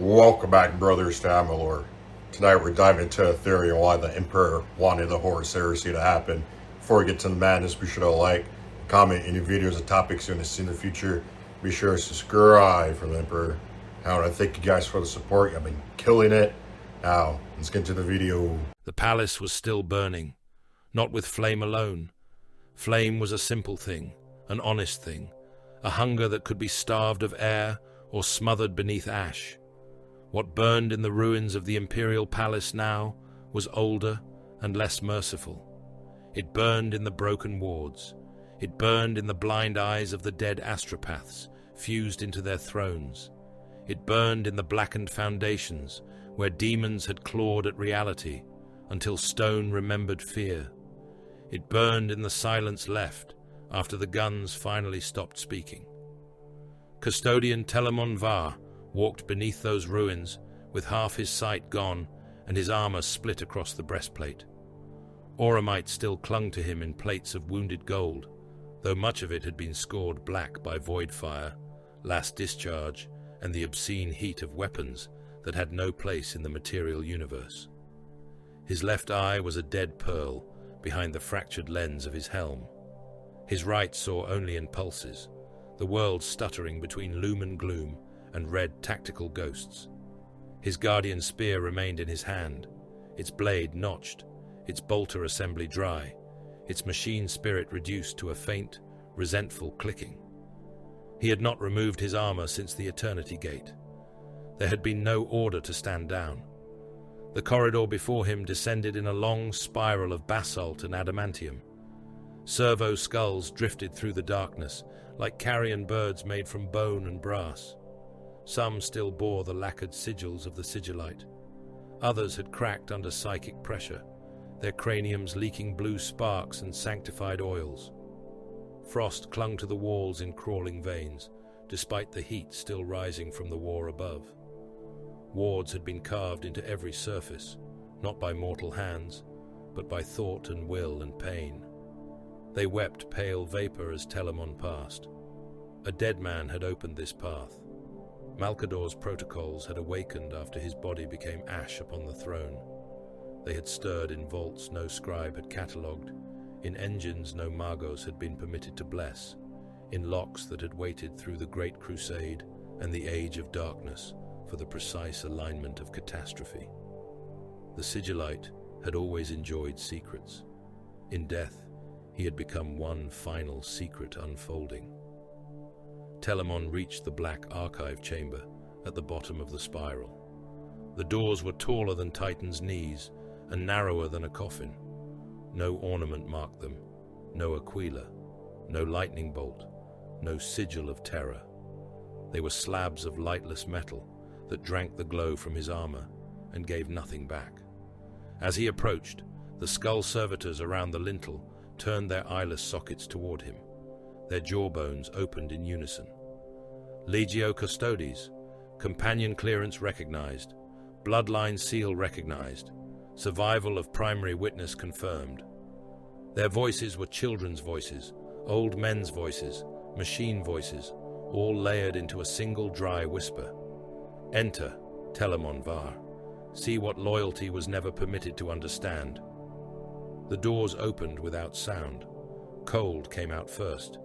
Welcome back, brothers, to Amalur. Tonight we're diving into a theory on why the Emperor wanted the Horus Heresy to happen. Before we get to the madness, be sure to like, comment any videos or topics you want to see in the future. Be sure to subscribe for the Emperor. I want to thank you guys for the support. You've been killing it. Now, let's get to the video. The palace was still burning, not with flame alone. Flame was a simple thing, an honest thing, a hunger that could be starved of air or smothered beneath ash. What burned in the ruins of the imperial palace now was older and less merciful. It burned in the broken wards. It burned in the blind eyes of the dead astropaths, fused into their thrones. It burned in the blackened foundations, where demons had clawed at reality, until stone remembered fear. It burned in the silence left, after the guns finally stopped speaking. Custodian Telamon Var walked beneath those ruins, with half his sight gone and his armor split across the breastplate. Auramite still clung to him in plates of wounded gold, though much of it had been scored black by void fire, last discharge, and the obscene heat of weapons that had no place in the material universe. His left eye was a dead pearl behind the fractured lens of his helm. His right saw only in pulses, the world stuttering between loom and gloom and red tactical ghosts. His guardian spear remained in his hand, its blade notched, its bolter assembly dry, its machine spirit reduced to a faint, resentful clicking. He had not removed his armor since the Eternity Gate. There had been no order to stand down. The corridor before him descended in a long spiral of basalt and adamantium. Servo skulls drifted through the darkness, like carrion birds made from bone and brass. Some still bore the lacquered sigils of the sigillite. Others had cracked under psychic pressure, their craniums leaking blue sparks and sanctified oils. Frost clung to the walls in crawling veins, despite the heat still rising from the war above. Wards had been carved into every surface, not by mortal hands, but by thought and will and pain. They wept pale vapor as Telamon passed. A dead man had opened this path. Malcador's protocols had awakened after his body became ash upon the throne. They had stirred in vaults no scribe had catalogued, in engines no Magos had been permitted to bless, in locks that had waited through the Great Crusade and the Age of Darkness for the precise alignment of catastrophe. The sigillite had always enjoyed secrets. In death, he had become one final secret unfolding. Telamon reached the black archive chamber at the bottom of the spiral. The doors were taller than Titan's knees and narrower than a coffin. No ornament marked them, no aquila, no lightning bolt, no sigil of terror. They were slabs of lightless metal that drank the glow from his armor and gave nothing back. As he approached, the skull servitors around the lintel turned their eyeless sockets toward him. Their jawbones opened in unison. Legio Custodes, companion clearance recognized, bloodline seal recognized, survival of primary witness confirmed. Their voices were children's voices, old men's voices, machine voices, all layered into a single dry whisper. Enter, Telamon Var. See what loyalty was never permitted to understand. The doors opened without sound. Cold came out first,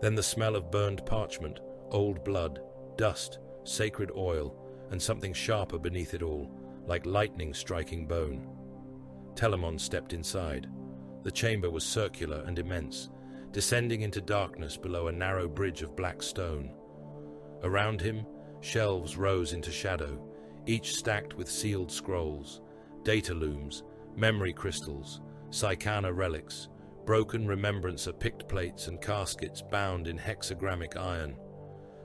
then the smell of burned parchment, old blood, dust, sacred oil, and something sharper beneath it all, like lightning striking bone. Telamon stepped inside. The chamber was circular and immense, descending into darkness below a narrow bridge of black stone. Around him, shelves rose into shadow, each stacked with sealed scrolls, data looms, memory crystals, Psychana relics, broken remembrancer picked plates and caskets bound in hexagrammic iron.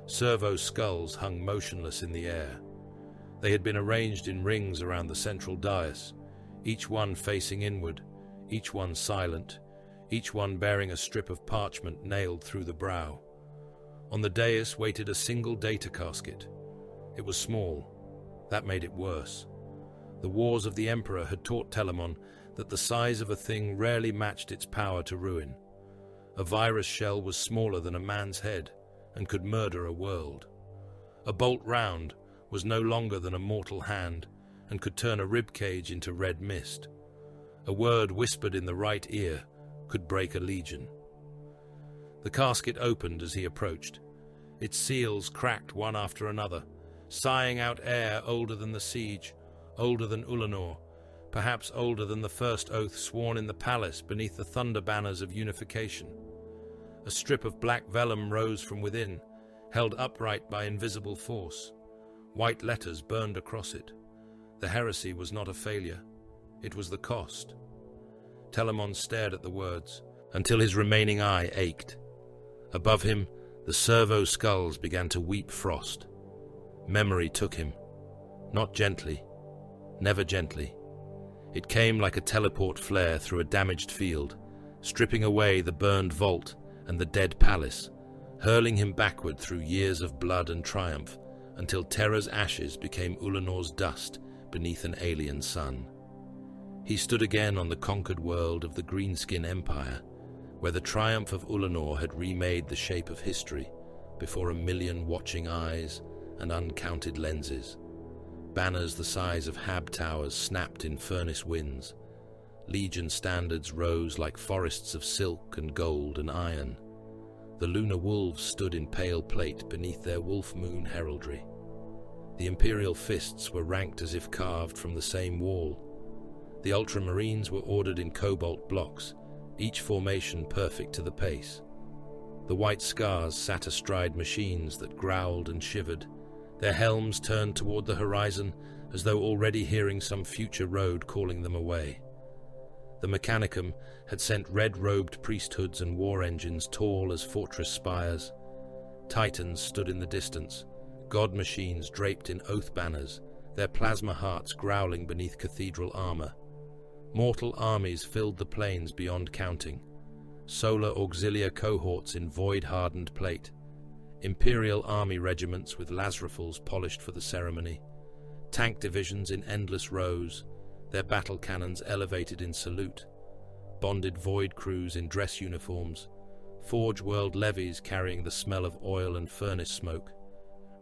Servo skulls hung motionless in the air. They had been arranged in rings around the central dais, each one facing inward, each one silent, each one bearing a strip of parchment nailed through the brow. On the dais waited a single data casket. It was small. That made it worse. The wars of the Emperor had taught Telamon that the size of a thing rarely matched its power to ruin. A virus shell was smaller than a man's head and could murder a world. A bolt round was no longer than a mortal hand and could turn a ribcage into red mist. A word whispered in the right ear could break a legion. The casket opened as he approached. Its seals cracked one after another, sighing out air older than the siege, older than Ulanor, perhaps older than the first oath sworn in the palace beneath the thunder banners of unification. A strip of black vellum rose from within, held upright by invisible force. White letters burned across it. The heresy was not a failure. It was the cost. Telamon stared at the words, until his remaining eye ached. Above him, the servo skulls began to weep frost. Memory took him. Not gently. Never gently. It came like a teleport flare through a damaged field, stripping away the burned vault and the dead palace, hurling him backward through years of blood and triumph, until Terra's ashes became Ulanor's dust beneath an alien sun. He stood again on the conquered world of the Greenskin Empire, where the triumph of Ulanor had remade the shape of history before 1,000,000 watching eyes and uncounted lenses. Banners the size of Hab towers snapped in furnace winds. Legion standards rose like forests of silk and gold and iron. The lunar wolves stood in pale plate beneath their wolf moon heraldry. The imperial fists were ranked as if carved from the same wall. The ultramarines were ordered in cobalt blocks, each formation perfect to the pace. The white scars sat astride machines that growled and shivered, their helms turned toward the horizon as though already hearing some future road calling them away. The Mechanicum had sent red-robed priesthoods and war engines tall as fortress spires. Titans stood in the distance, god machines draped in oath banners, their plasma hearts growling beneath cathedral armor. Mortal armies filled the plains beyond counting. Solar auxiliar cohorts in void-hardened plate. Imperial army regiments with lasrafals polished for the ceremony. Tank divisions in endless rows, their battle cannons elevated in salute. Bonded void crews in dress uniforms. Forge World levies carrying the smell of oil and furnace smoke.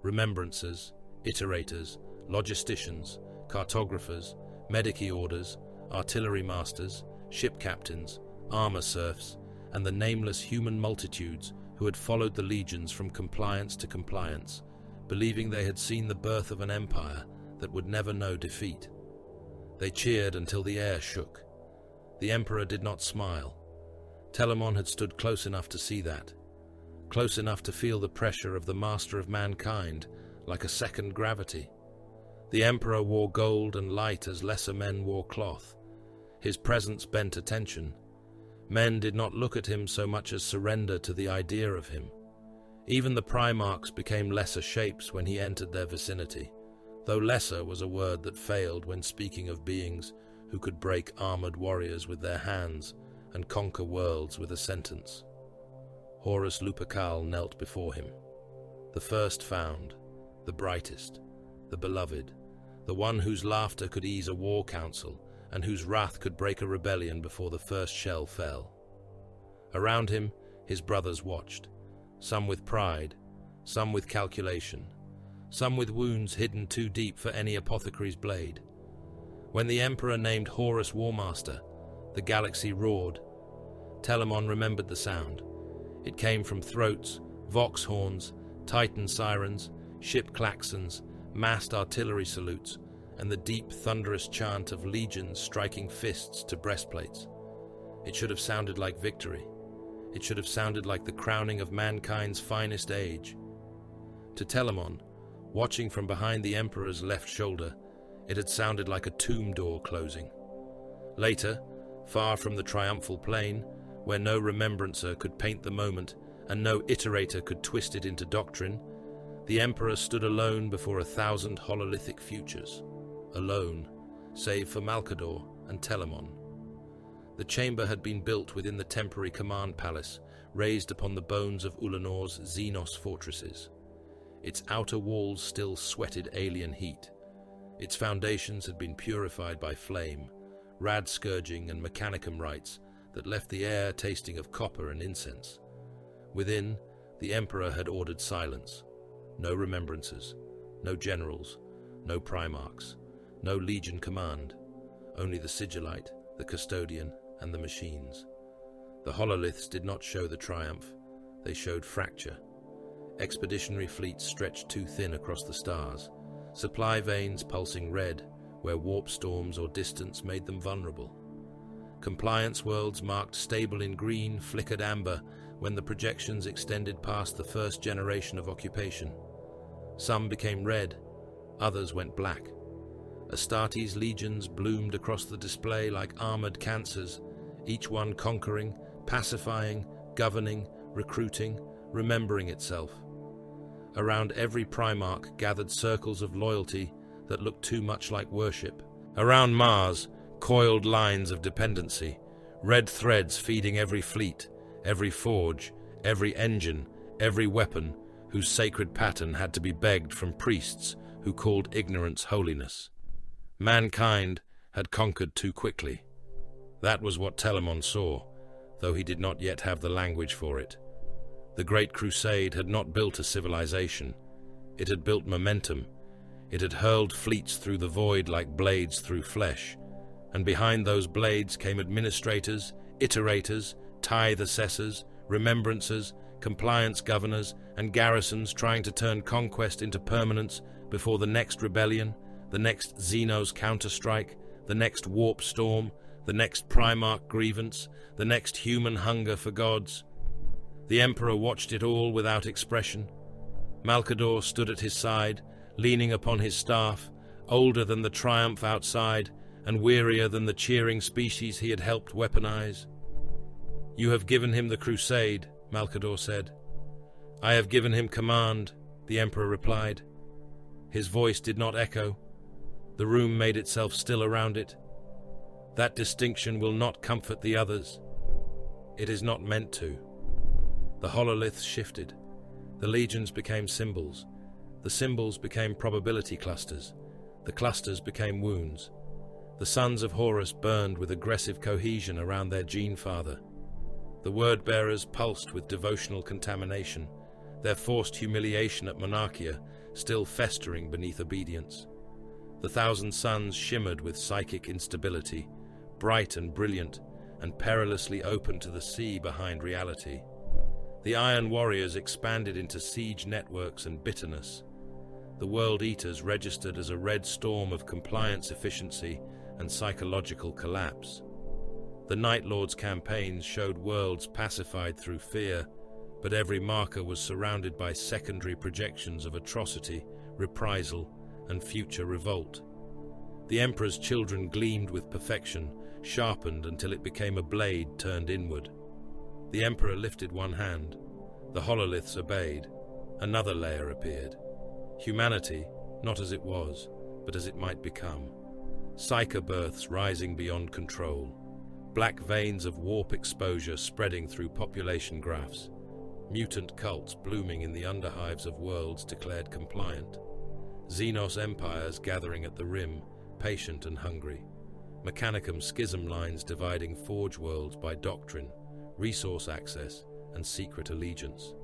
Remembrancers, iterators, logisticians, cartographers, medici orders, artillery masters, ship captains, armor serfs, and the nameless human multitudes who had followed the legions from compliance to compliance, believing they had seen the birth of an empire that would never know defeat. They cheered until the air shook. The emperor did not smile. Telamon had stood close enough to see that, close enough to feel the pressure of the master of mankind like a second gravity. The emperor wore gold and light as lesser men wore cloth. His presence bent attention. Men did not look at him so much as surrender to the idea of him. Even the Primarchs became lesser shapes when he entered their vicinity, though lesser was a word that failed when speaking of beings who could break armored warriors with their hands and conquer worlds with a sentence. Horus Lupercal knelt before him. The first found, the brightest, the beloved, the one whose laughter could ease a war council and whose wrath could break a rebellion before the first shell fell. Around him, his brothers watched, some with pride, some with calculation, some with wounds hidden too deep for any apothecary's blade. When the Emperor named Horus Warmaster, the galaxy roared. Telamon remembered the sound. It came from throats, vox horns, titan sirens, ship klaxons, massed artillery salutes, and the deep, thunderous chant of legions striking fists to breastplates. It should have sounded like victory. It should have sounded like the crowning of mankind's finest age. To Telamon, watching from behind the Emperor's left shoulder, it had sounded like a tomb door closing. Later, far from the triumphal plain, where no remembrancer could paint the moment and no iterator could twist it into doctrine, the Emperor stood alone before 1,000 hololithic futures. Alone, save for Malcador and Telamon. The chamber had been built within the temporary command palace, raised upon the bones of Ulanor's Xenos fortresses. Its outer walls still sweated alien heat. Its foundations had been purified by flame, rad scourging and mechanicum rites that left the air tasting of copper and incense. Within, the Emperor had ordered silence. No remembrancers, no generals, no Primarchs, no Legion command, only the Sigillite, the Custodian, and the machines. The Hololiths did not show the triumph, they showed fracture. Expeditionary fleets stretched too thin across the stars, supply veins pulsing red where warp storms or distance made them vulnerable. Compliance worlds marked stable in green, flickered amber when the projections extended past the first generation of occupation. Some became red, others went black. Astartes' legions bloomed across the display like armored cancers, each one conquering, pacifying, governing, recruiting, remembering itself. Around every Primarch gathered circles of loyalty that looked too much like worship. Around Mars, coiled lines of dependency, red threads feeding every fleet, every forge, every engine, every weapon, whose sacred pattern had to be begged from priests who called ignorance holiness. Mankind had conquered too quickly. That was what Telamon saw, though he did not yet have the language for it. The Great Crusade had not built a civilization. It had built momentum. It had hurled fleets through the void like blades through flesh. And behind those blades came administrators, iterators, tithe assessors, remembrancers, compliance governors, and garrisons trying to turn conquest into permanence before the next rebellion, the next Xenos counterstrike, the next warp storm, the next Primarch grievance, the next human hunger for gods. The Emperor watched it all without expression. Malcador stood at his side, leaning upon his staff, older than the triumph outside, and wearier than the cheering species he had helped weaponize. "You have given him the crusade," Malcador said. "I have given him command," the Emperor replied. His voice did not echo. The room made itself still around it. "That distinction will not comfort the others. It is not meant to." The Hololiths shifted. The legions became symbols. The symbols became probability clusters. The clusters became wounds. The sons of Horus burned with aggressive cohesion around their gene father. The word-bearers pulsed with devotional contamination, their forced humiliation at Monarchia still festering beneath obedience. The thousand suns shimmered with psychic instability, bright and brilliant, and perilously open to the sea behind reality. The Iron Warriors expanded into siege networks and bitterness. The World Eaters registered as a red storm of compliance efficiency and psychological collapse. The Night Lord's campaigns showed worlds pacified through fear, but every marker was surrounded by secondary projections of atrocity, reprisal, and future revolt. The Emperor's children gleamed with perfection, sharpened until it became a blade turned inward. The Emperor lifted one hand. The Hololiths obeyed. Another layer appeared. Humanity, not as it was, but as it might become. Psyker births rising beyond control. Black veins of warp exposure spreading through population graphs. Mutant cults blooming in the underhives of worlds declared compliant. Xenos empires gathering at the rim, patient and hungry. Mechanicum schism lines dividing forge worlds by doctrine, resource access, and secret allegiance.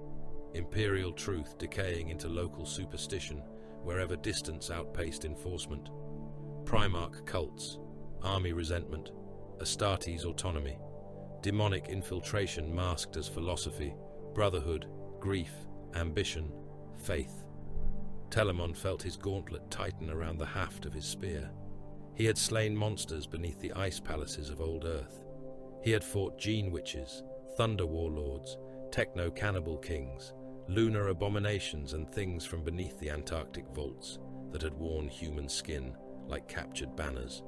Imperial truth decaying into local superstition wherever distance outpaced enforcement. Primarch cults, army resentment, Astartes autonomy, demonic infiltration masked as philosophy, brotherhood, grief, ambition, faith. Telamon felt his gauntlet tighten around the haft of his spear. He had slain monsters beneath the ice palaces of old Earth. He had fought gene witches, thunder warlords, techno-cannibal kings, lunar abominations and things from beneath the Antarctic vaults that had worn human skin like captured banners.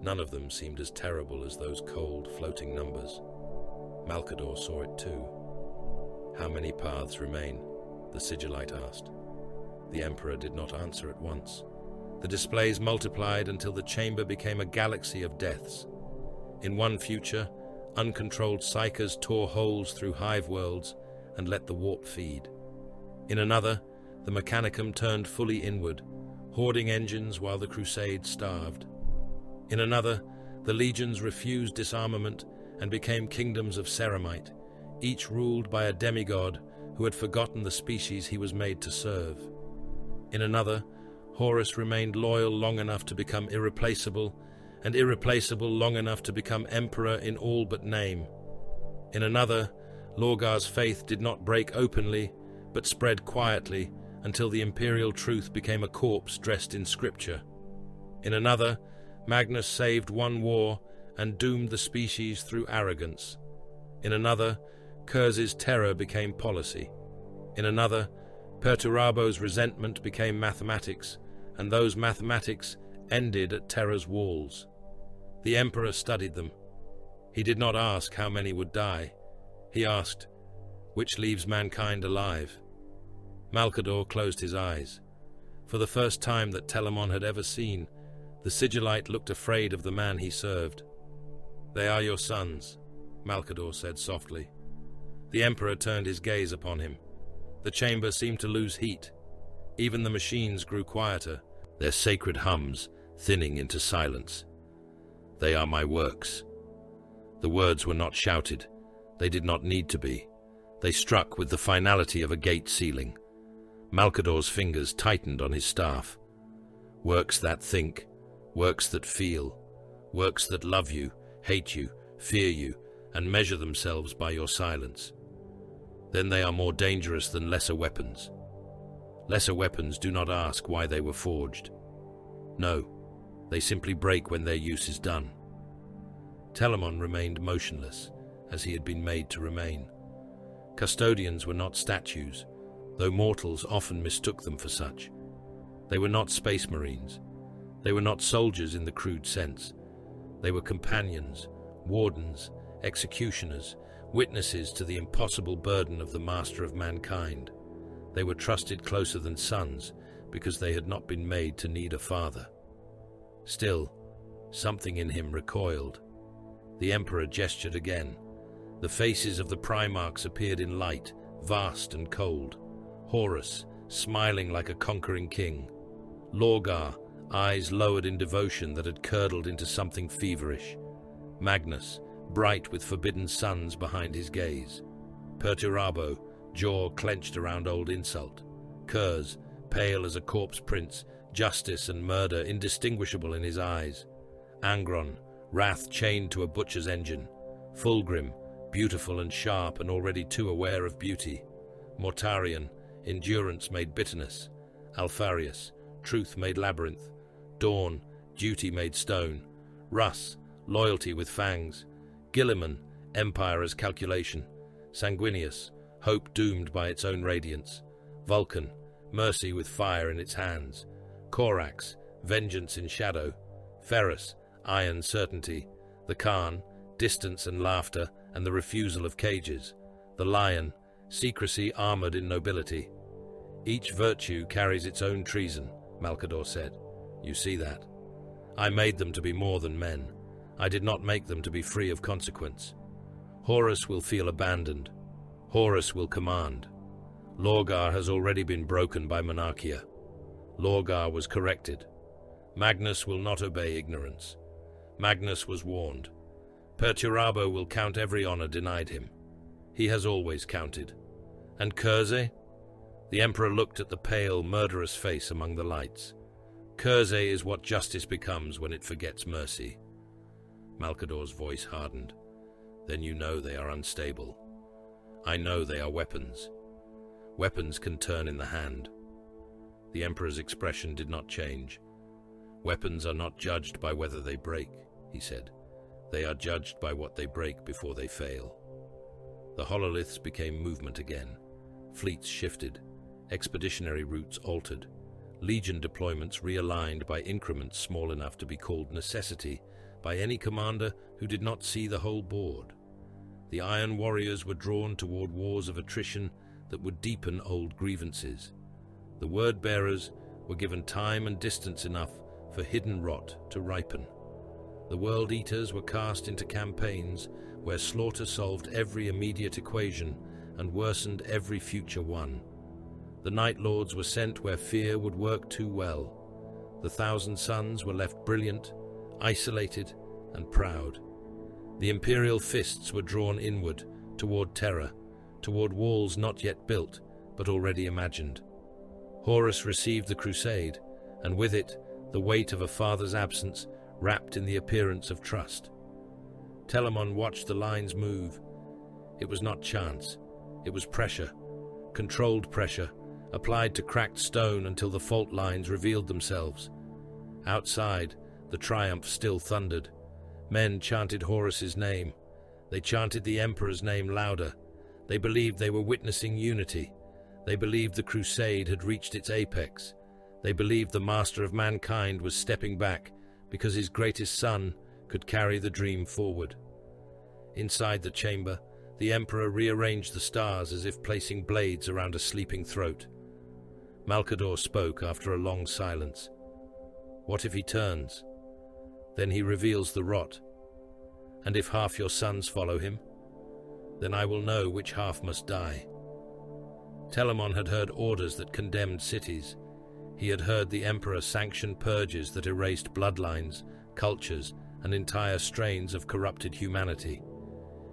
None of them seemed as terrible as those cold, floating numbers. Malcador saw it too. "How many paths remain?" the Sigillite asked. The Emperor did not answer at once. The displays multiplied until the chamber became a galaxy of deaths. In one future, uncontrolled psychers tore holes through hive worlds and let the warp feed. In another, the Mechanicum turned fully inward, hoarding engines while the Crusade starved. In another, the legions refused disarmament and became kingdoms of ceramite, each ruled by a demigod who had forgotten the species he was made to serve. In another, Horus remained loyal long enough to become irreplaceable, and irreplaceable long enough to become emperor in all but name. In another, Lorgar's faith did not break openly, but spread quietly until the imperial truth became a corpse dressed in scripture. In another, Magnus saved one war and doomed the species through arrogance. In another, Curz's terror became policy. In another, Perturabo's resentment became mathematics, and those mathematics ended at Terra's walls. The Emperor studied them. He did not ask how many would die. He asked, which leaves mankind alive? Malcador closed his eyes. For the first time that Telamon had ever seen, the Sigillite looked afraid of the man he served. "They are your sons," Malcador said softly. The Emperor turned his gaze upon him. The chamber seemed to lose heat. Even the machines grew quieter, their sacred hums thinning into silence. "They are my works." The words were not shouted. They did not need to be. They struck with the finality of a gate ceiling. Malcador's fingers tightened on his staff. Works that think, works that feel, works that love you, hate you, fear you, and measure themselves by your silence. Then they are more dangerous than lesser weapons. Lesser weapons do not ask why they were forged. No, they simply break when their use is done. Telamon remained motionless, as he had been made to remain. Custodians were not statues, though mortals often mistook them for such. They were not space marines. They were not soldiers in the crude sense. They were companions, wardens, executioners, witnesses to the impossible burden of the master of mankind. They were trusted closer than sons, because they had not been made to need a father. Still, something in him recoiled. The Emperor gestured again. The faces of the Primarchs appeared in light, vast and cold. Horus, smiling like a conquering king. Lorgar, eyes lowered in devotion that had curdled into something feverish. Magnus, bright with forbidden suns behind his gaze. Perturabo, jaw clenched around old insult. Curz, pale as a corpse prince, justice and murder indistinguishable in his eyes. Angron, wrath chained to a butcher's engine. Fulgrim, beautiful and sharp and already too aware of beauty. Mortarion, endurance made bitterness. Alfarius, truth made labyrinth. Dawn, duty made stone. Russ, loyalty with fangs. Gilliman, empire as calculation. Sanguinius, hope doomed by its own radiance. Vulcan, mercy with fire in its hands. Corax, vengeance in shadow. Ferrus, iron certainty. The Khan, distance and laughter and the refusal of cages. The Lion, secrecy armored in nobility. Each virtue carries its own treason, Malcador said. You see that? I made them to be more than men. I did not make them to be free of consequence. Horus will feel abandoned. Horus will command. Lorgar has already been broken by Monarchia. Lorgar was corrected. Magnus will not obey ignorance. Magnus was warned. Perturabo will count every honor denied him. He has always counted. And Curze? The Emperor looked at the pale, murderous face among the lights. Curze is what justice becomes when it forgets mercy. Malcador's voice hardened. Then you know they are unstable. I know they are weapons. Weapons can turn in the hand. The Emperor's expression did not change. Weapons are not judged by whether they break, he said. They are judged by what they break before they fail. The hololiths became movement again. Fleets shifted. Expeditionary routes altered. Legion deployments realigned by increments small enough to be called necessity by any commander who did not see the whole board. The Iron Warriors were drawn toward wars of attrition that would deepen old grievances. The word-bearers were given time and distance enough for hidden rot to ripen. The World Eaters were cast into campaigns where slaughter solved every immediate equation and worsened every future one. The Night Lords were sent where fear would work too well. The Thousand Sons were left brilliant, isolated, and proud. The Imperial fists were drawn inward, toward terror, toward walls not yet built, but already imagined. Horus received the crusade, and with it the weight of a father's absence wrapped in the appearance of trust. Telamon watched the lines move. It was not chance. It was pressure, controlled pressure, applied to cracked stone until the fault lines revealed themselves. Outside, the triumph still thundered. Men chanted Horus's name. They chanted the Emperor's name louder. They believed they were witnessing unity. They believed the crusade had reached its apex. They believed the master of mankind was stepping back because his greatest son could carry the dream forward. Inside the chamber, the Emperor rearranged the stars as if placing blades around a sleeping throat. Malcador spoke after a long silence. What if he turns? Then he reveals the rot. And if half your sons follow him, then I will know which half must die. Telamon had heard orders that condemned cities. He had heard the Emperor sanction purges that erased bloodlines, cultures, and entire strains of corrupted humanity.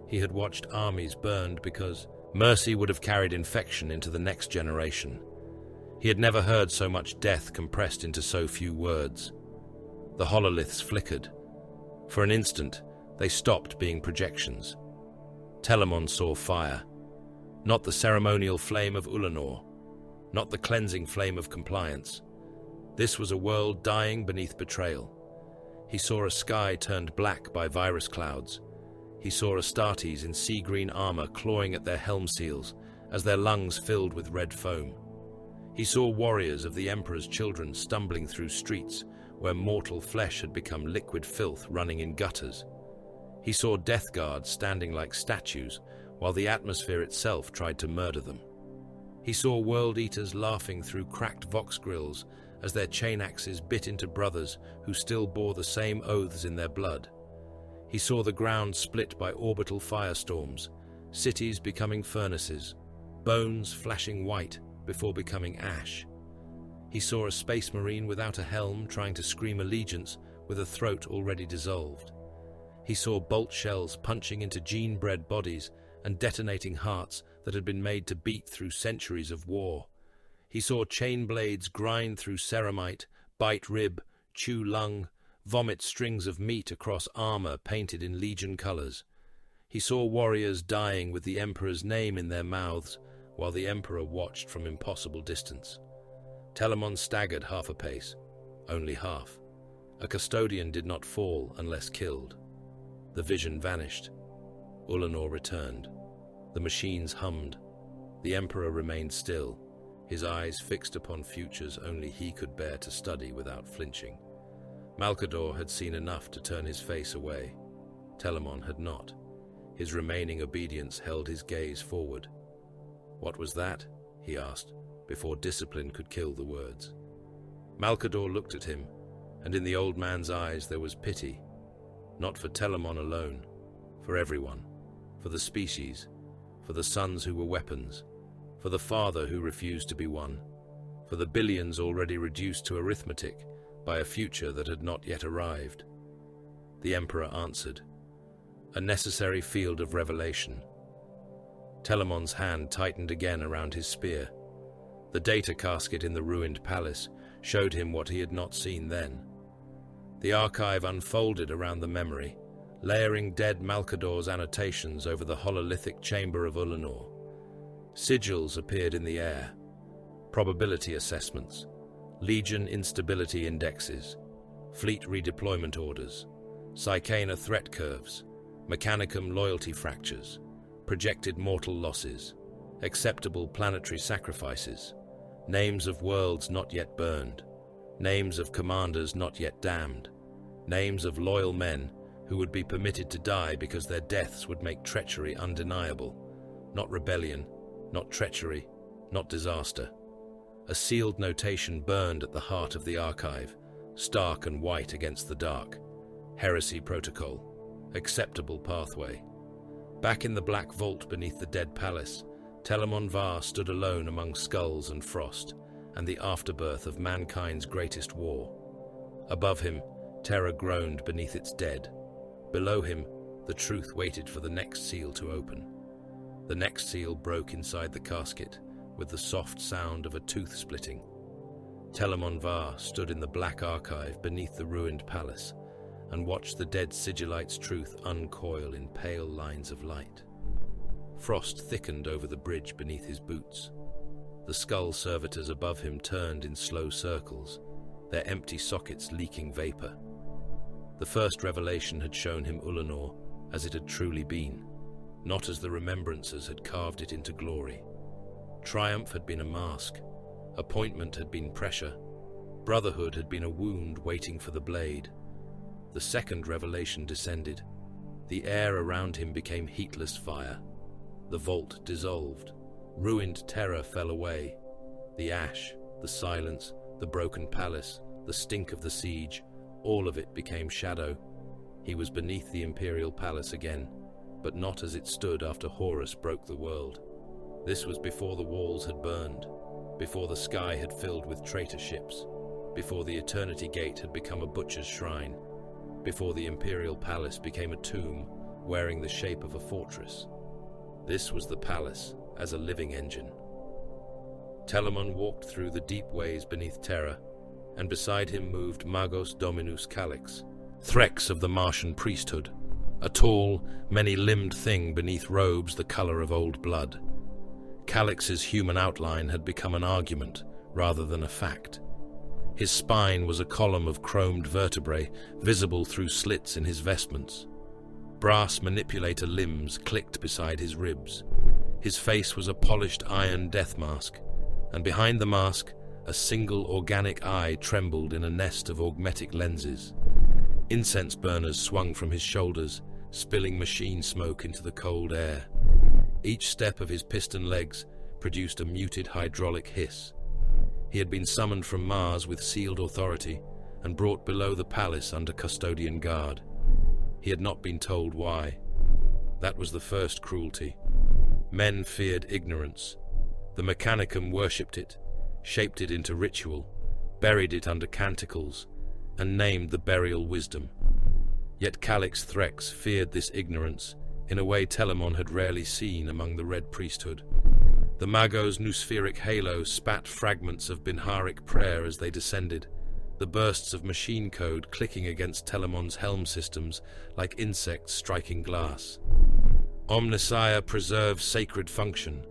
He had watched armies burned because mercy would have carried infection into the next generation. He had never heard so much death compressed into so few words. The hololiths flickered. For an instant, they stopped being projections. Telamon saw fire. Not the ceremonial flame of Ulanor. Not the cleansing flame of compliance. This was a world dying beneath betrayal. He saw a sky turned black by virus clouds. He saw Astartes in sea-green armor clawing at their helm seals as their lungs filled with red foam. He saw warriors of the Emperor's children stumbling through streets where mortal flesh had become liquid filth running in gutters. He saw death guards standing like statues while the atmosphere itself tried to murder them. He saw world eaters laughing through cracked vox grills as their chain axes bit into brothers who still bore the same oaths in their blood. He saw the ground split by orbital firestorms, cities becoming furnaces, bones flashing white before becoming ash. He saw a space marine without a helm trying to scream allegiance with a throat already dissolved. He saw bolt shells punching into gene-bred bodies and detonating hearts that had been made to beat through centuries of war. He saw chain blades grind through ceramite, bite rib, chew lung, vomit strings of meat across armor painted in legion colors. He saw warriors dying with the Emperor's name in their mouths, while the Emperor watched from impossible distance. Telamon staggered half a pace, only half. A custodian did not fall unless killed. The vision vanished. Ulanor returned. The machines hummed. The Emperor remained still, his eyes fixed upon futures only he could bear to study without flinching. Malcador had seen enough to turn his face away. Telamon had not. His remaining obedience held his gaze forward. "What was that?" he asked, before discipline could kill the words. Malcador looked at him, and in the old man's eyes there was pity. Not for Telamon alone, for everyone, for the species, for the sons who were weapons, for the father who refused to be one, for the billions already reduced to arithmetic by a future that had not yet arrived. The Emperor answered, "A necessary field of revelation." Telamon's hand tightened again around his spear. The data casket in the ruined palace showed him what he had not seen then. The archive unfolded around the memory, layering dead Malcador's annotations over the hololithic chamber of Ulanor. Sigils appeared in the air, probability assessments, Legion instability indexes, fleet redeployment orders, Psychana threat curves, Mechanicum loyalty fractures, projected mortal losses, acceptable planetary sacrifices, names of worlds not yet burned, names of commanders not yet damned, names of loyal men who would be permitted to die because their deaths would make treachery undeniable, not rebellion, not treachery, not disaster. A sealed notation burned at the heart of the archive, stark and white against the dark. Heresy protocol, acceptable pathway. Back in the black vault beneath the dead palace, Telamon Var stood alone among skulls and frost, and the afterbirth of mankind's greatest war. Above him, terror groaned beneath its dead. Below him, the truth waited for the next seal to open. The next seal broke inside the casket, with the soft sound of a tooth splitting. Telamon Var stood in the black archive beneath the ruined palace and watched the dead sigillite's truth uncoil in pale lines of light. Frost thickened over the bridge beneath his boots. The skull servitors above him turned in slow circles, their empty sockets leaking vapor. The first revelation had shown him Ulanor as it had truly been, not as the remembrancers had carved it into glory. Triumph had been a mask, appointment had been pressure, brotherhood had been a wound waiting for the blade. The second revelation descended. The air around him became heatless fire. The vault dissolved. Ruined terror fell away. The ash, the silence, the broken palace, the stink of the siege, all of it became shadow. He was beneath the imperial palace again, but not as it stood after Horus broke the world. This was before the walls had burned, before the sky had filled with traitor ships, before the Eternity Gate had become a butcher's shrine, before the imperial palace became a tomb wearing the shape of a fortress. This was the palace as a living engine. Telamon walked through the deep ways beneath Terra, and beside him moved Magos Dominus Calix, Threx of the Martian priesthood, a tall, many-limbed thing beneath robes the color of old blood. Calix's human outline had become an argument rather than a fact. His spine was a column of chromed vertebrae visible through slits in his vestments. Brass manipulator limbs clicked beside his ribs. His face was a polished iron death mask, and behind the mask, a single organic eye trembled in a nest of augmetic lenses. Incense burners swung from his shoulders, spilling machine smoke into the cold air. Each step of his piston legs produced a muted hydraulic hiss. He had been summoned from Mars with sealed authority and brought below the palace under custodian guard. He had not been told why. That was the first cruelty. Men feared ignorance. The Mechanicum worshipped it, shaped it into ritual, buried it under canticles, and named the burial wisdom. Yet Calix Threx feared this ignorance in a way Telamon had rarely seen among the Red Priesthood. The Magos' noospheric halo spat fragments of Binharic prayer as they descended, the bursts of machine code clicking against Telamon's helm systems like insects striking glass. Omnissiah preserve sacred function.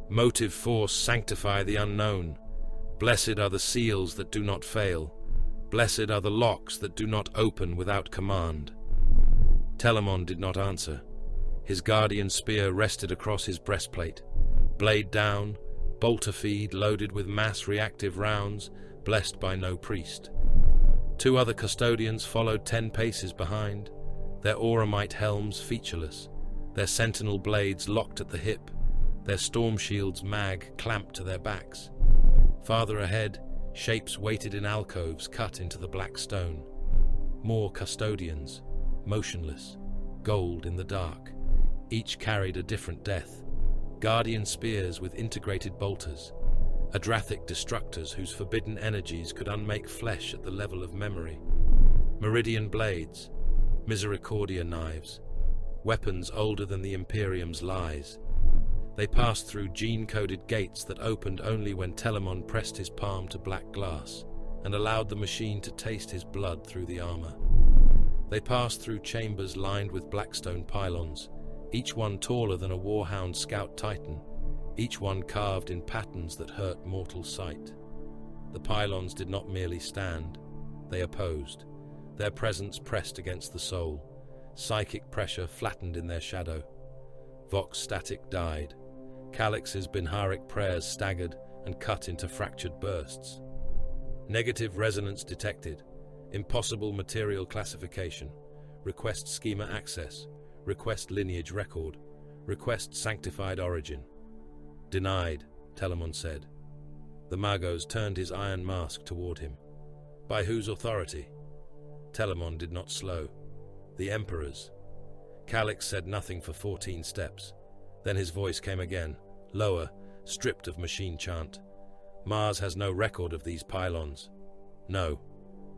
Motive force sanctify the unknown. Blessed are the seals that do not fail. Blessed are the locks that do not open without command. Telamon did not answer. His guardian spear rested across his breastplate. Blade down, bolter feed loaded with mass reactive rounds, blessed by no priest. 2 other custodians followed 10 paces behind, their auramite helms featureless, their sentinel blades locked at the hip, their storm shields mag clamped to their backs. Farther ahead, shapes waited in alcoves cut into the black stone. More custodians, motionless, gold in the dark. Each carried a different death. Guardian spears with integrated bolters. Adrathic destructors whose forbidden energies could unmake flesh at the level of memory. Meridian blades. Misericordia knives. Weapons older than the Imperium's lies. They passed through gene-coded gates that opened only when Telamon pressed his palm to black glass and allowed the machine to taste his blood through the armor. They passed through chambers lined with blackstone pylons, each one taller than a warhound scout titan, each one carved in patterns that hurt mortal sight. The pylons did not merely stand, they opposed. Their presence pressed against the soul. Psychic pressure flattened in their shadow. Vox static died. Calix's Binharic prayers staggered and cut into fractured bursts. Negative resonance detected. Impossible material classification. Request schema access. Request lineage record. Request sanctified origin. Denied, Telamon said. The Magos turned his iron mask toward him. By whose authority? Telamon did not slow. The Emperor's. Calix said nothing for 14 steps. Then his voice came again, lower, stripped of machine chant. Mars has no record of these pylons. No.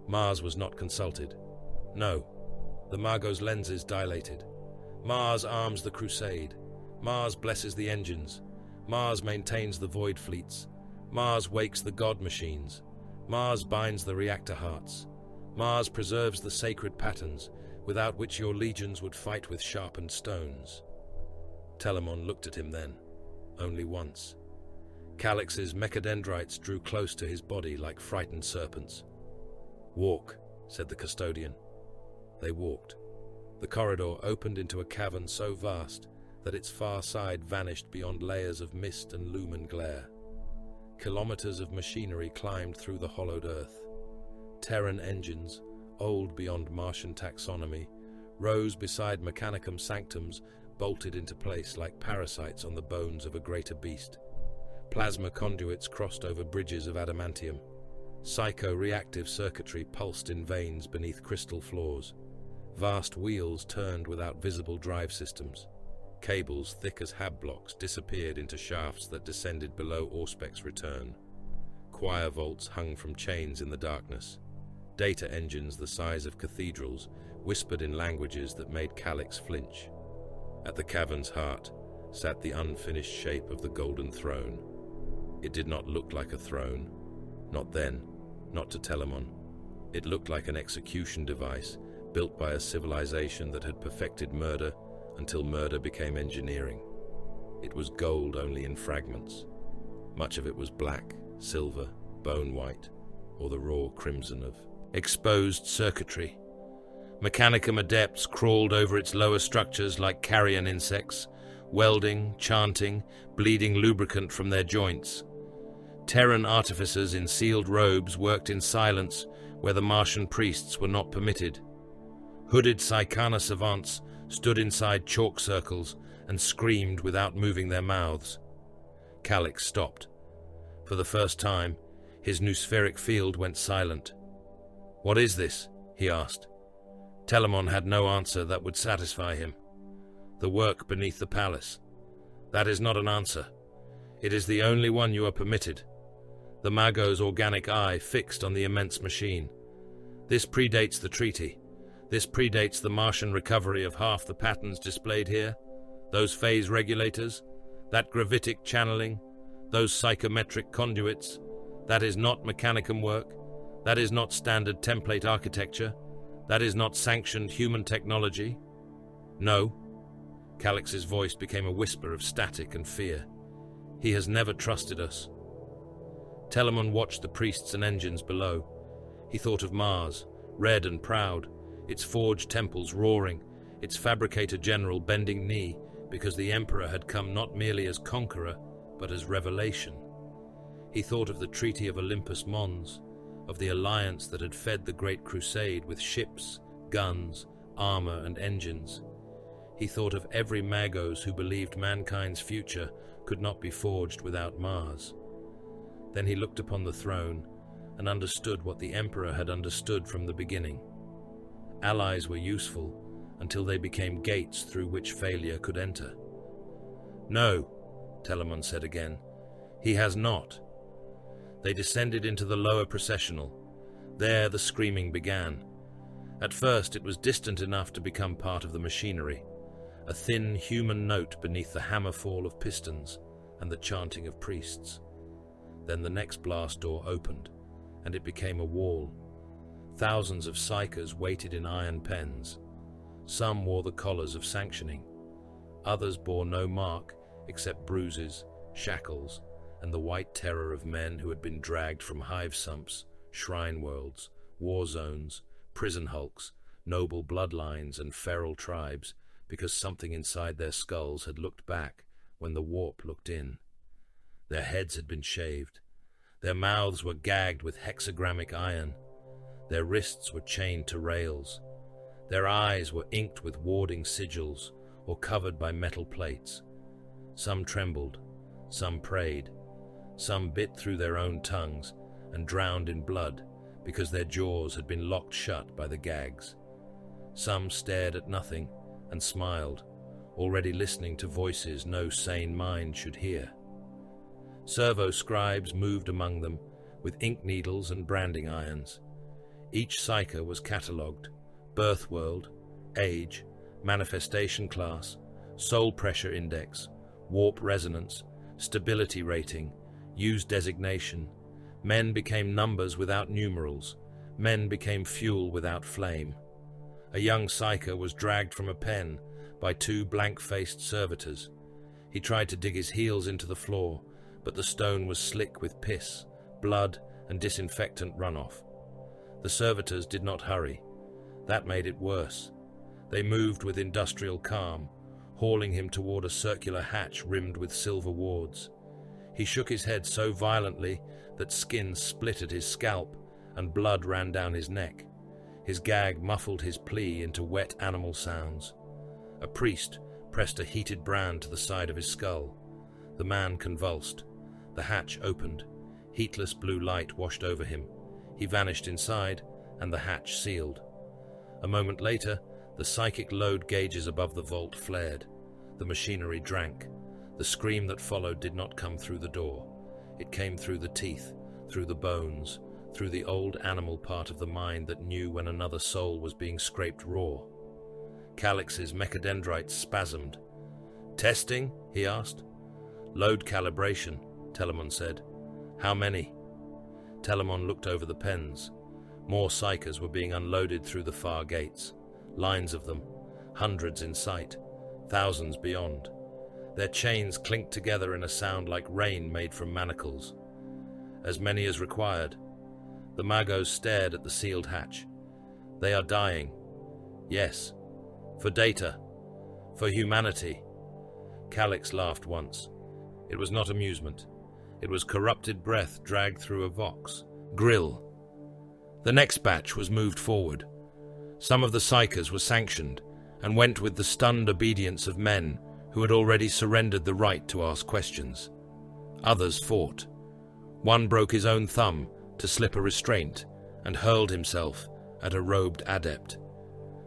Mars was not consulted. No. The Magos' lenses dilated. Mars arms the crusade. Mars blesses the engines. Mars maintains the void fleets. Mars wakes the god machines. Mars binds the reactor hearts. Mars preserves the sacred patterns, without which your legions would fight with sharpened stones. Telamon looked at him then, only once. Calix's mechadendrites drew close to his body like frightened serpents. "Walk," said the custodian. They walked. The corridor opened into a cavern so vast that its far side vanished beyond layers of mist and lumen glare. Kilometers of machinery climbed through the hollowed earth. Terran engines, old beyond Martian taxonomy, rose beside Mechanicum sanctums, bolted into place like parasites on the bones of a greater beast. Plasma conduits crossed over bridges of adamantium. Psycho-reactive circuitry pulsed in veins beneath crystal floors. Vast wheels turned without visible drive systems. Cables thick as hab blocks disappeared into shafts that descended below Auspec's return. Choir vaults hung from chains in the darkness. Data engines the size of cathedrals whispered in languages that made Calix flinch. At the cavern's heart sat the unfinished shape of the golden throne. It did not look like a throne. Not then, not to Telamon. It looked like an execution device built by a civilization that had perfected murder until murder became engineering. It was gold only in fragments. Much of it was black, silver, bone white, or the raw crimson of exposed circuitry. Mechanicum adepts crawled over its lower structures like carrion insects, welding, chanting, bleeding lubricant from their joints. Terran artificers in sealed robes worked in silence where the Martian priests were not permitted. Hooded Psychana savants stood inside chalk circles and screamed without moving their mouths. Calix stopped. For the first time, his noospheric field went silent. "What is this?" he asked. Telamon had no answer that would satisfy him. "The work beneath the palace. That is not an answer. It is the only one you are permitted." The Mago's organic eye fixed on the immense machine. "This predates the treaty. This predates the Martian recovery of half the patterns displayed here. Those phase regulators, that gravitic channeling, those psychometric conduits. That is not Mechanicum work. That is not standard template architecture. That is not sanctioned human technology." "No." Calix's voice became a whisper of static and fear. "He has never trusted us." Telamon watched the priests and engines below. He thought of Mars, red and proud, its forged temples roaring, its fabricator general bending knee because the Emperor had come not merely as conqueror, but as revelation. He thought of the Treaty of Olympus Mons, of the alliance that had fed the Great Crusade with ships, guns, armor, and engines. He thought of every Magos who believed mankind's future could not be forged without Mars. Then he looked upon the throne and understood what the Emperor had understood from the beginning. Allies were useful until they became gates through which failure could enter. "No," Telamon said again, "he has not." They descended into the lower processional. There the screaming began. At first it was distant enough to become part of the machinery, a thin human note beneath the hammer-fall of pistons and the chanting of priests. Then the next blast door opened, and it became a wall. Thousands of psychers waited in iron pens. Some wore the collars of sanctioning. Others bore no mark except bruises, shackles, and the white terror of men who had been dragged from hive sumps, shrine worlds, war zones, prison hulks, noble bloodlines, and feral tribes, because something inside their skulls had looked back when the warp looked in. Their heads had been shaved. Their mouths were gagged with hexagrammic iron. Their wrists were chained to rails. Their eyes were inked with warding sigils or covered by metal plates. Some trembled, some prayed, some bit through their own tongues and drowned in blood because their jaws had been locked shut by the gags. Some stared at nothing and smiled, already listening to voices no sane mind should hear. Servo-scribes moved among them with ink needles and branding irons. Each psyker was catalogued: birth world, age, manifestation class, soul pressure index, warp resonance, stability rating, use designation, Men became numbers without numerals. Men became fuel without flame. A young psyker was dragged from a pen by two blank-faced servitors. He tried to dig his heels into the floor, but the stone was slick with piss, blood, and disinfectant runoff. The servitors did not hurry. That made it worse. They moved with industrial calm, hauling him toward a circular hatch rimmed with silver wards. He shook his head so violently that skin split at his scalp and blood ran down his neck. His gag muffled his plea into wet animal sounds. A priest pressed a heated brand to the side of his skull. The man convulsed. The hatch opened. Heatless blue light washed over him. He vanished inside, and the hatch sealed. A moment later, the psychic load gauges above the vault flared. The machinery drank. The scream that followed did not come through the door. It came through the teeth, through the bones, through the old animal part of the mind that knew when another soul was being scraped raw. Calix's mechadendrites spasmed. "Testing?" he asked. "Load calibration," Telemon said. "How many?" Telemon looked over the pens. More psychers were being unloaded through the far gates. Lines of them, hundreds in sight, thousands beyond. Their chains clinked together in a sound like rain made from manacles. As many as required. The Magos stared at the sealed hatch. "They are dying." "Yes. For data. For humanity." Calix laughed once. It was not amusement. It was corrupted breath dragged through a vox. Grill. The next batch was moved forward. Some of the psychers were sanctioned and went with the stunned obedience of men who had already surrendered the right to ask questions. Others fought. One broke his own thumb to slip a restraint and hurled himself at a robed adept.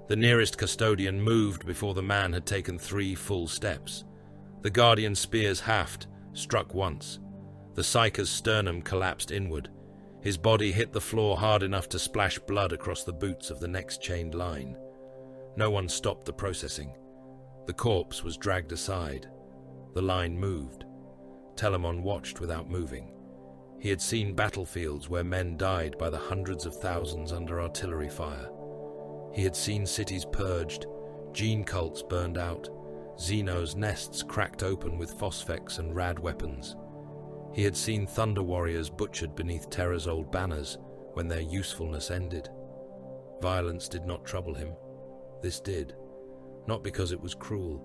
The nearest custodian moved before the man had taken 3 full steps. The guardian spear's haft struck once. The psyker's sternum collapsed inward. His body hit the floor hard enough to splash blood across the boots of the next chained line. No one stopped the processing. The corpse was dragged aside. The line moved. Telemon watched without moving. He had seen battlefields where men died by the hundreds of thousands under artillery fire. He had seen cities purged, gene cults burned out, Xenos nests cracked open with phosphex and rad weapons. He had seen thunder warriors butchered beneath Terra's old banners when their usefulness ended. Violence did not trouble him. This did. Not because it was cruel.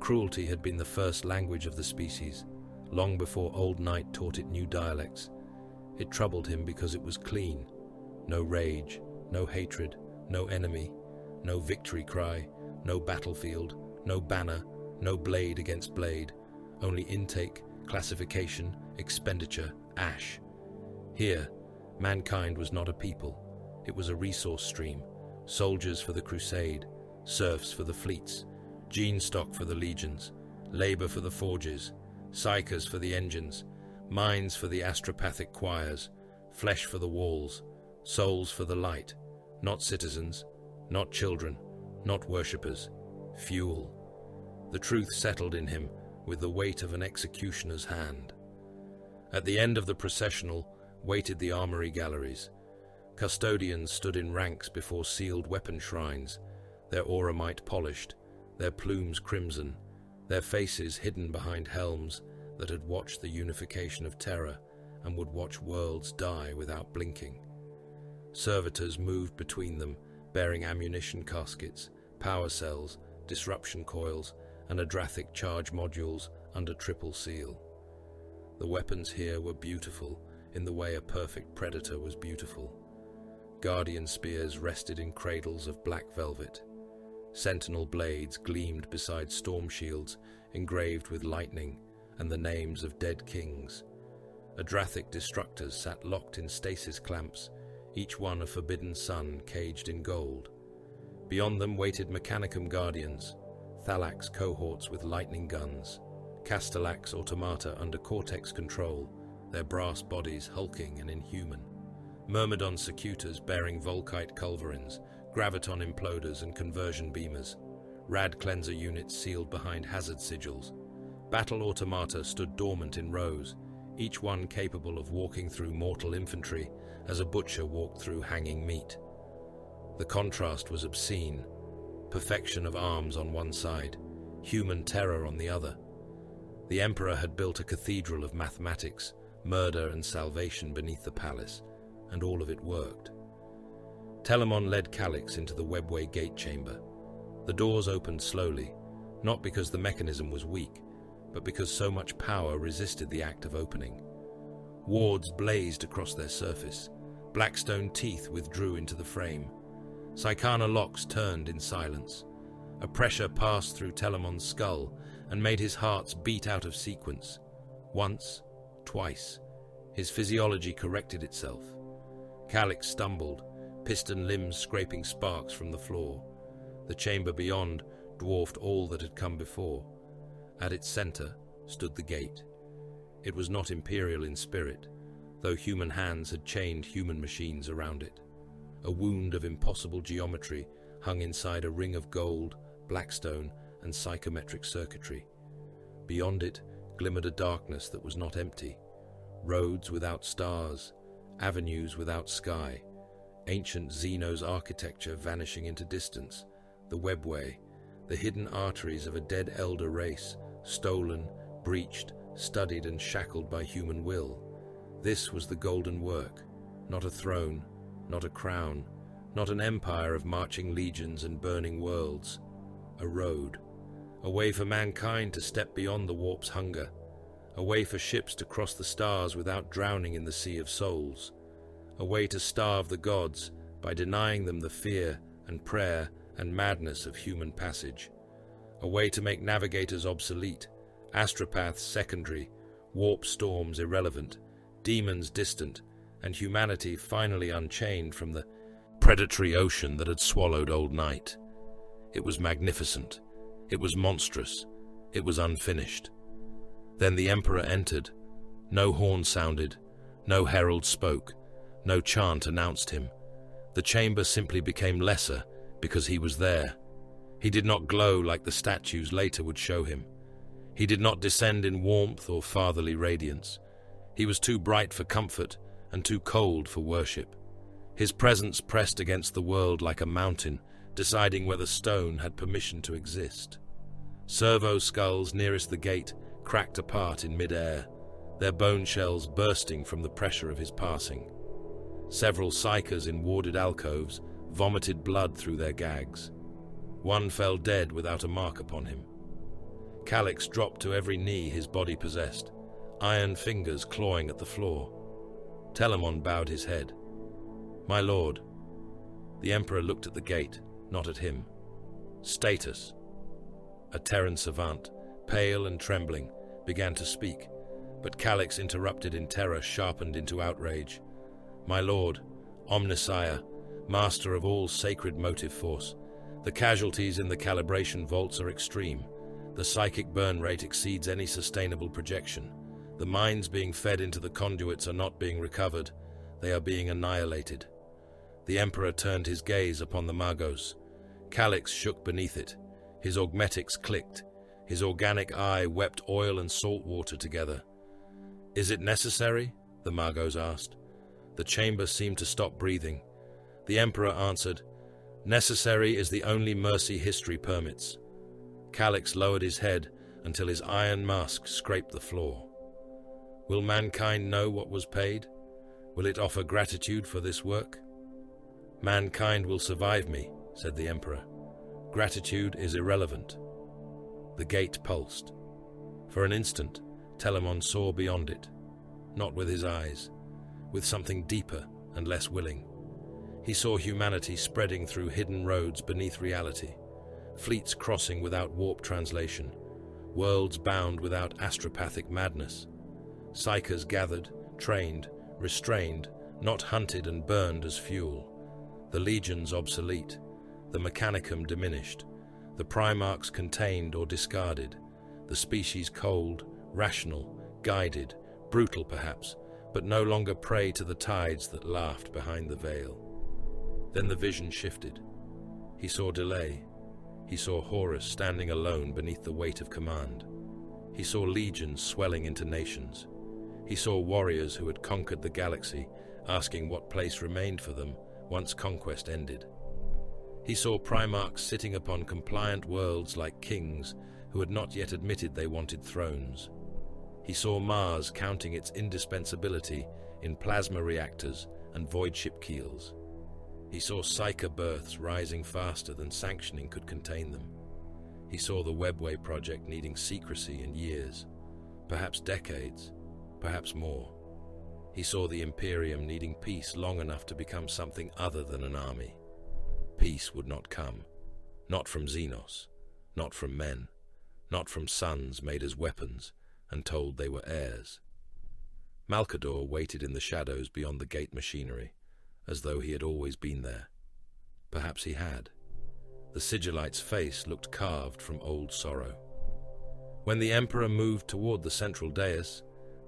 Cruelty had been the first language of the species, long before Old Night taught it new dialects. It troubled him because it was clean. No rage, no hatred, no enemy, no victory cry, no battlefield, no banner, no blade against blade, only intake, classification, expenditure, ash. Here, mankind was not a people. It was a resource stream. Soldiers for the crusade, serfs for the fleets, gene stock for the legions, labor for the forges, psychers for the engines, minds for the astropathic choirs, flesh for the walls, souls for the light, not citizens, not children, not worshippers, fuel. The truth settled in him with the weight of an executioner's hand. At the end of the processional waited the armory galleries. Custodians stood in ranks before sealed weapon shrines, their auramite polished, their plumes crimson, their faces hidden behind helms that had watched the unification of Terra and would watch worlds die without blinking. Servitors moved between them, bearing ammunition caskets, power cells, disruption coils, and Adrathic charge modules under triple seal. The weapons here were beautiful in the way a perfect predator was beautiful. Guardian spears rested in cradles of black velvet. Sentinel blades gleamed beside storm shields engraved with lightning and the names of dead kings. Adrathic destructors sat locked in stasis clamps, each one a forbidden sun caged in gold. Beyond them waited Mechanicum guardians, Thalax cohorts with lightning guns, Castellax automata under Cortex control, their brass bodies hulking and inhuman. Myrmidon secutors bearing Volkite culverins, graviton imploders and conversion beamers, rad cleanser units sealed behind hazard sigils. Battle automata stood dormant in rows, each one capable of walking through mortal infantry as a butcher walked through hanging meat. The contrast was obscene. Perfection of arms on one side, human terror on the other. The Emperor had built a cathedral of mathematics, murder and salvation beneath the palace, and all of it worked. Telamon led Calix into the webway gate chamber. The doors opened slowly, not because the mechanism was weak, but because so much power resisted the act of opening. Wards blazed across their surface. Blackstone teeth withdrew into the frame. Psychana locks turned in silence. A pressure passed through Telamon's skull and made his hearts beat out of sequence. Once, twice. His physiology corrected itself. Calix stumbled, piston limbs scraping sparks from the floor. The chamber beyond dwarfed all that had come before. At its center stood the gate. It was not imperial in spirit, though human hands had chained human machines around it. A wound of impossible geometry hung inside a ring of gold, blackstone, and psychometric circuitry. Beyond it glimmered a darkness that was not empty. Roads without stars, avenues without sky, ancient Xenos architecture vanishing into distance, the webway, the hidden arteries of a dead elder race, stolen, breached, studied and shackled by human will. This was the golden work, not a throne, not a crown, not an empire of marching legions and burning worlds. A road, a way for mankind to step beyond the warp's hunger, a way for ships to cross the stars without drowning in the sea of souls, a way to starve the gods by denying them the fear and prayer and madness of human passage, a way to make navigators obsolete, astropaths secondary, warp storms irrelevant, demons distant, and humanity finally unchained from the predatory ocean that had swallowed old night. It was magnificent. It was monstrous. It was unfinished. Then the Emperor entered. No horn sounded. No herald spoke. No chant announced him. The chamber simply became lesser because he was there. He did not glow like the statues later would show him. He did not descend in warmth or fatherly radiance. He was too bright for comfort and too cold for worship. His presence pressed against the world like a mountain, deciding whether stone had permission to exist. Servo skulls nearest the gate cracked apart in mid-air, their bone shells bursting from the pressure of his passing. Several psychers in warded alcoves vomited blood through their gags. One fell dead without a mark upon him. Calix dropped to every knee his body possessed, iron fingers clawing at the floor. Telamon bowed his head. "My lord." The Emperor looked at the gate, not at him. "Status." A Terran savant, pale and trembling, began to speak, but Calix interrupted in terror sharpened into outrage. "My lord, Omnissiah, master of all sacred motive force, the casualties in the calibration vaults are extreme. The psychic burn rate exceeds any sustainable projection. The minds being fed into the conduits are not being recovered. They are being annihilated." The Emperor turned his gaze upon the Magos. Calix shook beneath it. His augmetics clicked. His organic eye wept oil and salt water together. "Is it necessary?" the Magos asked. The chamber seemed to stop breathing. The Emperor answered, "Necessary is the only mercy history permits." Calix lowered his head until his iron mask scraped the floor. "Will mankind know what was paid? Will it offer gratitude for this work?" "Mankind will survive me," said the Emperor. "Gratitude is irrelevant." The gate pulsed. For an instant, Telamon saw beyond it, not with his eyes, with something deeper and less willing. He saw humanity spreading through hidden roads beneath reality, fleets crossing without warp translation, worlds bound without astropathic madness. Psychers gathered, trained, restrained, not hunted and burned as fuel. The legions obsolete, the mechanicum diminished, the primarchs contained or discarded, the species cold, rational, guided, brutal perhaps, but no longer prey to the tides that laughed behind the veil. Then the vision shifted. He saw delay. He saw Horus standing alone beneath the weight of command. He saw legions swelling into nations. He saw warriors who had conquered the galaxy, asking what place remained for them once conquest ended. He saw Primarchs sitting upon compliant worlds like kings who had not yet admitted they wanted thrones. He saw Mars counting its indispensability in plasma reactors and void ship keels. He saw psyker births rising faster than sanctioning could contain them. He saw the Webway project needing secrecy in years, perhaps decades, perhaps more. He saw the Imperium needing peace long enough to become something other than an army. Peace would not come, not from Xenos, not from men, not from sons made as weapons and told they were heirs. Malkador waited in the shadows beyond the gate machinery, as though he had always been there. Perhaps he had. The Sigillite's face looked carved from old sorrow. When the Emperor moved toward the central dais,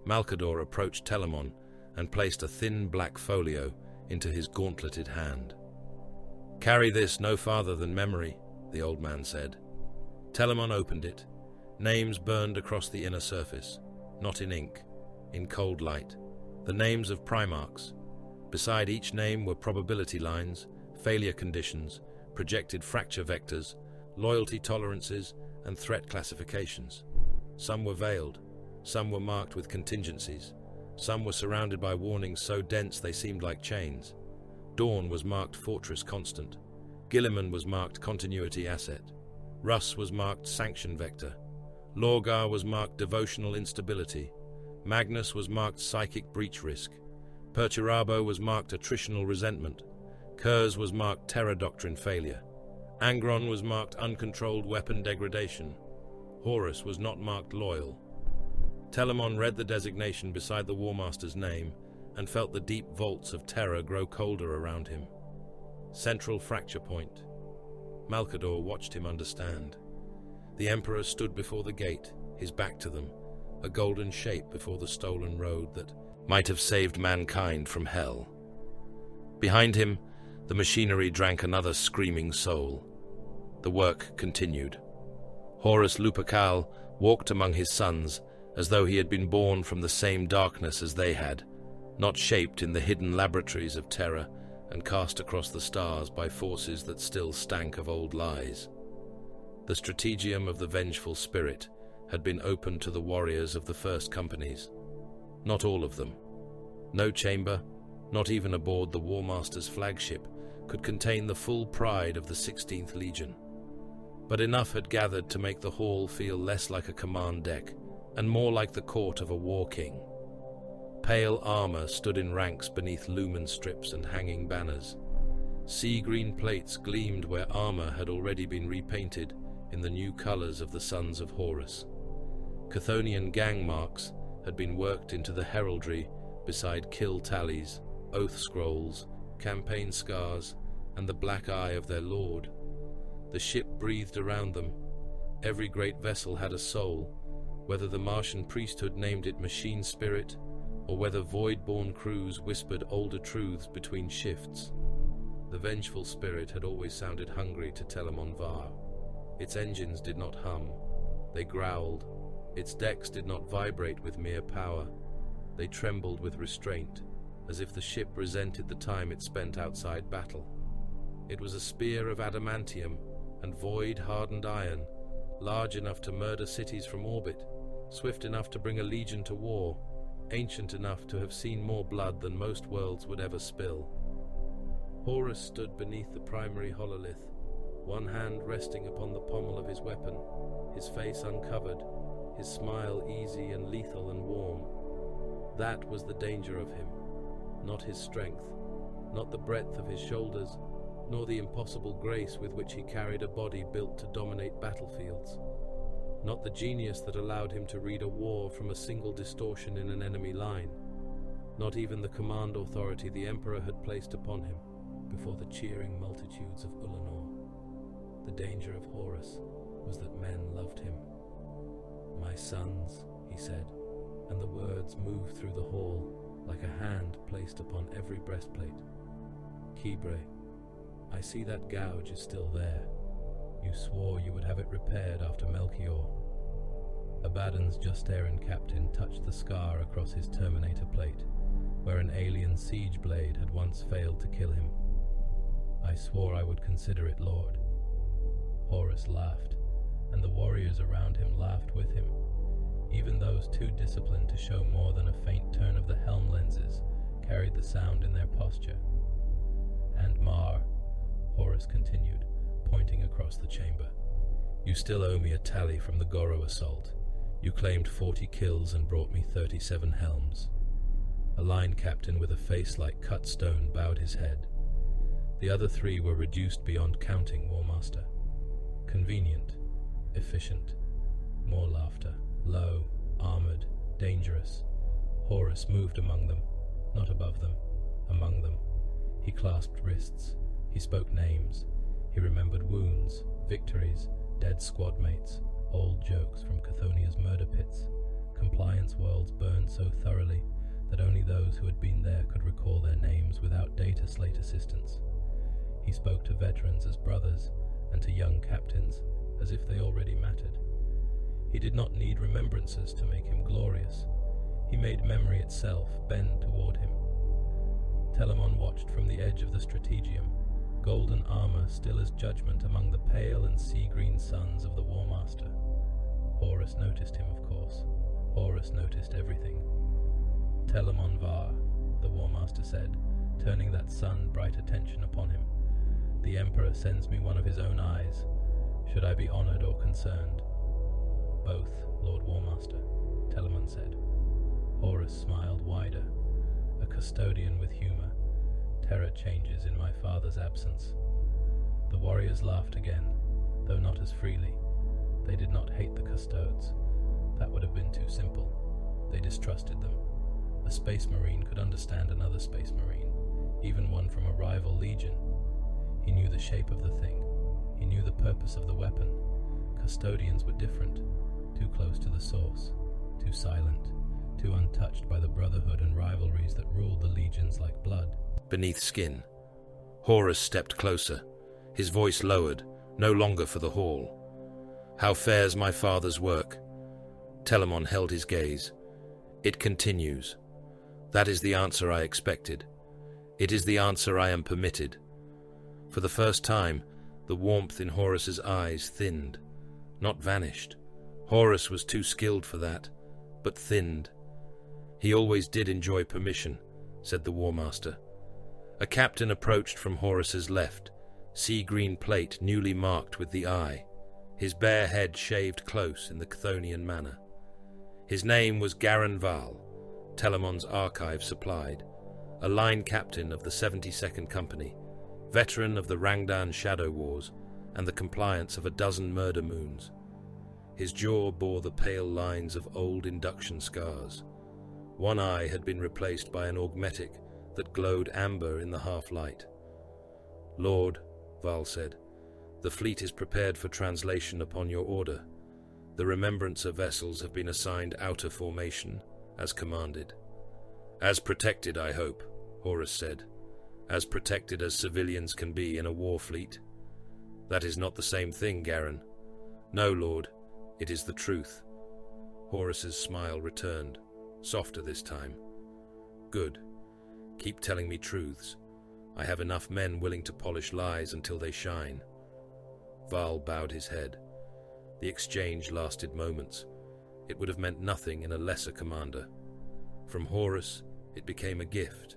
Malkador approached Telamon and placed a thin black folio into his gauntleted hand. "Carry this no farther than memory," the old man said. Telamon opened it. Names burned across the inner surface, not in ink, in cold light. The names of Primarchs. Beside each name were probability lines, failure conditions, projected fracture vectors, loyalty tolerances, and threat classifications. Some were veiled, some were marked with contingencies, some were surrounded by warnings so dense they seemed like chains. Dawn was marked Fortress Constant. Gilliman was marked Continuity Asset. Russ was marked Sanction Vector. Lorgar was marked Devotional Instability. Magnus was marked Psychic Breach Risk. Perturabo was marked Attritional Resentment. Kurz was marked Terror Doctrine Failure. Angron was marked Uncontrolled Weapon Degradation. Horus was not marked Loyal. Telamon read the designation beside the Warmaster's name and felt the deep vaults of terror grow colder around him. Central Fracture Point. Malkador watched him understand. The Emperor stood before the gate, his back to them, a golden shape before the stolen road that might have saved mankind from hell. Behind him, the machinery drank another screaming soul. The work continued. Horus Lupercal walked among his sons as though he had been born from the same darkness as they had, not shaped in the hidden laboratories of terror and cast across the stars by forces that still stank of old lies. The strategium of the vengeful spirit had been opened to the warriors of the first companies. Not all of them. No chamber, not even aboard the Warmaster's flagship, could contain the full pride of the 16th Legion. But enough had gathered to make the hall feel less like a command deck and more like the court of a war king. Pale armor stood in ranks beneath lumen strips and hanging banners. Sea green plates gleamed where armor had already been repainted in the new colors of the Sons of Horus. Chthonian gang marks had been worked into the heraldry beside kill tallies, oath scrolls, campaign scars, and the black eye of their lord. The ship breathed around them. Every great vessel had a soul, whether the Martian priesthood named it machine spirit, or whether void-born crews whispered older truths between shifts. The vengeful spirit had always sounded hungry to Telamon Var. Its engines did not hum, they growled. Its decks did not vibrate with mere power. They trembled with restraint, as if the ship resented the time it spent outside battle. It was a spear of adamantium and void-hardened iron, large enough to murder cities from orbit, swift enough to bring a legion to war, ancient enough to have seen more blood than most worlds would ever spill. Horus stood beneath the primary hololith, one hand resting upon the pommel of his weapon, his face uncovered, his smile easy and lethal and warm. That was the danger of him, not his strength, not the breadth of his shoulders, nor the impossible grace with which he carried a body built to dominate battlefields, not the genius that allowed him to read a war from a single distortion in an enemy line, not even the command authority the Emperor had placed upon him before the cheering multitudes of Ulanor. The danger of Horus was that men loved him. "My sons," he said, and the words moved through the hall like a hand placed upon every breastplate. "Kibre, I see that gouge is still there. You swore you would have it repaired after Melchior. Abaddon's Justaeran captain touched the scar across his Terminator plate, where an alien siege blade had once failed to kill him. I swore I would consider it, Lord. Horus laughed, and the warriors around him laughed with him. Even those too disciplined to show more than a faint turn of the helm lenses carried the sound in their posture. And Mar, Horus continued, pointing across the chamber. You still owe me a tally from the Goro assault. You claimed 40 kills and brought me 37 helms. A line captain with a face like cut stone bowed his head. The other 3 were reduced beyond counting, Warmaster. Convenient, efficient, more laughter, low, armored, dangerous. Horus moved among them, not above them, among them. He clasped wrists, he spoke names, he remembered wounds, victories, dead squad mates, old jokes from Chthonia's murder pits. Compliance worlds burned so thoroughly that only those who had been there could recall their names without data slate assistance. He spoke to veterans as brothers, and to young captains as if they already mattered. He did not need remembrances to make him glorious. He made memory itself bend toward him. Telamon watched from the edge of the strategium, golden armor still as judgment among the pale and sea-green suns of the Warmaster. Horus noticed him, of course. Horus noticed everything. Telamon Var, the Warmaster said, turning that sun-bright attention upon him. The Emperor sends me one of his own eyes. Should I be honored or concerned? Both, Lord Warmaster, Telamon said. Horus smiled wider. A custodian with humor. Terror changes in my father's absence. The warriors laughed again, though not as freely. They did not hate the custodes. That would have been too simple. They distrusted them. A space marine could understand another space marine, even one from a rival legion. He knew the shape of the thing. He knew the purpose of the weapon. Custodians were different, too close to the source, too silent, too untouched by the brotherhood and rivalries that ruled the legions like blood. Beneath skin, Horus stepped closer, his voice lowered, no longer for the hall. How fares my father's work? Telamon held his gaze. It continues. That is the answer I expected. It is the answer I am permitted. For the first time, the warmth in Horus's eyes thinned, not vanished. Horus was too skilled for that, but thinned. He always did enjoy permission, said the Warmaster. A captain approached from Horus's left, sea-green plate newly marked with the eye, his bare head shaved close in the Chthonian manner. His name was Garan Val, Telamon's archive supplied, a line captain of the 72nd Company, veteran of the Rangdan Shadow Wars and the compliance of a dozen murder moons. His jaw bore the pale lines of old induction scars. One eye had been replaced by an augmetic that glowed amber in the half-light. Lord, Val said, the fleet is prepared for translation upon your order. The remembrancer vessels have been assigned outer formation, as commanded. As protected, I hope, Horus said. As protected as civilians can be in a war fleet. That is not the same thing, Garan. No, Lord, it is the truth. Horus's smile returned, softer this time. Good. Keep telling me truths. I have enough men willing to polish lies until they shine. Val bowed his head. The exchange lasted moments. It would have meant nothing in a lesser commander. From Horus, it became a gift.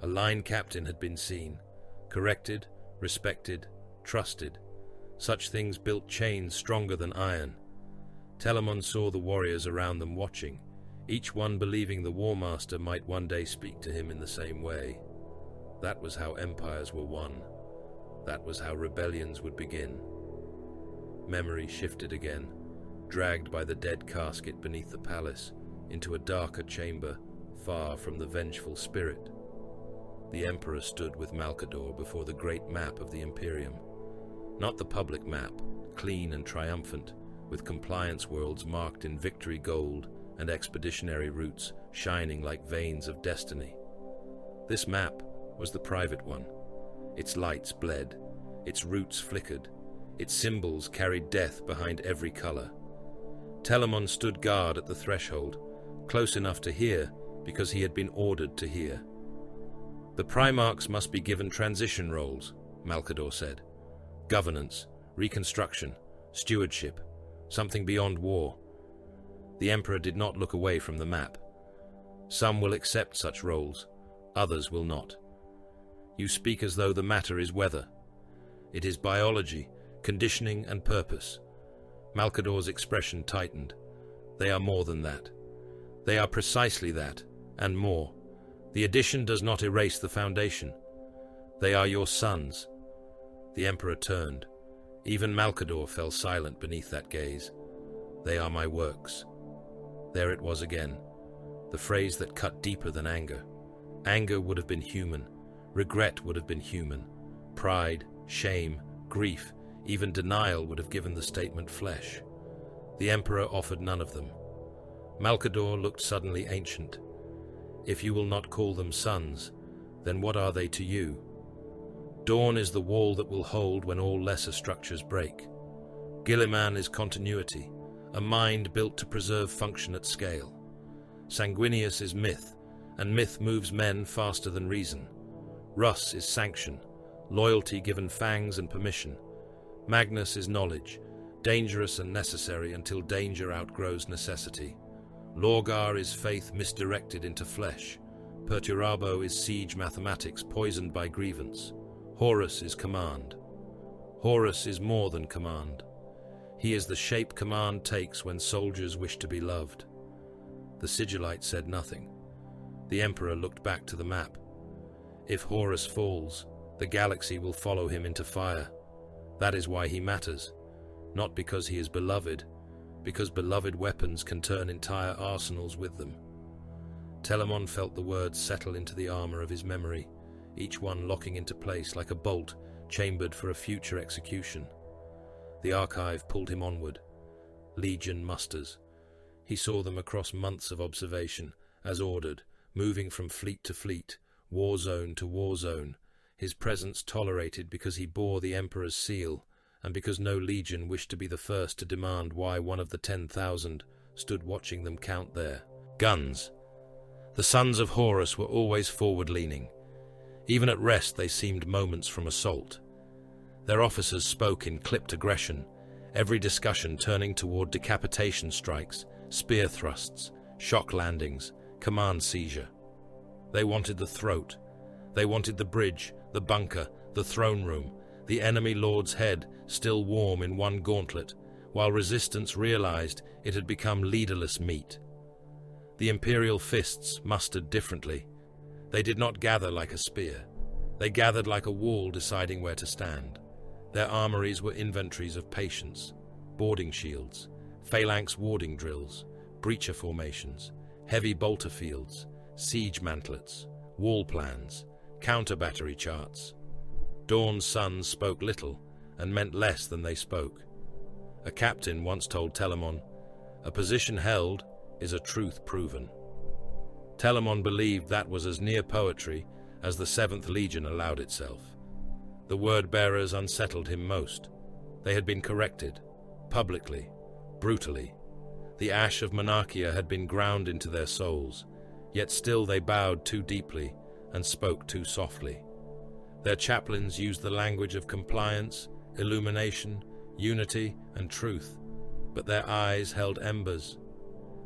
A line captain had been seen, corrected, respected, trusted. Such things built chains stronger than iron. Telamon saw the warriors around them watching, each one believing the Warmaster might one day speak to him in the same way. That was how empires were won. That was how rebellions would begin. Memory shifted again, dragged by the dead casket beneath the palace, into a darker chamber, far from the vengeful spirit. The Emperor stood with Malkador before the great map of the Imperium. Not the public map, clean and triumphant, with compliance worlds marked in victory gold and expeditionary routes shining like veins of destiny. This map was the private one. Its lights bled, its roots flickered, its symbols carried death behind every color. Telamon stood guard at the threshold, close enough to hear because he had been ordered to hear. The Primarchs must be given transition roles, Malcador said. Governance, reconstruction, stewardship, something beyond war. The Emperor did not look away from the map. Some will accept such roles, others will not. You speak as though the matter is weather. It is biology, conditioning and purpose. Malcador's expression tightened. They are more than that. They are precisely that, and more. The addition does not erase the foundation. They are your sons. The Emperor turned. Even Malcador fell silent beneath that gaze. They are my works. There it was again, the phrase that cut deeper than anger. Anger would have been human. Regret would have been human. Pride, shame, grief, even denial would have given the statement flesh. The Emperor offered none of them. Malcador looked suddenly ancient. If you will not call them sons, then what are they to you? Dawn is the wall that will hold when all lesser structures break. Guilliman is continuity, a mind built to preserve function at scale. Sanguinius is myth, and myth moves men faster than reason. Russ is sanction, loyalty given fangs and permission. Magnus is knowledge, dangerous and necessary until danger outgrows necessity. Lorgar is faith misdirected into flesh. Perturabo is siege mathematics poisoned by grievance. Horus is command. Horus is more than command. He is the shape command takes when soldiers wish to be loved. The Sigillite said nothing. The Emperor looked back to the map. If Horus falls, the galaxy will follow him into fire. That is why he matters. Not because he is beloved, because beloved weapons can turn entire arsenals with them. Telamon felt the words settle into the armor of his memory, each one locking into place like a bolt chambered for a future execution. The archive pulled him onward. Legion musters. He saw them across months of observation, as ordered, moving from fleet to fleet, war zone to war zone, his presence tolerated because he bore the Emperor's seal, and because no legion wished to be the first to demand why one of the 10,000 stood watching them count their guns. The sons of Horus were always forward-leaning. Even at rest they seemed moments from assault. Their officers spoke in clipped aggression, every discussion turning toward decapitation strikes, spear thrusts, shock landings, command seizure. They wanted the throat. They wanted the bridge, the bunker, the throne room, the enemy lord's head still warm in one gauntlet, while resistance realized it had become leaderless meat. The imperial fists mustered differently. They did not gather like a spear. They gathered like a wall deciding where to stand. Their armories were inventories of patience, boarding shields, phalanx warding drills, breacher formations, heavy bolter fields, siege mantlets, wall plans, counter-battery charts. Dawn's sons spoke little and meant less than they spoke. A captain once told Telamon, "A position held is a truth proven." Telamon believed that was as near poetry as the 7th Legion allowed itself. The word-bearers unsettled him most. They had been corrected, publicly, brutally. The ash of monarchia had been ground into their souls, yet still they bowed too deeply and spoke too softly. Their chaplains used the language of compliance, illumination, unity, and truth, but their eyes held embers.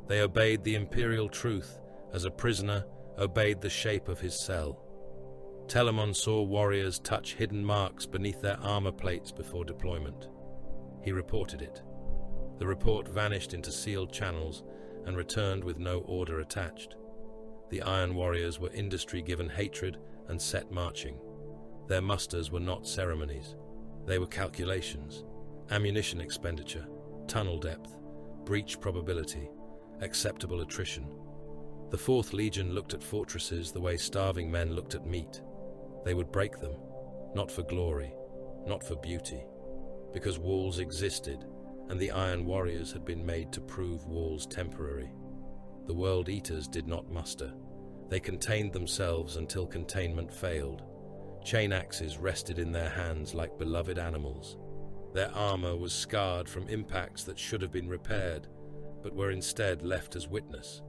They obeyed the imperial truth as a prisoner obeyed the shape of his cell. Telamon saw warriors touch hidden marks beneath their armor plates before deployment. He reported it. The report vanished into sealed channels and returned with no order attached. The Iron Warriors were industry-given hatred and set marching. Their musters were not ceremonies. They were calculations, ammunition expenditure, tunnel depth, breach probability, acceptable attrition. The 4th Legion looked at fortresses the way starving men looked at meat. They would break them, not for glory, not for beauty, because walls existed, and the Iron Warriors had been made to prove walls temporary. The World Eaters did not muster. They contained themselves until containment failed. Chain axes rested in their hands like beloved animals. Their armor was scarred from impacts that should have been repaired, but were instead left as witness.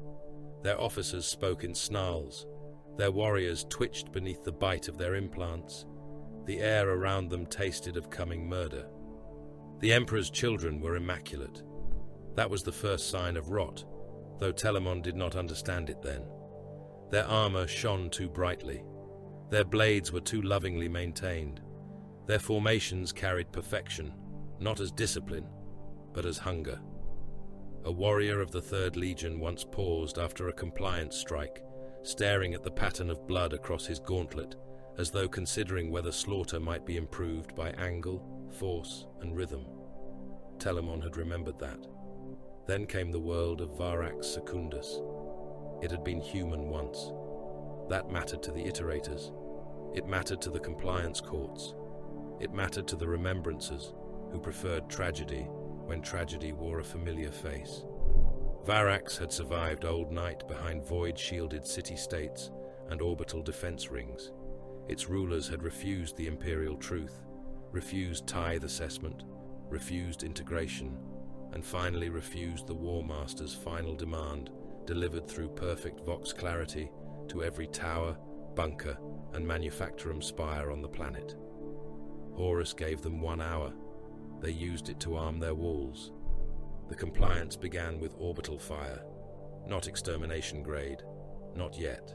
Their officers spoke in snarls. Their warriors twitched beneath the bite of their implants. The air around them tasted of coming murder. The Emperor's children were immaculate. That was the first sign of rot, though Telamon did not understand it then. Their armor shone too brightly. Their blades were too lovingly maintained. Their formations carried perfection, not as discipline, but as hunger. A warrior of the 3rd Legion once paused after a compliance strike, staring at the pattern of blood across his gauntlet, as though considering whether slaughter might be improved by angle, force, and rhythm. Telamon had remembered that. Then came the world of Varax Secundus. It had been human once. That mattered to the iterators. It mattered to the compliance courts. It mattered to the remembrancers, who preferred tragedy when tragedy wore a familiar face. Varax had survived Old Night behind void-shielded city-states and orbital defense rings. Its rulers had refused the imperial truth, refused tithe assessment, refused integration, and finally refused the War Master's final demand, delivered through perfect vox clarity to every tower, bunker, and manufactorum spire on the planet. Horus gave them 1 hour. They used it to arm their walls. The compliance began with orbital fire, not extermination grade, not yet.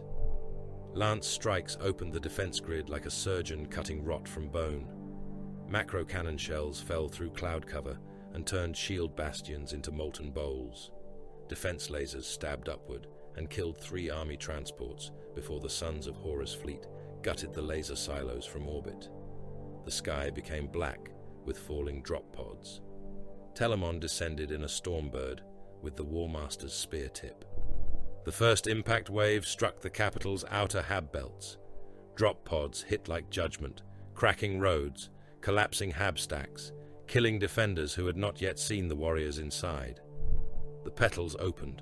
Lance strikes opened the defense grid like a surgeon cutting rot from bone. Macro cannon shells fell through cloud cover and turned shield bastions into molten bowls. Defense lasers stabbed upward and killed 3 army transports before the Sons of Horus fleet gutted the laser silos from orbit. The sky became black with falling drop pods. Telamon descended in a stormbird with the War Master's spear tip. The first impact wave struck the capital's outer hab belts. Drop pods hit like judgment, cracking roads, collapsing hab stacks, killing defenders who had not yet seen the warriors inside. The petals opened.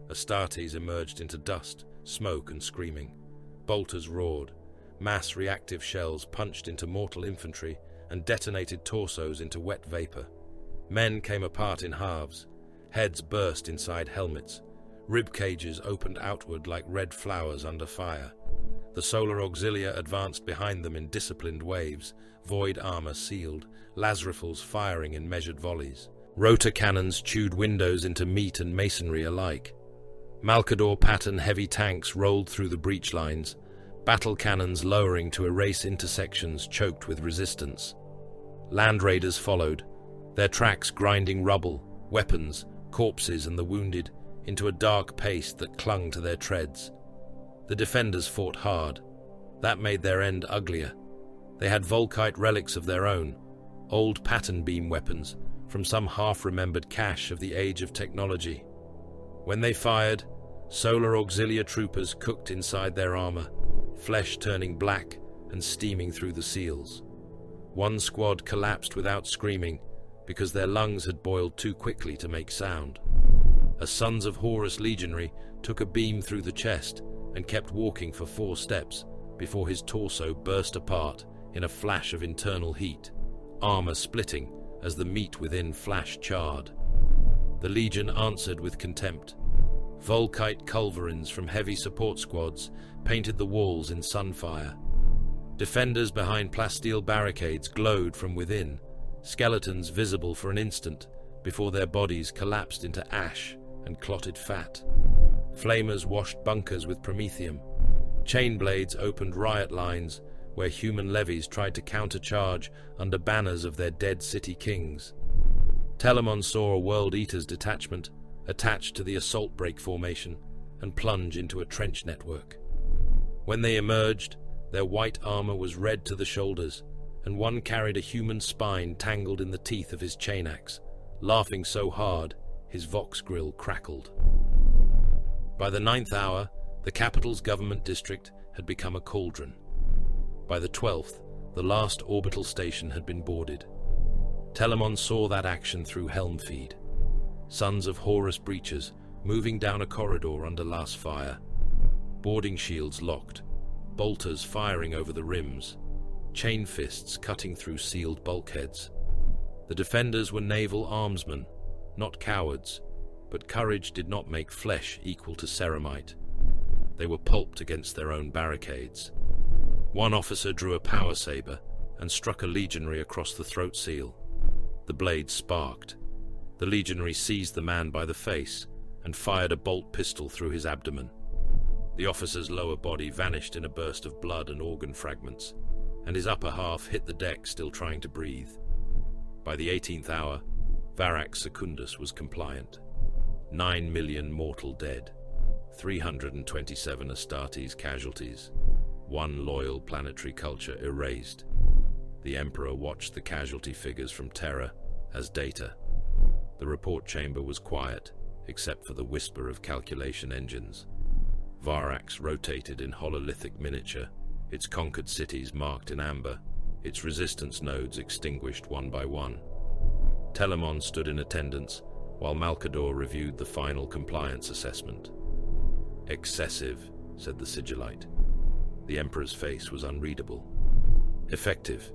Astartes emerged into dust, smoke, and screaming. Bolters roared. Mass reactive shells punched into mortal infantry and detonated torsos into wet vapor. Men came apart in halves. Heads burst inside helmets. Rib cages opened outward like red flowers under fire. The solar auxilia advanced behind them in disciplined waves, void armor sealed, lasrifles firing in measured volleys. Rotor cannons chewed windows into meat and masonry alike. Malcador pattern heavy tanks rolled through the breach lines, battle cannons lowering to erase intersections choked with resistance. Land raiders followed, their tracks grinding rubble, weapons, corpses, and the wounded into a dark paste that clung to their treads. The defenders fought hard. That made their end uglier. They had Volkite relics of their own, old pattern beam weapons from some half-remembered cache of the age of technology. When they fired, solar auxilia troopers cooked inside their armor, flesh turning black and steaming through the seals. One squad collapsed without screaming because their lungs had boiled too quickly to make sound. A Sons of Horus legionary took a beam through the chest and kept walking for 4 steps before his torso burst apart in a flash of internal heat, armor splitting as the meat within flash charred. The Legion answered with contempt. Volkite culverins from heavy support squads painted the walls in sunfire. Defenders behind plasteel barricades glowed from within, skeletons visible for an instant before their bodies collapsed into ash and clotted fat. Flamers washed bunkers with promethium. Chain blades opened riot lines where human levies tried to countercharge under banners of their dead city kings. Telamon saw a World Eaters detachment attached to the assault break formation and plunge into a trench network. When they emerged, their white armor was red to the shoulders, and one carried a human spine tangled in the teeth of his chain axe, laughing so hard his vox grill crackled. By the 9th hour, the capital's government district had become a cauldron. By the 12th, the last orbital station had been boarded. Telamon saw that action through helm feed. Sons of Horus breachers moving down a corridor under last fire. Boarding shields locked, bolters firing over the rims, chain fists cutting through sealed bulkheads. The defenders were naval armsmen, not cowards, But courage did not make flesh equal to ceramite. They were pulped against their own barricades. One officer drew a power saber and struck a legionary across the throat seal. The blade sparked. The legionary seized the man by the face and fired a bolt pistol through his abdomen. The officer's lower body vanished in a burst of blood and organ fragments, and his upper half hit the deck, still trying to breathe. By the 18th hour, Varax Secundus was compliant. 9 million mortal dead, 327 Astartes casualties, 1 loyal planetary culture erased. The Emperor watched the casualty figures from terror as data. The report chamber was quiet, except for the whisper of calculation engines. Varax rotated in hololithic miniature, its conquered cities marked in amber, its resistance nodes extinguished one by one. Telamon stood in attendance, while Malkador reviewed the final compliance assessment. "Excessive," said the sigillite. The Emperor's face was unreadable. "Effective.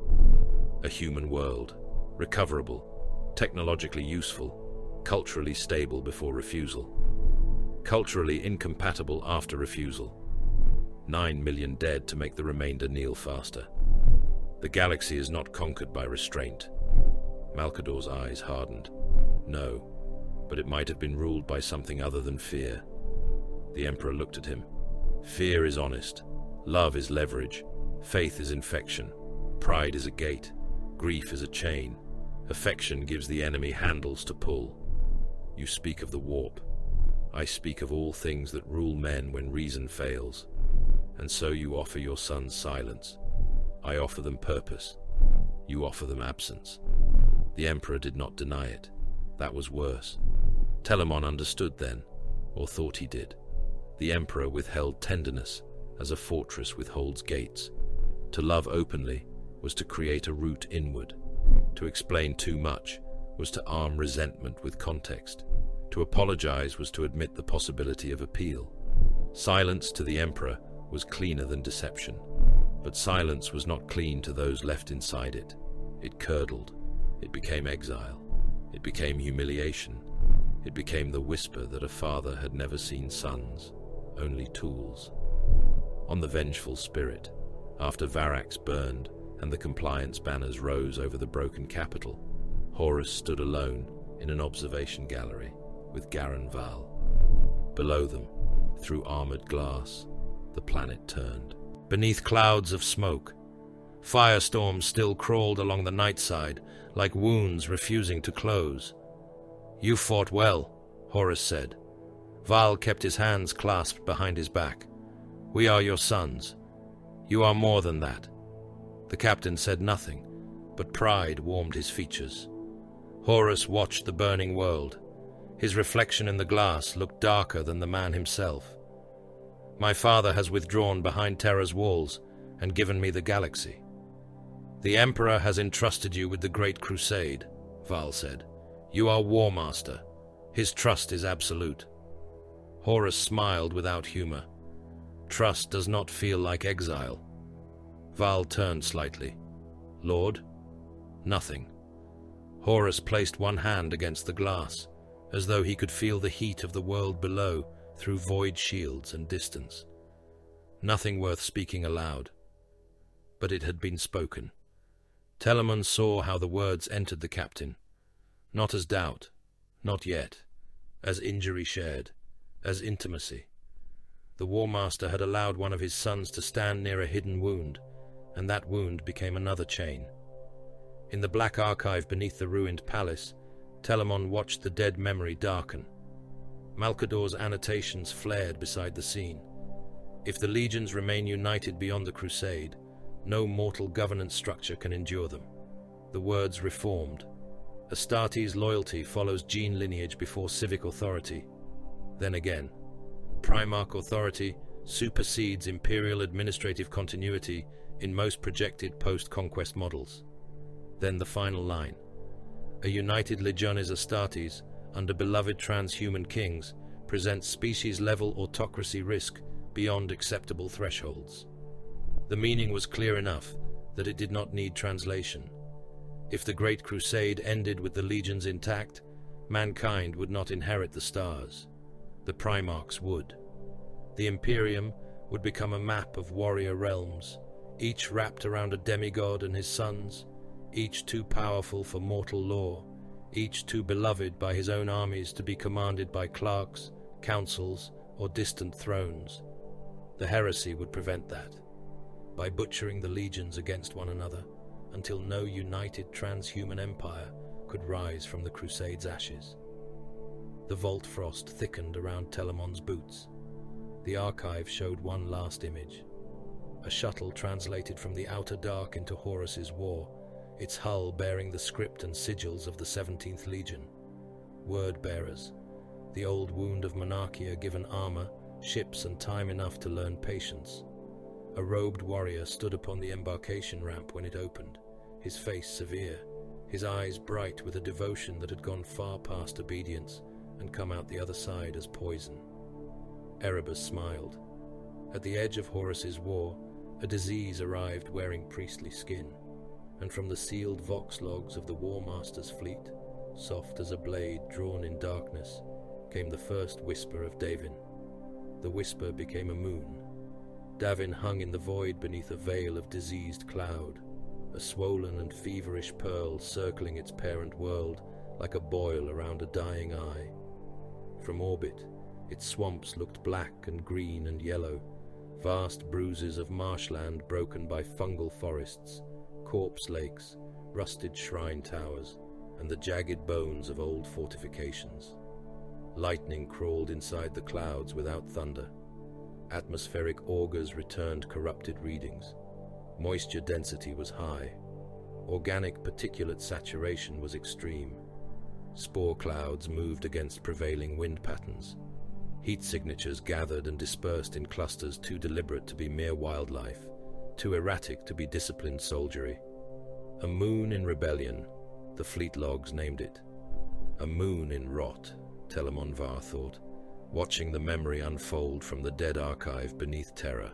A human world. Recoverable. Technologically useful. Culturally stable before refusal. Culturally incompatible after refusal. 9 million dead to make the remainder kneel faster. The galaxy is not conquered by restraint." Malkador's eyes hardened. "No, but it might have been ruled by something other than fear." The Emperor looked at him. "Fear is honest. Love is leverage. Faith is infection. Pride is a gate. Grief is a chain. Affection gives the enemy handles to pull. You speak of the warp. I speak of all things that rule men when reason fails. And so you offer your sons silence. I offer them purpose. You offer them absence." The Emperor did not deny it. That was worse. Telamon understood then, or thought he did. The Emperor withheld tenderness as a fortress withholds gates. To love openly was to create a route inward. To explain too much was to arm resentment with context. To apologize was to admit the possibility of appeal. Silence to the Emperor was cleaner than deception. But silence was not clean to those left inside it. It curdled. It became exile. It became humiliation. It became the whisper that a father had never seen sons, only tools. On the vengeful spirit, after Varax burned and the compliance banners rose over the broken capital, Horus stood alone in an observation gallery with Garan Val. Below them, through armored glass, the planet turned. Beneath clouds of smoke, firestorms still crawled along the night side, like wounds refusing to close. "You fought well," Horus said. Val kept his hands clasped behind his back. "We are your sons. You are more than that." The captain said nothing, but pride warmed his features. Horus watched the burning world. His reflection in the glass looked darker than the man himself. "My father has withdrawn behind Terra's walls and given me the galaxy." "The Emperor has entrusted you with the Great Crusade," Val said. "You are War Master. His trust is absolute." Horus smiled without humor. "Trust does not feel like exile." Val turned slightly. "Lord?" "Nothing." Horus placed one hand against the glass, as though he could feel the heat of the world below through void shields and distance. Nothing worth speaking aloud. But it had been spoken. Telamon saw how the words entered the captain, not as doubt, not yet, as injury shared, as intimacy. The War Master had allowed one of his sons to stand near a hidden wound, and that wound became another chain. In the black archive beneath the ruined palace, Telamon watched the dead memory darken. Malkador's annotations flared beside the scene. If the legions remain united beyond the crusade, no mortal governance structure can endure them. The words reformed. Astartes' loyalty follows gene lineage before civic authority. Then again, Primarch authority supersedes imperial administrative continuity in most projected post-conquest models. Then the final line. A united Legiones Astartes, under beloved transhuman kings, presents species-level autocracy risk beyond acceptable thresholds. The meaning was clear enough that it did not need translation. If the Great Crusade ended with the legions intact, Mankind would not inherit the stars. The Primarchs would. The Imperium would become a map of warrior realms, each wrapped around a demigod and his sons, each too powerful for mortal law, each too beloved by his own armies to be commanded by clerks, councils, or distant thrones. The Heresy would prevent that, by butchering the legions against one another, until no united transhuman empire could rise from the Crusade's ashes. The vault frost thickened around Telamon's boots. The archive showed one last image. A shuttle translated from the outer dark into Horus's war, its hull bearing the script and sigils of the 17th Legion. Word-bearers, the old wound of Monarchia given armor, ships, and time enough to learn patience. A robed warrior stood upon the embarkation ramp when it opened, his face severe, his eyes bright with a devotion that had gone far past obedience and come out the other side as poison. Erebus smiled. At the edge of Horus's war, a disease arrived wearing priestly skin, and from the sealed vox logs of the War Master's fleet, soft as a blade drawn in darkness, came the first whisper of Davin. The whisper became a moon. Davin hung in the void beneath a veil of diseased cloud, a swollen and feverish pearl circling its parent world like a boil around a dying eye. From orbit, its swamps looked black and green and yellow, vast bruises of marshland broken by fungal forests, corpse lakes, rusted shrine towers, and the jagged bones of old fortifications. Lightning crawled inside the clouds without thunder. Atmospheric augers returned corrupted readings. Moisture density was high. Organic particulate saturation was extreme. Spore clouds moved against prevailing wind patterns. Heat signatures gathered and dispersed in clusters too deliberate to be mere wildlife, too erratic to be disciplined soldiery. A moon in rebellion, the fleet logs named it. A moon in rot, Telamon Var thought, watching the memory unfold from the dead archive beneath Terra.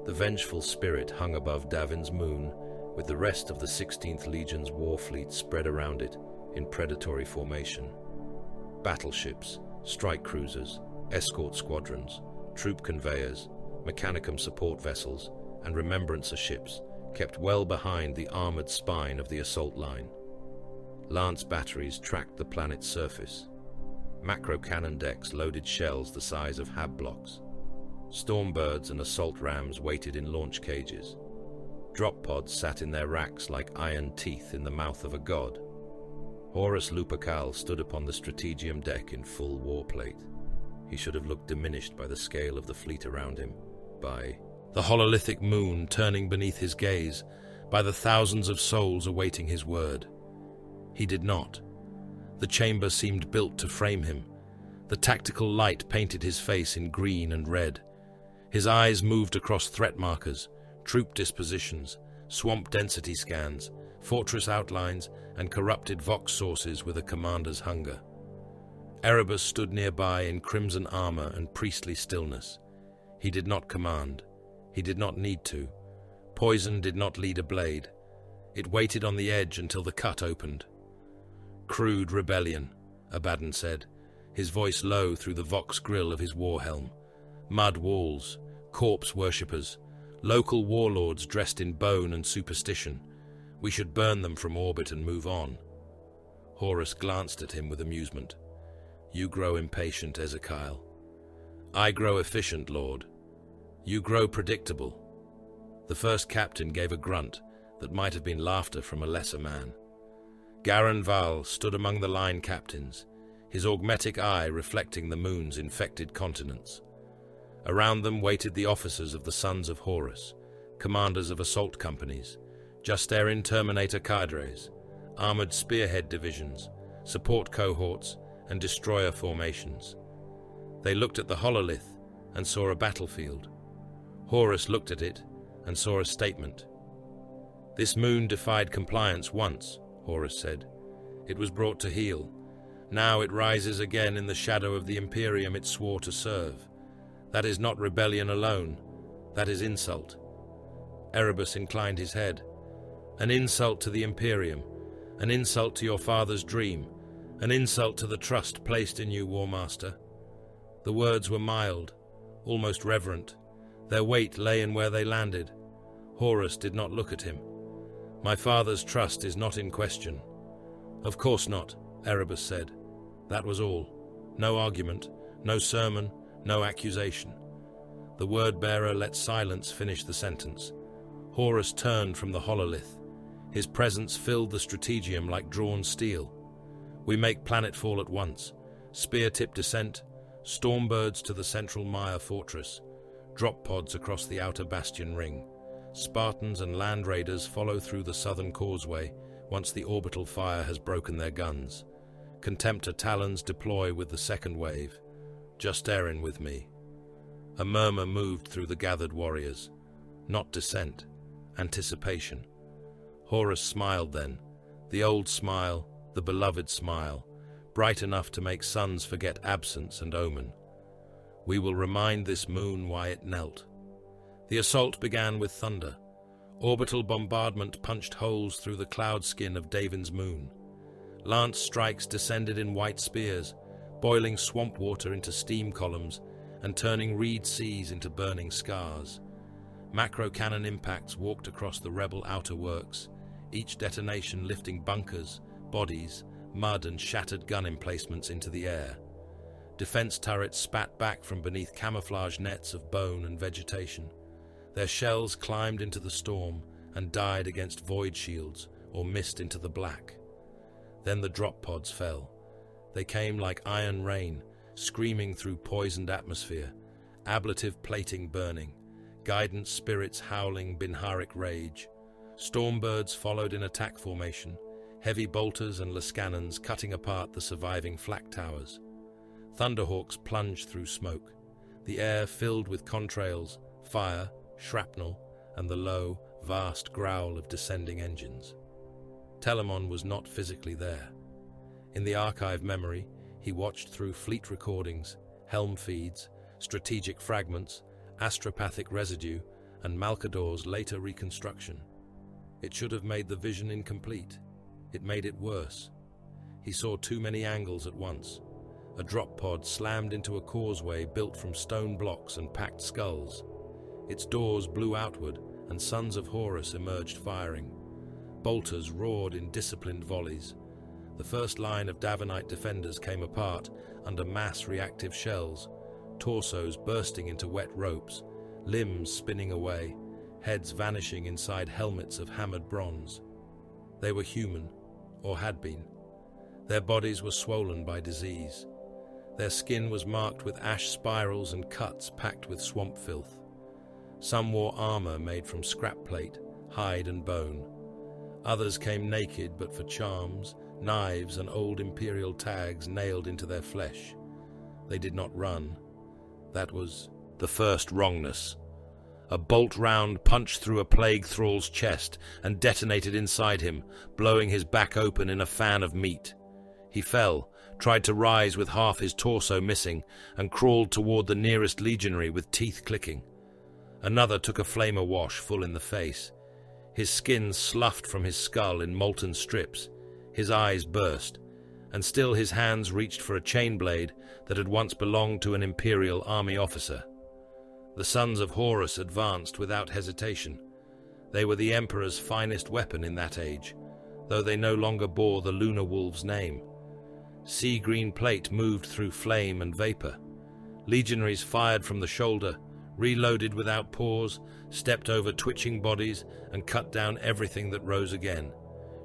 The vengeful spirit hung above Davin's moon, with the rest of the 16th Legion's war fleet spread around it in predatory formation. Battleships, strike cruisers, escort squadrons, troop conveyors, mechanicum support vessels, and remembrancer ships kept well behind the armored spine of the assault line. Lance batteries tracked the planet's surface. Macro cannon decks loaded shells the size of hab blocks. Stormbirds and assault rams waited in launch cages. Drop pods sat in their racks like iron teeth in the mouth of a god. Horus Lupercal stood upon the strategium deck in full warplate. He should have looked diminished by the scale of the fleet around him, by the hololithic moon turning beneath his gaze, by the thousands of souls awaiting his word. He did not. The chamber seemed built to frame him. The tactical light painted his face in green and red. His eyes moved across threat markers, troop dispositions, swamp density scans, fortress outlines, and corrupted vox sources with a commander's hunger. Erebus stood nearby in crimson armor and priestly stillness. He did not command. He did not need to. Poison did not lead a blade. It waited on the edge until the cut opened. Crude rebellion, Abaddon said, his voice low through the vox grill of his war helm. Mud walls, corpse worshippers, local warlords dressed in bone and superstition. We should burn them from orbit and move on. Horus glanced at him with amusement. You grow impatient, Ezekiel. I grow efficient, Lord. You grow predictable. The first captain gave a grunt that might have been laughter from a lesser man. Garan Val stood among the line captains, his augmetic eye reflecting the moon's infected continents. Around them waited the officers of the Sons of Horus, commanders of assault companies, Justarin Terminator cadres, armored spearhead divisions, support cohorts, and destroyer formations. They looked at the hololith and saw a battlefield. Horus looked at it and saw a statement. This moon defied compliance once, Horus said. It was brought to heel. Now it rises again in the shadow of the Imperium it swore to serve. That is not rebellion alone. That is insult. Erebus inclined his head. An insult to the Imperium. An insult to your father's dream. An insult to the trust placed in you, War Master. The words were mild, almost reverent. Their weight lay in where they landed. Horus did not look at him. My father's trust is not in question. Of course not, Erebus said. That was all. No argument, no sermon, no accusation. The word-bearer let silence finish the sentence. Horus turned from the hololith. His presence filled the strategium like drawn steel. We make planetfall at once. Spear-tip descent, stormbirds to the central Maya fortress, drop pods across the outer bastion ring. Spartans and land raiders follow through the southern causeway once the orbital fire has broken their guns. Contemptor talons deploy with the second wave. Just Erin with me. A murmur moved through the gathered warriors. Not dissent, anticipation. Horus smiled then, the old smile, the beloved smile, bright enough to make suns forget absence and omen. We will remind this moon why it knelt. The assault began with thunder. Orbital bombardment punched holes through the cloud skin of Davin's moon. Lance strikes descended in white spears, boiling swamp water into steam columns and turning reed seas into burning scars. Macro cannon impacts walked across the rebel outer works, each detonation lifting bunkers, bodies, mud and shattered gun emplacements into the air. Defense turrets spat back from beneath camouflage nets of bone and vegetation. Their shells climbed into the storm and died against void shields or missed into the black. Then the drop pods fell. They came like iron rain, screaming through poisoned atmosphere, ablative plating burning, guidance spirits howling binharic rage. Stormbirds followed in attack formation, heavy bolters and lascannons cutting apart the surviving flak towers. Thunderhawks plunged through smoke, the air filled with contrails, fire, shrapnel, and the low, vast growl of descending engines. Telemon was not physically there. In the archive memory, he watched through fleet recordings, helm feeds, strategic fragments, astropathic residue, and Malkador's later reconstruction. It should have made the vision incomplete. It made it worse. He saw too many angles at once. A drop pod slammed into a causeway built from stone blocks and packed skulls. Its doors blew outward, and sons of Horus emerged firing. Bolters roared in disciplined volleys. The first line of Davenite defenders came apart under mass reactive shells, torsos bursting into wet ropes, limbs spinning away, heads vanishing inside helmets of hammered bronze. They were human, or had been. Their bodies were swollen by disease. Their skin was marked with ash spirals and cuts packed with swamp filth. Some wore armor made from scrap plate, hide and bone. Others came naked but for charms, knives and old imperial tags nailed into their flesh. They did not run. That was the first wrongness. A bolt round punched through a plague thrall's chest and detonated inside him, blowing his back open in a fan of meat. He fell, tried to rise with half his torso missing, and crawled toward the nearest legionary with teeth clicking. Another took a flamer wash full in the face. His skin sloughed from his skull in molten strips. His eyes burst, and still his hands reached for a chain blade that had once belonged to an imperial army officer. The sons of Horus advanced without hesitation. They were the Emperor's finest weapon in that age, though they no longer bore the Lunar Wolf's name. Sea-green plate moved through flame and vapor. Legionaries fired from the shoulder, reloaded without pause, stepped over twitching bodies, and cut down everything that rose again.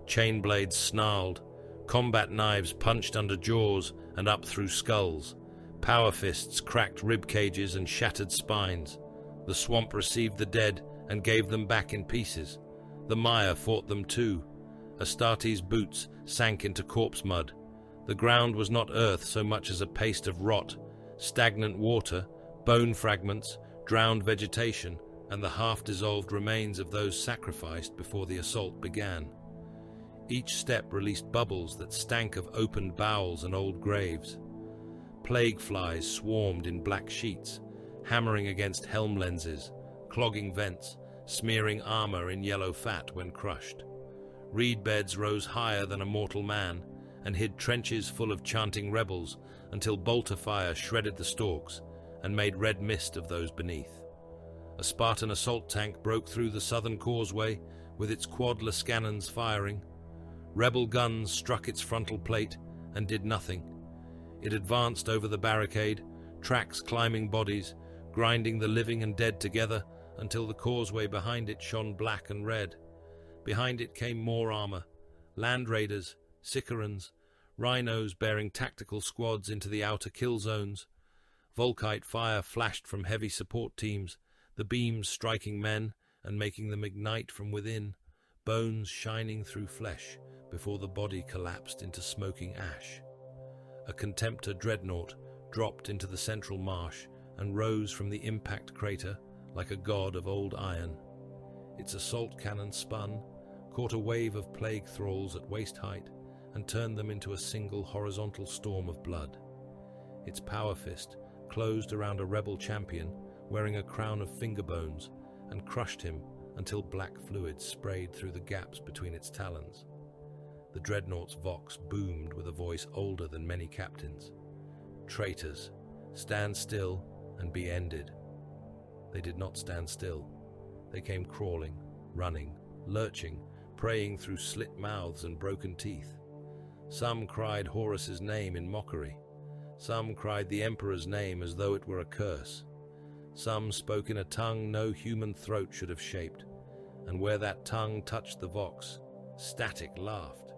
Chain blades snarled, combat knives punched under jaws and up through skulls. Power fists cracked rib cages and shattered spines. The swamp received the dead and gave them back in pieces. The mire fought them too. Astartes' boots sank into corpse mud. The ground was not earth so much as a paste of rot, stagnant water, bone fragments, drowned vegetation, and the half-dissolved remains of those sacrificed before the assault began. Each step released bubbles that stank of opened bowels and old graves. Plague flies swarmed in black sheets, hammering against helm lenses, clogging vents, smearing armor in yellow fat when crushed. Reed beds rose higher than a mortal man, and hid trenches full of chanting rebels until bolter fire shredded the stalks and made red mist of those beneath. A Spartan assault tank broke through the southern causeway with its quadless cannons firing. Rebel guns struck its frontal plate and did nothing. It advanced over the barricade, tracks climbing bodies, grinding the living and dead together until the causeway behind it shone black and red. Behind it came more armor, land raiders, Sicarans, rhinos bearing tactical squads into the outer kill zones. Volkite fire flashed from heavy support teams, the beams striking men and making them ignite from within, bones shining through flesh before the body collapsed into smoking ash. A Contemptor dreadnought dropped into the central marsh and rose from the impact crater like a god of old iron. Its assault cannon spun, caught a wave of plague thralls at waist height, and turned them into a single horizontal storm of blood. Its power fist closed around a rebel champion wearing a crown of finger bones and crushed him until black fluid sprayed through the gaps between its talons. The dreadnought's vox boomed with a voice older than many captains. Traitors, stand still and be ended. They did not stand still. They came crawling, running, lurching, praying through slit mouths and broken teeth. Some cried Horus's name in mockery. Some cried the Emperor's name as though it were a curse. Some spoke in a tongue no human throat should have shaped, and where that tongue touched the vox, static laughed.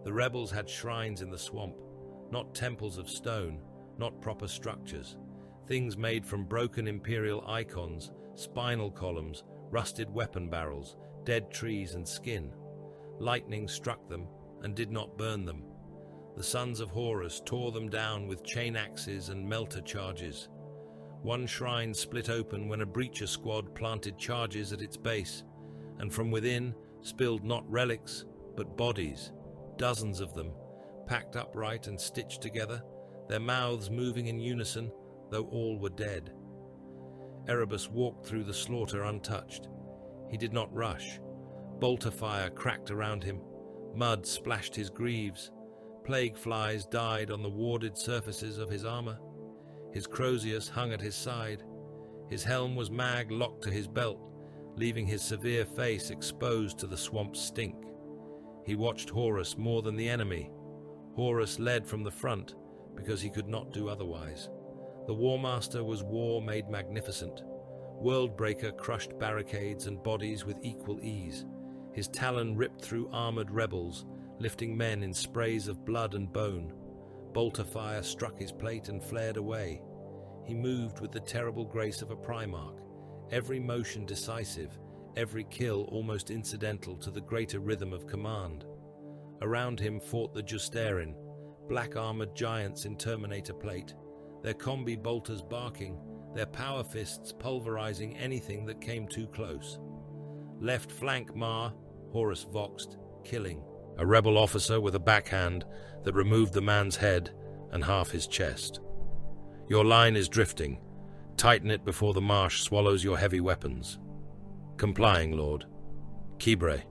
The rebels had shrines in the swamp, not temples of stone, not proper structures, things made from broken imperial icons, spinal columns, rusted weapon barrels, dead trees and skin. Lightning struck them and did not burn them. The sons of Horus tore them down with chain axes and melter charges. One shrine split open when a breacher squad planted charges at its base, and from within spilled not relics, but bodies, dozens of them, packed upright and stitched together, their mouths moving in unison, though all were dead. Erebus walked through the slaughter untouched. He did not rush. Bolter fire cracked around him. Mud splashed his greaves. Plague flies died on the warded surfaces of his armor. His crozius hung at his side. His helm was mag-locked to his belt, leaving his severe face exposed to the swamp's stink. He watched Horus more than the enemy. Horus led from the front because he could not do otherwise. The Warmaster was war made magnificent. Worldbreaker crushed barricades and bodies with equal ease. His talon ripped through armored rebels, lifting men in sprays of blood and bone. Bolter fire struck his plate and flared away. He moved with the terrible grace of a Primarch, every motion decisive, every kill almost incidental to the greater rhythm of command. Around him fought the Justarin, black-armored giants in Terminator plate, their combi bolters barking, their power fists pulverizing anything that came too close. Left flank Mar, Horus voxed, killing. A rebel officer with a backhand that removed the man's head and half his chest. Your line is drifting. Tighten it before the marsh swallows your heavy weapons. Complying, Lord. Kibre,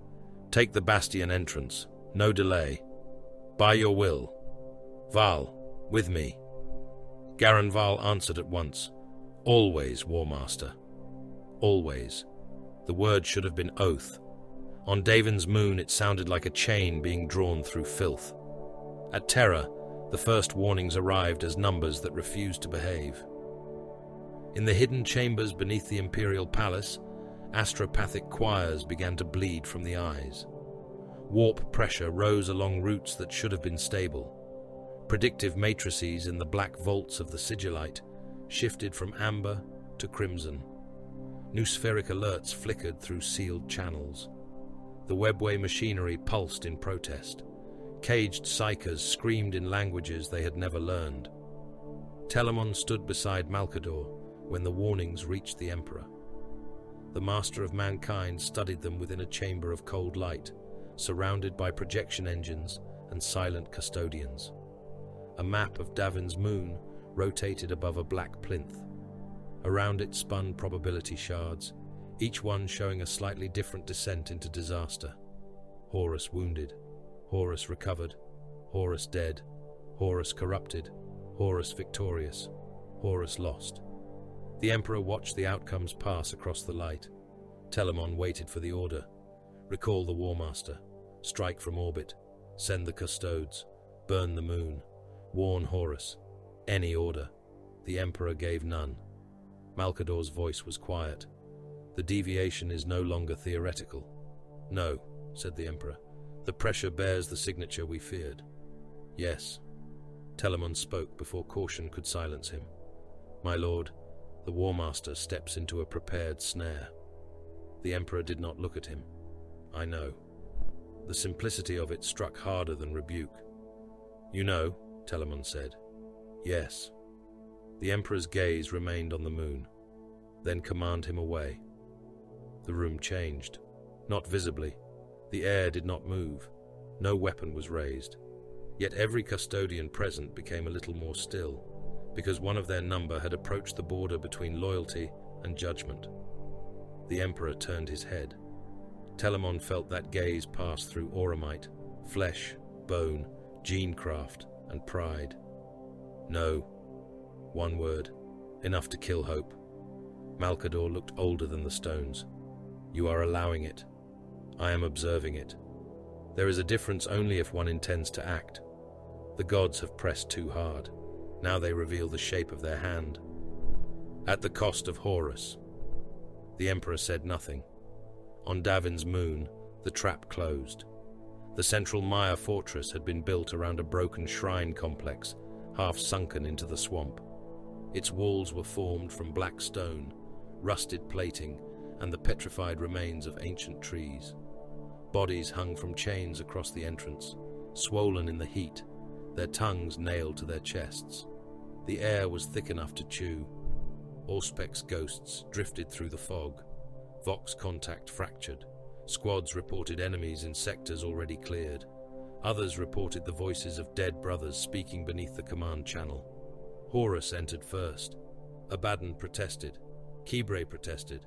take the bastion entrance. No delay. By your will. Val, with me. Garan Val answered at once. Always, Warmaster. Always. The word should have been oath. On Davin's moon it sounded like a chain being drawn through filth. At Terra, the first warnings arrived as numbers that refused to behave. In the hidden chambers beneath the Imperial Palace, astropathic choirs began to bleed from the eyes. Warp pressure rose along routes that should have been stable. Predictive matrices in the black vaults of the sigillite shifted from amber to crimson. New spheric alerts flickered through sealed channels. The webway machinery pulsed in protest. Caged psychers screamed in languages they had never learned. Telamon stood beside Malkador when the warnings reached the Emperor. The master of mankind studied them within a chamber of cold light, surrounded by projection engines and silent custodians. A map of Davin's moon rotated above a black plinth. Around it spun probability shards, each one showing a slightly different descent into disaster. Horus wounded, Horus recovered, Horus dead, Horus corrupted, Horus victorious, Horus lost. The Emperor watched the outcomes pass across the light. Telamon waited for the order. Recall the War Master. Strike from orbit. Send the custodes. Burn the moon. Warn Horus. Any order. The Emperor gave none. Malcador's voice was quiet. The deviation is no longer theoretical. No, said the Emperor. The pressure bears the signature we feared. Yes. Telamon spoke before caution could silence him. My lord, the War Master steps into a prepared snare. The Emperor did not look at him. I know. The simplicity of it struck harder than rebuke. You know, Telamon said. Yes. The Emperor's gaze remained on the moon. Then command him away. The room changed. Not visibly. The air did not move. No weapon was raised. Yet every custodian present became a little more still, because one of their number had approached the border between loyalty and judgment. The Emperor turned his head. Telamon felt that gaze pass through auramite, flesh, bone, genecraft, and pride. No. One word. Enough to kill hope. Malcador looked older than the stones. You are allowing it. I am observing it. There is a difference only if one intends to act. The gods have pressed too hard. Now they reveal the shape of their hand. At the cost of Horus. The Emperor said nothing. On Davin's moon, the trap closed. The central Maya fortress had been built around a broken shrine complex, half sunken into the swamp. Its walls were formed from black stone, rusted plating, and the petrified remains of ancient trees. Bodies hung from chains across the entrance, swollen in the heat, their tongues nailed to their chests. The air was thick enough to chew. Auspec's ghosts drifted through the fog. Vox contact fractured. Squads reported enemies in sectors already cleared. Others reported the voices of dead brothers speaking beneath the command channel. Horus entered first. Abaddon protested. Kibre protested.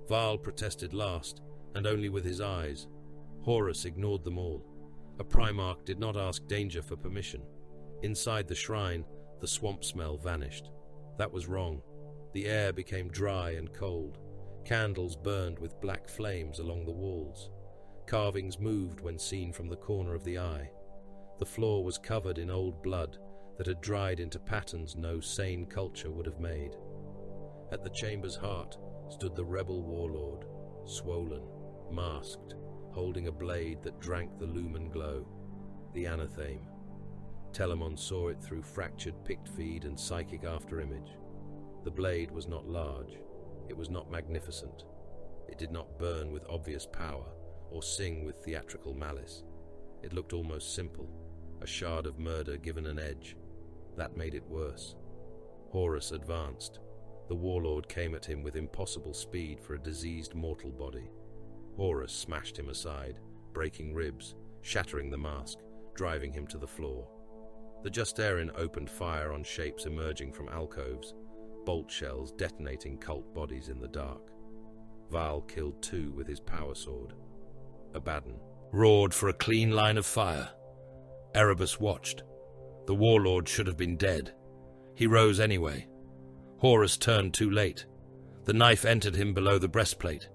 Vaal protested last, and only with his eyes. Horus ignored them all. A Primarch did not ask danger for permission. Inside the shrine, the swamp smell vanished. That was wrong. The air became dry and cold. Candles burned with black flames along the walls. Carvings moved when seen from the corner of the eye. The floor was covered in old blood that had dried into patterns no sane culture would have made. At the chamber's heart stood the rebel warlord, swollen, masked, holding a blade that drank the lumen glow, the anatheme. Telamon saw it through fractured pict feed and psychic afterimage. The blade was not large. It was not magnificent. It did not burn with obvious power or sing with theatrical malice. It looked almost simple, a shard of murder given an edge. That made it worse. Horus advanced. The warlord came at him with impossible speed for a diseased mortal body. Horus smashed him aside, breaking ribs, shattering the mask, driving him to the floor. The Justaerin opened fire on shapes emerging from alcoves, bolt shells detonating cult bodies in the dark. Vaal killed 2 with his power sword. Abaddon roared for a clean line of fire. Erebus watched. The warlord should have been dead. He rose anyway. Horus turned too late. The knife entered him below the breastplate.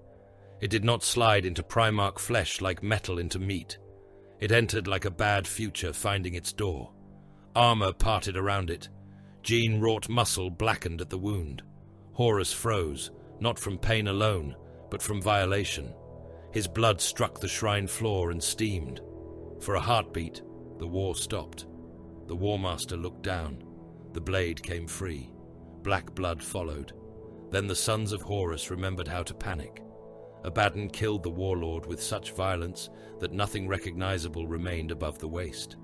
It did not slide into Primarch flesh like metal into meat. It entered like a bad future finding its door. Armor parted around it. Gene-wrought muscle blackened at the wound. Horus froze, not from pain alone, but from violation. His blood struck the shrine floor and steamed. For a heartbeat, the war stopped. The War Master looked down. The blade came free. Black blood followed. Then the sons of Horus remembered how to panic. Abaddon killed the warlord with such violence that nothing recognizable remained above the waist.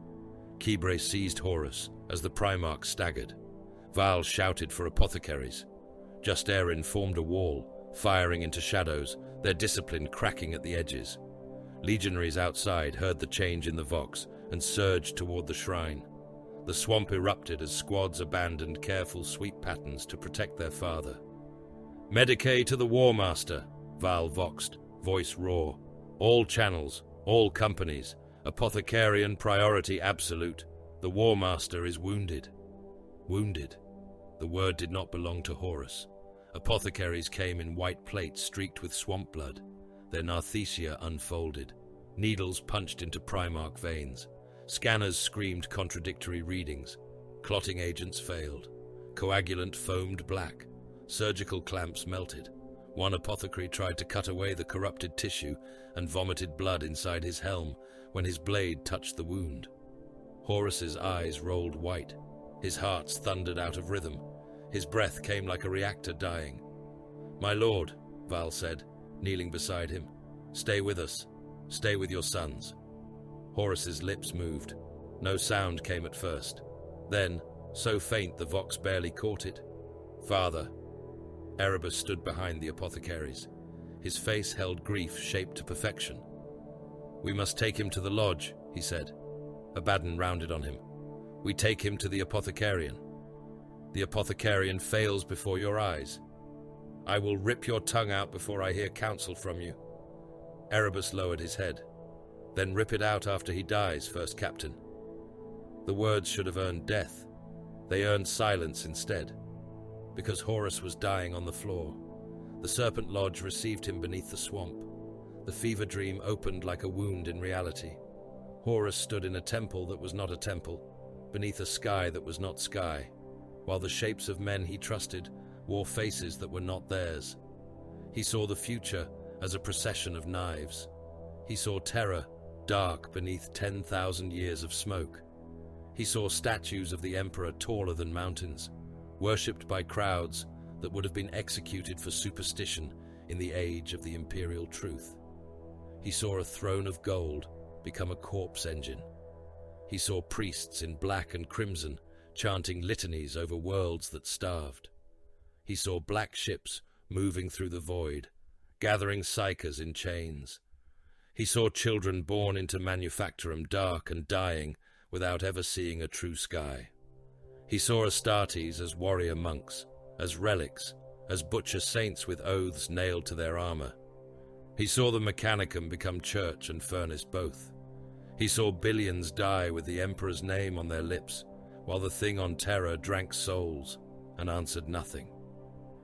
Kibre seized Horus as the Primarch staggered. Vaal shouted for apothecaries. Justaerin formed a wall, firing into shadows, their discipline cracking at the edges. Legionaries outside heard the change in the Vox and surged toward the shrine. The swamp erupted as squads abandoned careful sweep patterns to protect their father. Medicae to the War Master, Vaal voxed, voice raw. All channels, all companies, apothecarian priority absolute. The War Master is wounded. Wounded. The word did not belong to Horus. Apothecaries came in white plates streaked with swamp blood. Their narthesia unfolded. Needles punched into Primarch veins. Scanners screamed contradictory readings. Clotting agents failed. Coagulant foamed black. Surgical clamps melted. One apothecary tried to cut away the corrupted tissue and vomited blood inside his helm when his blade touched the wound. Horus's eyes rolled white. His heart thundered out of rhythm. His breath came like a reactor dying. "My lord," Val said, kneeling beside him, "stay with us. Stay with your sons." Horus's lips moved. No sound came at first. Then, so faint the vox barely caught it. "Father." Erebus stood behind the apothecaries. His face held grief shaped to perfection. "We must take him to the lodge," he said. Abaddon rounded on him. "We take him to the apothecarian. The apothecarian fails before your eyes. I will rip your tongue out before I hear counsel from you." Erebus lowered his head. "Then rip it out after he dies, First Captain." The words should have earned death. They earned silence instead. Because Horus was dying on the floor. The Serpent Lodge received him beneath the swamp. The fever dream opened like a wound in reality. Horus stood in a temple that was not a temple, beneath a sky that was not sky, while the shapes of men he trusted wore faces that were not theirs. He saw the future as a procession of knives. He saw terror, dark beneath 10,000 years of smoke. He saw statues of the Emperor taller than mountains, worshipped by crowds that would have been executed for superstition in the age of the imperial truth. He saw a throne of gold become a corpse engine. He saw priests in black and crimson chanting litanies over worlds that starved. He saw black ships moving through the void, gathering psychers in chains. He saw children born into Manufactorum dark and dying without ever seeing a true sky. He saw Astartes as warrior monks, as relics, as butcher saints with oaths nailed to their armor. He saw the Mechanicum become church and furnace both. He saw billions die with the Emperor's name on their lips, while the thing on terror drank souls and answered nothing.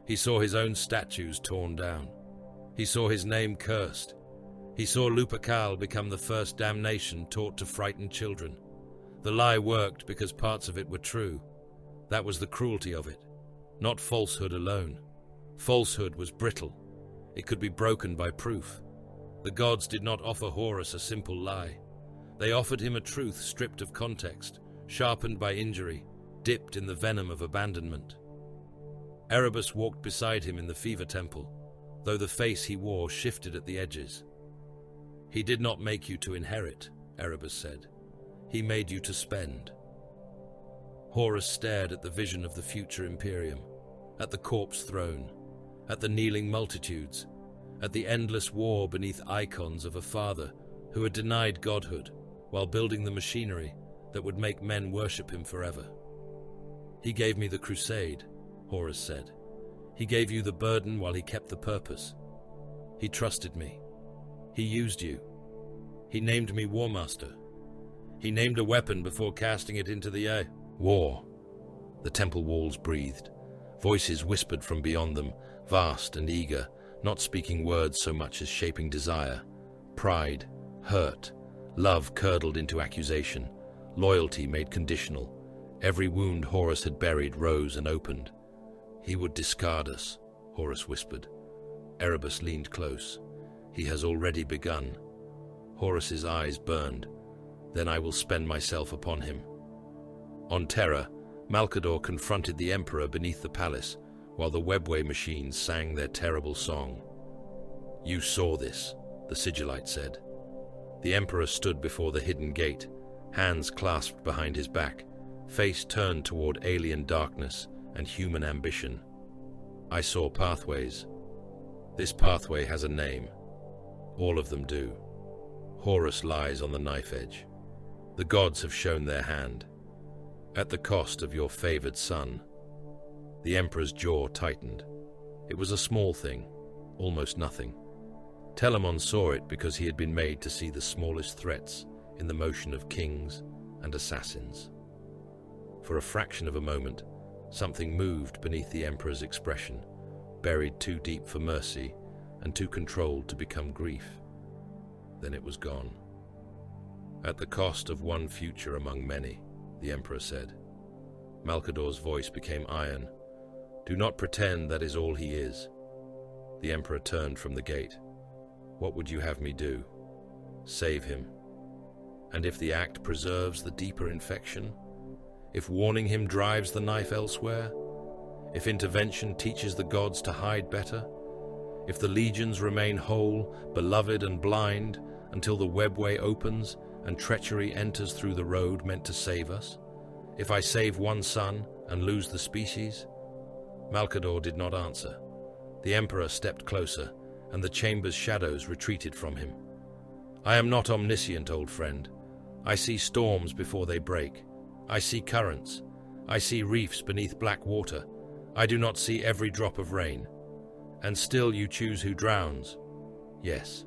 He saw his own statues torn down. He saw his name cursed. He saw Lupercal become the first damnation taught to frighten children. The lie worked because parts of it were true. That was the cruelty of it, not falsehood alone. Falsehood was brittle. It could be broken by proof. The gods did not offer Horus a simple lie. They offered him a truth stripped of context, sharpened by injury, dipped in the venom of abandonment. Erebus walked beside him in the fever temple, though the face he wore shifted at the edges. "He did not make you to inherit," Erebus said. "He made you to spend." Horus stared at the vision of the future Imperium, at the corpse throne, at the kneeling multitudes, at the endless war beneath icons of a father who had denied godhood while building the machinery that would make men worship him forever. "He gave me the crusade," Horus said. "He gave you the burden while he kept the purpose. He trusted me. He used you. He named me War Master. He named a weapon before casting it into the air. War." The temple walls breathed. Voices whispered from beyond them, vast and eager, not speaking words so much as shaping desire. Pride, hurt, love curdled into accusation, loyalty made conditional. Every wound Horus had buried rose and opened. "He would discard us," Horus whispered. Erebus leaned close. "He has already begun." Horus's eyes burned. "Then I will spend myself upon him." On Terra, Malkador confronted the Emperor beneath the palace, while the webway machines sang their terrible song. "You saw this," the Sigillite said. The Emperor stood before the hidden gate, hands clasped behind his back, face turned toward alien darkness and human ambition. "I saw pathways. This pathway has a name. All of them do. Horus lies on the knife edge. The gods have shown their hand. At the cost of your favored son." The Emperor's jaw tightened. It was a small thing, almost nothing. Telamon saw it because he had been made to see the smallest threats in the motion of kings and assassins. For a fraction of a moment, something moved beneath the Emperor's expression, buried too deep for mercy and too controlled to become grief. Then it was gone. At the cost of one future among many, the Emperor said. Malcador's voice became iron. Do not pretend that is all he is. The Emperor turned from the gate. What would you have me do? Save him. And if the act preserves the deeper infection? If warning him drives the knife elsewhere? If intervention teaches the gods to hide better? If the legions remain whole, beloved and blind, until the webway opens and treachery enters through the road meant to save us? If I save one son and lose the species? Malcador did not answer. The Emperor stepped closer, and the chamber's shadows retreated from him. I am not omniscient, old friend. I see storms before they break. I see currents. I see reefs beneath black water. I do not see every drop of rain. And still you choose who drowns. Yes.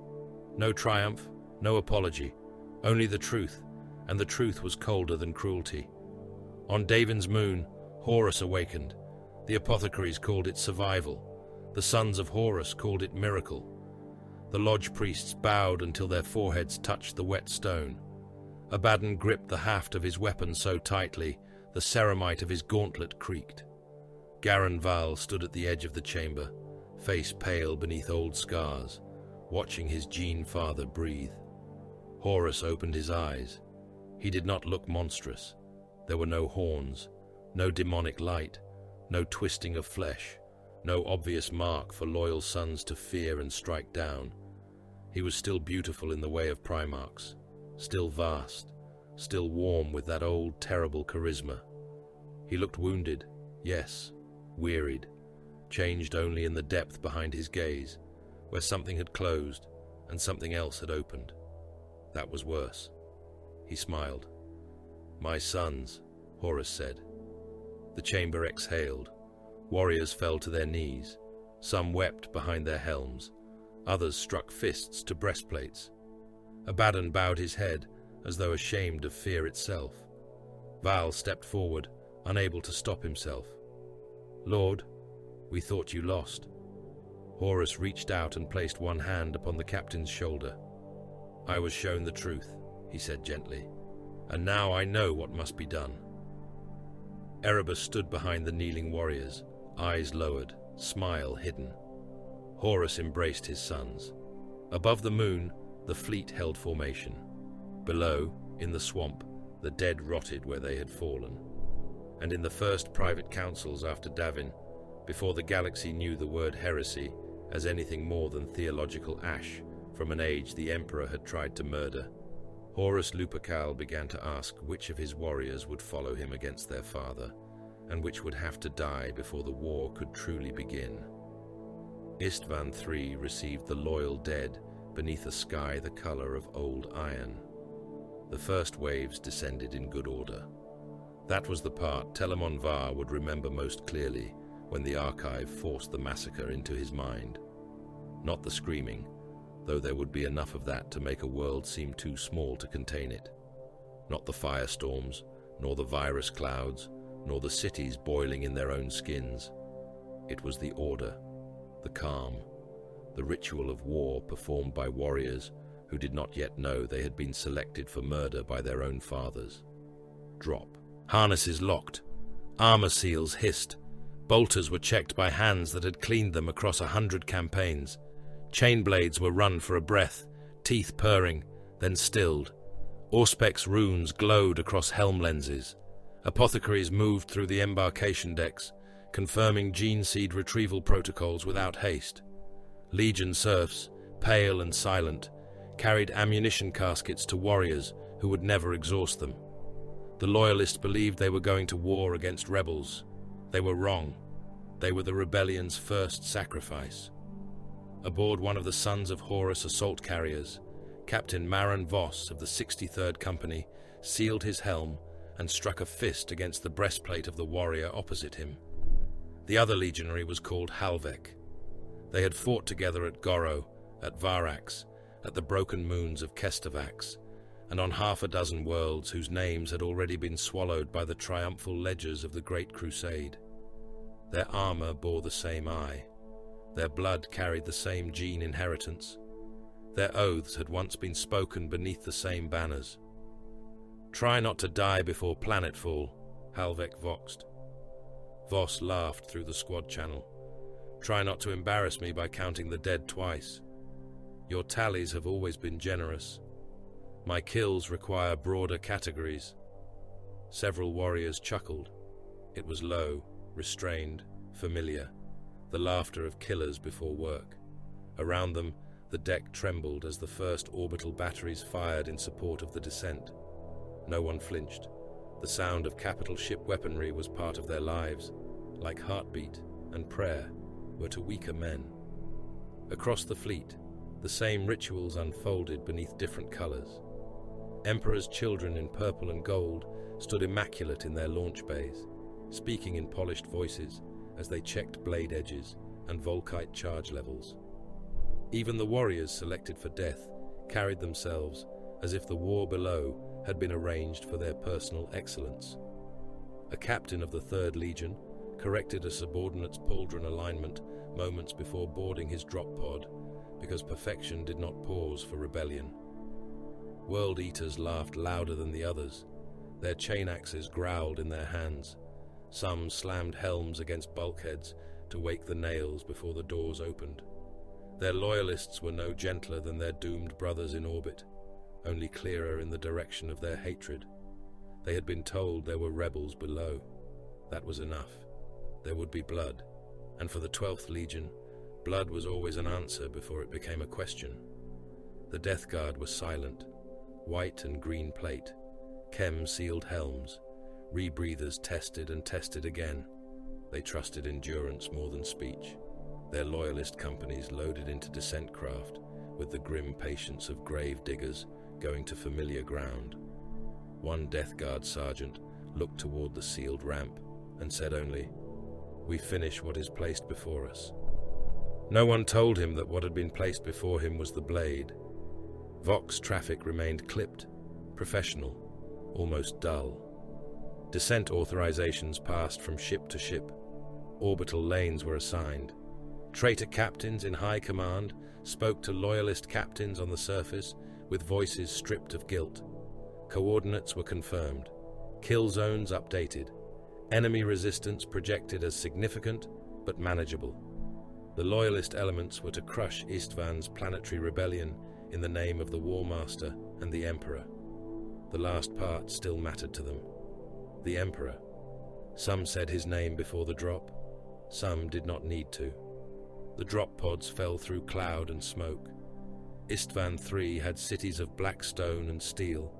No triumph, no apology, only the truth, and the truth was colder than cruelty. On Davin's moon, Horus awakened. The apothecaries called it survival. The sons of Horus called it miracle. The lodge priests bowed until their foreheads touched the wet stone. Abaddon gripped the haft of his weapon so tightly, the ceramite of his gauntlet creaked. Garan Val stood at the edge of the chamber, face pale beneath old scars, watching his gene father breathe. Horus opened his eyes. He did not look monstrous. There were no horns, no demonic light, no twisting of flesh, no obvious mark for loyal sons to fear and strike down. He was still beautiful in the way of Primarchs, still vast, still warm with that old terrible charisma. He looked wounded, yes, wearied, changed only in the depth behind his gaze, where something had closed and something else had opened. That was worse. He smiled. My sons, Horus said. The chamber exhaled. Warriors fell to their knees. Some wept behind their helms. Others struck fists to breastplates. Abaddon bowed his head, as though ashamed of fear itself. Val stepped forward, unable to stop himself. Lord, we thought you lost. Horus reached out and placed one hand upon the captain's shoulder. I was shown the truth, he said gently, and now I know what must be done. Erebus stood behind the kneeling warriors, eyes lowered, smile hidden. Horus embraced his sons. Above the moon, the fleet held formation. Below, in the swamp, the dead rotted where they had fallen. And in the first private councils after Davin, before the galaxy knew the word heresy as anything more than theological ash from an age the Emperor had tried to murder, Horus Lupercal began to ask which of his warriors would follow him against their father, and which would have to die before the war could truly begin. Istvan III received the loyal dead beneath a sky the color of old iron. The first waves descended in good order. That was the part Telemon Var would remember most clearly when the archive forced the massacre into his mind. Not the screaming, though there would be enough of that to make a world seem too small to contain it. Not the firestorms, nor the virus clouds, nor the cities boiling in their own skins. It was the order, the calm, the ritual of war performed by warriors who did not yet know they had been selected for murder by their own fathers. Drop. Harnesses locked. Armor seals hissed. Bolters were checked by hands that had cleaned them across 100 campaigns. Chain blades were run for a breath, teeth purring, then stilled. Auspex runes glowed across helm lenses. Apothecaries moved through the embarkation decks, confirming gene seed retrieval protocols without haste. Legion serfs, pale and silent, carried ammunition caskets to warriors who would never exhaust them. The loyalists believed they were going to war against rebels. They were wrong. They were the rebellion's first sacrifice. Aboard one of the Sons of Horus assault carriers, Captain Maron Voss of the 63rd Company sealed his helm and struck a fist against the breastplate of the warrior opposite him. The other legionary was called Halvek. They had fought together at Goro, at Varax, at the broken moons of Kestavax, and on half a dozen worlds whose names had already been swallowed by the triumphal ledgers of the Great Crusade. Their armor bore the same eye. Their blood carried the same gene inheritance. Their oaths had once been spoken beneath the same banners. "Try not to die before planetfall," Halvek voxed. Voss laughed through the squad channel. "Try not to embarrass me by counting the dead twice. Your tallies have always been generous. My kills require broader categories." Several warriors chuckled. It was low, restrained, familiar, the laughter of killers before work. Around them, the deck trembled as the first orbital batteries fired in support of the descent. No one flinched. The sound of capital ship weaponry was part of their lives, like heartbeat and prayer were to weaker men. Across the fleet, the same rituals unfolded beneath different colors. Emperor's children in purple and gold stood immaculate in their launch bays, speaking in polished voices as they checked blade edges and Volkite charge levels. Even the warriors selected for death carried themselves as if the war below had been arranged for their personal excellence. A captain of the 3rd Legion corrected a subordinate's pauldron alignment moments before boarding his drop pod because perfection did not pause for rebellion. World Eaters laughed louder than the others. Their chain axes growled in their hands. Some slammed helms against bulkheads to wake the nails before the doors opened. Their loyalists were no gentler than their doomed brothers in orbit, only clearer in the direction of their hatred. They had been told there were rebels below. That was enough. There would be blood, and for the 12th Legion, blood was always an answer before it became a question. The Death Guard was silent. White and green plate, chem-sealed helms, rebreathers tested and tested again. They trusted endurance more than speech. Their loyalist companies loaded into descent craft with the grim patience of grave diggers going to familiar ground. One Death Guard sergeant looked toward the sealed ramp and said only, "We finish what is placed before us." No one told him that what had been placed before him was the blade. Vox traffic remained clipped, professional, almost dull. Descent authorizations passed from ship to ship. Orbital lanes were assigned. Traitor captains in high command spoke to loyalist captains on the surface with voices stripped of guilt. Coordinates were confirmed. Kill zones updated. Enemy resistance projected as significant but manageable. The loyalist elements were to crush Istvan's planetary rebellion in the name of the War Master and the Emperor. The last part still mattered to them. The Emperor. Some said his name before the drop. Some did not need to. The drop pods fell through cloud and smoke. Istvan III had cities of black stone and steel,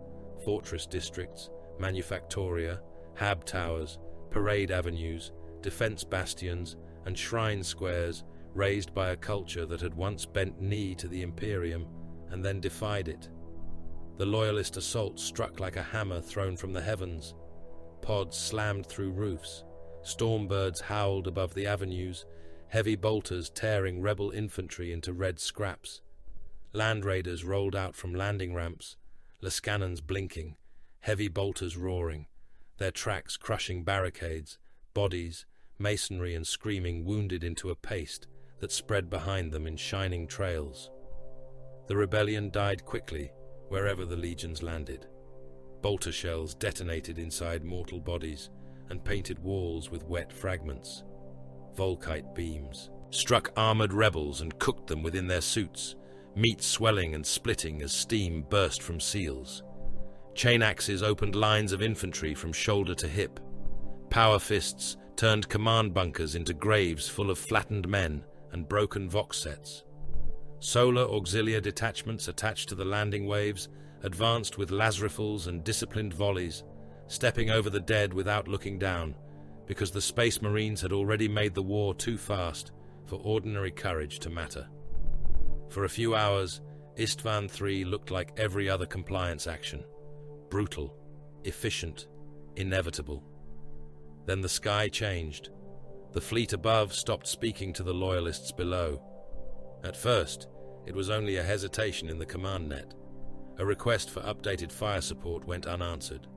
fortress districts, manufactoria, hab towers, parade avenues, defense bastions, and shrine squares raised by a culture that had once bent knee to the Imperium and then defied it. The loyalist assault struck like a hammer thrown from the heavens. Pods slammed through roofs. Stormbirds howled above the avenues, heavy bolters tearing rebel infantry into red scraps. Land raiders rolled out from landing ramps, Lascannons blinking, heavy bolters roaring, their tracks crushing barricades, bodies, masonry and screaming wounded into a paste that spread behind them in shining trails. The rebellion died quickly wherever the legions landed. Bolter shells detonated inside mortal bodies and painted walls with wet fragments. Volkite beams struck armored rebels and cooked them within their suits, meat swelling and splitting as steam burst from seals. Chain axes opened lines of infantry from shoulder to hip. Power fists turned command bunkers into graves full of flattened men and broken vox sets. Solar auxiliar detachments attached to the landing waves advanced with lasrifles and disciplined volleys, stepping over the dead without looking down, because the Space Marines had already made the war too fast for ordinary courage to matter. For a few hours, Istvan III looked like every other compliance action. Brutal, efficient, inevitable. Then the sky changed. The fleet above stopped speaking to the loyalists below. At first, it was only a hesitation in the command net. A request for updated fire support went unanswered.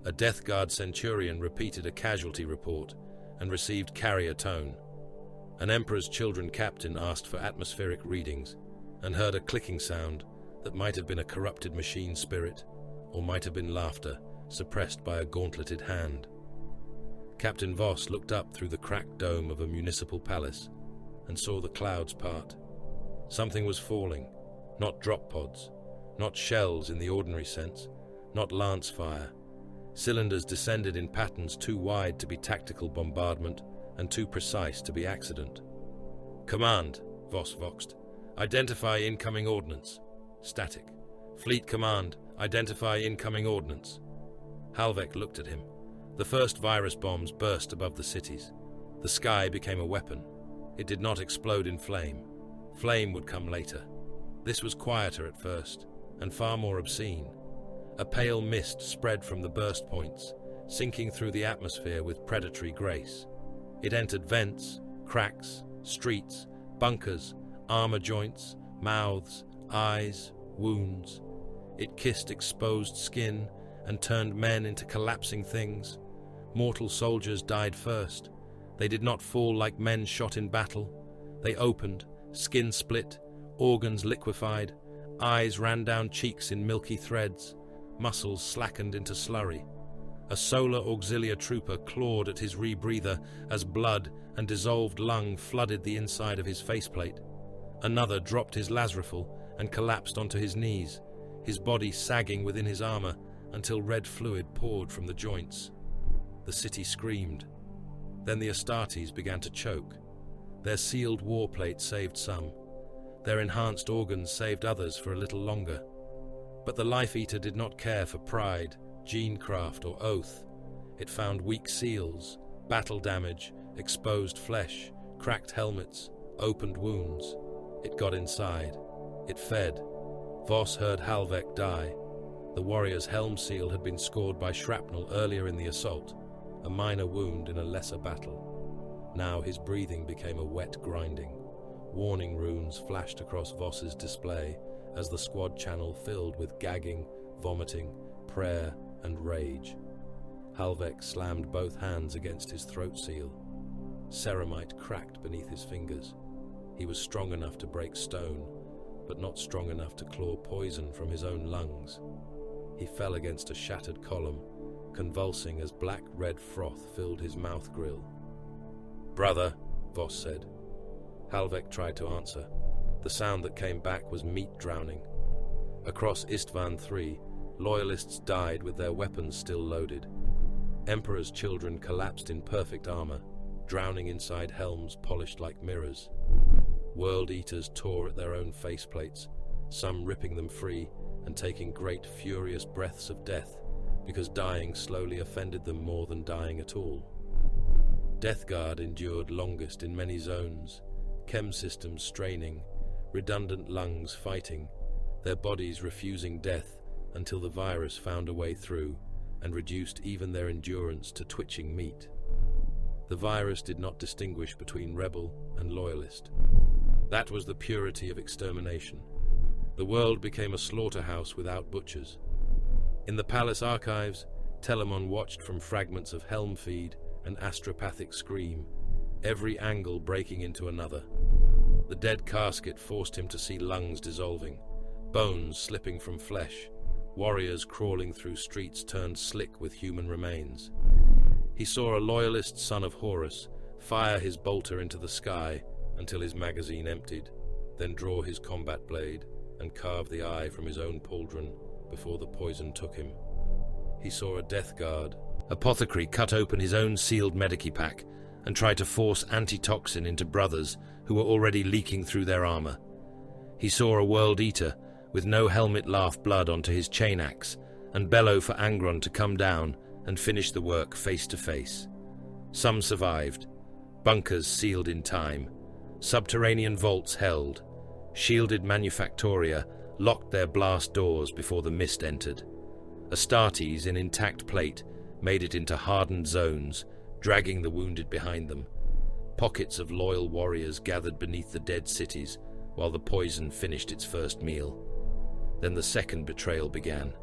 A Death Guard Centurion repeated a casualty report and received carrier tone. An Emperor's Children captain asked for atmospheric readings and heard a clicking sound that might have been a corrupted machine spirit or might have been laughter suppressed by a gauntleted hand. Captain Voss looked up through the cracked dome of a municipal palace and saw the clouds part. Something was falling, not drop pods, not shells in the ordinary sense, not lance fire. Cylinders descended in patterns too wide to be tactical bombardment and too precise to be accident. "Command," Voss voxed. "Identify incoming ordnance." Static. "Fleet Command, identify incoming ordnance." Halvek looked at him. The first virus bombs burst above the cities. The sky became a weapon. It did not explode in flame. Flame would come later. This was quieter at first, and far more obscene. A pale mist spread from the burst points, sinking through the atmosphere with predatory grace. It entered vents, cracks, streets, bunkers, armor joints, mouths, eyes, wounds. It kissed exposed skin and turned men into collapsing things. Mortal soldiers died first. They did not fall like men shot in battle. They opened, skin split, organs liquefied, eyes ran down cheeks in milky threads, muscles slackened into slurry. A solar auxiliar trooper clawed at his rebreather as blood and dissolved lung flooded the inside of his faceplate. Another dropped his lasrifle and collapsed onto his knees, his body sagging within his armor until red fluid poured from the joints. The city screamed. Then the Astartes began to choke. Their sealed war plate saved some. Their enhanced organs saved others for a little longer. But the Life Eater did not care for pride, genecraft, or oath. It found weak seals, battle damage, exposed flesh, cracked helmets, opened wounds. It got inside. It fed. Voss heard Halvek die. The warrior's helm seal had been scored by shrapnel earlier in the assault, a minor wound in a lesser battle. Now his breathing became a wet grinding. Warning runes flashed across Voss's display as the squad channel filled with gagging, vomiting, prayer, and rage. Halvek slammed both hands against his throat seal. Ceramite cracked beneath his fingers. He was strong enough to break stone, but not strong enough to claw poison from his own lungs. He fell against a shattered column, convulsing as black-red froth filled his mouth grill. "Brother," Voss said. Halvek tried to answer. The sound that came back was meat drowning. Across Istvan III, loyalists died with their weapons still loaded. Emperor's children collapsed in perfect armor, drowning inside helms polished like mirrors. World Eaters tore at their own faceplates, some ripping them free and taking great furious breaths of death, because dying slowly offended them more than dying at all. Death Guard endured longest in many zones, chem systems straining, redundant lungs fighting, their bodies refusing death until the virus found a way through and reduced even their endurance to twitching meat. The virus did not distinguish between rebel and loyalist. That was the purity of extermination. The world became a slaughterhouse without butchers. In the palace archives, Telamon watched from fragments of helm feed and astropathic scream, every angle breaking into another. The dead casket forced him to see lungs dissolving, bones slipping from flesh, warriors crawling through streets turned slick with human remains. He saw a loyalist son of Horus fire his bolter into the sky until his magazine emptied, then draw his combat blade and carve the eye from his own pauldron before the poison took him. He saw a death guard apothecary cut open his own sealed medici-pack and try to force antitoxin into brothers who were already leaking through their armor. He saw a world eater with no helmet laugh blood onto his chain axe and bellow for Angron to come down and finish the work face to face. Some survived. Bunkers sealed in time. Subterranean vaults held. Shielded manufactoria locked their blast doors before the mist entered. Astartes in intact plate made it into hardened zones, dragging the wounded behind them. Pockets of loyal warriors gathered beneath the dead cities while the poison finished its first meal. Then the second betrayal began.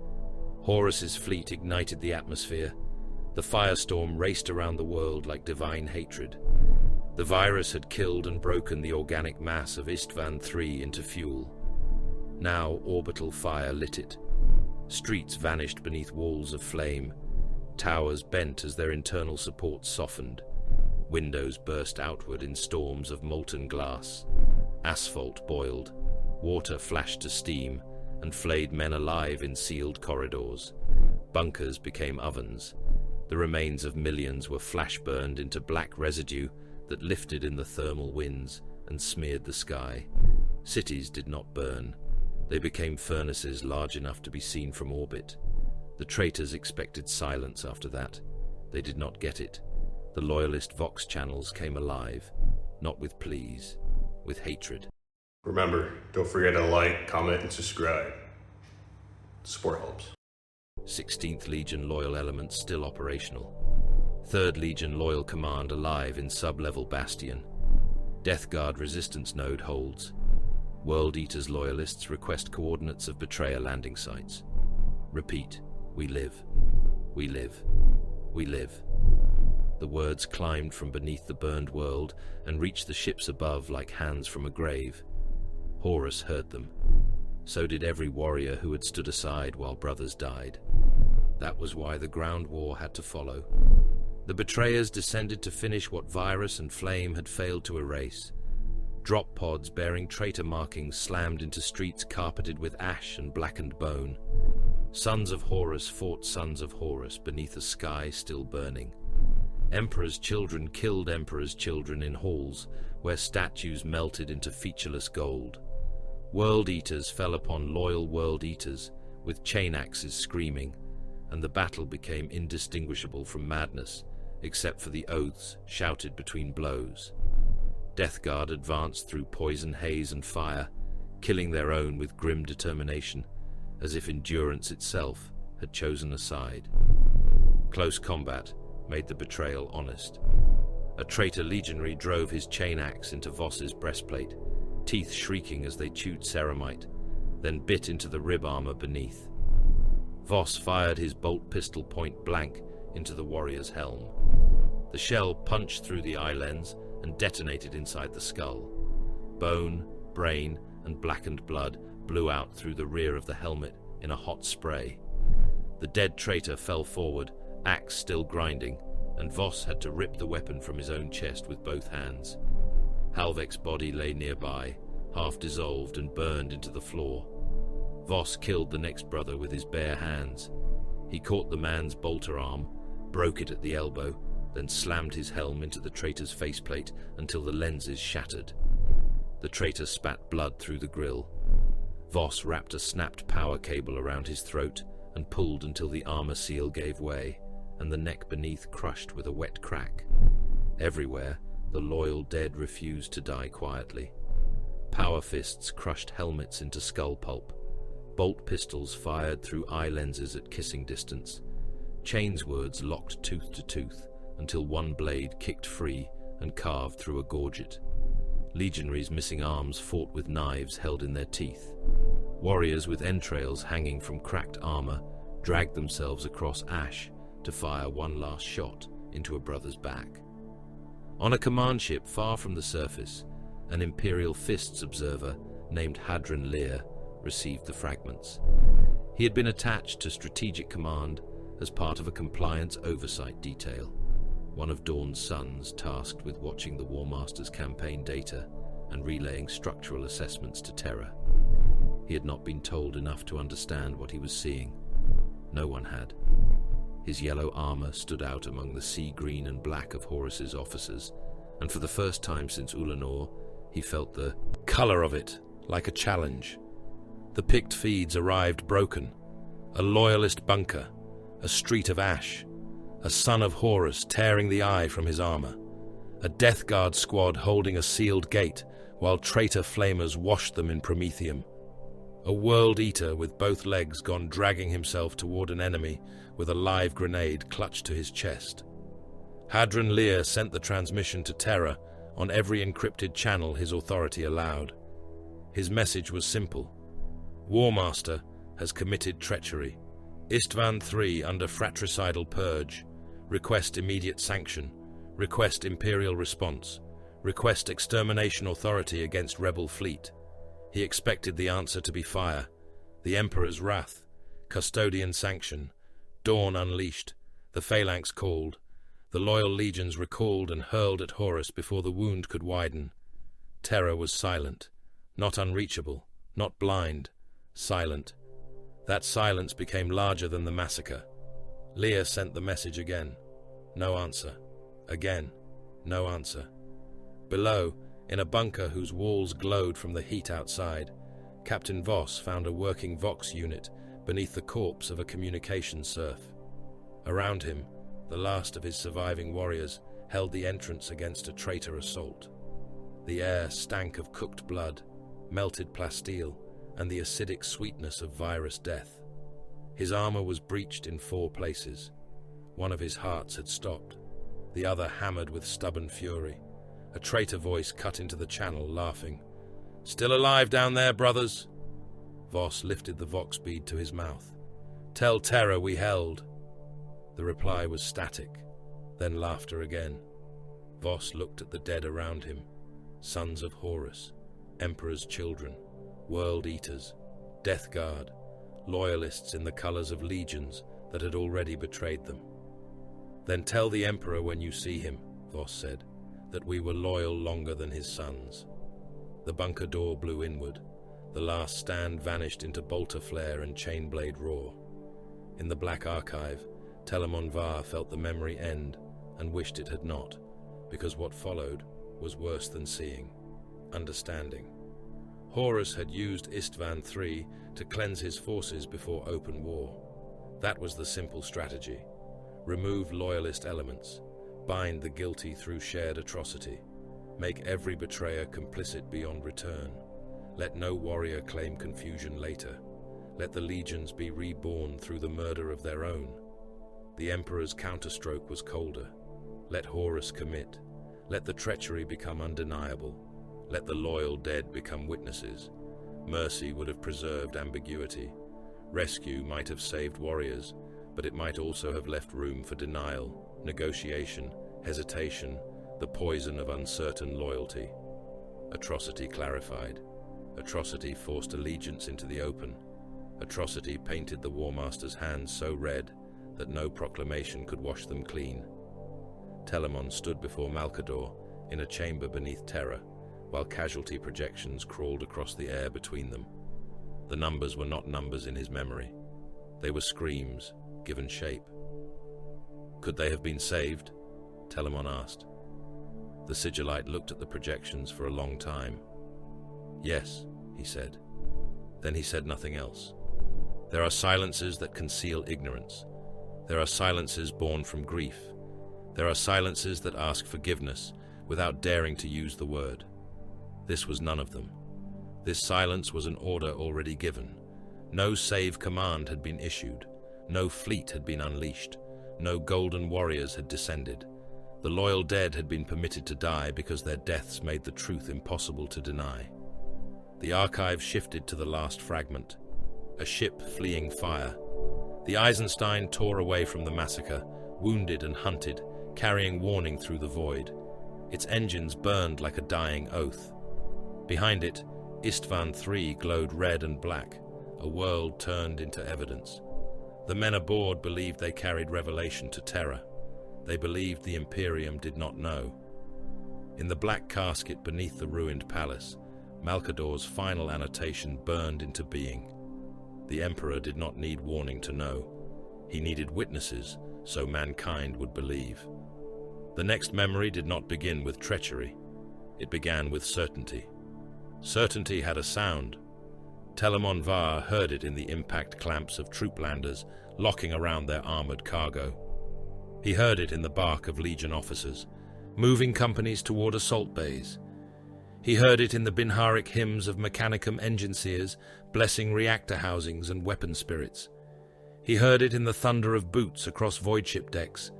Horus's fleet ignited the atmosphere. The firestorm raced around the world like divine hatred. The virus had killed and broken the organic mass of Istvan III into fuel. Now orbital fire lit it. Streets vanished beneath walls of flame. Towers bent as their internal supports softened. Windows burst outward in storms of molten glass. Asphalt boiled. Water flashed to steam and flayed men alive in sealed corridors. Bunkers became ovens. The remains of millions were flash-burned into black residue that lifted in the thermal winds and smeared the sky. Cities did not burn. They became furnaces large enough to be seen from orbit. The traitors expected silence after that. They did not get it. The loyalist Vox channels came alive, not with pleas, with hatred. Remember, don't forget to like, comment, and subscribe. Support helps. 16th Legion loyal elements still operational. 3rd Legion loyal command alive in sub-level Bastion. Death Guard resistance node holds. World Eaters loyalists request coordinates of Betrayer landing sites. Repeat, we live. We live. We live. The words climbed from beneath the burned world and reached the ships above like hands from a grave. Horus heard them. So did every warrior who had stood aside while brothers died. That was why the ground war had to follow. The betrayers descended to finish what virus and flame had failed to erase. Drop pods bearing traitor markings slammed into streets carpeted with ash and blackened bone. Sons of Horus fought sons of Horus beneath a sky still burning. Emperor's children killed Emperor's children in halls where statues melted into featureless gold. World Eaters fell upon loyal World Eaters with chain axes screaming, and the battle became indistinguishable from madness, except for the oaths shouted between blows. Death Guard advanced through poison haze and fire, killing their own with grim determination, as if endurance itself had chosen a side. Close combat made the betrayal honest. A traitor legionary drove his chain axe into Voss's breastplate, teeth shrieking as they chewed ceramite, then bit into the rib armor beneath. Voss fired his bolt pistol point blank into the warrior's helm. The shell punched through the eye lens and detonated inside the skull. Bone, brain, and blackened blood blew out through the rear of the helmet in a hot spray. The dead traitor fell forward, axe still grinding, and Voss had to rip the weapon from his own chest with both hands. Halvek's body lay nearby, half dissolved and burned into the floor. Voss killed the next brother with his bare hands. He caught the man's bolter arm, broke it at the elbow, then slammed his helm into the traitor's faceplate until the lenses shattered. The traitor spat blood through the grill. Voss wrapped a snapped power cable around his throat and pulled until the armor seal gave way, and the neck beneath crushed with a wet crack. Everywhere, the loyal dead refused to die quietly. Power fists crushed helmets into skull pulp. Bolt pistols fired through eye lenses at kissing distance. Chainswords locked tooth to tooth until one blade kicked free and carved through a gorget. Legionaries missing arms fought with knives held in their teeth. Warriors with entrails hanging from cracked armor dragged themselves across ash to fire one last shot into a brother's back. On a command ship far from the surface, an Imperial Fists observer named Hadron Lear received the fragments. He had been attached to Strategic Command as part of a compliance oversight detail, one of Dawn's sons tasked with watching the War Master's campaign data and relaying structural assessments to Terra. He had not been told enough to understand what he was seeing. No one had. His yellow armor stood out among the sea green and black of Horus's officers, and for the first time since Ulanor, he felt the color of it like a challenge. The picked feeds arrived broken. A loyalist bunker, a street of ash, a son of Horus tearing the eye from his armor, a Death Guard squad holding a sealed gate while traitor flamers washed them in promethium. A World Eater with both legs gone dragging himself toward an enemy with a live grenade clutched to his chest. Hadron Lear sent the transmission to Terra on every encrypted channel his authority allowed. His message was simple. War Master, has committed treachery. Istvan III under fratricidal purge. Request immediate sanction. Request imperial response. Request extermination authority against rebel fleet. He expected the answer to be fire. The Emperor's wrath. Custodian sanction. Dawn unleashed. The phalanx called. The loyal legions recalled and hurled at Horus before the wound could widen. Terror was silent. Not unreachable. Not blind. Silent. That silence became larger than the massacre. Leah sent the message again. No answer. Again. No answer. Below, in a bunker whose walls glowed from the heat outside, Captain Voss found a working Vox unit beneath the corpse of a communication serf. Around him, the last of his surviving warriors held the entrance against a traitor assault. The air stank of cooked blood, melted plasteel, and the acidic sweetness of virus death. His armor was breached in 4 places. One of his hearts had stopped, the other hammered with stubborn fury. A traitor voice cut into the channel, laughing. "Still alive down there, brothers?" Voss lifted the Vox bead to his mouth. "Tell Terror we held." The reply was static, then laughter again. Voss looked at the dead around him. Sons of Horus, Emperor's children, world eaters, death guard, loyalists in the colors of legions that had already betrayed them. "Then tell the Emperor when you see him," Voss said, "that we were loyal longer than his sons." The bunker door blew inward. The last stand vanished into bolter flare and chainblade roar. In the black archive, Telamon Var felt the memory end and wished it had not, because what followed was worse than seeing, understanding. Horus had used Istvan III to cleanse his forces before open war. That was the simple strategy. Remove loyalist elements, bind the guilty through shared atrocity, make every betrayer complicit beyond return. Let no warrior claim confusion later. Let the legions be reborn through the murder of their own. The Emperor's counterstroke was colder. Let Horus commit. Let the treachery become undeniable. Let the loyal dead become witnesses. Mercy would have preserved ambiguity. Rescue might have saved warriors, but it might also have left room for denial, negotiation, hesitation, the poison of uncertain loyalty. Atrocity clarified. Atrocity forced allegiance into the open. Atrocity painted the War Master's hands so red that no proclamation could wash them clean. Telamon stood before Malcador in a chamber beneath Terror, while casualty projections crawled across the air between them. The numbers were not numbers in his memory. They were screams, given shape. Could they have been saved? Telamon asked. The Sigillite looked at the projections for a long time. Yes, he said. Then he said nothing else. There are silences that conceal ignorance. There are silences born from grief. There are silences that ask forgiveness without daring to use the word. This was none of them. This silence was an order already given. No save command had been issued. No fleet had been unleashed. No golden warriors had descended. The loyal dead had been permitted to die because their deaths made the truth impossible to deny. The archive shifted to the last fragment. A ship fleeing fire. The Eisenstein tore away from the massacre, wounded and hunted, carrying warning through the void. Its engines burned like a dying oath. Behind it, Istvan III glowed red and black, a world turned into evidence. The men aboard believed they carried revelation to Terror. They believed the Imperium did not know. In the black casket beneath the ruined palace, Malcador's final annotation burned into being. The Emperor did not need warning to know. He needed witnesses, so mankind would believe. The next memory did not begin with treachery. It began with certainty. Certainty had a sound. Telamon Var heard it in the impact clamps of trooplanders locking around their armored cargo. He heard it in the bark of Legion officers, moving companies toward assault bays. He heard it in the Binharic hymns of Mechanicum engineers blessing reactor housings and weapon spirits. He heard it in the thunder of boots across voidship decks,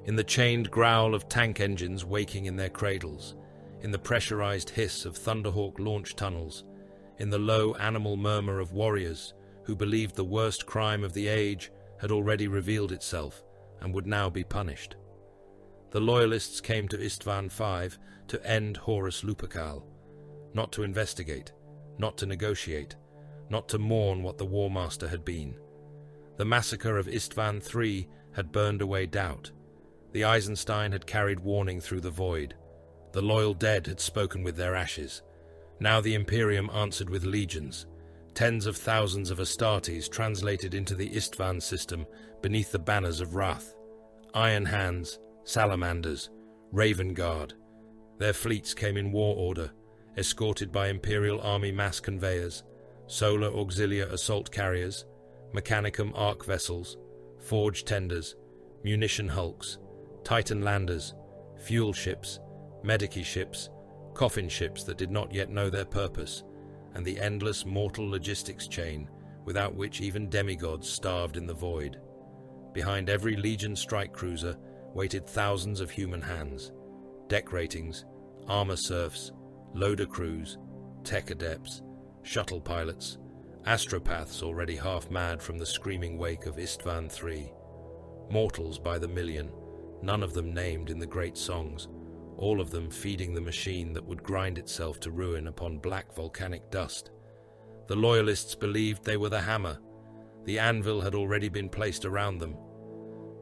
in the chained growl of tank engines waking in their cradles, in the pressurized hiss of Thunderhawk launch tunnels, in the low animal murmur of warriors who believed the worst crime of the age had already revealed itself and would now be punished. The Loyalists came to Istvan V to end Horus Lupercal, not to investigate, not to negotiate, not to mourn what the War Master had been. The massacre of Istvan III had burned away doubt. The Eisenstein had carried warning through the void. The loyal dead had spoken with their ashes. Now the Imperium answered with legions, tens of thousands of Astartes translated into the Istvan system beneath the banners of Wrath. Iron Hands, Salamanders, Raven Guard. Their fleets came in war order, escorted by Imperial Army mass conveyors, Solar Auxilia assault carriers, Mechanicum arc vessels, forge tenders, munition hulks, Titan landers, fuel ships, medici ships, coffin ships that did not yet know their purpose, and the endless mortal logistics chain without which even demigods starved in the void. Behind every Legion strike cruiser waited thousands of human hands, deck ratings, armor serfs, loader crews, tech adepts, shuttle pilots, astropaths already half mad from the screaming wake of Istvan III, mortals by the million, none of them named in the great songs, all of them feeding the machine that would grind itself to ruin upon black volcanic dust. The Loyalists believed they were the hammer. The anvil had already been placed around them.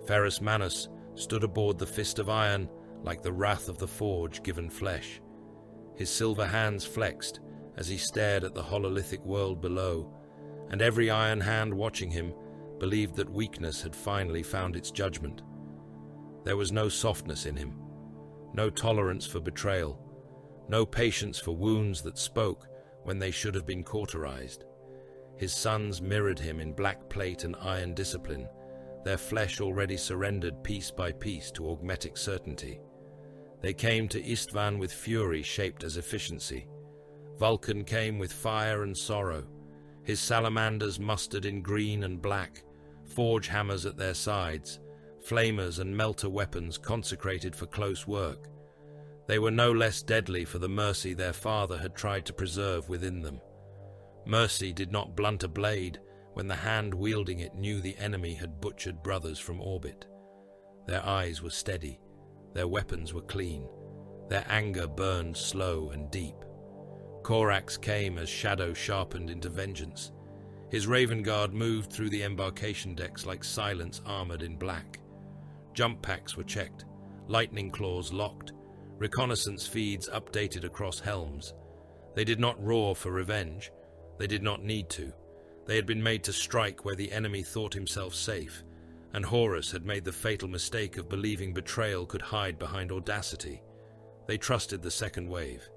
Ferrus Manus stood aboard the fist of iron like the wrath of the forge given flesh. His silver hands flexed as he stared at the hololithic world below, and every iron hand watching him believed that weakness had finally found its judgment. There was no softness in him, no tolerance for betrayal, no patience for wounds that spoke when they should have been cauterized. His sons mirrored him in black plate and iron discipline, their flesh already surrendered piece by piece to augmetic certainty. They came to Istvan with fury shaped as efficiency. Vulcan came with fire and sorrow, his salamanders mustered in green and black, forge hammers at their sides, flamers and melter weapons consecrated for close work. They were no less deadly for the mercy their father had tried to preserve within them. Mercy did not blunt a blade when the hand wielding it knew the enemy had butchered brothers from orbit. Their eyes were steady, their weapons were clean, their anger burned slow and deep. Korax came as shadow sharpened into vengeance. His Raven Guard moved through the embarkation decks like silence armored in black. Jump packs were checked, lightning claws locked, reconnaissance feeds updated across helms. They did not roar for revenge. They did not need to. They had been made to strike where the enemy thought himself safe, and Horus had made the fatal mistake of believing betrayal could hide behind audacity. They trusted the second wave.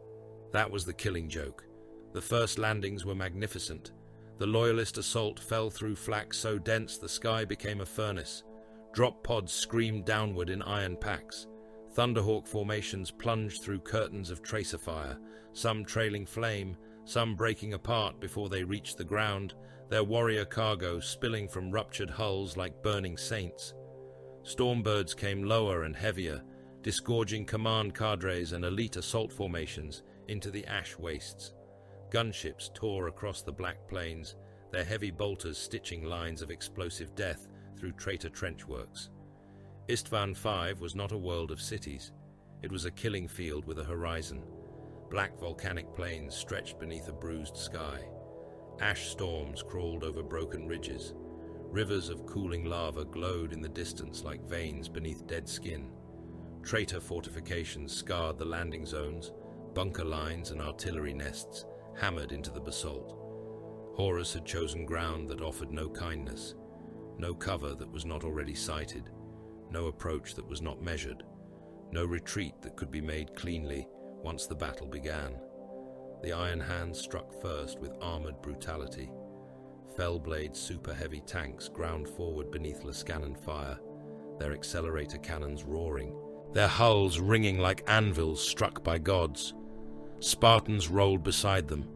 That was the killing joke. The first landings were magnificent. The Loyalist assault fell through flak so dense the sky became a furnace. Drop pods screamed downward in iron packs. Thunderhawk formations plunged through curtains of tracer fire, some trailing flame, some breaking apart before they reached the ground, their warrior cargo spilling from ruptured hulls like burning saints. Stormbirds came lower and heavier, disgorging command cadres and elite assault formations into the ash wastes. Gunships tore across the black plains, their heavy bolters stitching lines of explosive death through traitor trenchworks. Istvan V was not a world of cities. It was a killing field with a horizon. Black volcanic plains stretched beneath a bruised sky. Ash storms crawled over broken ridges. Rivers of cooling lava glowed in the distance like veins beneath dead skin. Traitor fortifications scarred the landing zones, bunker lines and artillery nests hammered into the basalt. Horus had chosen ground that offered no kindness, no cover that was not already sighted, no approach that was not measured, no retreat that could be made cleanly once the battle began. The Iron Hands struck first with armored brutality. Fellblade super-heavy tanks ground forward beneath Lascanon fire, their accelerator cannons roaring, their hulls ringing like anvils struck by gods. Spartans rolled beside them,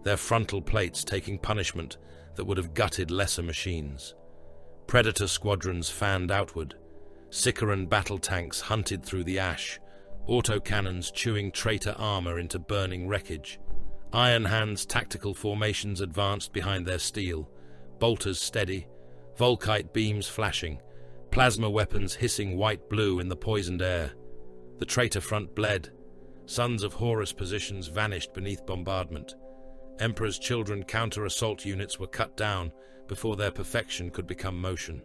their frontal plates taking punishment that would have gutted lesser machines. Predator squadrons fanned outward. Sicaran battle tanks hunted through the ash, autocannons chewing traitor armor into burning wreckage. Iron Hands tactical formations advanced behind their steel, bolters steady, volkite beams flashing, plasma weapons hissing white-blue in the poisoned air. The traitor front bled. Sons of Horus positions vanished beneath bombardment. Emperor's children counter-assault units were cut down before their perfection could become motion.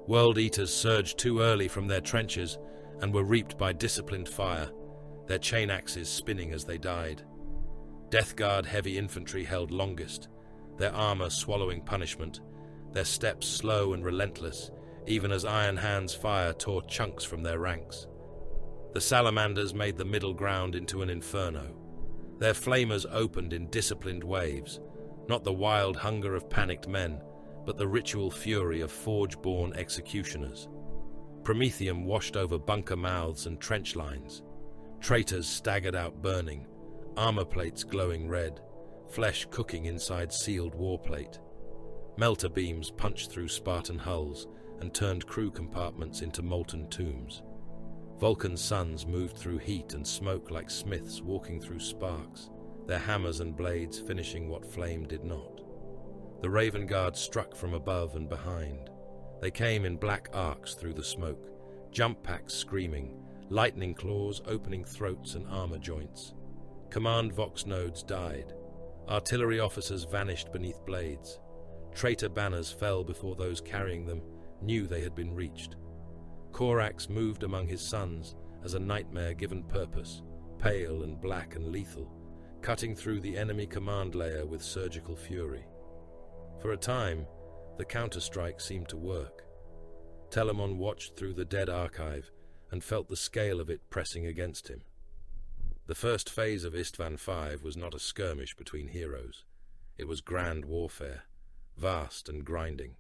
World Eaters surged too early from their trenches and were reaped by disciplined fire, their chain axes spinning as they died. Death Guard heavy infantry held longest, their armor swallowing punishment, their steps slow and relentless, even as Iron Hand's fire tore chunks from their ranks. The Salamanders made the middle ground into an inferno. Their flamers opened in disciplined waves, not the wild hunger of panicked men, but the ritual fury of forge-born executioners. Promethium washed over bunker mouths and trench lines. Traitors staggered out burning, armor plates glowing red, flesh cooking inside sealed warplate. Melter beams punched through Spartan hulls and turned crew compartments into molten tombs. Vulcan's sons moved through heat and smoke like smiths walking through sparks, their hammers and blades finishing what flame did not. The Raven Guard struck from above and behind. They came in black arcs through the smoke, jump packs screaming, lightning claws opening throats and armor joints. Command Vox nodes died. Artillery officers vanished beneath blades. Traitor banners fell before those carrying them knew they had been reached. Korax moved among his sons as a nightmare given purpose, pale and black and lethal, cutting through the enemy command layer with surgical fury. For a time, the counterstrike seemed to work. Telamon watched through the dead archive and felt the scale of it pressing against him. The first phase of Istvan V was not a skirmish between heroes. It was grand warfare, vast and grinding.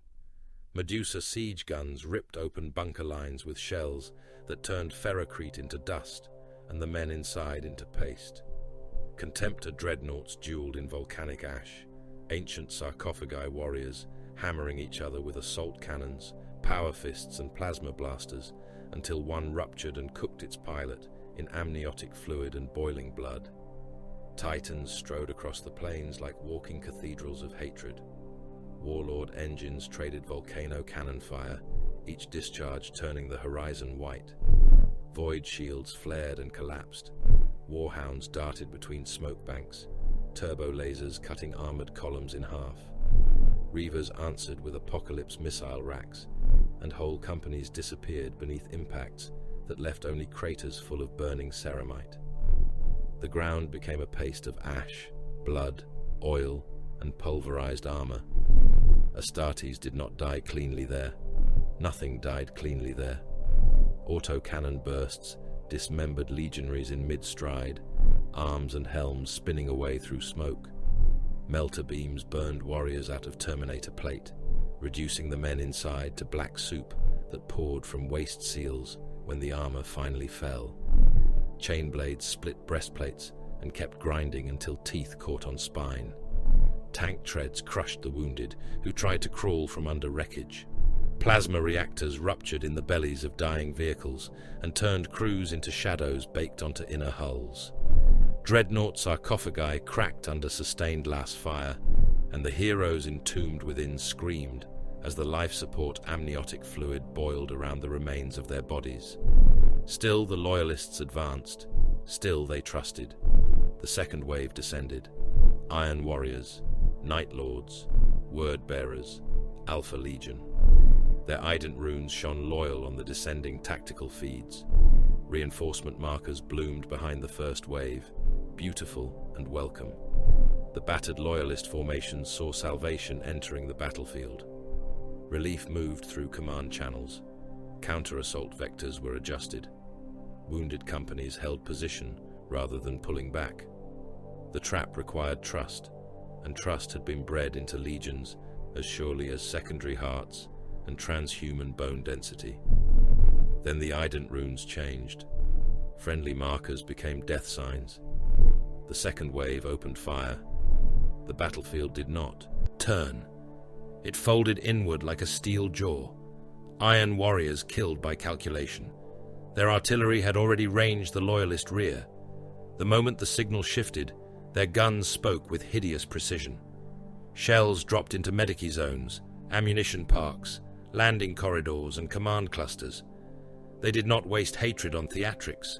Medusa siege guns ripped open bunker lines with shells that turned ferrocrete into dust and the men inside into paste. Contemptor dreadnoughts dueled in volcanic ash, ancient sarcophagi warriors hammering each other with assault cannons, power fists and plasma blasters until one ruptured and cooked its pilot in amniotic fluid and boiling blood. Titans strode across the plains like walking cathedrals of hatred. Warlord engines traded volcano cannon fire, each discharge turning the horizon white. Void shields flared and collapsed. Warhounds darted between smoke banks, turbo lasers cutting armored columns in half. Reavers answered with apocalypse missile racks, and whole companies disappeared beneath impacts that left only craters full of burning ceramite. The ground became a paste of ash, blood, oil, and pulverized armor. Astartes did not die cleanly there. Nothing died cleanly there. Autocannon bursts dismembered legionaries in mid-stride, arms and helms spinning away through smoke. Melter beams burned warriors out of Terminator plate, reducing the men inside to black soup that poured from waist seals when the armor finally fell. Chain blades split breastplates and kept grinding until teeth caught on spine. Tank treads crushed the wounded who tried to crawl from under wreckage. Plasma reactors ruptured in the bellies of dying vehicles and turned crews into shadows baked onto inner hulls. Dreadnought sarcophagi cracked under sustained las fire, and the heroes entombed within screamed as the life support amniotic fluid boiled around the remains of their bodies. Still the loyalists advanced. Still they trusted. The second wave descended. Iron warriors, Night Lords, Word Bearers, Alpha Legion. Their ident runes shone loyal on the descending tactical feeds. Reinforcement markers bloomed behind the first wave, beautiful and welcome. The battered loyalist formations saw salvation entering the battlefield. Relief moved through command channels. Counter-assault vectors were adjusted. Wounded companies held position rather than pulling back. The trap required trust, and trust had been bred into legions as surely as secondary hearts and transhuman bone density. Then the ident runes changed. Friendly markers became death signs. The second wave opened fire. The battlefield did not turn. It folded inward like a steel jaw. Iron warriors killed by calculation. Their artillery had already ranged the loyalist rear. The moment the signal shifted, their guns spoke with hideous precision. Shells dropped into medici zones, ammunition parks, landing corridors and command clusters. They did not waste hatred on theatrics.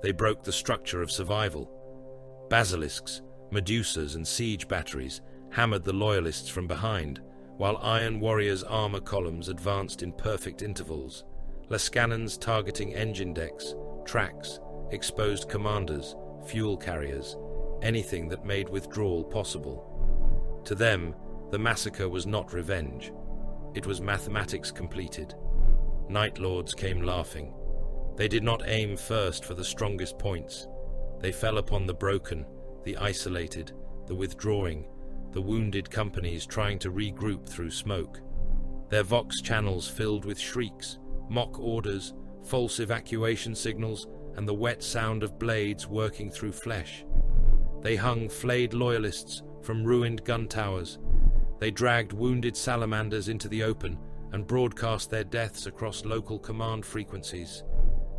They broke the structure of survival. Basilisks, Medusas and siege batteries hammered the loyalists from behind, while Iron Warriors' armor columns advanced in perfect intervals. Lascannons targeting engine decks, tracks, exposed commanders, fuel carriers, anything that made withdrawal possible. To them, the massacre was not revenge. It was mathematics completed. Night Lords came laughing. They did not aim first for the strongest points. They fell upon the broken, the isolated, the withdrawing, the wounded companies trying to regroup through smoke. Their vox channels filled with shrieks, mock orders, false evacuation signals, and the wet sound of blades working through flesh. They hung flayed loyalists from ruined gun towers. They dragged wounded salamanders into the open and broadcast their deaths across local command frequencies.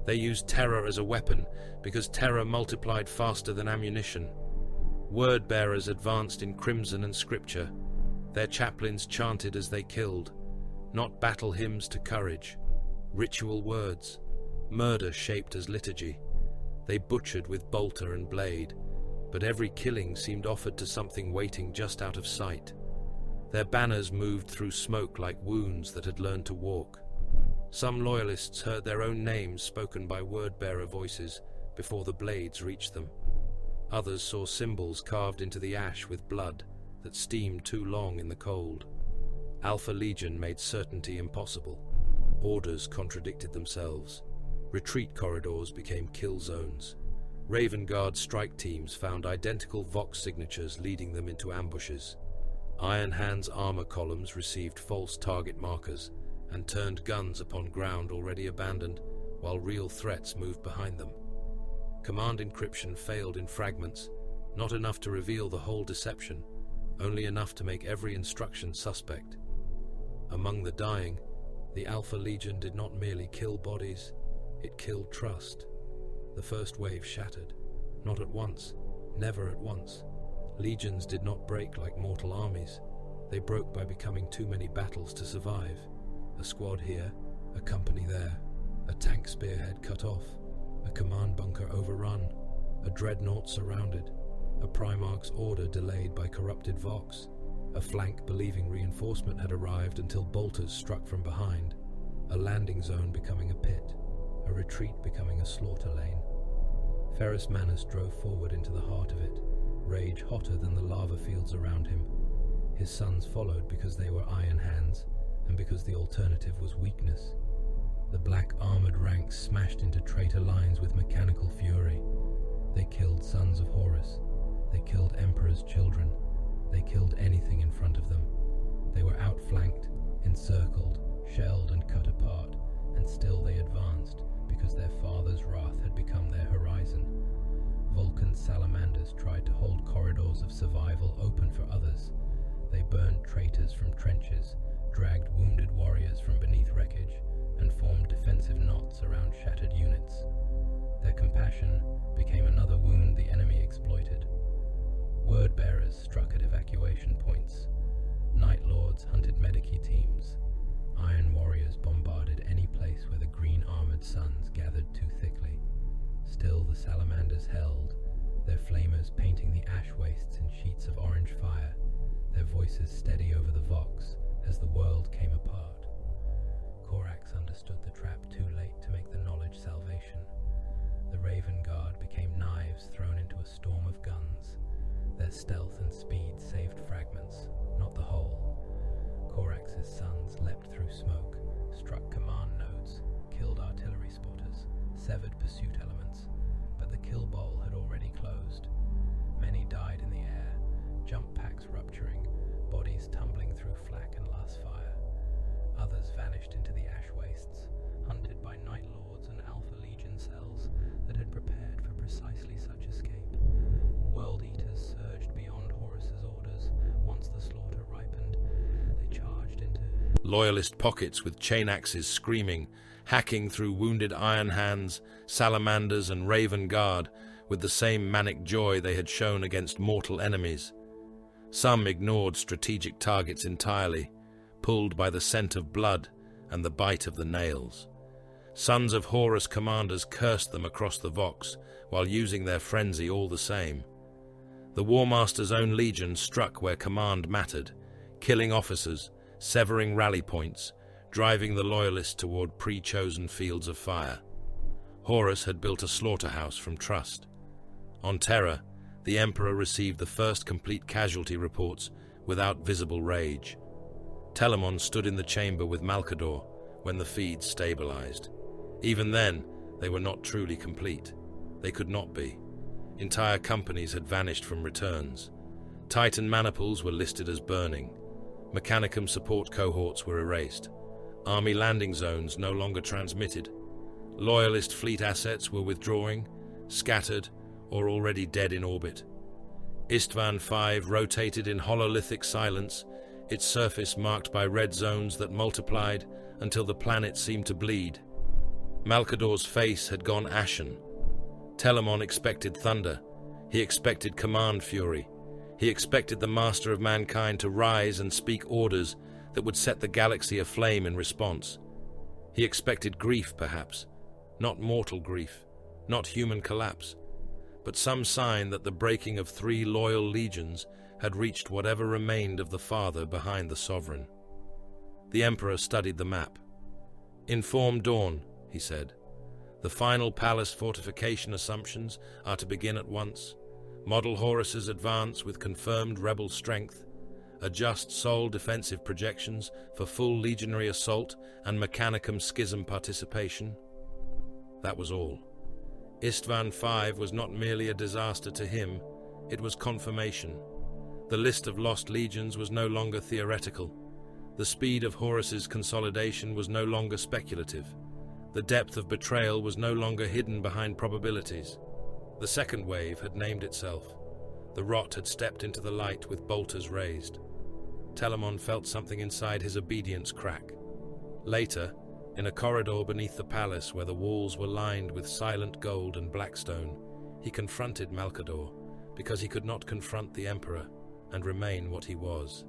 They used terror as a weapon because terror multiplied faster than ammunition. Word-bearers advanced in crimson and scripture. Their chaplains chanted as they killed, not battle hymns to courage, ritual words, murder shaped as liturgy. They butchered with bolter and blade, but every killing seemed offered to something waiting just out of sight. Their banners moved through smoke like wounds that had learned to walk. Some loyalists heard their own names spoken by word-bearer voices before the blades reached them. Others saw symbols carved into the ash with blood that steamed too long in the cold. Alpha Legion made certainty impossible. Orders contradicted themselves. Retreat corridors became kill zones. Raven Guard strike teams found identical Vox signatures leading them into ambushes. Iron Hand's armor columns received false target markers and turned guns upon ground already abandoned, while real threats moved behind them. Command encryption failed in fragments, not enough to reveal the whole deception, only enough to make every instruction suspect. Among the dying, the Alpha Legion did not merely kill bodies, it killed trust. The first wave shattered, not at once, never at once. Legions did not break like mortal armies. They broke by becoming too many battles to survive. A squad here, a company there, a tank spearhead cut off, a command bunker overrun, a dreadnought surrounded, a Primarch's order delayed by corrupted Vox, a flank believing reinforcement had arrived until bolters struck from behind, a landing zone becoming a pit, a retreat becoming a slaughter lane. Ferrus Manus drove forward into the heart of it, rage hotter than the lava fields around him. His sons followed because they were Iron Hands, and because the alternative was weakness. The black armored ranks smashed into traitor lines with mechanical fury. They killed sons of Horus. They killed Emperor's children. They killed anything in front of them. They were outflanked, encircled, shelled and cut apart, and still they advanced because their father's wrath had become their horizon. Vulcan's salamanders tried to hold corridors of survival open for others. They burned traitors from trenches, dragged wounded warriors from beneath wreckage, and formed defensive knots around shattered units. Their compassion became another wound the enemy exploited. Word-bearers struck at evacuation points. Night Lords hunted medici teams. Iron Warriors bombarded any place where the green-armored suns gathered too thickly. Still the salamanders held, their flamers painting the ash wastes in sheets of orange fire, their voices steady over the Vox as the world came apart. Corax understood the trap too late to make the knowledge salvation. The Raven Guard became knives thrown into a storm of guns. Their stealth and speed saved fragments, not the whole. Corax's sons leapt through smoke, struck command nodes, killed artillery spotters, severed pursuit elements, but the kill bowl had already closed. Many died in the air, jump packs rupturing, bodies tumbling through flak and last fire. Others vanished into the ash wastes, hunted by Night Lords and Alpha Legion cells that had prepared for precisely such escape. World Eaters surged beyond Horus's orders. Once the slaughter ripened, they charged into Loyalist pockets with chain axes screaming, hacking through wounded Iron Hands, salamanders and Raven Guard with the same manic joy they had shown against mortal enemies. Some ignored strategic targets entirely, pulled by the scent of blood and the bite of the nails. Sons of Horus commanders cursed them across the Vox while using their frenzy all the same. The War Master's own legion struck where command mattered, killing officers, severing rally points, driving the loyalists toward pre-chosen fields of fire. Horus had built a slaughterhouse from trust. On Terra, the Emperor received the first complete casualty reports without visible rage. Telamon stood in the chamber with Malcador when the feeds stabilized. Even then, they were not truly complete. They could not be. Entire companies had vanished from returns. Titan maniples were listed as burning. Mechanicum support cohorts were erased. Army landing zones no longer transmitted. Loyalist fleet assets were withdrawing, scattered, or already dead in orbit. Istvan V rotated in hololithic silence, its surface marked by red zones that multiplied until the planet seemed to bleed. Malcador's face had gone ashen. Telamon expected thunder. He expected command fury. He expected the master of mankind to rise and speak orders that would set the galaxy aflame in response. He expected grief, perhaps. Not mortal grief, not human collapse, but some sign that the breaking of 3 loyal legions had reached whatever remained of the father behind the sovereign. The Emperor studied the map. "Inform Dawn," he said. "The final palace fortification assumptions are to begin at once. Model Horus's advance with confirmed rebel strength. Adjust Sol defensive projections for full legionary assault and Mechanicum schism participation." That was all. Istvan V was not merely a disaster to him, it was confirmation. The list of lost legions was no longer theoretical. The speed of Horus's consolidation was no longer speculative. The depth of betrayal was no longer hidden behind probabilities. The second wave had named itself. The rot had stepped into the light with bolters raised. Telamon felt something inside his obedience crack. Later, in a corridor beneath the palace where the walls were lined with silent gold and blackstone, he confronted Malcador because he could not confront the Emperor and remain what he was.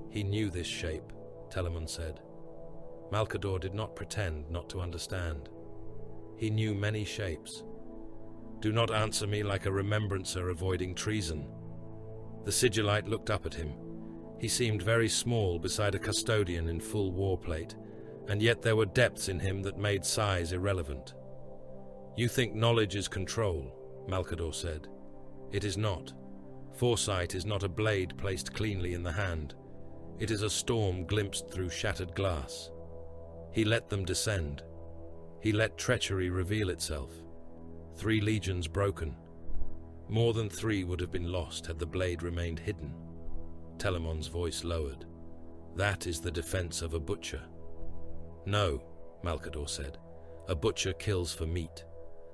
He knew this shape, Telamon said. Malcador did not pretend not to understand. He knew many shapes. "Do not answer me like a remembrancer avoiding treason." The Sigillite looked up at him. He seemed very small beside a custodian in full warplate, and yet there were depths in him that made size irrelevant. "You think knowledge is control," Malcador said. "It is not. Foresight is not a blade placed cleanly in the hand. It is a storm glimpsed through shattered glass." He let them descend. He let treachery reveal itself. 3 legions broken. More than 3 would have been lost had the blade remained hidden. Telamon's voice lowered. "That is the defense of a butcher." "No," Malcador said. "A butcher kills for meat.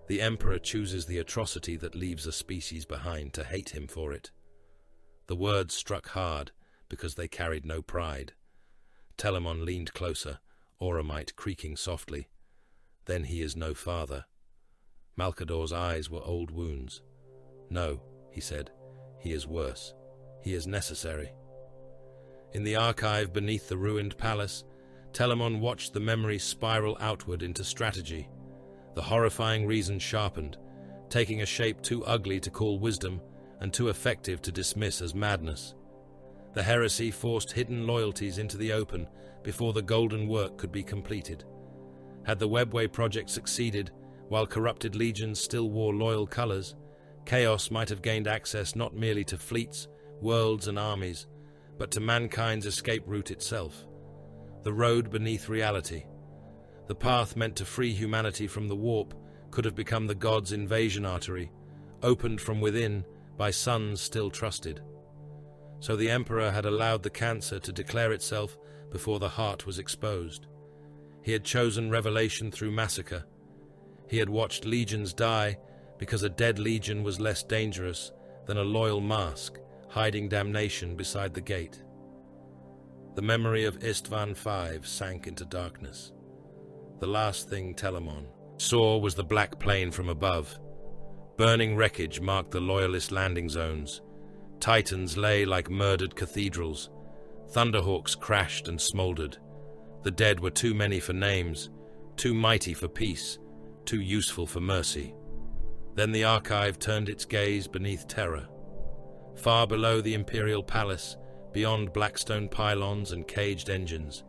The Emperor chooses the atrocity that leaves a species behind to hate him for it." The words struck hard because they carried no pride. Telamon leaned closer, Auramite creaking softly. "Then he is no father." Malcador's eyes were old wounds. "No," he said. "He is worse. He is necessary." In the archive beneath the ruined palace, Telamon watched the memory spiral outward into strategy. The horrifying reason sharpened, taking a shape too ugly to call wisdom and too effective to dismiss as madness. The Heresy forced hidden loyalties into the open before the golden work could be completed. Had the Webway project succeeded, while corrupted legions still wore loyal colors, chaos might have gained access not merely to fleets, worlds, and armies, but to mankind's escape route itself. The road beneath reality. The path meant to free humanity from the warp could have become the gods' invasion artery, opened from within by sons still trusted. So the Emperor had allowed the cancer to declare itself before the heart was exposed. He had chosen revelation through massacre. He had watched legions die because a dead legion was less dangerous than a loyal mask hiding damnation beside the gate. The memory of Istvan V sank into darkness. The last thing Telamon saw was the black plain from above. Burning wreckage marked the loyalist landing zones. Titans lay like murdered cathedrals. Thunderhawks crashed and smoldered. The dead were too many for names, too mighty for peace, too useful for mercy. Then the archive turned its gaze beneath terror. Far below the Imperial Palace, beyond blackstone pylons and caged engines,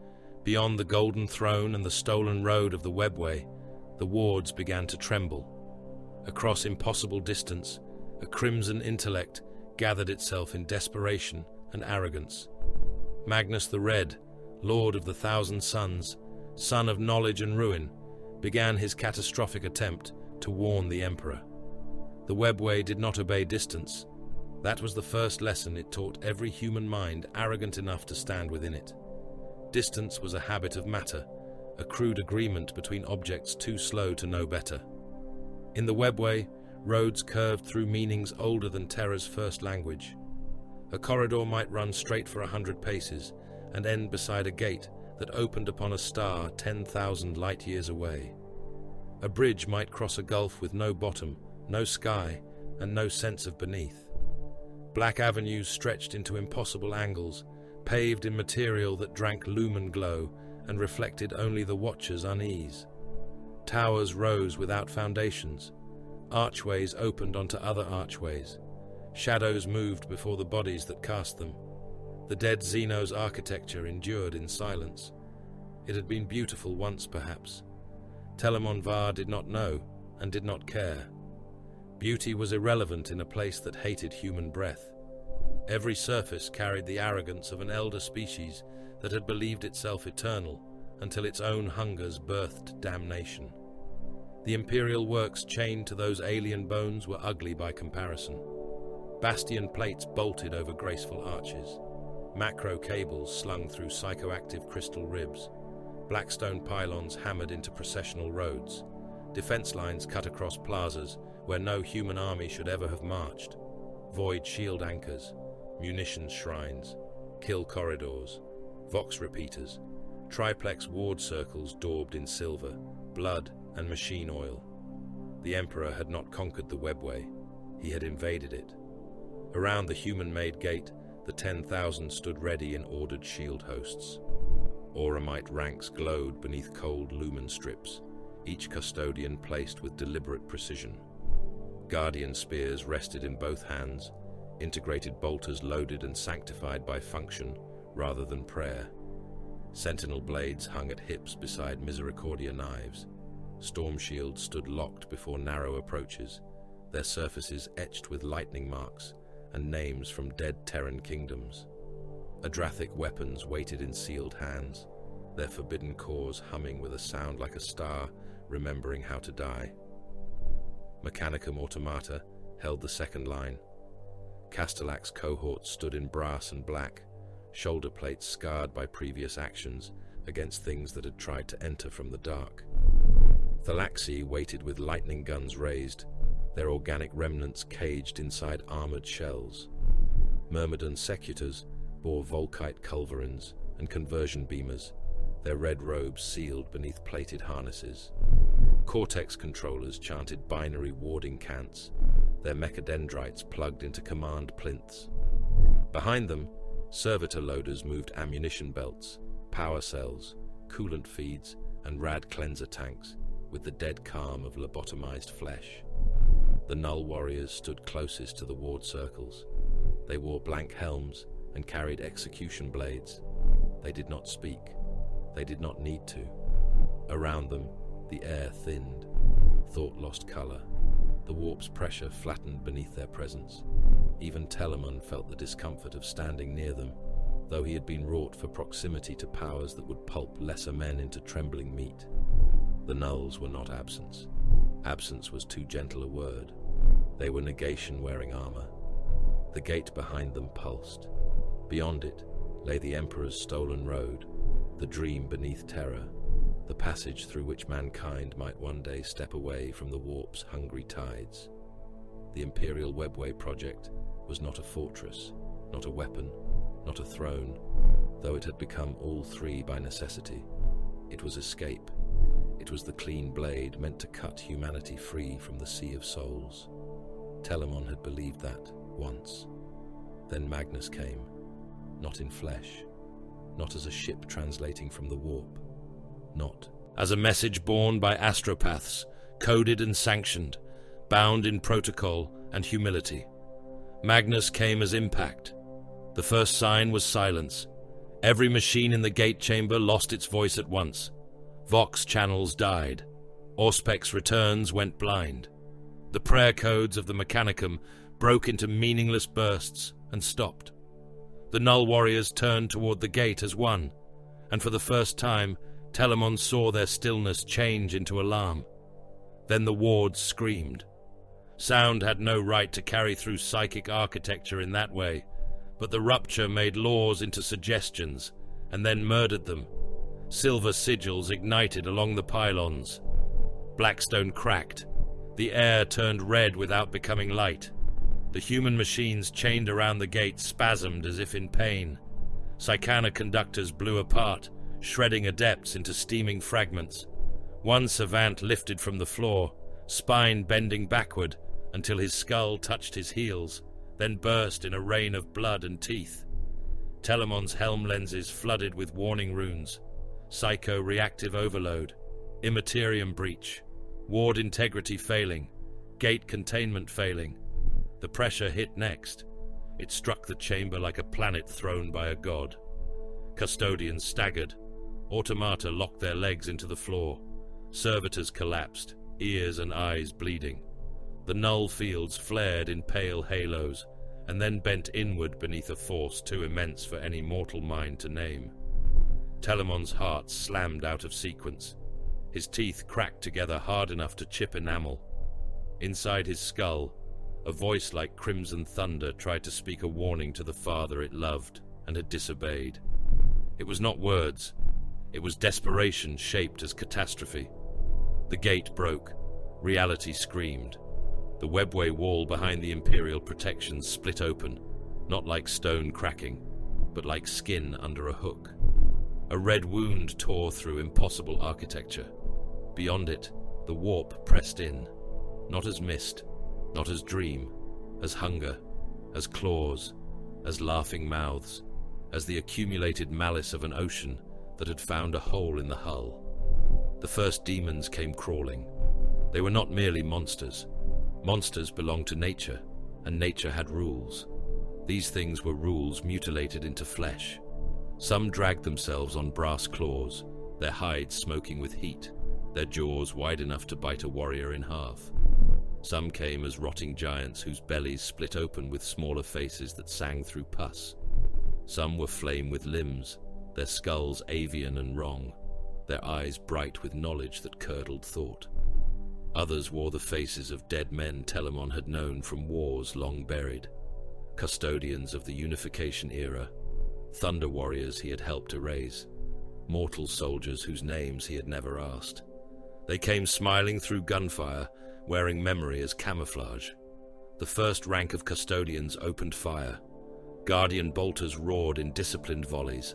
beyond the golden throne and the stolen road of the webway, the wards began to tremble. Across impossible distance, a crimson intellect gathered itself in desperation and arrogance. Magnus the Red, Lord of the Thousand Suns, son of knowledge and ruin, began his catastrophic attempt to warn the Emperor. The webway did not obey distance. That was the first lesson it taught every human mind arrogant enough to stand within it. Distance was a habit of matter, a crude agreement between objects too slow to know better. In the webway, roads curved through meanings older than Terra's first language. A corridor might run straight for 100 paces and end beside a gate that opened upon a star 10,000 light-years away. A bridge might cross a gulf with no bottom, no sky, and no sense of beneath. Black avenues stretched into impossible angles, paved in material that drank lumen glow and reflected only the watcher's unease. Towers rose without foundations. Archways opened onto other archways. Shadows moved before the bodies that cast them. The dead Xeno's architecture endured in silence. It had been beautiful once, perhaps. Telemon Var did not know and did not care. Beauty was irrelevant in a place that hated human breath. Every surface carried the arrogance of an elder species that had believed itself eternal until its own hungers birthed damnation. The imperial works chained to those alien bones were ugly by comparison. Bastion plates bolted over graceful arches. Macro cables slung through psychoactive crystal ribs. Blackstone pylons hammered into processional roads. Defense lines cut across plazas where no human army should ever have marched. Void shield anchors, munitions shrines, kill corridors, vox repeaters, triplex ward circles daubed in silver, blood, and machine oil. The Emperor had not conquered the webway. He had invaded it. Around the human-made gate, the 10,000 stood ready in ordered shield hosts. Auramite ranks glowed beneath cold lumen strips, each custodian placed with deliberate precision. Guardian spears rested in both hands, integrated bolters loaded and sanctified by function rather than prayer. Sentinel blades hung at hips beside misericordia knives. Storm shields stood locked before narrow approaches, their surfaces etched with lightning marks and names from dead Terran kingdoms. Adrathic weapons waited in sealed hands, their forbidden cores humming with a sound like a star remembering how to die. Mechanicum automata held the second line. Castellac's cohorts stood in brass and black, shoulder plates scarred by previous actions against things that had tried to enter from the dark. Thalaxi waited with lightning guns raised, their organic remnants caged inside armored shells. Myrmidon secutors bore volkite culverins and conversion beamers, their red robes sealed beneath plated harnesses. Cortex controllers chanted binary warding cants, their mechadendrites plugged into command plinths. Behind them, servitor loaders moved ammunition belts, power cells, coolant feeds, and rad cleanser tanks, with the dead calm of lobotomized flesh. The Null warriors stood closest to the ward circles. They wore blank helms and carried execution blades. They did not speak. They did not need to. Around them, the air thinned. Thought lost color. The warp's pressure flattened beneath their presence. Even Telemon felt the discomfort of standing near them, though he had been wrought for proximity to powers that would pulp lesser men into trembling meat. The Nulls were not absence. Absence was too gentle a word. They were negation-wearing armor. The gate behind them pulsed. Beyond it lay the Emperor's stolen road, the dream beneath terror, the passage through which mankind might one day step away from the warp's hungry tides. The Imperial Webway project was not a fortress, not a weapon, not a throne, though it had become all three by necessity. It was escape. It was the clean blade meant to cut humanity free from the sea of souls. Telemon had believed that once. Then Magnus came, not in flesh, not as a ship translating from the warp, not as a message borne by astropaths, coded and sanctioned, bound in protocol and humility. Magnus came as impact. The first sign was silence. Every machine in the gate chamber lost its voice at once. Vox channels died. Auspex returns went blind. The prayer codes of the Mechanicum broke into meaningless bursts and stopped. The Null Warriors turned toward the gate as one, and for the first time, Telemon saw their stillness change into alarm. Then the wards screamed. Sound had no right to carry through psychic architecture in that way, but the rupture made laws into suggestions, and then murdered them. Silver sigils ignited along the pylons. Blackstone cracked. The air turned red without becoming light. The human machines chained around the gate spasmed as if in pain. Psychana conductors blew apart, shredding adepts into steaming fragments. One savant lifted from the floor, spine bending backward until his skull touched his heels, then burst in a rain of blood and teeth. Telemon's helm lenses flooded with warning runes. Psycho-reactive overload, immaterium breach, ward integrity failing, gate containment failing. The pressure hit next. It struck the chamber like a planet thrown by a god. Custodians staggered. Automata locked their legs into the floor. Servitors collapsed, ears and eyes bleeding. The null fields flared in pale halos, and then bent inward beneath a force too immense for any mortal mind to name. Telemon's heart slammed out of sequence. His teeth cracked together hard enough to chip enamel. Inside his skull, a voice like crimson thunder tried to speak a warning to the father it loved and had disobeyed. It was not words. It was desperation shaped as catastrophe. The gate broke. Reality screamed. The webway wall behind the Imperial protection split open, not like stone cracking, but like skin under a hook. A red wound tore through impossible architecture. Beyond it, the warp pressed in, not as mist, not as dream, as hunger, as claws, as laughing mouths, as the accumulated malice of an ocean that had found a hole in the hull. The first demons came crawling. They were not merely monsters. Monsters belonged to nature, and nature had rules. These things were rules mutilated into flesh. Some dragged themselves on brass claws, their hides smoking with heat, their jaws wide enough to bite a warrior in half. Some came as rotting giants whose bellies split open with smaller faces that sang through pus. Some were flame with limbs, their skulls avian and wrong, their eyes bright with knowledge that curdled thought. Others wore the faces of dead men Telemon had known from wars long buried, custodians of the unification era, thunder warriors he had helped erase, mortal soldiers whose names he had never asked. They came smiling through gunfire, wearing memory as camouflage. The first rank of custodians opened fire. Guardian bolters roared in disciplined volleys.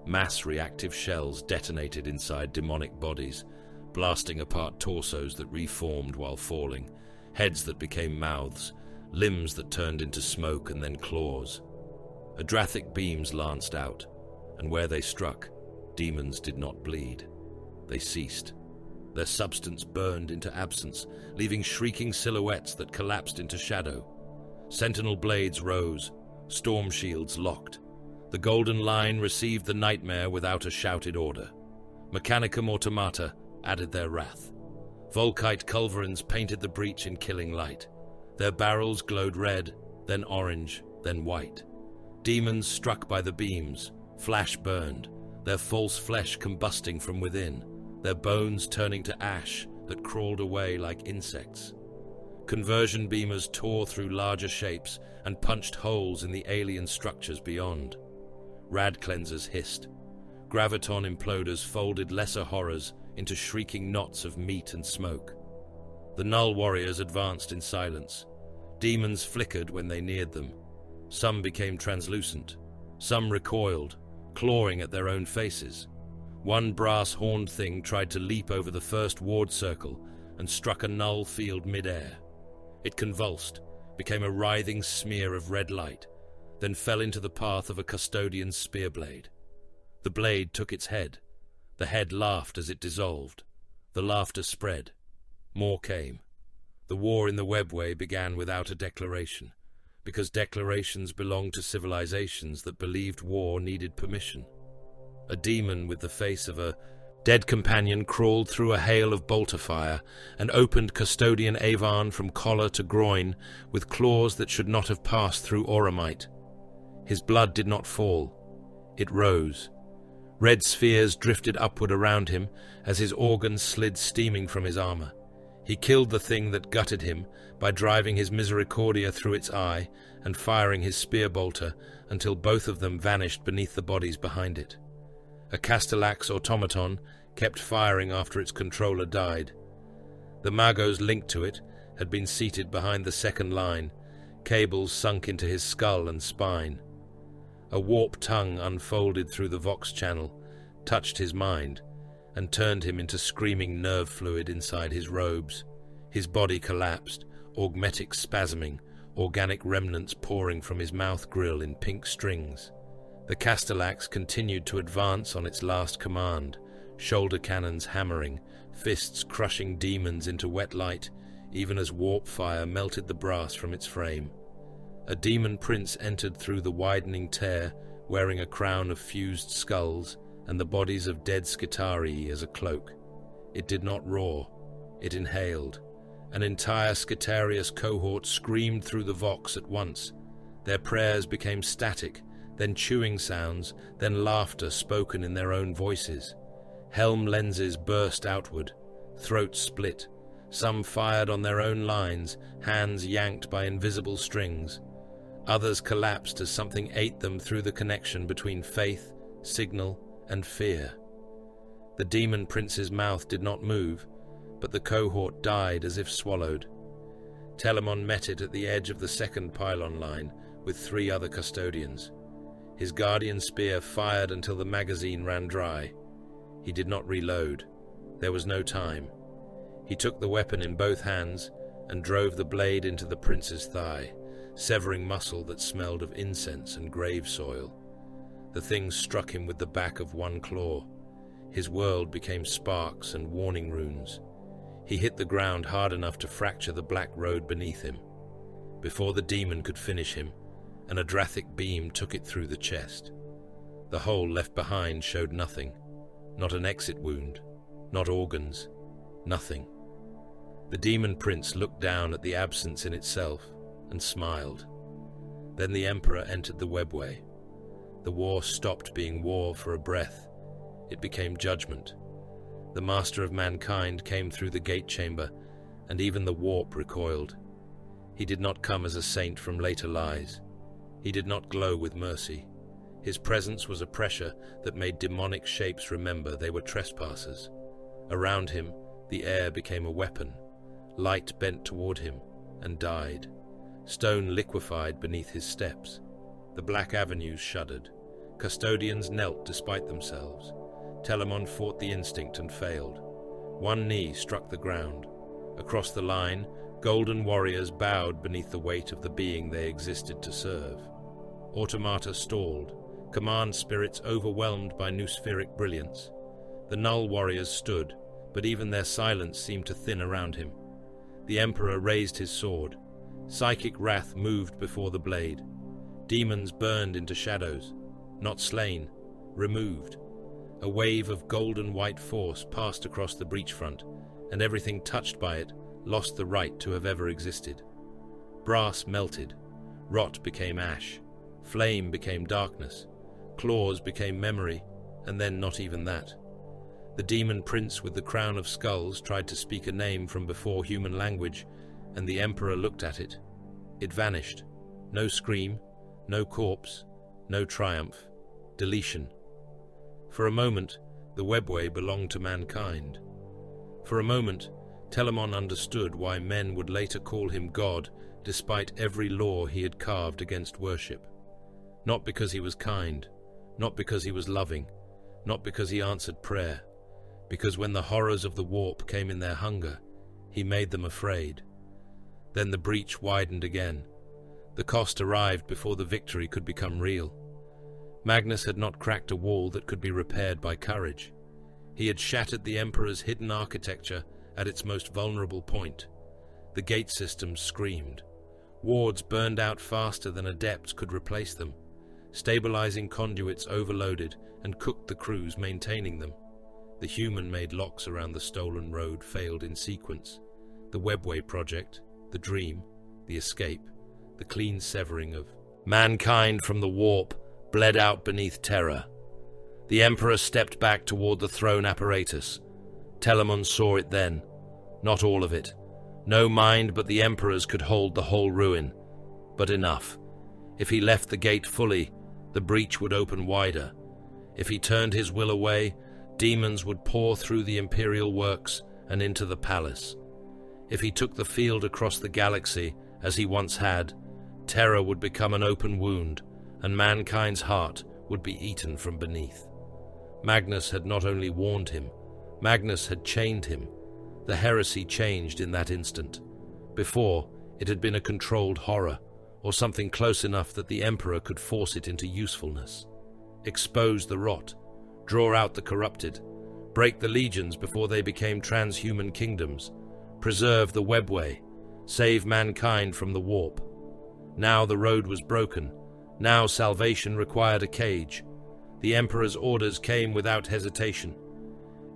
Mass reactive shells detonated inside demonic bodies, blasting apart torsos that reformed while falling, heads that became mouths, limbs that turned into smoke and then claws. Adrathic beams lanced out, and where they struck, demons did not bleed. They ceased. Their substance burned into absence, leaving shrieking silhouettes that collapsed into shadow. Sentinel blades rose, storm shields locked. The Golden Line received the nightmare without a shouted order. Mechanicum automata added their wrath. Volkite culverins painted the breach in killing light. Their barrels glowed red, then orange, then white. Demons struck by the beams, flash burned, their false flesh combusting from within, their bones turning to ash that crawled away like insects. Conversion beamers tore through larger shapes and punched holes in the alien structures beyond. Rad cleansers hissed. Graviton imploders folded lesser horrors into shrieking knots of meat and smoke. The Null Warriors advanced in silence. Demons flickered when they neared them. Some became translucent. Some recoiled, clawing at their own faces. One brass-horned thing tried to leap over the first ward circle and struck a null field mid-air. It convulsed, became a writhing smear of red light. then fell into the path of a custodian's spear blade. The blade took its head. The head laughed as it dissolved. The laughter spread. More came. The war in the webway began without a declaration, because declarations belonged to civilizations that believed war needed permission. A demon with the face of a dead companion crawled through a hail of bolter fire and opened custodian Avon from collar to groin with claws that should not have passed through auramite. His blood did not fall. It rose. Red spheres drifted upward around him as his organs slid steaming from his armor. He killed the thing that gutted him by driving his misericordia through its eye and firing his spear bolter until both of them vanished beneath the bodies behind it. A Castellax automaton kept firing after its controller died. The magos linked to it had been seated behind the second line, cables sunk into his skull and spine. A warp tongue unfolded through the Vox channel, touched his mind, and turned him into screaming nerve fluid inside his robes. His body collapsed, augmetic spasming, organic remnants pouring from his mouth grill in pink strings. The Castellax continued to advance on its last command, shoulder cannons hammering, fists crushing demons into wet light, even as warp fire melted the brass from its frame. A demon prince entered through the widening tear, wearing a crown of fused skulls and the bodies of dead Skitarii as a cloak. It did not roar. It inhaled. An entire Skitarius cohort screamed through the Vox at once. Their prayers became static, then chewing sounds, then laughter spoken in their own voices. Helm lenses burst outward, throats split. Some fired on their own lines, hands yanked by invisible strings. Others collapsed as something ate them through the connection between faith, signal, and fear. The demon prince's mouth did not move, but the cohort died as if swallowed. Telamon met it at the edge of the second pylon line with 3 other custodians. His guardian spear fired until the magazine ran dry. He did not reload. There was no time. He took the weapon in both hands and drove the blade into the prince's thigh, severing muscle that smelled of incense and grave soil. The thing struck him with the back of one claw. His world became sparks and warning runes. He hit the ground hard enough to fracture the black road beneath him. Before the demon could finish him, an Adrathic beam took it through the chest. The hole left behind showed nothing. Not an exit wound, not organs, nothing. The demon prince looked down at the absence in itself and smiled. Then the emperor entered the webway. The war stopped being war for a breath. It became judgment. The master of mankind came through the gate chamber, and even the warp recoiled. He did not come as a saint from later lies. He did not glow with mercy. His presence was a pressure that made demonic shapes remember they were trespassers. Around him, the air became a weapon. Light bent toward him and died. Stone liquefied beneath his steps. The black avenues shuddered. Custodians knelt despite themselves. Telamon fought the instinct and failed. One knee struck the ground. Across the line, golden warriors bowed beneath the weight of the being they existed to serve. Automata stalled, command spirits overwhelmed by noospheric brilliance. The null warriors stood, but even their silence seemed to thin around him. The emperor raised his sword. Psychic wrath moved before the blade. Demons burned into shadows, not slain, removed. A wave of golden white force passed across the breach front, and everything touched by it lost the right to have ever existed. Brass melted, rot became ash, flame became darkness, claws became memory, and then not even that. The demon prince with the crown of skulls tried to speak a name from before human language, and the emperor looked at it. It vanished. No scream, no corpse, no triumph. Deletion. For a moment, the webway belonged to mankind. For a moment, Telamon understood why men would later call him God, despite every law he had carved against worship. Not because he was kind, not because he was loving, not because he answered prayer, because when the horrors of the warp came in their hunger, he made them afraid. Then the breach widened again. The cost arrived before the victory could become real. Magnus had not cracked a wall that could be repaired by courage. He had shattered the Emperor's hidden architecture at its most vulnerable point. The gate systems screamed. Wards burned out faster than adepts could replace them. Stabilizing conduits overloaded and cooked the crews maintaining them. The human-made locks around the stolen road failed in sequence. The Webway project, the dream, the escape, the clean severing of mankind from the warp bled out beneath terror. The Emperor stepped back toward the throne apparatus. Telamon saw it then. Not all of it. No mind but the Emperor's could hold the whole ruin. But enough. If he left the gate fully, the breach would open wider. If he turned his will away, demons would pour through the Imperial works and into the palace. If he took the field across the galaxy, as he once had, terror would become an open wound, and mankind's heart would be eaten from beneath. Magnus had not only warned him, Magnus had chained him. The heresy changed in that instant. Before, it had been a controlled horror, or something close enough that the Emperor could force it into usefulness. Expose the rot, draw out the corrupted, break the legions before they became transhuman kingdoms, preserve the webway, save mankind from the warp. Now the road was broken. Now salvation required a cage. The Emperor's orders came without hesitation.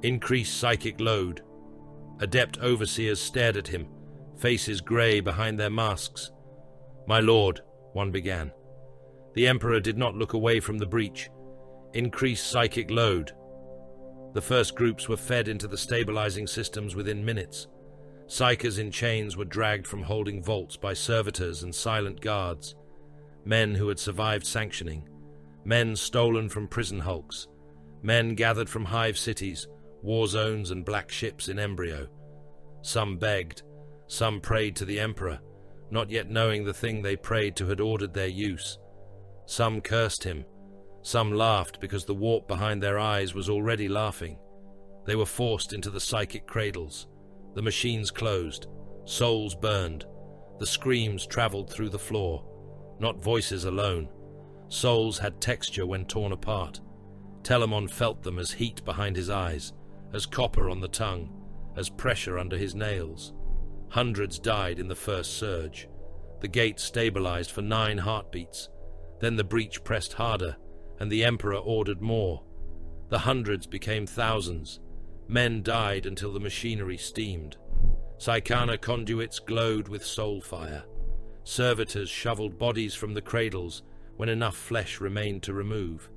Increase psychic load. Adept overseers stared at him, faces grey behind their masks. "My lord," one began. The Emperor did not look away from the breach. Increase psychic load. The first groups were fed into the stabilizing systems within minutes. Psychers in chains were dragged from holding vaults by servitors and silent guards. Men who had survived sanctioning. Men stolen from prison hulks. Men gathered from hive cities, war zones and black ships in embryo. Some begged. Some prayed to the Emperor, not yet knowing the thing they prayed to had ordered their use. Some cursed him. Some laughed because the warp behind their eyes was already laughing. They were forced into the psychic cradles. The machines closed. Souls burned. The screams traveled through the floor. Not voices alone. Souls had texture when torn apart. Telamon felt them as heat behind his eyes, as copper on the tongue, as pressure under his nails. Hundreds died in the first surge. The gate stabilized for 9 heartbeats. Then the breach pressed harder, and the Emperor ordered more. The hundreds became thousands. Men died until the machinery steamed. Psychana conduits glowed with soul fire. Servitors shoveled bodies from the cradles when enough flesh remained to remove.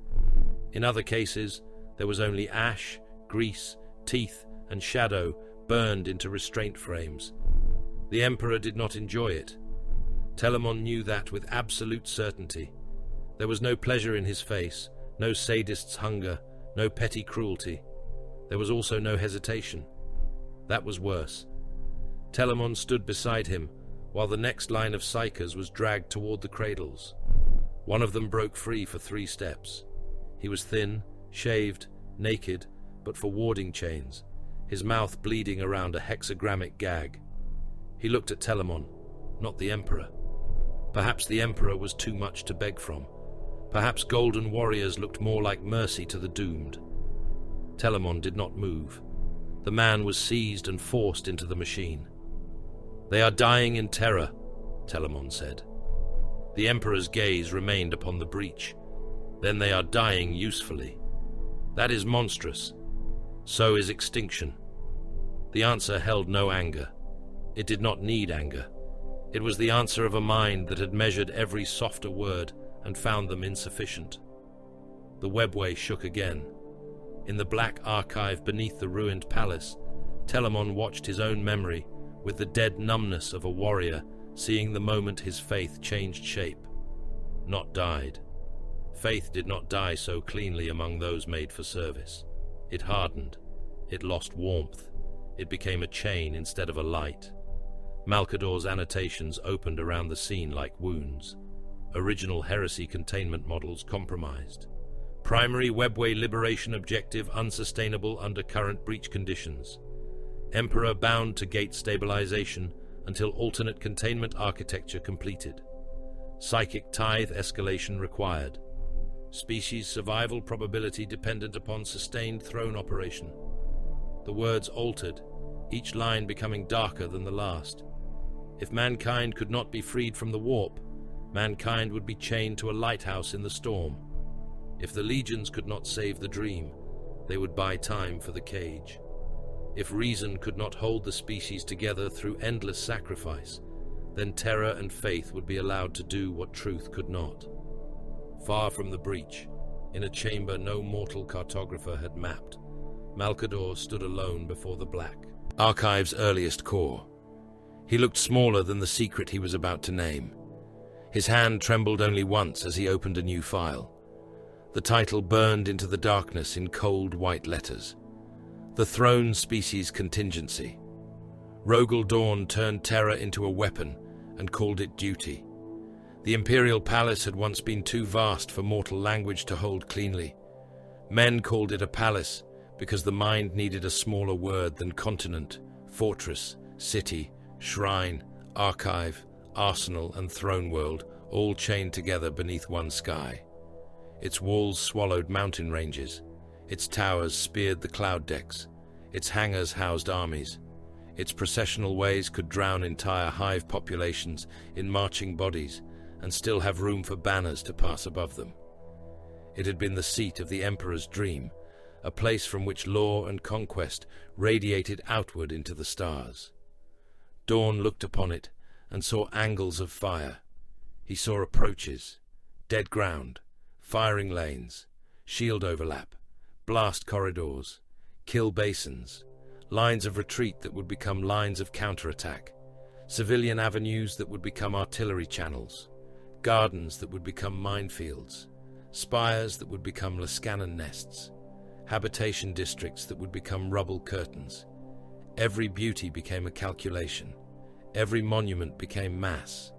In other cases, there was only ash, grease, teeth, and shadow burned into restraint frames. The Emperor did not enjoy it. Telamon knew that with absolute certainty. There was no pleasure in his face, no sadist's hunger, no petty cruelty. There was also no hesitation. That was worse. Telamon stood beside him, while the next line of psychers was dragged toward the cradles. One of them broke free for 3 steps. He was thin, shaved, naked, but for warding chains, his mouth bleeding around a hexagrammic gag. He looked at Telamon, not the Emperor. Perhaps the Emperor was too much to beg from. Perhaps golden warriors looked more like mercy to the doomed. Telamon did not move. The man was seized and forced into the machine. "They are dying in terror," Telamon said. The Emperor's gaze remained upon the breach. "Then they are dying usefully. That is monstrous. So is extinction." The answer held no anger. It did not need anger. It was the answer of a mind that had measured every softer word and found them insufficient. The webway shook again. In the black archive beneath the ruined palace, Telamon watched his own memory with the dead numbness of a warrior seeing the moment his faith changed shape. Not died. Faith did not die so cleanly among those made for service. It hardened. It lost warmth. It became a chain instead of a light. Malcador's annotations opened around the scene like wounds. Original Heresy containment models compromised. Primary webway liberation objective unsustainable under current breach conditions. Emperor bound to gate stabilization until alternate containment architecture completed. Psychic tithe escalation required. Species survival probability dependent upon sustained throne operation. The words altered, each line becoming darker than the last. If mankind could not be freed from the warp, mankind would be chained to a lighthouse in the storm. If the legions could not save the dream, they would buy time for the cage. If reason could not hold the species together through endless sacrifice, then terror and faith would be allowed to do what truth could not. Far from the breach, in a chamber no mortal cartographer had mapped, Malcador stood alone before the black, Archive's earliest core. He looked smaller than the secret he was about to name. His hand trembled only once as he opened a new file. The title burned into the darkness in cold white letters. The Throne Species Contingency. Rogel Dawn turned terror into a weapon and called it duty. The Imperial Palace had once been too vast for mortal language to hold cleanly. Men called it a palace because the mind needed a smaller word than continent, fortress, city, shrine, archive, arsenal, and throne world, all chained together beneath one sky. Its walls swallowed mountain ranges. Its towers speared the cloud decks. Its hangars housed armies. Its processional ways could drown entire hive populations in marching bodies and still have room for banners to pass above them. It had been the seat of the Emperor's dream, a place from which law and conquest radiated outward into the stars. Dawn looked upon it and saw angles of fire. He saw approaches, dead ground, firing lanes, shield overlap, blast corridors, kill basins, lines of retreat that would become lines of counterattack, civilian avenues that would become artillery channels, gardens that would become minefields, spires that would become Lascanon nests, habitation districts that would become rubble curtains. Every beauty became a calculation. Every monument became mass.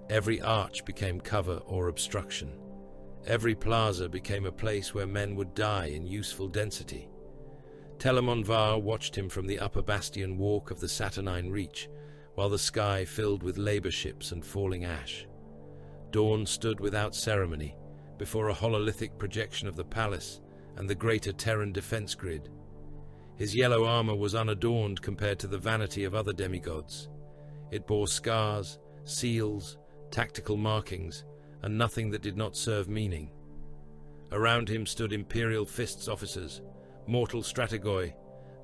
Every arch became cover or obstruction. Every plaza became a place where men would die in useful density. Telemon Var watched him from the upper bastion walk of the Saturnine Reach, while the sky filled with labor ships and falling ash. Dawn stood without ceremony before a hololithic projection of the palace and the greater Terran defense grid. His yellow armor was unadorned compared to the vanity of other demigods. It bore scars, seals, tactical markings, and nothing that did not serve meaning. Around him stood Imperial Fists officers, mortal strategoi,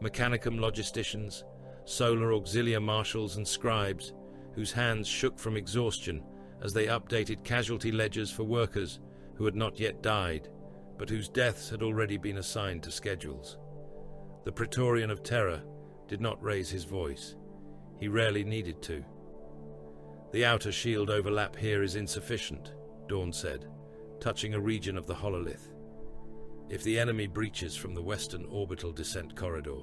mechanicum logisticians, solar auxilia marshals and scribes, whose hands shook from exhaustion as they updated casualty ledgers for workers who had not yet died, but whose deaths had already been assigned to schedules. The Praetorian of Terror did not raise his voice. He rarely needed to. "The outer shield overlap here is insufficient," Dawn said, touching a region of the hololith. "If the enemy breaches from the western orbital descent corridor,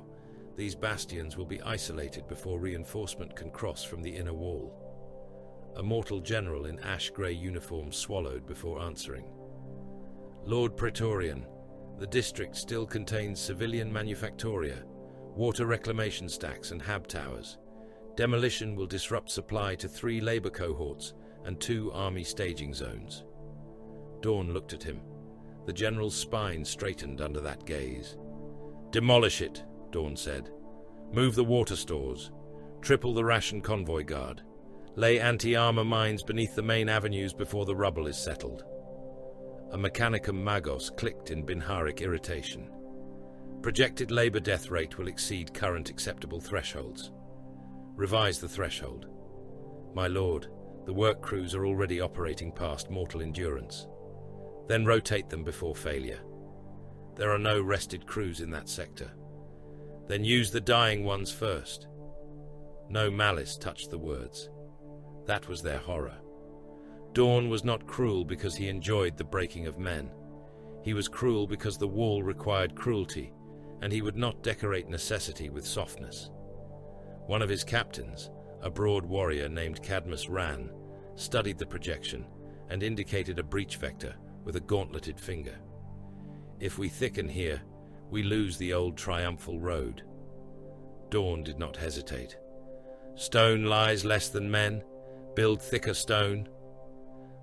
these bastions will be isolated before reinforcement can cross from the inner wall." A mortal general in ash-grey uniform swallowed before answering. "Lord Praetorian, the district still contains civilian manufactoria, water reclamation stacks and hab towers. Demolition will disrupt supply to 3 labor cohorts and 2 army staging zones." Dawn looked at him. The general's spine straightened under that gaze. "Demolish it," Dawn said. "Move the water stores. Triple the ration convoy guard. Lay anti-armor mines beneath the main avenues before the rubble is settled." A mechanicum magos clicked in Binharic irritation. "Projected labor death rate will exceed current acceptable thresholds." "Revise the threshold." "My lord, the work crews are already operating past mortal endurance." "Then rotate them before failure." "There are no rested crews in that sector." "Then use the dying ones first." No malice touched the words. That was their horror. Dawn was not cruel because he enjoyed the breaking of men. He was cruel because the wall required cruelty, and he would not decorate necessity with softness. One of his captains, a broad warrior named Cadmus Ran, studied the projection and indicated a breach vector with a gauntleted finger. "If we thicken here, we lose the old triumphal road." Dawn did not hesitate. "Stone lies less than men. Build thicker stone."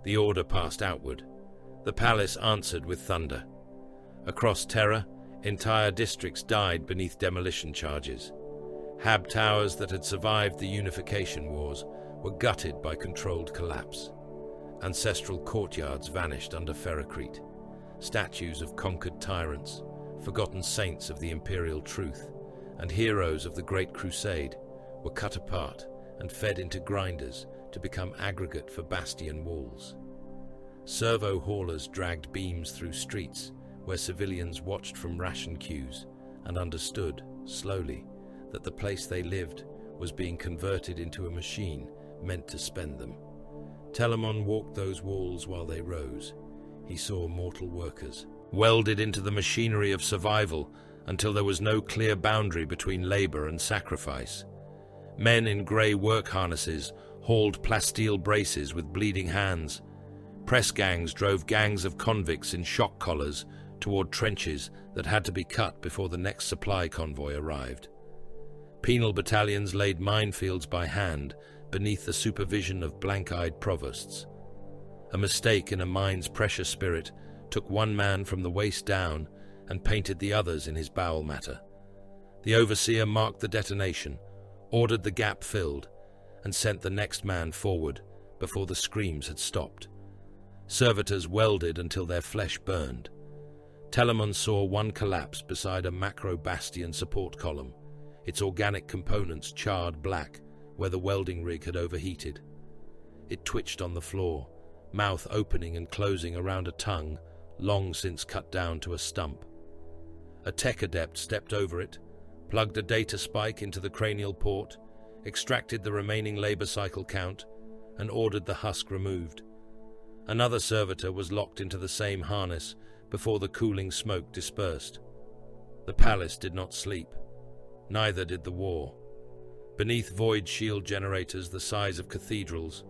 The order passed outward. The palace answered with thunder. Across Terra, entire districts died beneath demolition charges. Hab towers that had survived the unification wars were gutted by controlled collapse. Ancestral courtyards vanished under Ferrocrete. Statues of conquered tyrants, forgotten saints of the imperial truth, and heroes of the Great Crusade were cut apart and fed into grinders to become aggregate for bastion walls. Servo haulers dragged beams through streets where civilians watched from ration queues and understood, slowly, that the place they lived was being converted into a machine meant to spend them. Telamon walked those walls while they rose. He saw mortal workers, welded into the machinery of survival until there was no clear boundary between labor and sacrifice. Men in grey work harnesses hauled plasteel braces with bleeding hands. Press gangs drove gangs of convicts in shock collars toward trenches that had to be cut before the next supply convoy arrived. Penal battalions laid minefields by hand beneath the supervision of blank-eyed provosts. A mistake in a mine's pressure spirit took one man from the waist down and painted the others in his bowel matter. The overseer marked the detonation, ordered the gap filled, and sent the next man forward before the screams had stopped. Servitors welded until their flesh burned. Telamon saw one collapse beside a macro-bastion support column, its organic components charred black where the welding rig had overheated. It twitched on the floor, mouth opening and closing around a tongue long since cut down to a stump. A tech adept stepped over it, plugged a data spike into the cranial port, extracted the remaining labor cycle count, and ordered the husk removed. Another servitor was locked into the same harness before the cooling smoke dispersed. The palace did not sleep. Neither did the war. Beneath void shield generators the size of cathedrals,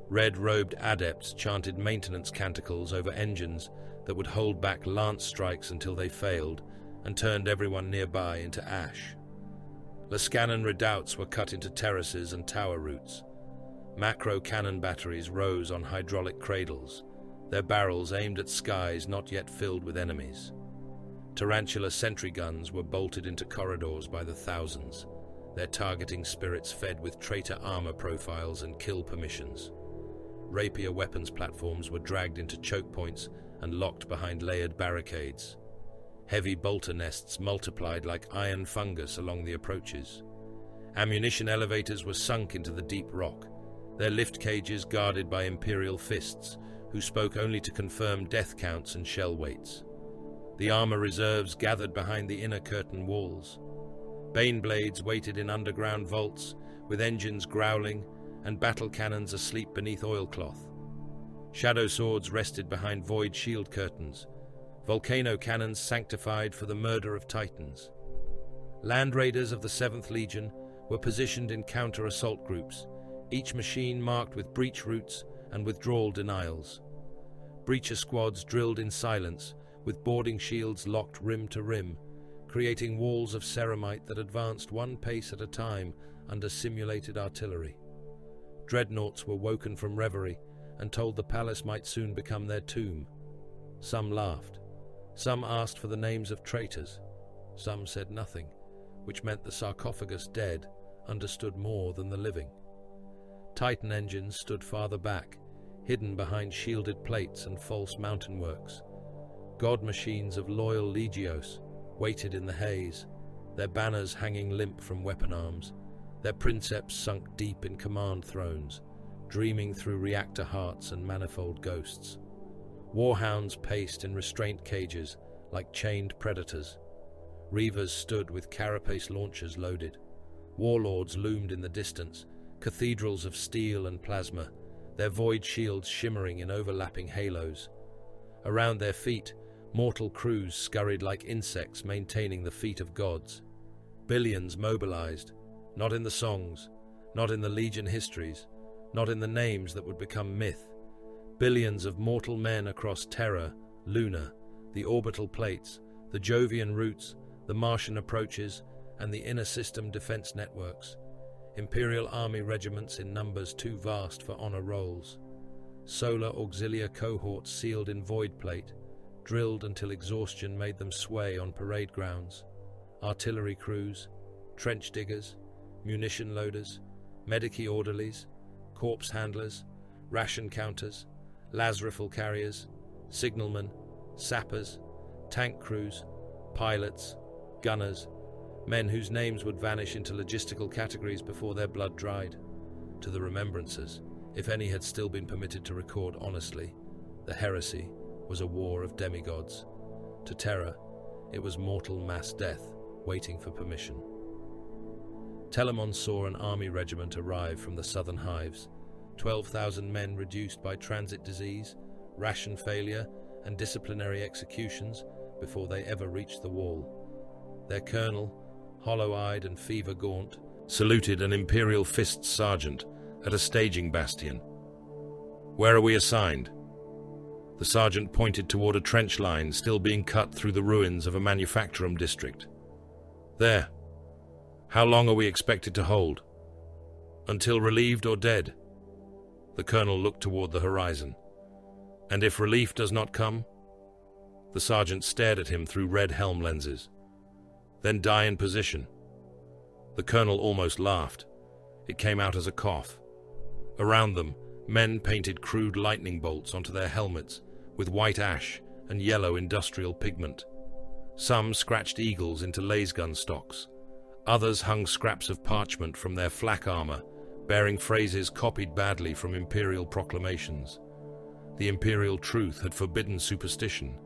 red-robed adepts chanted maintenance canticles over engines that would hold back lance strikes until they failed and turned everyone nearby into ash. Lascanon redoubts were cut into terraces and tower routes. Macro cannon batteries rose on hydraulic cradles, their barrels aimed at skies not yet filled with enemies. Tarantula sentry guns were bolted into corridors by the thousands, their targeting spirits fed with traitor armor profiles and kill permissions. Rapier weapons platforms were dragged into choke points and locked behind layered barricades. Heavy bolter nests multiplied like iron fungus along the approaches. Ammunition elevators were sunk into the deep rock, their lift cages guarded by Imperial fists, who spoke only to confirm death counts and shell weights. The armor reserves gathered behind the inner curtain walls. Bane blades waited in underground vaults, with engines growling and battle cannons asleep beneath oilcloth. Shadow swords rested behind void shield curtains, volcano cannons sanctified for the murder of titans. Land raiders of the 7th Legion were positioned in counter-assault groups, each machine marked with breach routes and withdrawal denials. Breacher squads drilled in silence, with boarding shields locked rim to rim, creating walls of ceramite that advanced one pace at a time under simulated artillery. Dreadnoughts were woken from reverie and told the palace might soon become their tomb. Some laughed. Some asked for the names of traitors. Some said nothing, which meant the sarcophagus dead understood more than the living. Titan engines stood farther back, hidden behind shielded plates and false mountain works. God machines of loyal legios waited in the haze, their banners hanging limp from weapon arms, their princeps sunk deep in command thrones, dreaming through reactor hearts and manifold ghosts. Warhounds paced in restraint cages like chained predators. Reavers stood with carapace launchers loaded. Warlords loomed in the distance, cathedrals of steel and plasma, their void shields shimmering in overlapping halos. Around their feet, mortal crews scurried like insects maintaining the feet of gods. Billions mobilized, not in the songs, not in the Legion histories, not in the names that would become myth. Billions of mortal men across Terra, Luna, the orbital plates, the Jovian routes, the Martian approaches, and the inner system defense networks. Imperial army regiments in numbers too vast for honor rolls. solar auxiliar cohorts sealed in void plate, drilled until exhaustion made them sway on parade grounds, artillery crews, trench diggers, munition loaders, medici orderlies, corpse handlers, ration counters, las rifle carriers, signalmen, sappers, tank crews, pilots, gunners, men whose names would vanish into logistical categories before their blood dried. To the remembrancers, if any had still been permitted to record honestly, the Heresy was a war of demigods. To Terra, it was mortal mass death waiting for permission. Telamon saw an army regiment arrive from the southern hives, 12,000 men reduced by transit disease, ration failure, and disciplinary executions before they ever reached the wall. Their colonel, hollow-eyed and fever-gaunt, saluted an Imperial Fist sergeant at a staging bastion. "Where are we assigned?" The sergeant pointed toward a trench line still being cut through the ruins of a manufacturing district. "There. How long are we expected to hold?" "Until relieved or dead." The colonel looked toward the horizon. "And if relief does not come?" The sergeant stared at him through red helm lenses. "Then die in position." The colonel almost laughed. It came out as a cough. Around them, men painted crude lightning bolts onto their helmets with white ash and yellow industrial pigment. Some scratched eagles into lasgun stocks. Others hung scraps of parchment from their flak armor, bearing phrases copied badly from imperial proclamations. The imperial truth had forbidden superstition.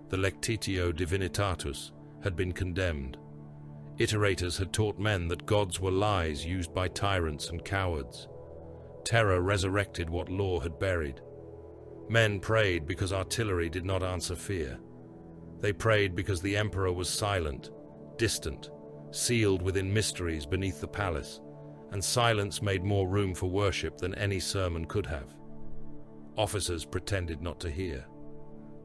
The lectitio divinitatus had been condemned. Iterators had taught men that gods were lies used by tyrants and cowards. Terror resurrected what law had buried. Men prayed because artillery did not answer fear. They prayed because the emperor was silent, distant, sealed within mysteries beneath the palace, and silence made more room for worship than any sermon could have. Officers pretended not to hear.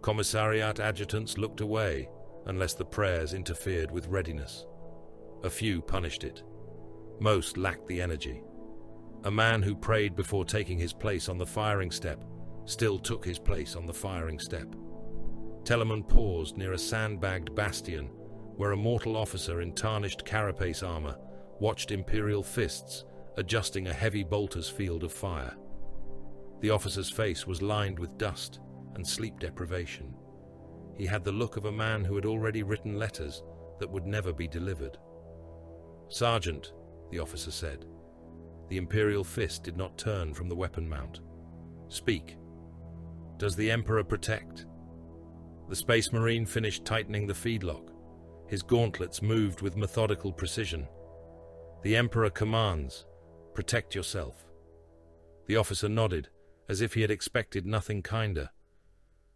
Commissariat adjutants looked away unless the prayers interfered with readiness. A few punished it. Most lacked the energy. A man who prayed before taking his place on the firing step still took his place on the firing step. Telamon paused near a sandbagged bastion where a mortal officer in tarnished carapace armor watched Imperial Fists adjusting a heavy bolter's field of fire. The officer's face was lined with dust and sleep deprivation. He had the look of a man who had already written letters that would never be delivered. "Sergeant," the officer said. The Imperial Fist did not turn from the weapon mount. "Speak. Does the Emperor protect?" The Space Marine finished tightening the feedlock. His gauntlets moved with methodical precision. "The Emperor commands. Protect yourself." The officer nodded, as if he had expected nothing kinder.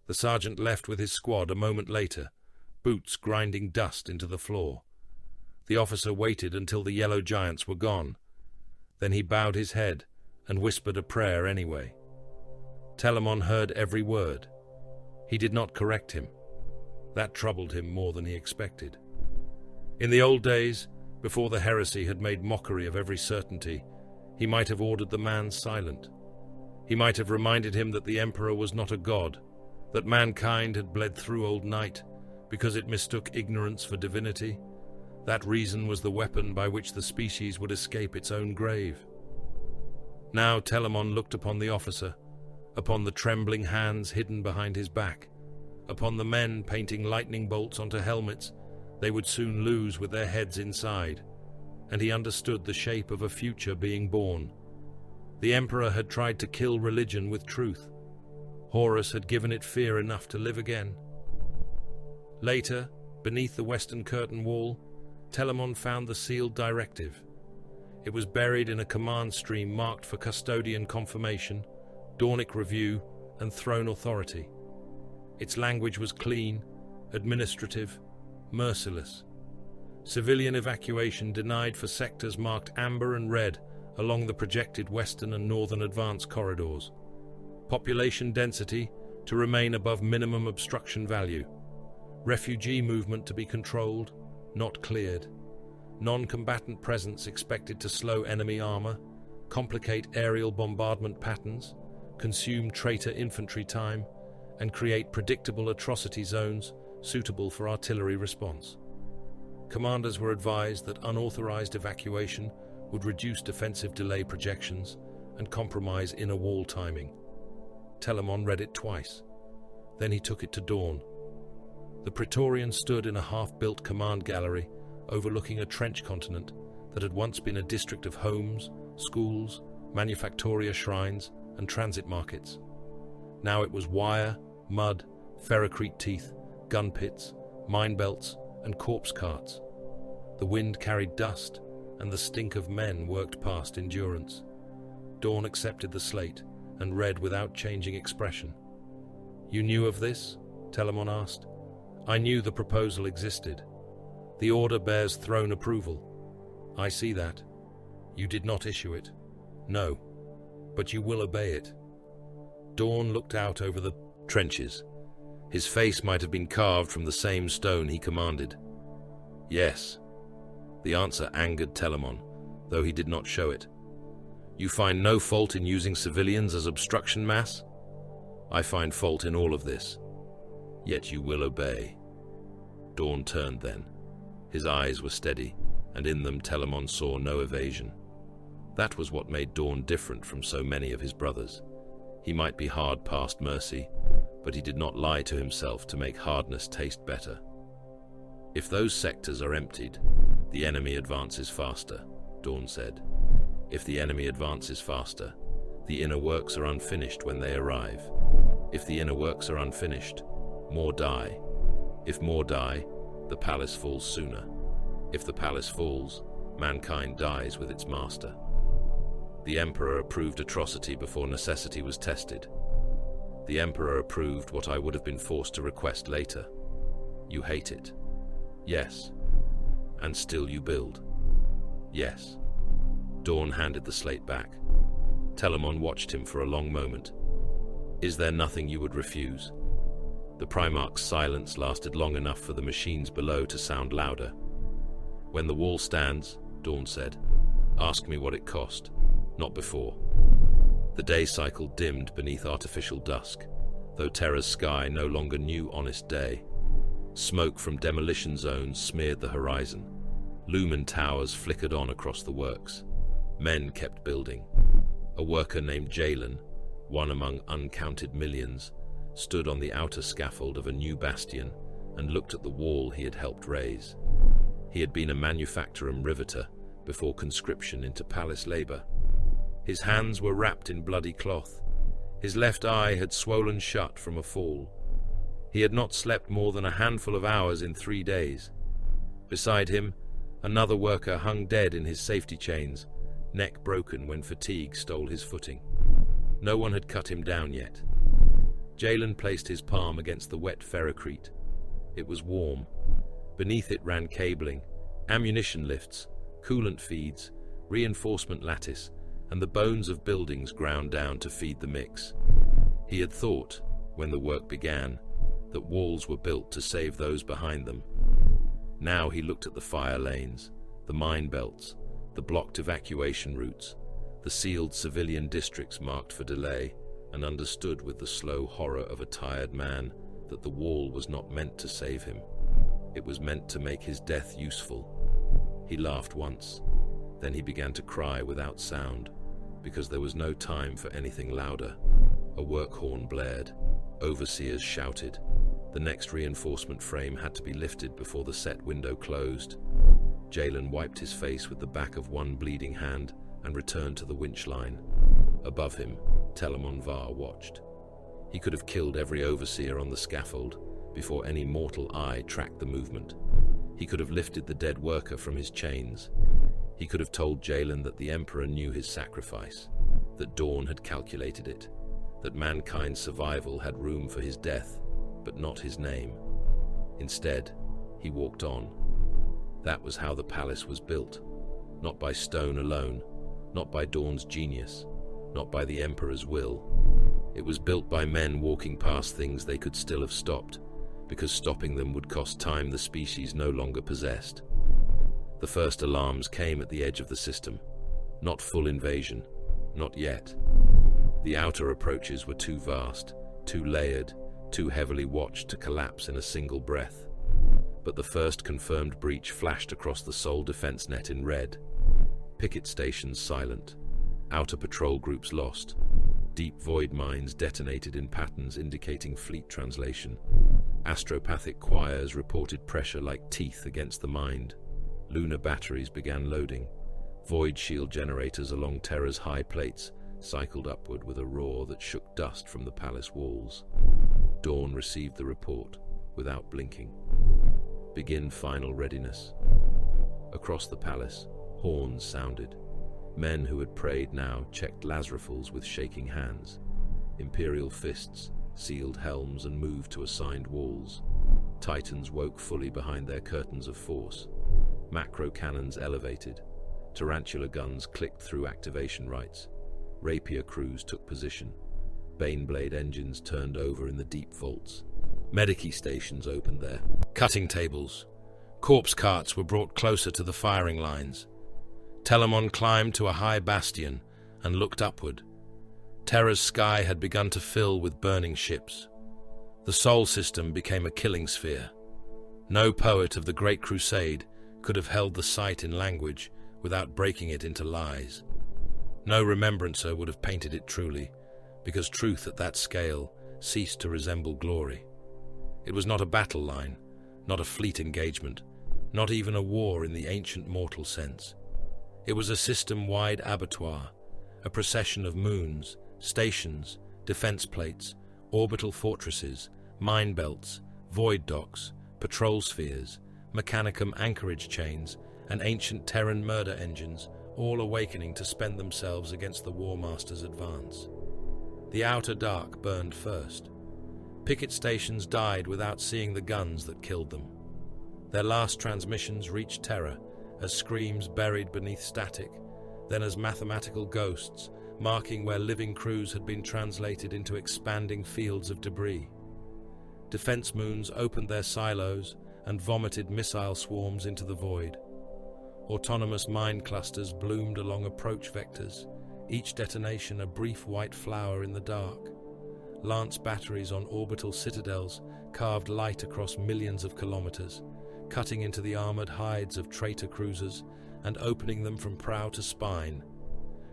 The sergeant left with his squad a moment later, boots grinding dust into the floor. The officer waited until the yellow giants were gone. Then he bowed his head and whispered a prayer anyway. Telamon heard every word. He did not correct him. That troubled him more than he expected. In the old days, before the Heresy had made mockery of every certainty, he might have ordered the man silent. He might have reminded him that the Emperor was not a god, that mankind had bled through old night because it mistook ignorance for divinity. That reason was the weapon by which the species would escape its own grave. Now Telamon looked upon the officer, upon the trembling hands hidden behind his back, upon the men painting lightning bolts onto helmets they would soon lose with their heads inside, and he understood the shape of a future being born. The Emperor had tried to kill religion with truth. Horus had given it fear enough to live again. Later, beneath the western curtain wall, Telamon found the sealed directive. It was buried in a command stream marked for custodian confirmation, Dornic review, and throne authority. Its language was clean, administrative, merciless. Civilian evacuation denied for sectors marked amber and red along the projected western and northern advance corridors. Population density to remain above minimum obstruction value. Refugee movement to be controlled, not cleared. Non-combatant presence expected to slow enemy armor, complicate aerial bombardment patterns, consume traitor infantry time, and create predictable atrocity zones suitable for artillery response. Commanders were advised that unauthorized evacuation would reduce defensive delay projections and compromise inner wall timing. Telamon read it twice. Then he took it to Dawn. The Praetorian stood in a half-built command gallery overlooking a trench continent that had once been a district of homes, schools, manufactoria shrines, and transit markets. Now it was wire, mud, ferrocrete teeth, gun pits, mine belts, and corpse carts. The wind carried dust, and the stink of men worked past endurance. Dawn accepted the slate and read without changing expression. "You knew of this?" Telamon asked. "I knew the proposal existed. The order bears throne approval. I see that. You did not issue it. No. But you will obey it." Dawn looked out over the trenches. His face might have been carved from the same stone he commanded. "Yes." The answer angered Telamon, though he did not show it. "You find no fault in using civilians as obstruction mass?" "I find fault in all of this. Yet you will obey." Dawn turned then. His eyes were steady, and in them Telamon saw no evasion. That was what made Dawn different from so many of his brothers. He might be hard past mercy, but he did not lie to himself to make hardness taste better. "If those sectors are emptied, the enemy advances faster," Dawn said. "If the enemy advances faster, the inner works are unfinished when they arrive. If the inner works are unfinished, more die. If more die, the palace falls sooner. If the palace falls, mankind dies with its master." The Emperor approved atrocity before necessity was tested. The Emperor approved what I would have been forced to request later. You hate it. Yes. And still you build. Yes. Dawn handed the slate back. Telamon watched him for a long moment. "Is there nothing you would refuse?" The Primarch's silence lasted long enough for the machines below to sound louder. "When the wall stands," Dawn said, "ask me what it cost, not before." The day cycle dimmed beneath artificial dusk, though Terra's sky no longer knew honest day. Smoke from demolition zones smeared the horizon. Lumen towers flickered on across the works. Men kept building. A worker named Jalen, one among uncounted millions, stood on the outer scaffold of a new bastion and looked at the wall he had helped raise. He had been a manufacturer and riveter before conscription into palace labor. His hands were wrapped in bloody cloth. His left eye had swollen shut from a fall. He had not slept more than a handful of hours in 3 days. Beside him, another worker hung dead in his safety chains, neck broken when fatigue stole his footing. No one had cut him down yet. Jalen placed his palm against the wet ferrocrete. It was warm. Beneath it ran cabling, ammunition lifts, coolant feeds, reinforcement lattice, and the bones of buildings ground down to feed the mix. He had thought, when the work began, that walls were built to save those behind them. Now he looked at the fire lanes, the mine belts, the blocked evacuation routes, the sealed civilian districts marked for delay, and understood with the slow horror of a tired man that the wall was not meant to save him. It was meant to make his death useful. He laughed once, then he began to cry without sound, because there was no time for anything louder. A work horn blared. Overseers shouted. The next reinforcement frame had to be lifted before the set window closed. Jalen wiped his face with the back of one bleeding hand and returned to the winch line. Above him, Telamon Var watched. He could have killed every overseer on the scaffold before any mortal eye tracked the movement. He could have lifted the dead worker from his chains. He could have told Jalen that the Emperor knew his sacrifice, that Dawn had calculated it, that mankind's survival had room for his death, but not his name. Instead, he walked on. That was how the palace was built, not by stone alone, not by Dawn's genius, not by the Emperor's will. It was built by men walking past things they could still have stopped, because stopping them would cost time the species no longer possessed. The first alarms came at the edge of the system. Not full invasion, not yet. The outer approaches were too vast, too layered, too heavily watched to collapse in a single breath. But the first confirmed breach flashed across the sole defense net in red. Picket stations silent, outer patrol groups lost, deep void mines detonated in patterns indicating fleet translation. Astropathic choirs reported pressure like teeth against the mind. Lunar batteries began loading. Void shield generators along Terra's high plates cycled upward with a roar that shook dust from the palace walls. Dawn received the report without blinking. Begin final readiness. Across the palace, horns sounded. Men who had prayed now checked Lazarifals with shaking hands. Imperial fists sealed helms and moved to assigned walls. Titans woke fully behind their curtains of force. Macro cannons elevated. Tarantula guns clicked through activation rites. Rapier crews took position. Baneblade engines turned over in the deep vaults. Medici stations opened there. Cutting tables. Corpse carts were brought closer to the firing lines. Telamon climbed to a high bastion and looked upward. Terra's sky had begun to fill with burning ships. The Sol system became a killing sphere. No poet of the Great Crusade could have held the sight in language without breaking it into lies. No remembrancer would have painted it truly, because truth at that scale ceased to resemble glory. It was not a battle line, not a fleet engagement, not even a war in the ancient mortal sense. It was a system-wide abattoir, a procession of moons, stations, defense plates, orbital fortresses, mine belts, void docks, patrol spheres, mechanicum anchorage chains, and ancient Terran murder engines, all awakening to spend themselves against the War Master's advance. The outer dark burned first. Picket stations died without seeing the guns that killed them. Their last transmissions reached Terra as screams buried beneath static, then as mathematical ghosts, marking where living crews had been translated into expanding fields of debris. Defense moons opened their silos and vomited missile swarms into the void. Autonomous mine clusters bloomed along approach vectors, each detonation a brief white flower in the dark. Lance batteries on orbital citadels carved light across millions of kilometers, cutting into the armored hides of traitor cruisers and opening them from prow to spine.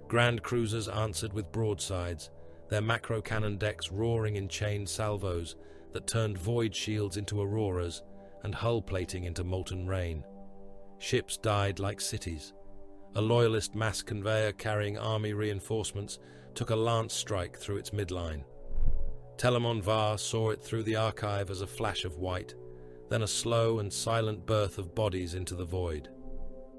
Grand cruisers answered with broadsides, their macro cannon decks roaring in chained salvos that turned void shields into auroras and hull plating into molten rain. Ships died like cities. A loyalist mass conveyor carrying army reinforcements took a lance strike through its midline. Telamon Var saw it through the archive as a flash of white, then a slow and silent birth of bodies into the void.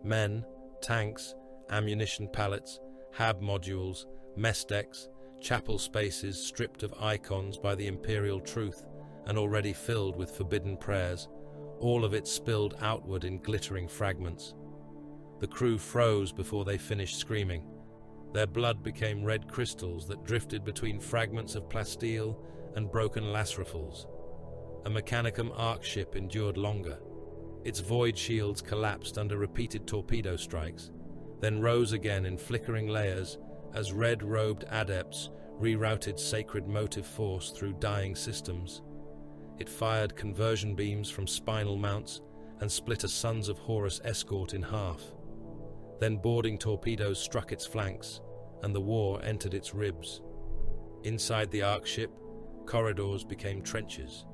Men, tanks, ammunition pallets, hab modules, mess decks, chapel spaces stripped of icons by the imperial truth and already filled with forbidden prayers, all of it spilled outward in glittering fragments. The crew froze before they finished screaming. Their blood became red crystals that drifted between fragments of plasteel and broken Lazarifals. A Mechanicum arc ship endured longer. Its void shields collapsed under repeated torpedo strikes, then rose again in flickering layers as red-robed adepts rerouted sacred motive force through dying systems. It fired conversion beams from spinal mounts and split a Sons of Horus escort in half. Then boarding torpedoes struck its flanks, and the war entered its ribs. Inside the arc ship, corridors became trenches.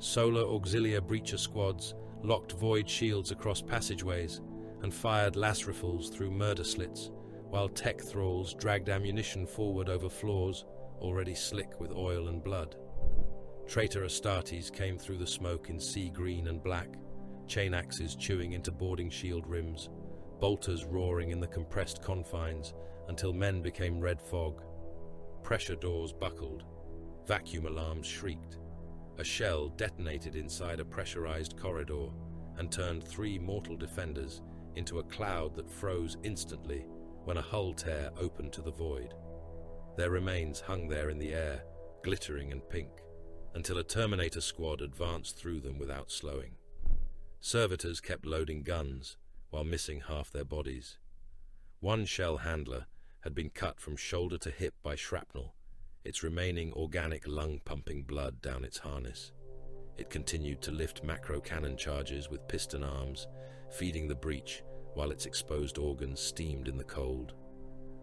Solar auxilia breacher squads locked void shields across passageways and fired Lazarifals through murder slits, while tech thralls dragged ammunition forward over floors already slick with oil and blood. Traitor Astartes came through the smoke in sea green and black, chain axes chewing into boarding shield rims, bolters roaring in the compressed confines until men became red fog. Pressure doors buckled. Vacuum alarms shrieked. A shell detonated inside a pressurized corridor and turned 3 mortal defenders into a cloud that froze instantly when a hull tear opened to the void. Their remains hung there in the air, glittering and pink, until a Terminator squad advanced through them without slowing. Servitors kept loading guns while missing half their bodies. One shell handler had been cut from shoulder to hip by shrapnel its remaining organic lung-pumping blood down its harness. It continued to lift macro-cannon charges with piston arms, feeding the breach while its exposed organs steamed in the cold.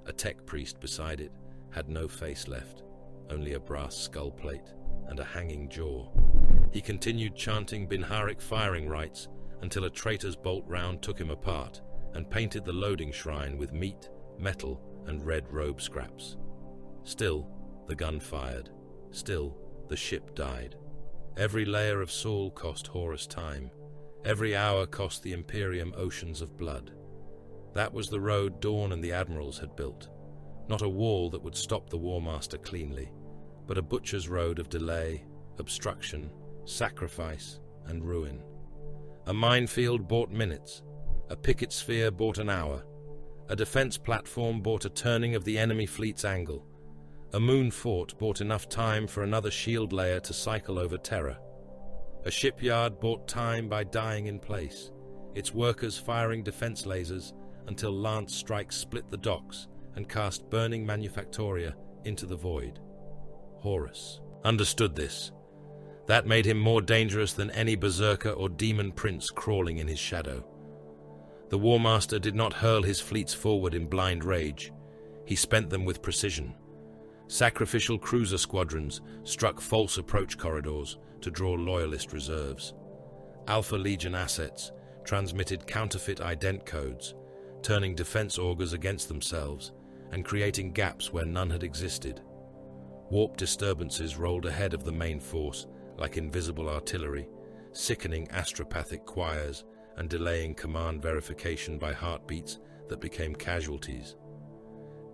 A tech priest beside it had no face left, only a brass skull plate and a hanging jaw. He continued chanting Binharic firing rites until a traitor's bolt round took him apart and painted the loading shrine with meat, metal, and red robe scraps. Still, the gun fired. Still, the ship died. Every layer of soul cost Horus time. Every hour cost the Imperium oceans of blood. That was the road Dawn and the admirals had built. Not a wall that would stop the War Master cleanly, but a butcher's road of delay, obstruction, sacrifice, and ruin. A minefield bought minutes. A picket sphere bought an hour. A defense platform bought a turning of the enemy fleet's angle. A moon fort bought enough time for another shield layer to cycle over Terra. A shipyard bought time by dying in place, its workers firing defense lasers until lance strikes split the docks and cast burning manufactoria into the void. Horus understood this. That made him more dangerous than any berserker or demon prince crawling in his shadow. The War Master did not hurl his fleets forward in blind rage. He spent them with precision. Sacrificial cruiser squadrons struck false approach corridors to draw loyalist reserves. Alpha Legion assets transmitted counterfeit ident codes, turning defense augurs against themselves and creating gaps where none had existed. Warp disturbances rolled ahead of the main force like invisible artillery, sickening astropathic choirs and delaying command verification by heartbeats that became casualties.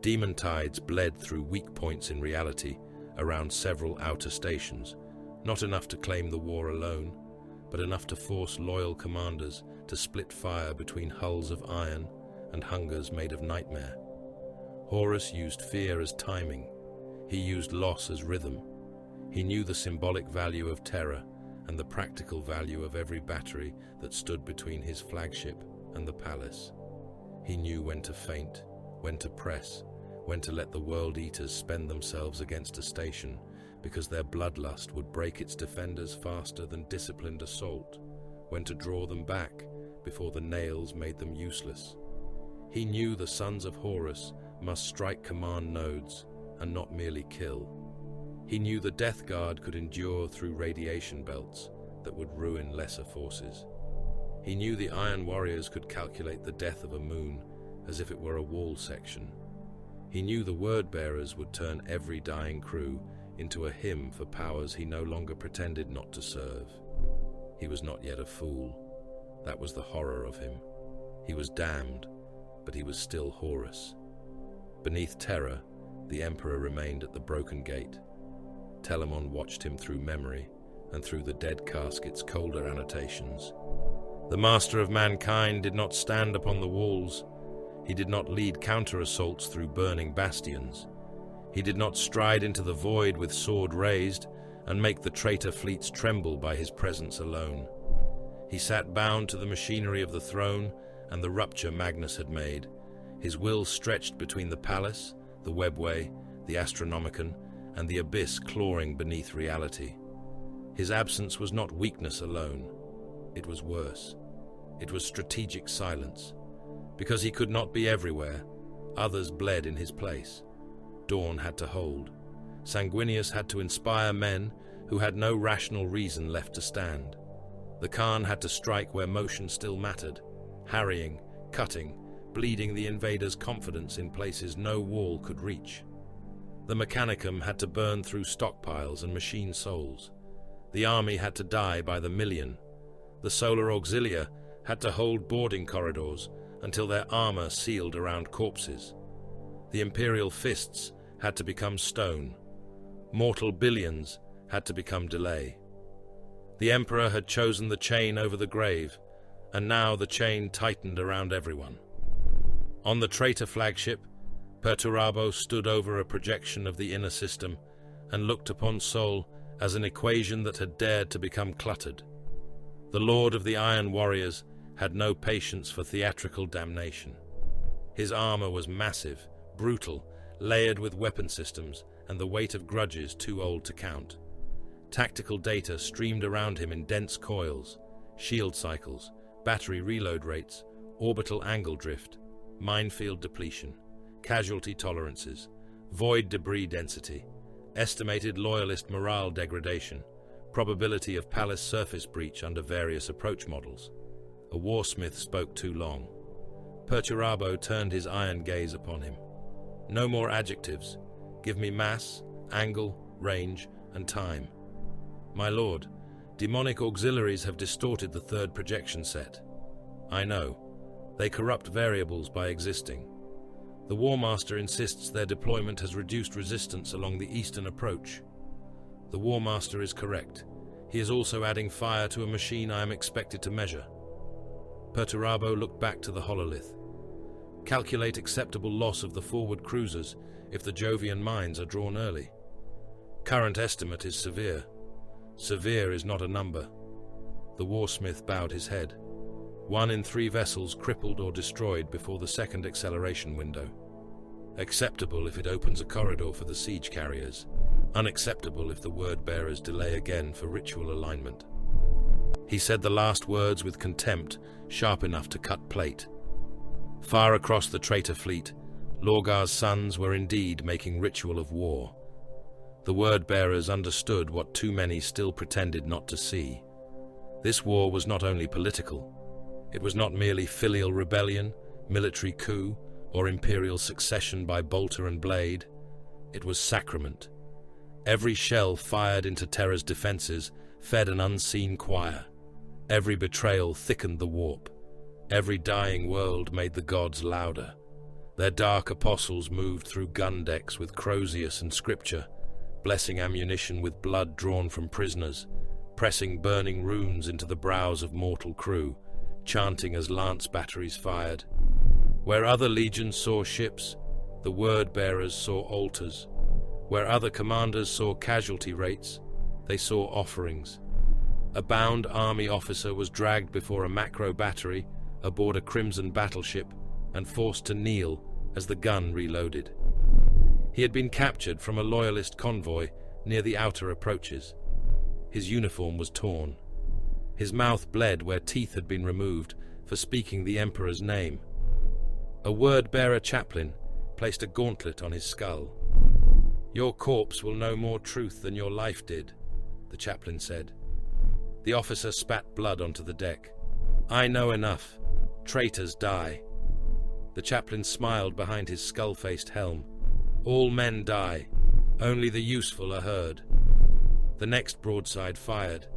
Demon tides bled through weak points in reality around several outer stations, not enough to claim the war alone, but enough to force loyal commanders to split fire between hulls of iron and hungers made of nightmare. Horus used fear as timing. He used loss as rhythm. He knew the symbolic value of terror and the practical value of every battery that stood between his flagship and the palace. He knew when to feint, when to press, when to let the World Eaters spend themselves against a station, because their bloodlust would break its defenders faster than disciplined assault, when to draw them back before the nails made them useless. He knew the sons of Horus must strike command nodes and not merely kill. He knew the Death Guard could endure through radiation belts that would ruin lesser forces. He knew the Iron Warriors could calculate the death of a moon as if it were a wall section. He knew the Word-Bearers would turn every dying crew into a hymn for powers he no longer pretended not to serve. He was not yet a fool. That was the horror of him. He was damned, but he was still Horus. Beneath terror, the Emperor remained at the broken gate. Telamon watched him through memory and through the dead casket's colder annotations. The Master of Mankind did not stand upon the walls. He did not lead counter-assaults through burning bastions. He did not stride into the void with sword raised and make the traitor fleets tremble by his presence alone. He sat bound to the machinery of the throne and the rupture Magnus had made, his will stretched between the palace, the webway, the Astronomicon, and the abyss clawing beneath reality. His absence was not weakness alone. It was worse. It was strategic silence. Because he could not be everywhere, others bled in his place. Dawn had to hold. Sanguinius had to inspire men who had no rational reason left to stand. The Khan had to strike where motion still mattered, harrying, cutting, bleeding the invaders' confidence in places no wall could reach. The Mechanicum had to burn through stockpiles and machine souls. The army had to die by the million. The Solar Auxilia had to hold boarding corridors until their armor sealed around corpses. The Imperial fists had to become stone. Mortal billions had to become delay. The Emperor had chosen the chain over the grave, and now the chain tightened around everyone. On the traitor flagship, Perturabo stood over a projection of the inner system and looked upon Sol as an equation that had dared to become cluttered. The Lord of the Iron Warriors had no patience for theatrical damnation. His armor was massive, brutal, layered with weapon systems, and the weight of grudges too old to count. Tactical data streamed around him in dense coils, shield cycles, battery reload rates, orbital angle drift, minefield depletion, casualty tolerances, void debris density, estimated loyalist morale degradation, probability of palace surface breach under various approach models. A warsmith spoke too long. Perturabo turned his iron gaze upon him. No more adjectives. Give me mass, angle, range, and time. My lord, demonic auxiliaries have distorted the third projection set. I know. They corrupt variables by existing. The War Master insists their deployment has reduced resistance along the eastern approach. The War Master is correct. He is also adding fire to a machine I am expected to measure. Perturabo looked back to the hololith. Calculate acceptable loss of the forward cruisers if the Jovian mines are drawn early. Current estimate is severe. Severe is not a number. The warsmith bowed his head. 1 in 3 vessels crippled or destroyed before the second acceleration window. Acceptable if it opens a corridor for the siege carriers. Unacceptable if the word-bearers delay again for ritual alignment. He said the last words with contempt, sharp enough to cut plate. Far across the traitor fleet, Lorgar's sons were indeed making ritual of war. The word-bearers understood what too many still pretended not to see. This war was not only political. It was not merely filial rebellion, military coup, or imperial succession by bolter and blade. It was sacrament. Every shell fired into Terra's defenses fed an unseen choir. Every betrayal thickened the warp. Every dying world made the gods louder. Their dark apostles moved through gun decks with Crozius and scripture, blessing ammunition with blood drawn from prisoners, pressing burning runes into the brows of mortal crew, chanting as lance batteries fired. Where other legions saw ships, the word-bearers saw altars. Where other commanders saw casualty rates, they saw offerings. A bound army officer was dragged before a macro battery aboard a crimson battleship and forced to kneel as the gun reloaded. He had been captured from a loyalist convoy near the outer approaches. His uniform was torn. His mouth bled where teeth had been removed for speaking the Emperor's name. A word-bearer chaplain placed a gauntlet on his skull. "Your corpse will know more truth than your life did," the chaplain said. The officer spat blood onto the deck. "I know enough. Traitors die." The chaplain smiled behind his skull-faced helm. "All men die. Only the useful are heard." The next broadside fired.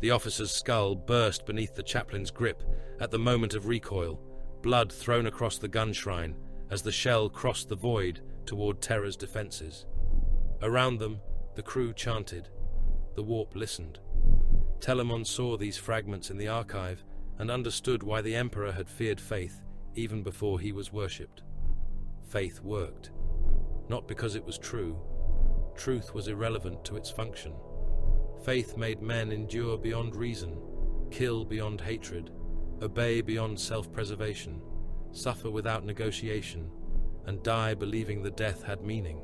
The officer's skull burst beneath the chaplain's grip at the moment of recoil, blood thrown across the gun shrine as the shell crossed the void toward Terra's defenses. Around them, the crew chanted. The warp listened. Telemon saw these fragments in the archive and understood why the Emperor had feared faith even before he was worshipped. Faith worked. Not because it was true. Truth was irrelevant to its function. Faith made men endure beyond reason, kill beyond hatred, obey beyond self-preservation, suffer without negotiation, and die believing the death had meaning.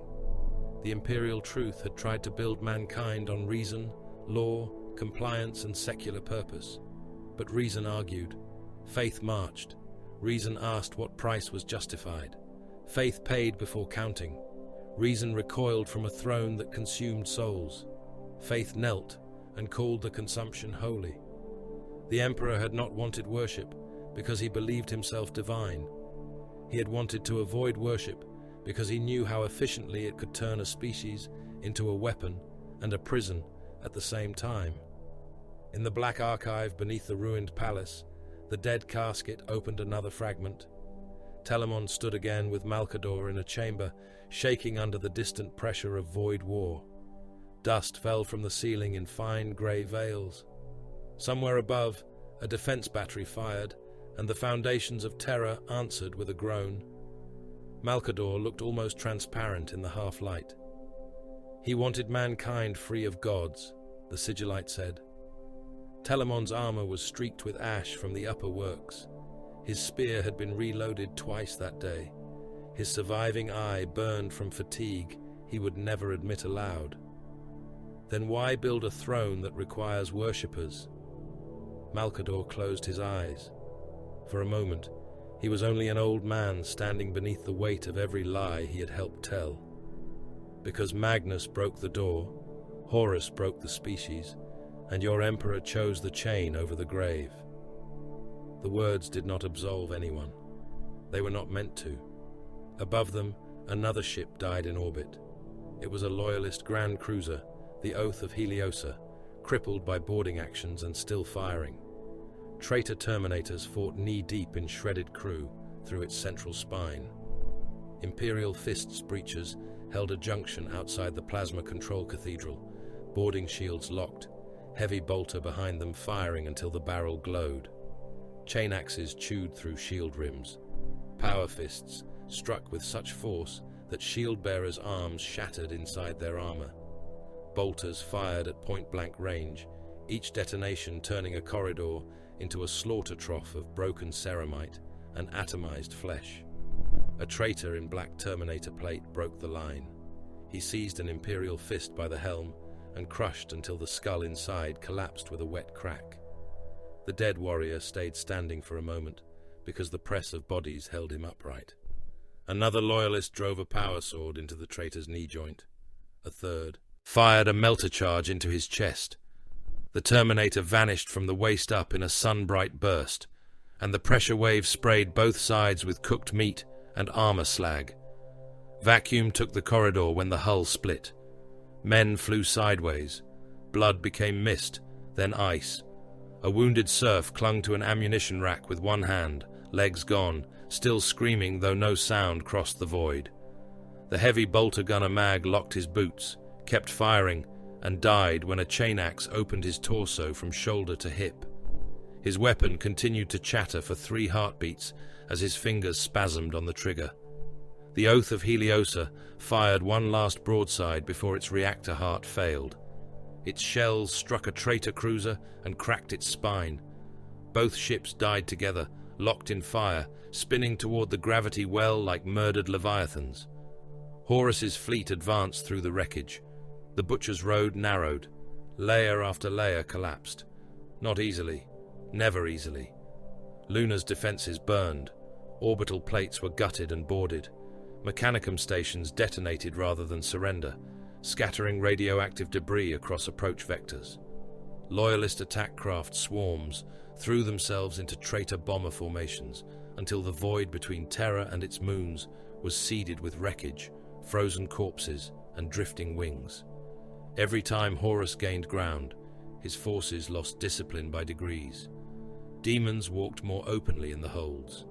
The imperial truth had tried to build mankind on reason, law, compliance, and secular purpose. But reason argued. Faith marched. Reason asked what price was justified. Faith paid before counting. Reason recoiled from a throne that consumed souls. Faith knelt and called the consumption holy. The Emperor had not wanted worship because he believed himself divine. He had wanted to avoid worship because he knew how efficiently it could turn a species into a weapon and a prison at the same time. In the black archive beneath the ruined palace, the dead casket opened another fragment. Telemon stood again with Malcador in a chamber, shaking under the distant pressure of void war. Dust fell from the ceiling in fine grey veils. Somewhere above, a defense battery fired, and the foundations of Terra answered with a groan. Malcador looked almost transparent in the half-light. He wanted mankind free of gods, the sigillite said. Telemon's armor was streaked with ash from the upper works. His spear had been reloaded twice that day. His surviving eye burned from fatigue, he would never admit aloud. Then why build a throne that requires worshippers? Malcador closed his eyes. For a moment, he was only an old man standing beneath the weight of every lie he had helped tell. Because Magnus broke the door, Horus broke the species, and your emperor chose the chain over the grave. The words did not absolve anyone. They were not meant to. Above them, another ship died in orbit. It was a loyalist grand cruiser, the Oath of Heliosa, crippled by boarding actions and still firing. Traitor Terminators fought knee-deep in shredded crew through its central spine. Imperial Fist's breaches held a junction outside the Plasma Control Cathedral, boarding shields locked, heavy bolter behind them firing until the barrel glowed. Chain axes chewed through shield rims. Power fists struck with such force that shield-bearers' arms shattered inside their armor. Bolters fired at point-blank range, each detonation turning a corridor into a slaughter trough of broken ceramite and atomized flesh. A traitor in black Terminator plate broke the line. He seized an Imperial Fist by the helm and crushed until the skull inside collapsed with a wet crack. The dead warrior stayed standing for a moment because the press of bodies held him upright. Another loyalist drove a power sword into the traitor's knee joint. A third fired a melter charge into his chest. The Terminator vanished from the waist up in a sun-bright burst, and the pressure wave sprayed both sides with cooked meat and armor slag. Vacuum took the corridor when the hull split. Men flew sideways. Blood became mist, then ice. A wounded serf clung to an ammunition rack with one hand, legs gone, still screaming though no sound crossed the void. The heavy bolter gunner Mag locked his boots, kept firing, and died when a chain axe opened his torso from shoulder to hip. His weapon continued to chatter for 3 heartbeats as his fingers spasmed on the trigger. The Oath of Heliosa fired one last broadside before its reactor heart failed. Its shells struck a traitor cruiser and cracked its spine. Both ships died together, locked in fire, spinning toward the gravity well like murdered leviathans. Horus's fleet advanced through the wreckage. The Butcher's Road narrowed. Layer after layer collapsed. Not easily. Never easily. Luna's defenses burned. Orbital plates were gutted and boarded. Mechanicum stations detonated rather than surrender, scattering radioactive debris across approach vectors. Loyalist attack craft swarms threw themselves into traitor bomber formations until the void between Terra and its moons was seeded with wreckage, frozen corpses, and drifting wings. Every time Horus gained ground, his forces lost discipline by degrees. Demons walked more openly in the holds.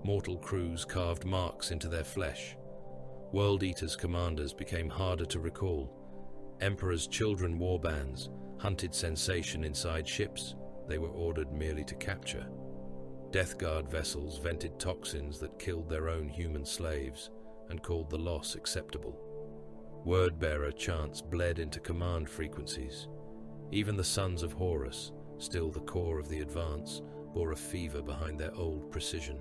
Mortal crews carved marks into their flesh. World Eater's commanders became harder to recall. Emperor's children warbands hunted sensation inside ships they were ordered merely to capture. Death Guard vessels vented toxins that killed their own human slaves and called the loss acceptable. Word-bearer chants bled into command frequencies. Even the sons of Horus, still the core of the advance, bore a fever behind their old precision.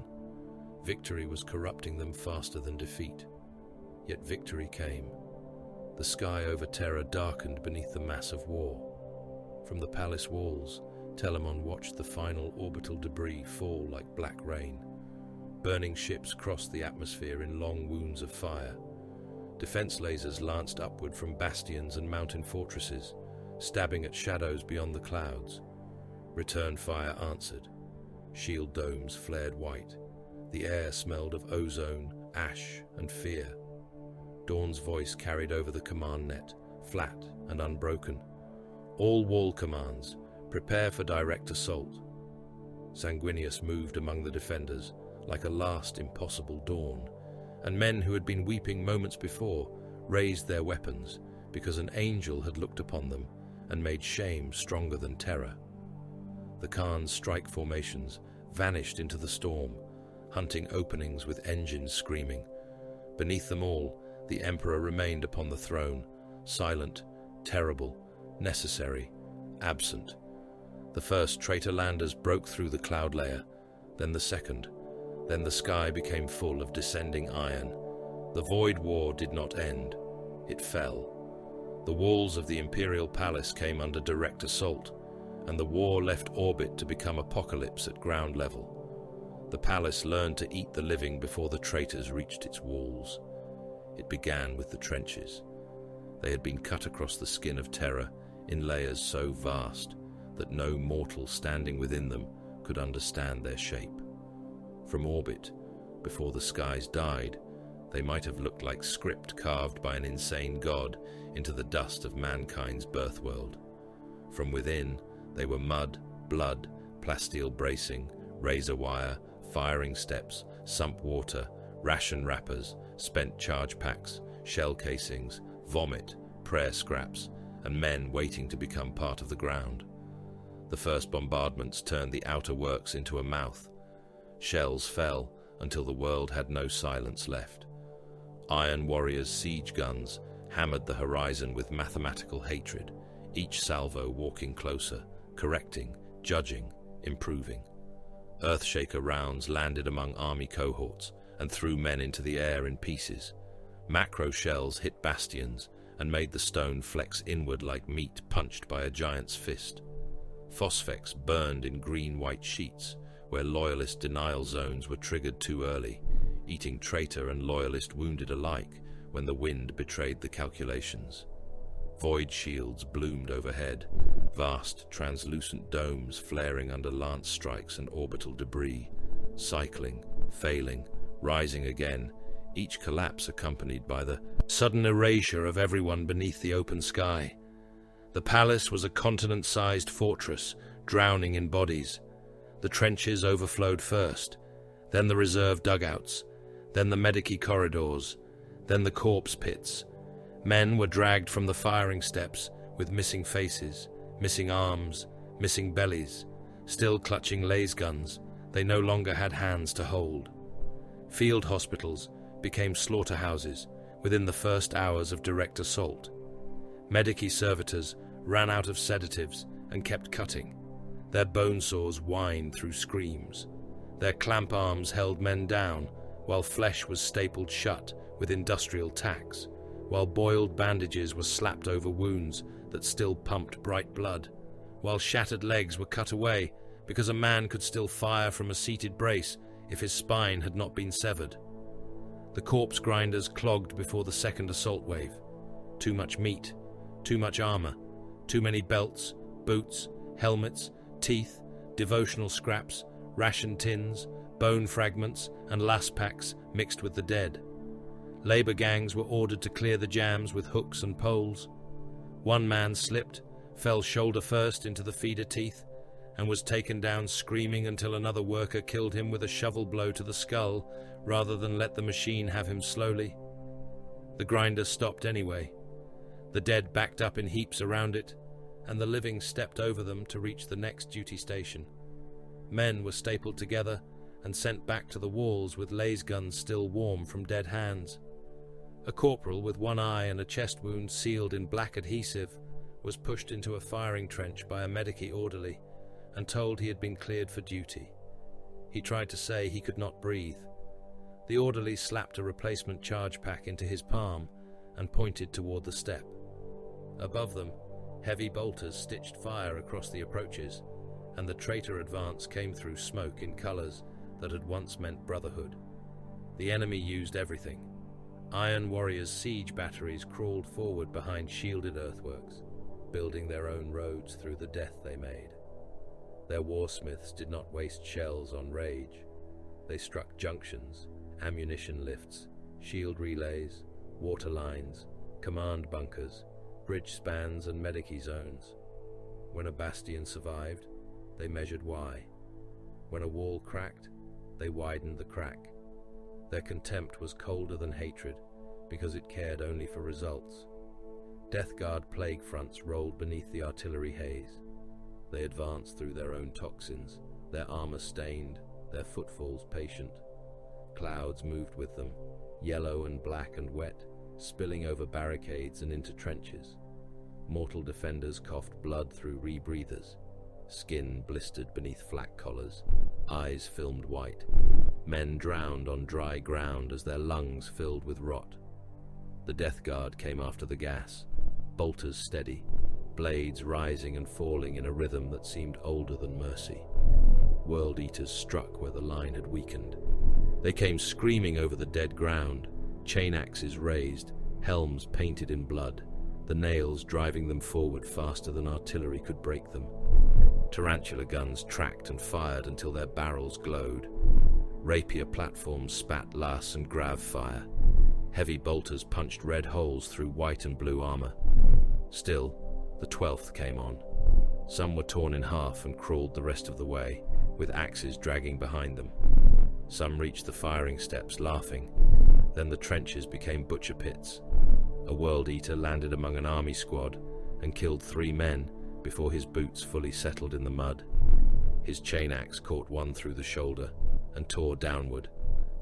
Victory was corrupting them faster than defeat. Yet victory came. The sky over Terra darkened beneath the mass of war. From the palace walls, Telamon watched the final orbital debris fall like black rain. Burning ships crossed the atmosphere in long wounds of fire. Defense lasers lanced upward from bastions and mountain fortresses, stabbing at shadows beyond the clouds. Return fire answered. Shield domes flared white. The air smelled of ozone, ash, and fear. Dawn's voice carried over the command net, flat and unbroken. All wall commands, prepare for direct assault. Sanguinius moved among the defenders like a last impossible dawn, and men who had been weeping moments before raised their weapons because an angel had looked upon them and made shame stronger than terror. The Khan's strike formations vanished into the storm, hunting openings with engines screaming. Beneath them all, the Emperor remained upon the throne, silent, terrible, necessary, absent. The first traitor landers broke through the cloud layer, then the second. Then the sky became full of descending iron. The Void War did not end. It fell. The walls of the Imperial Palace came under direct assault, and the war left orbit to become apocalypse at ground level. The palace learned to eat the living before the traitors reached its walls. It began with the trenches. They had been cut across the skin of terror in layers so vast that no mortal standing within them could understand their shape. From orbit, before the skies died, they might have looked like script carved by an insane god into the dust of mankind's birth world. From within, they were mud, blood, plasteel bracing, razor wire, firing steps, sump water, ration wrappers, spent charge packs, shell casings, vomit, prayer scraps, and men waiting to become part of the ground. The first bombardments turned the outer works into a mouth. Shells fell until the world had no silence left. Iron Warriors' siege guns hammered the horizon with mathematical hatred, each salvo walking closer, correcting, judging, improving. Earthshaker rounds landed among army cohorts and threw men into the air in pieces. Macro shells hit bastions and made the stone flex inward like meat punched by a giant's fist. Phosphex burned in green-white sheets, where loyalist denial zones were triggered too early, eating traitor and loyalist wounded alike when the wind betrayed the calculations. Void shields bloomed overhead, vast translucent domes flaring under lance strikes and orbital debris, cycling, failing, rising again, each collapse accompanied by the sudden erasure of everyone beneath the open sky. The palace was a continent-sized fortress, drowning in bodies. The trenches overflowed first, then the reserve dugouts, then the medici corridors, then the corpse pits. Men were dragged from the firing steps with missing faces, missing arms, missing bellies. Still clutching laser guns, they no longer had hands to hold. Field hospitals became slaughterhouses within the first hours of direct assault. Medici servitors ran out of sedatives and kept cutting. Their bone saws whined through screams. Their clamp arms held men down, while flesh was stapled shut with industrial tacks, while boiled bandages were slapped over wounds that still pumped bright blood, while shattered legs were cut away because a man could still fire from a seated brace if his spine had not been severed. The corpse grinders clogged before the second assault wave. Too much meat, too much armor, too many belts, boots, helmets, teeth, devotional scraps, ration tins, bone fragments, and last packs mixed with the dead. Labor gangs were ordered to clear the jams with hooks and poles. One man slipped, fell shoulder first into the feeder teeth, and was taken down screaming until another worker killed him with a shovel blow to the skull rather than let the machine have him slowly. The grinder stopped anyway. The dead backed up in heaps around it, and the living stepped over them to reach the next duty station. Men were stapled together and sent back to the walls with laser guns still warm from dead hands. A corporal with one eye and a chest wound sealed in black adhesive was pushed into a firing trench by a medici orderly and told he had been cleared for duty. He tried to say he could not breathe. The orderly slapped a replacement charge pack into his palm and pointed toward the step. Above them, heavy bolters stitched fire across the approaches, and the traitor advance came through smoke in colors that had once meant brotherhood. The enemy used everything. Iron Warriors' siege batteries crawled forward behind shielded earthworks, building their own roads through the death they made. Their warsmiths did not waste shells on rage. They struck junctions, ammunition lifts, shield relays, water lines, command bunkers, bridge spans and medici zones. When a bastion survived, they measured why. When a wall cracked, they widened the crack. Their contempt was colder than hatred, because it cared only for results. Death Guard plague fronts rolled beneath the artillery haze. They advanced through their own toxins, their armor stained, their footfalls patient. Clouds moved with them, yellow and black and wet, spilling over barricades and into trenches. Mortal defenders coughed blood through rebreathers. Skin blistered beneath flak collars, eyes filmed white. Men drowned on dry ground as their lungs filled with rot. The death guard came after the gas, bolters steady, blades rising and falling in a rhythm that seemed older than mercy. World Eaters struck where the line had weakened. They came screaming over the dead ground, chain axes raised, helms painted in blood, the nails driving them forward faster than artillery could break them. Tarantula guns tracked and fired until their barrels glowed. Rapier platforms spat las and grav fire. Heavy bolters punched red holes through white and blue armor. Still, the 12th came on. Some were torn in half and crawled the rest of the way, with axes dragging behind them. Some reached the firing steps, laughing. Then the trenches became butcher pits. A World Eater landed among an army squad and killed 3 men before his boots fully settled in the mud. His chain axe caught one through the shoulder and tore downward,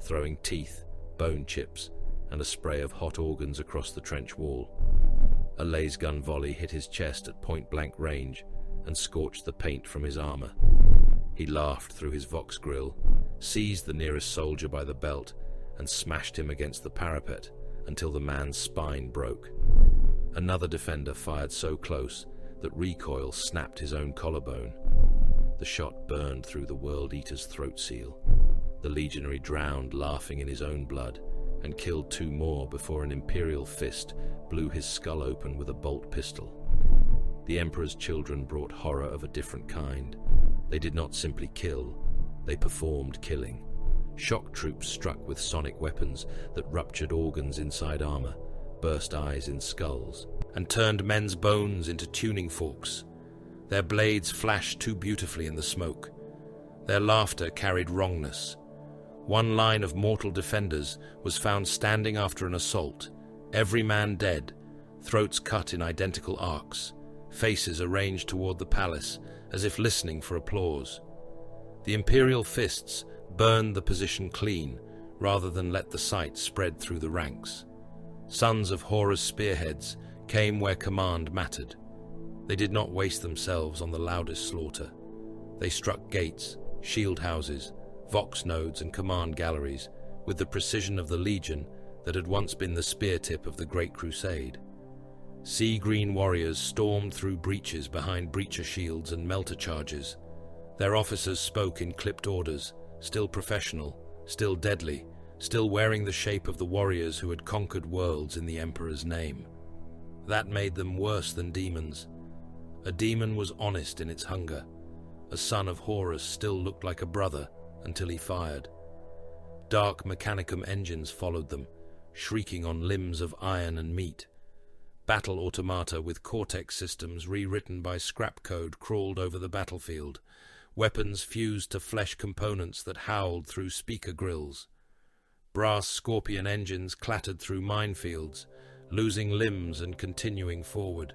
throwing teeth, bone chips, and a spray of hot organs across the trench wall. A laser gun volley hit his chest at point-blank range and scorched the paint from his armor. He laughed through his Vox grill, seized the nearest soldier by the belt, and smashed him against the parapet until the man's spine broke. Another defender fired so close that recoil snapped his own collarbone. The shot burned through the World Eater's throat seal. The legionary drowned, laughing in his own blood, and killed 2 more before an Imperial fist blew his skull open with a bolt pistol. The Emperor's children brought horror of a different kind. They did not simply kill, they performed killing. Shock troops struck with sonic weapons that ruptured organs inside armor, burst eyes in skulls, and turned men's bones into tuning forks. Their blades flashed too beautifully in the smoke. Their laughter carried wrongness. One line of mortal defenders was found standing after an assault, every man dead, throats cut in identical arcs, faces arranged toward the palace as if listening for applause. The Imperial fists burned the position clean rather than let the sight spread through the ranks. Sons of Horus spearheads came where command mattered. They did not waste themselves on the loudest slaughter. They struck gates, shield houses, vox nodes and command galleries with the precision of the legion that had once been the spear tip of the Great Crusade. Sea green warriors stormed through breaches behind breacher shields and melter charges. Their officers spoke in clipped orders, still professional, still deadly, still wearing the shape of the warriors who had conquered worlds in the Emperor's name. That made them worse than demons. A demon was honest in its hunger. A son of Horus still looked like a brother until he fired. Dark mechanicum engines followed them, shrieking on limbs of iron and meat. Battle automata with Cortex systems rewritten by scrap code crawled over the battlefield. Weapons fused to flesh components that howled through speaker grills. Brass Scorpion engines clattered through minefields, losing limbs and continuing forward.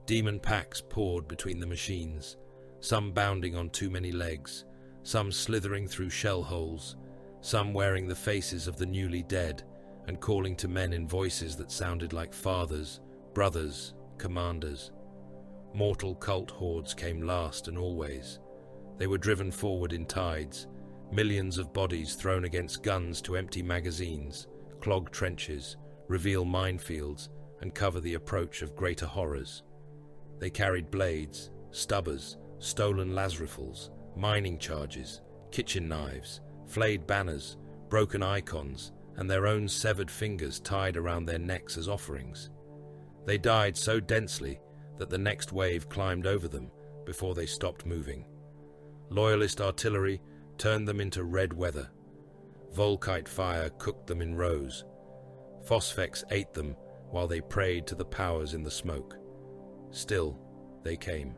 Demon packs poured between the machines, some bounding on too many legs, some slithering through shell holes, some wearing the faces of the newly dead and calling to men in voices that sounded like fathers, brothers, commanders. Mortal cult hordes came last and always. They were driven forward in tides, millions of bodies thrown against guns to empty magazines, clog trenches, reveal minefields, and cover the approach of greater horrors. They carried blades, stubbers, stolen lasrifles, mining charges, kitchen knives, flayed banners, broken icons, and their own severed fingers tied around their necks as offerings. They died so densely that the next wave climbed over them before they stopped moving. Loyalist artillery turned them into red weather. Volkite fire cooked them in rows. Phosphex ate them while they prayed to the powers in the smoke. Still, they came.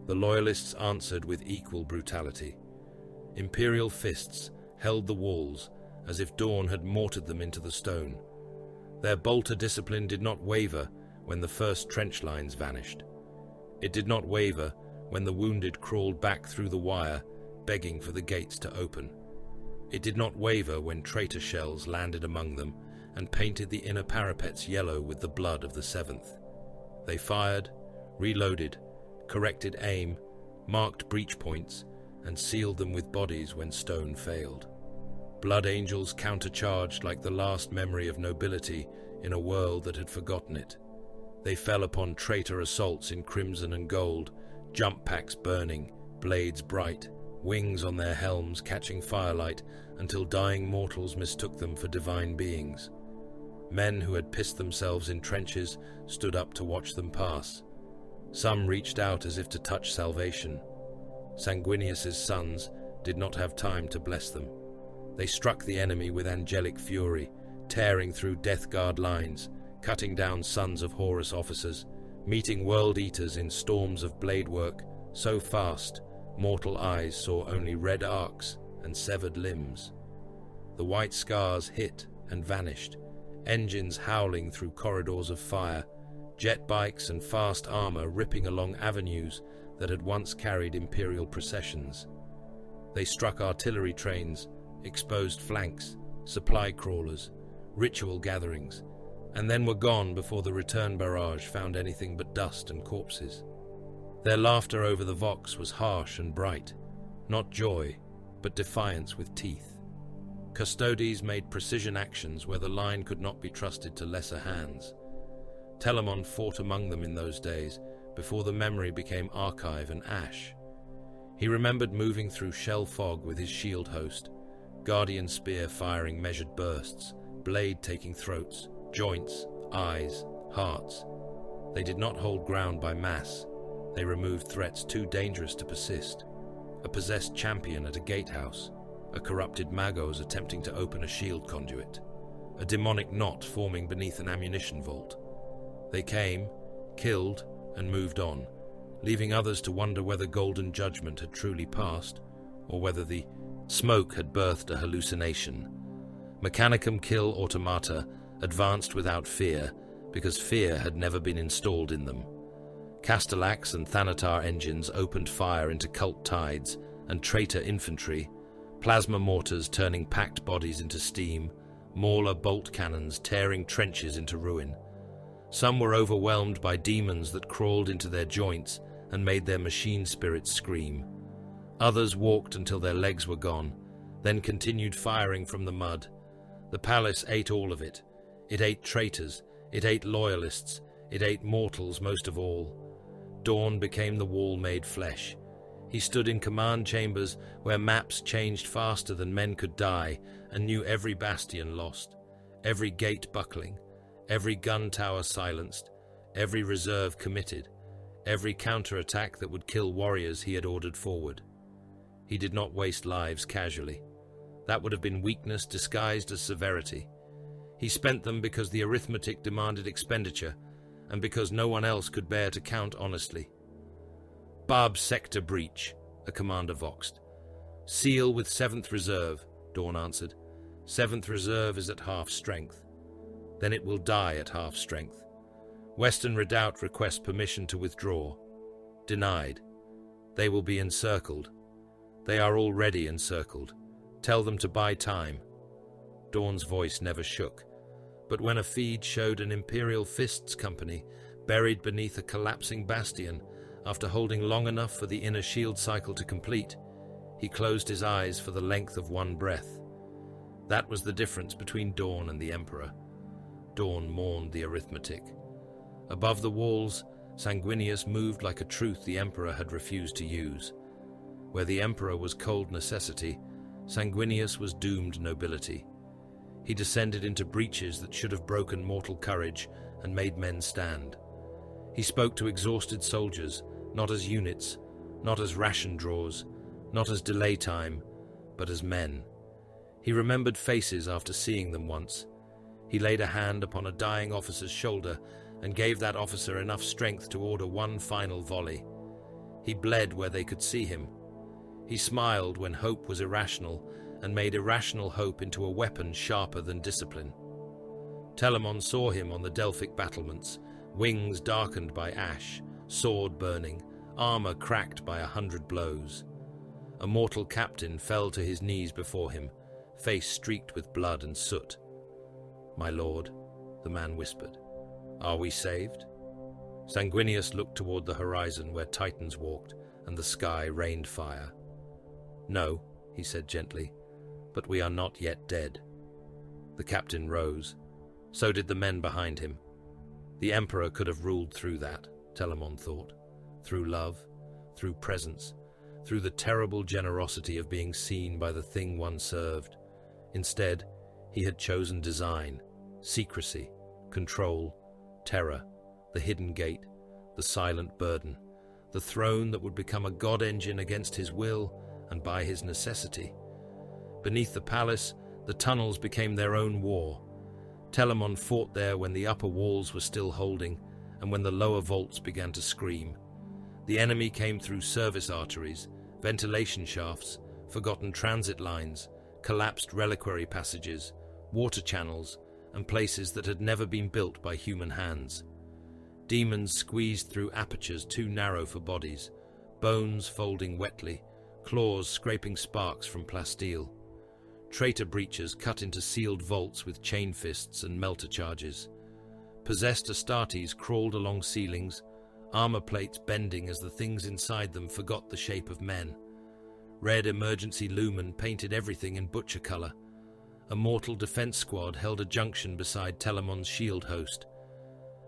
The Loyalists answered with equal brutality. Imperial fists held the walls as if dawn had mortared them into the stone. Their bolter discipline did not waver when the first trench lines vanished. It did not waver when the wounded crawled back through the wire, begging for the gates to open. It did not waver when traitor shells landed among them and painted the inner parapets yellow with the blood of the 7th. They fired, reloaded, corrected aim, marked breach points, and sealed them with bodies when stone failed. Blood angels countercharged like the last memory of nobility in a world that had forgotten it. They fell upon traitor assaults in crimson and gold, jump packs burning, blades bright, wings on their helms catching firelight, until dying mortals mistook them for divine beings. Men who had pissed themselves in trenches stood up to watch them pass. Some reached out as if to touch salvation. Sanguinius's sons did not have time to bless them. They struck the enemy with angelic fury, tearing through Death Guard lines, cutting down sons of Horus officers, meeting world eaters in storms of blade work so fast mortal eyes saw only red arcs and severed limbs. The white scars hit and vanished, engines howling through corridors of fire, jet bikes and fast armor ripping along avenues that had once carried imperial processions. They struck artillery trains, exposed flanks, supply crawlers, ritual gatherings, and then were gone before the return barrage found anything but dust and corpses. Their laughter over the Vox was harsh and bright, not joy, but defiance with teeth. Custodes made precision actions where the line could not be trusted to lesser hands. Telamon fought among them in those days, before the memory became archive and ash. He remembered moving through shell fog with his shield host, guardian spear firing measured bursts, blade taking throats, joints, eyes, hearts. They did not hold ground by mass. They removed threats too dangerous to persist. A possessed champion at a gatehouse, a corrupted magos attempting to open a shield conduit, a demonic knot forming beneath an ammunition vault. They came, killed, and moved on, leaving others to wonder whether Golden Judgment had truly passed, or whether the smoke had birthed a hallucination. Mechanicum Kill Automata advanced without fear, because fear had never been installed in them. Castellax and Thanatar engines opened fire into cult tides and traitor infantry, plasma mortars turning packed bodies into steam, Mauler bolt cannons tearing trenches into ruin. Some were overwhelmed by demons that crawled into their joints and made their machine spirits scream. Others walked until their legs were gone, then continued firing from the mud. The palace ate all of it. It ate traitors, it ate loyalists, it ate mortals most of all. Dawn became the wall made flesh. He stood in command chambers where maps changed faster than men could die and knew every bastion lost, every gate buckling, every gun tower silenced, every reserve committed, every counterattack that would kill warriors he had ordered forward. He did not waste lives casually. That would have been weakness disguised as severity. He spent them because the arithmetic demanded expenditure, and because no one else could bear to count honestly. Barb Sector Breach, a commander voxed. Seal with 7th Reserve, Dawn answered. 7th Reserve is at half strength. Then it will die at half strength. Western Redoubt requests permission to withdraw. Denied. They will be encircled. They are already encircled. Tell them to buy time. Dawn's voice never shook, but when a feed showed an Imperial Fists company buried beneath a collapsing bastion after holding long enough for the inner shield cycle to complete, he closed his eyes for the length of one breath. That was the difference between Dawn and the Emperor. Dawn mourned the arithmetic. Above the walls, Sanguinius moved like a truth the Emperor had refused to use. Where the Emperor was cold necessity, Sanguinius was doomed nobility. He descended into breaches that should have broken mortal courage and made men stand. He spoke to exhausted soldiers, not as units, not as ration draws, not as delay time, but as men. He remembered faces after seeing them once. He laid a hand upon a dying officer's shoulder and gave that officer enough strength to order one final volley. He bled where they could see him. He smiled when hope was irrational and made irrational hope into a weapon sharper than discipline. Telamon saw him on the Delphic battlements, wings darkened by ash, sword burning, armor cracked by 100 blows. A mortal captain fell to his knees before him, face streaked with blood and soot. "My lord," the man whispered, "are we saved?" Sanguinius looked toward the horizon where titans walked and the sky rained fire. "No," he said gently, "but we are not yet dead." The captain rose. So did the men behind him. The Emperor could have ruled through that, Telamon thought. Through love, through presence, through the terrible generosity of being seen by the thing one served. Instead, he had chosen design, secrecy, control, terror, the hidden gate, the silent burden, the throne that would become a god engine against his will and by his necessity. Beneath the palace, the tunnels became their own war. Telamon fought there when the upper walls were still holding and when the lower vaults began to scream. The enemy came through service arteries, ventilation shafts, forgotten transit lines, collapsed reliquary passages, water channels, and places that had never been built by human hands. Demons squeezed through apertures too narrow for bodies, bones folding wetly, claws scraping sparks from plasteel. Traitor breaches cut into sealed vaults with chain fists and melter charges. Possessed Astartes crawled along ceilings, armor plates bending as the things inside them forgot the shape of men. Red emergency lumen painted everything in butcher color. A mortal defense squad held a junction beside Telamon's shield host.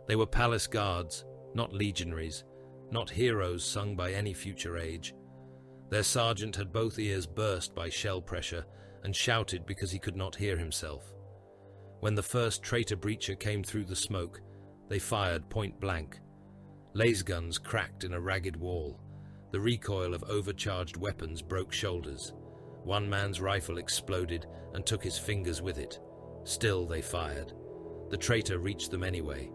They were palace guards, not legionaries, not heroes sung by any future age. Their sergeant had both ears burst by shell pressure and shouted because he could not hear himself. When the first traitor breacher came through the smoke, they fired point blank. Laser guns cracked in a ragged wall. The recoil of overcharged weapons broke shoulders. One man's rifle exploded and took his fingers with it. Still they fired. The traitor reached them anyway.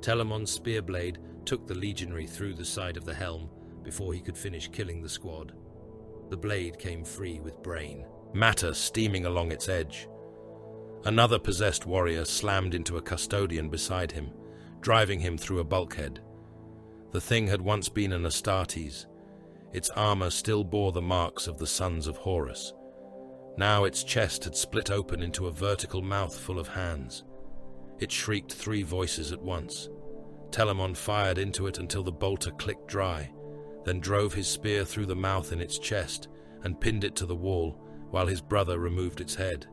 Telamon's spear blade took the legionary through the side of the helm before he could finish killing the squad. The blade came free with brain, matter steaming along its edge. Another possessed warrior slammed into a custodian beside him, driving him through a bulkhead. The thing had once been an Astartes. Its armor still bore the marks of the sons of Horus. Now its chest had split open into a vertical mouth full of hands. It shrieked 3 voices at once. Telamon fired into it until the bolter clicked dry, then drove his spear through the mouth in its chest and pinned it to the wall while his brother removed its head.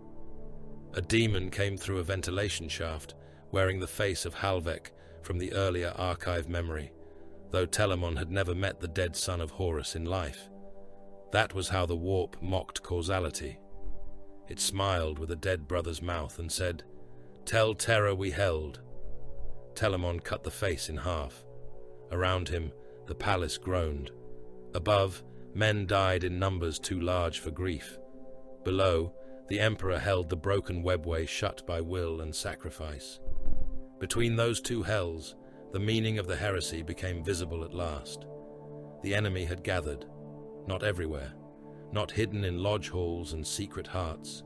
A demon came through a ventilation shaft, wearing the face of Halvek from the earlier archive memory, though Telamon had never met the dead son of Horus in life. That was how the warp mocked causality. It smiled with a dead brother's mouth and said, "Tell terror we held." Telamon cut the face in half. Around him, the palace groaned. Above, men died in numbers too large for grief. Below, the Emperor held the broken webway shut by will and sacrifice. Between those two hells, the meaning of the heresy became visible at last. The enemy had gathered, not everywhere, not hidden in lodge halls and secret hearts,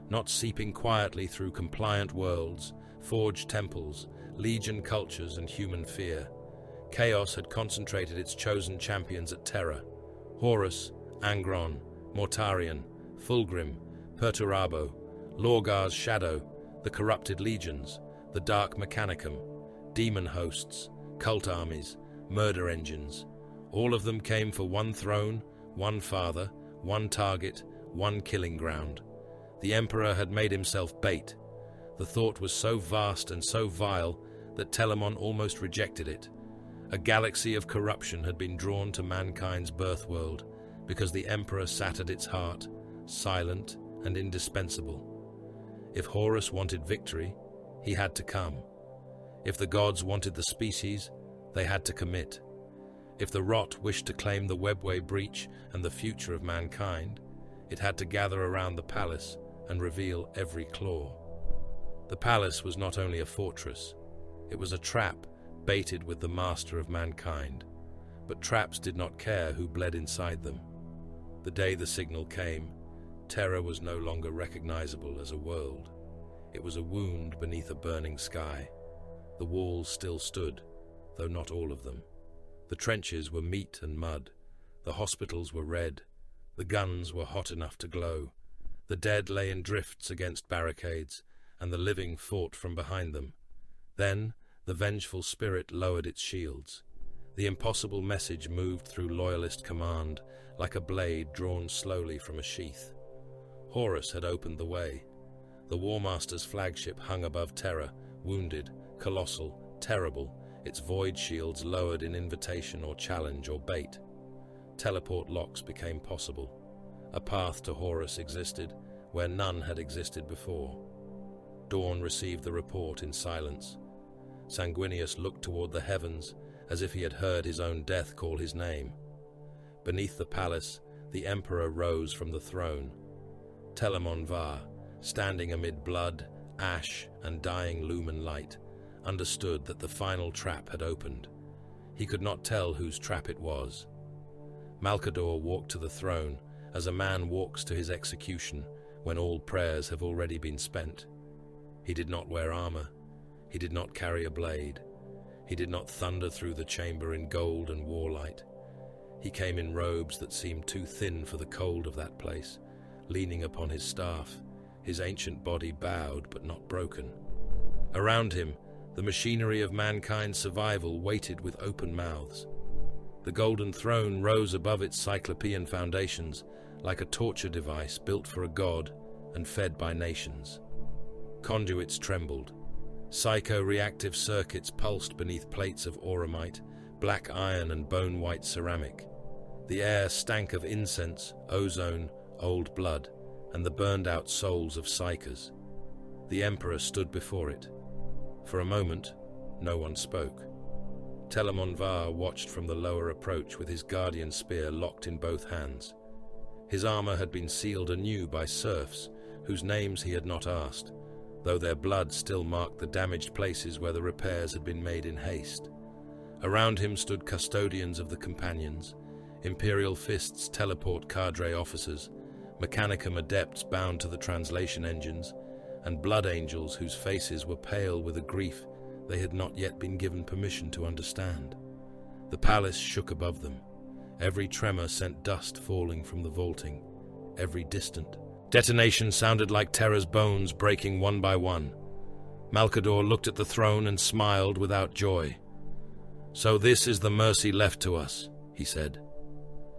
not seeping quietly through compliant worlds, forged temples, legion cultures, and human fear. Chaos had concentrated its chosen champions at Terra: Horus, Angron, Mortarion, Fulgrim, Perturabo, Lorgar's Shadow, the corrupted legions, the Dark Mechanicum, demon hosts, cult armies, murder engines. All of them came for one throne, one father, one target, one killing ground. The Emperor had made himself bait. The thought was so vast and so vile that Telamon almost rejected it. A galaxy of corruption had been drawn to mankind's birth world because the Emperor sat at its heart, silent and indispensable. If Horus wanted victory, he had to come. If the gods wanted the species, they had to commit. If the rot wished to claim the webway breach and the future of mankind, it had to gather around the palace and reveal every claw. The palace was not only a fortress, it was a trap baited with the master of mankind. But traps did not care who bled inside them. The day the signal came, Terra was no longer recognizable as a world. It was a wound beneath a burning sky. The walls still stood, though not all of them. The trenches were meat and mud. The hospitals were red. The guns were hot enough to glow. The dead lay in drifts against barricades, and the living fought from behind them. Then the vengeful spirit lowered its shields. The impossible message moved through loyalist command, like a blade drawn slowly from a sheath. Horus had opened the way. The War Master's flagship hung above Terra, wounded, colossal, terrible, its void shields lowered in invitation or challenge or bait. Teleport locks became possible. A path to Horus existed where none had existed before. Dawn received the report in silence. Sanguinius looked toward the heavens as if he had heard his own death call his name. Beneath the palace, the Emperor rose from the throne. Telamon Var, standing amid blood, ash, and dying lumen light, understood that the final trap had opened. He could not tell whose trap it was. Malcador walked to the throne as a man walks to his execution when all prayers have already been spent. He did not wear armor. He did not carry a blade. He did not thunder through the chamber in gold and warlight. He came in robes that seemed too thin for the cold of that place, leaning upon his staff, his ancient body bowed but not broken. Around him, the machinery of mankind's survival waited with open mouths. The golden throne rose above its cyclopean foundations like a torture device built for a god and fed by nations. Conduits trembled. Psycho-reactive circuits pulsed beneath plates of auramite, black iron and bone-white ceramic. The air stank of incense, ozone, old blood, and the burned-out souls of psychers. The Emperor stood before it. For a moment, no one spoke. Telamon Var watched from the lower approach with his guardian spear locked in both hands. His armor had been sealed anew by serfs, whose names he had not asked, though their blood still marked the damaged places where the repairs had been made in haste. Around him stood custodians of the companions, Imperial Fist's teleport cadre officers, Mechanicum adepts bound to the translation engines, and blood angels whose faces were pale with a grief they had not yet been given permission to understand. The palace shook above them. Every tremor sent dust falling from the vaulting. Every distant detonation sounded like Terra's bones breaking one by one. Malcador looked at the throne and smiled without joy. "So this is the mercy left to us," he said.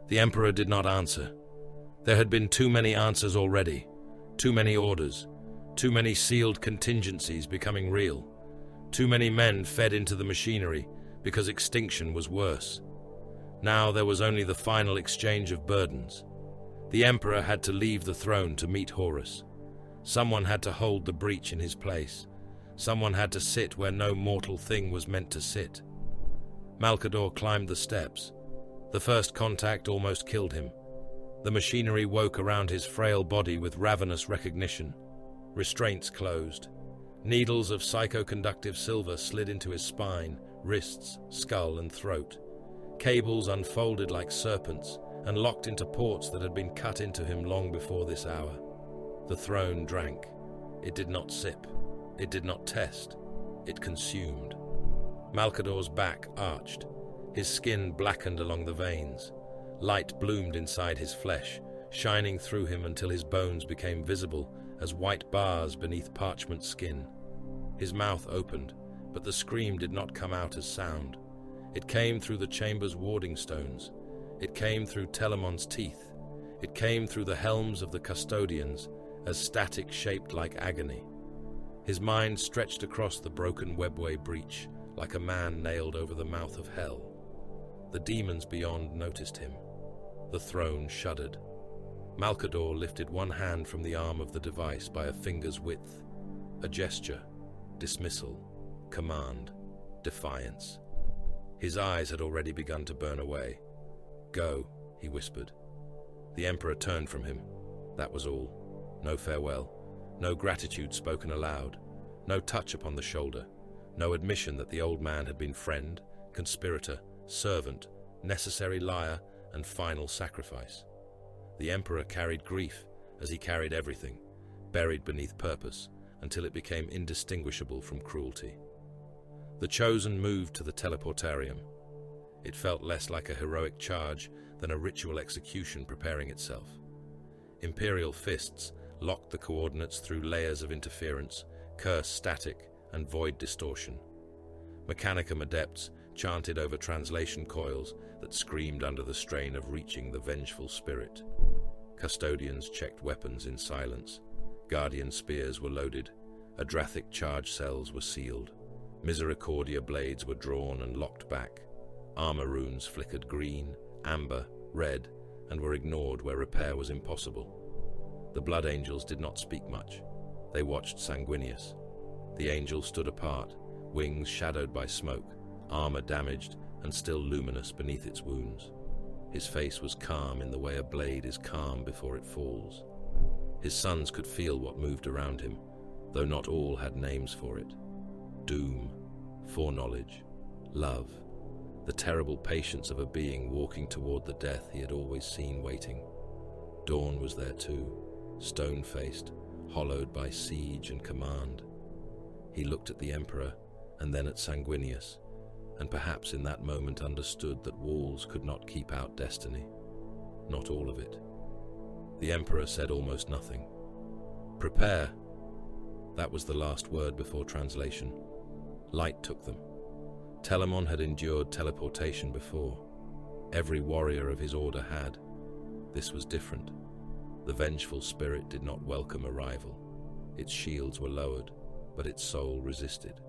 The Emperor did not answer. There had been too many answers already, too many orders, too many sealed contingencies becoming real, too many men fed into the machinery because extinction was worse. Now there was only the final exchange of burdens. The Emperor had to leave the throne to meet Horus. Someone had to hold the breach in his place. Someone had to sit where no mortal thing was meant to sit. Malcador climbed the steps. The first contact almost killed him. The machinery woke around his frail body with ravenous recognition. Restraints closed. Needles of psychoconductive silver slid into his spine, wrists, skull, and throat. Cables unfolded like serpents and locked into ports that had been cut into him long before this hour. The throne drank. It did not sip. It did not test. It consumed. Malcador's back arched. His skin blackened along the veins. Light bloomed inside his flesh, shining through him until his bones became visible as white bars beneath parchment skin. His mouth opened, but the scream did not come out as sound. It came through the chamber's warding stones. It came through Telamon's teeth. It came through the helms of the custodians, as static shaped like agony. His mind stretched across the broken webway breach, like a man nailed over the mouth of hell. The demons beyond noticed him. The throne shuddered. Malcador lifted one hand from the arm of the device by a finger's width. A gesture, dismissal, command, defiance. His eyes had already begun to burn away. "Go," he whispered. The Emperor turned from him. That was all. No farewell. No gratitude spoken aloud. No touch upon the shoulder. No admission that the old man had been friend, conspirator, servant, necessary liar, and final sacrifice. The Emperor carried grief as he carried everything, buried beneath purpose, until it became indistinguishable from cruelty. The Chosen moved to the teleportarium. It felt less like a heroic charge than a ritual execution preparing itself. Imperial Fists locked the coordinates through layers of interference, curse static, and void distortion. Mechanicum adepts chanted over translation coils that screamed under the strain of reaching the vengeful spirit. Custodians checked weapons in silence. Guardian spears were loaded. Adrathic charge cells were sealed. Misericordia blades were drawn and locked back. Armor runes flickered green, amber, red, and were ignored where repair was impossible. The Blood Angels did not speak much. They watched Sanguinius. The angel stood apart, wings shadowed by smoke, armor damaged and still luminous beneath its wounds. His face was calm in the way a blade is calm before it falls. His sons could feel what moved around him, though not all had names for it. Doom, foreknowledge, love, the terrible patience of a being walking toward the death he had always seen waiting. Dawn was there too, stone-faced, hollowed by siege and command. He looked at the Emperor and then at Sanguinius, and perhaps in that moment understood that walls could not keep out destiny. Not all of it. The Emperor said almost nothing. Prepare. That was the last word before translation. Light took them. Telamon had endured teleportation before. Every warrior of his order had. This was different. The vengeful spirit did not welcome arrival. Its shields were lowered, but its soul resisted.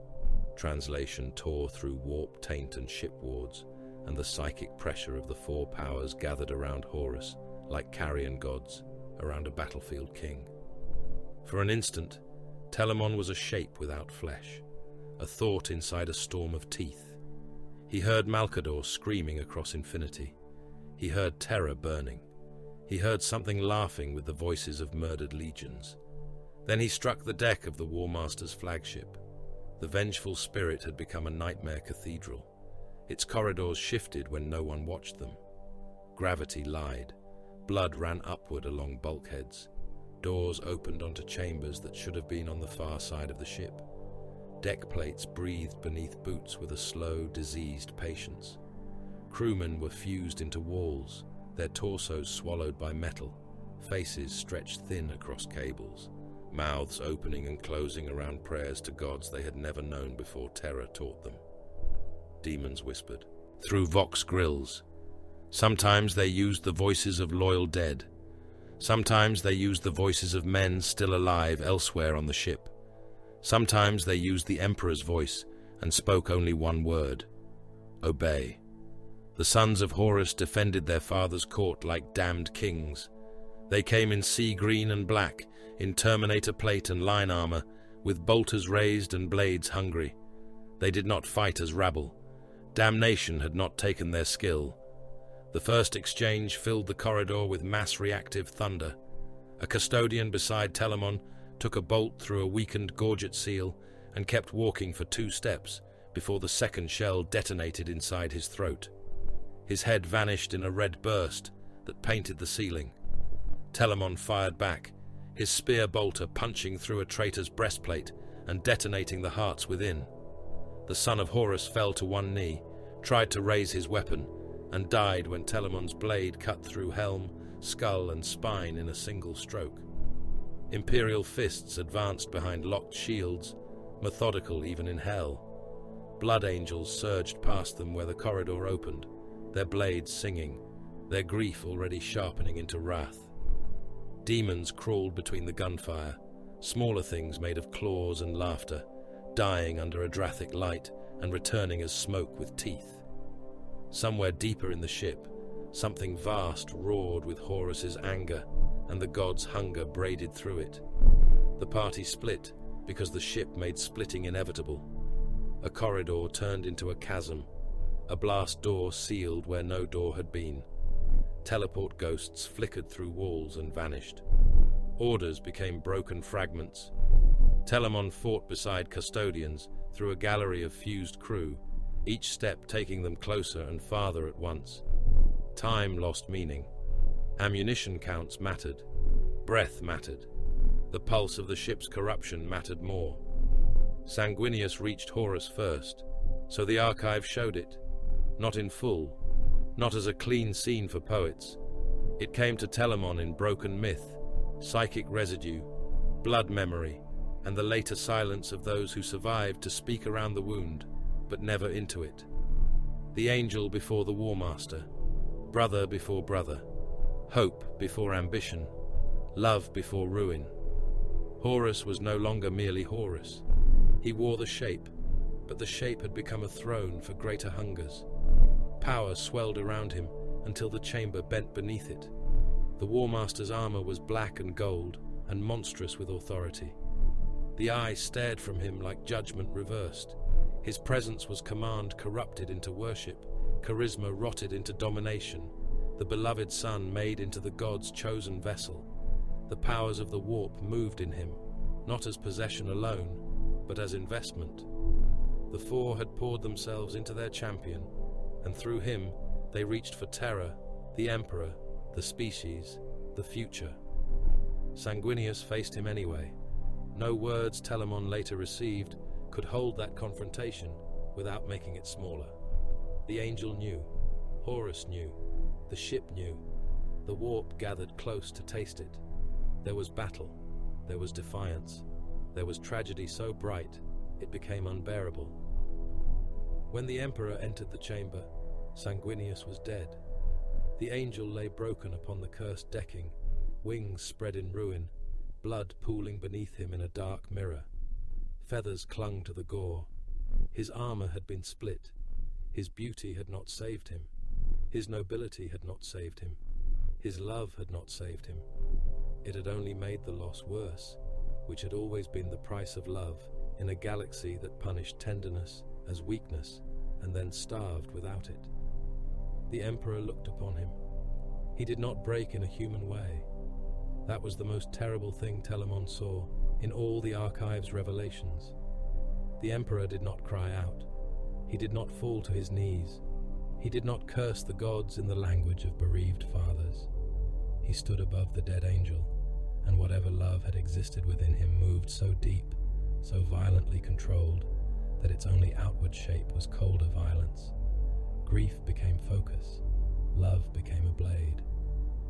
Translation tore through warp, taint, and ship wards, and the psychic pressure of the four powers gathered around Horus, like carrion gods around a battlefield king. For an instant, Telamon was a shape without flesh, a thought inside a storm of teeth. He heard Malkador screaming across infinity. He heard terror burning. He heard something laughing with the voices of murdered legions. Then he struck the deck of the War Master's flagship. The vengeful spirit had become a nightmare cathedral. Its corridors shifted when no one watched them. Gravity lied. Blood ran upward along bulkheads. Doors opened onto chambers that should have been on the far side of the ship. Deck plates breathed beneath boots with a slow, diseased patience. Crewmen were fused into walls, their torsos swallowed by metal, faces stretched thin across cables, mouths opening and closing around prayers to gods they had never known before terror taught them. Demons whispered, through vox grills. Sometimes they used the voices of loyal dead. Sometimes they used the voices of men still alive elsewhere on the ship. Sometimes they used the Emperor's voice and spoke only one word: obey. The sons of Horus defended their father's court like damned kings. They came in sea green and black, in Terminator plate and line armor, with bolters raised and blades hungry. They did not fight as rabble. Damnation had not taken their skill. The first exchange filled the corridor with mass reactive thunder. A custodian beside Telamon took a bolt through a weakened gorget seal and kept walking for 2 steps before the second shell detonated inside his throat. His head vanished in a red burst that painted the ceiling. Telamon fired back, his spear bolter punching through a traitor's breastplate and detonating the hearts within. The son of Horus fell to one knee, tried to raise his weapon, and died when Telamon's blade cut through helm, skull, and spine in a single stroke. Imperial fists advanced behind locked shields, methodical even in hell. Blood angels surged past them where the corridor opened, their blades singing, their grief already sharpening into wrath. Demons crawled between the gunfire, smaller things made of claws and laughter, dying under Adrathic light and returning as smoke with teeth. Somewhere deeper in the ship, something vast roared with Horus's anger, and the god's hunger braided through it. The party split because the ship made splitting inevitable. A corridor turned into a chasm, a blast door sealed where no door had been. Teleport ghosts flickered through walls and vanished. Orders became broken fragments. Telamon fought beside custodians through a gallery of fused crew, each step taking them closer and farther at once. Time lost meaning. Ammunition counts mattered. Breath mattered. The pulse of the ship's corruption mattered more. Sanguinius reached Horus first, so the archive showed it. Not in full, not as a clean scene for poets. It came to Telamon in broken myth, psychic residue, blood memory, and the later silence of those who survived to speak around the wound, but never into it. The angel before the War Master, brother before brother, hope before ambition, love before ruin. Horus was no longer merely Horus. He wore the shape, but the shape had become a throne for greater hungers. Power swelled around him until the chamber bent beneath it. The War Master's armor was black and gold and monstrous with authority. The eye stared from him like judgment reversed. His presence was command corrupted into worship, charisma rotted into domination, the beloved son made into the god's chosen vessel. The powers of the warp moved in him, not as possession alone, but as investment. The four had poured themselves into their champion, and through him they reached for Terra, the Emperor, the species, the future. Sanguinius faced him anyway. No words Telamon later received could hold that confrontation without making it smaller. The angel knew, Horus knew, the ship knew, the warp gathered close to taste it. There was battle, there was defiance, there was tragedy so bright it became unbearable. When the Emperor entered the chamber, Sanguinius was dead. The angel lay broken upon the cursed decking, wings spread in ruin, blood pooling beneath him in a dark mirror. Feathers clung to the gore. His armor had been split. His beauty had not saved him. His nobility had not saved him. His love had not saved him. It had only made the loss worse, which had always been the price of love in a galaxy that punished tenderness as weakness and then starved without it. The Emperor looked upon him. He did not break in a human way. That was the most terrible thing Telamon saw in all the Archive's revelations. The Emperor did not cry out. He did not fall to his knees. He did not curse the gods in the language of bereaved fathers. He stood above the dead angel, and whatever love had existed within him moved so deep, so violently controlled, that its only outward shape was colder violence. Grief became focus. Love became a blade.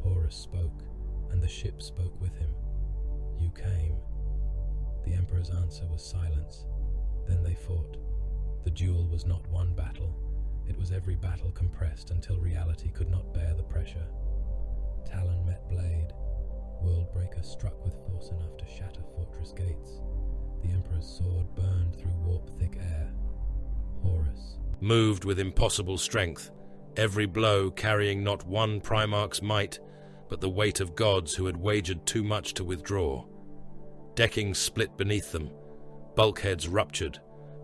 Horus spoke, and the ship spoke with him. You came. The Emperor's answer was silence. Then they fought. The duel was not one battle. It was every battle compressed until reality could not bear the pressure. Talon met blade. Worldbreaker struck with force enough to shatter fortress gates. The Emperor's sword burned through warp-thick air. Horus moved with impossible strength, every blow carrying not one Primarch's might, but the weight of gods who had wagered too much to withdraw. Decking split beneath them, bulkheads ruptured,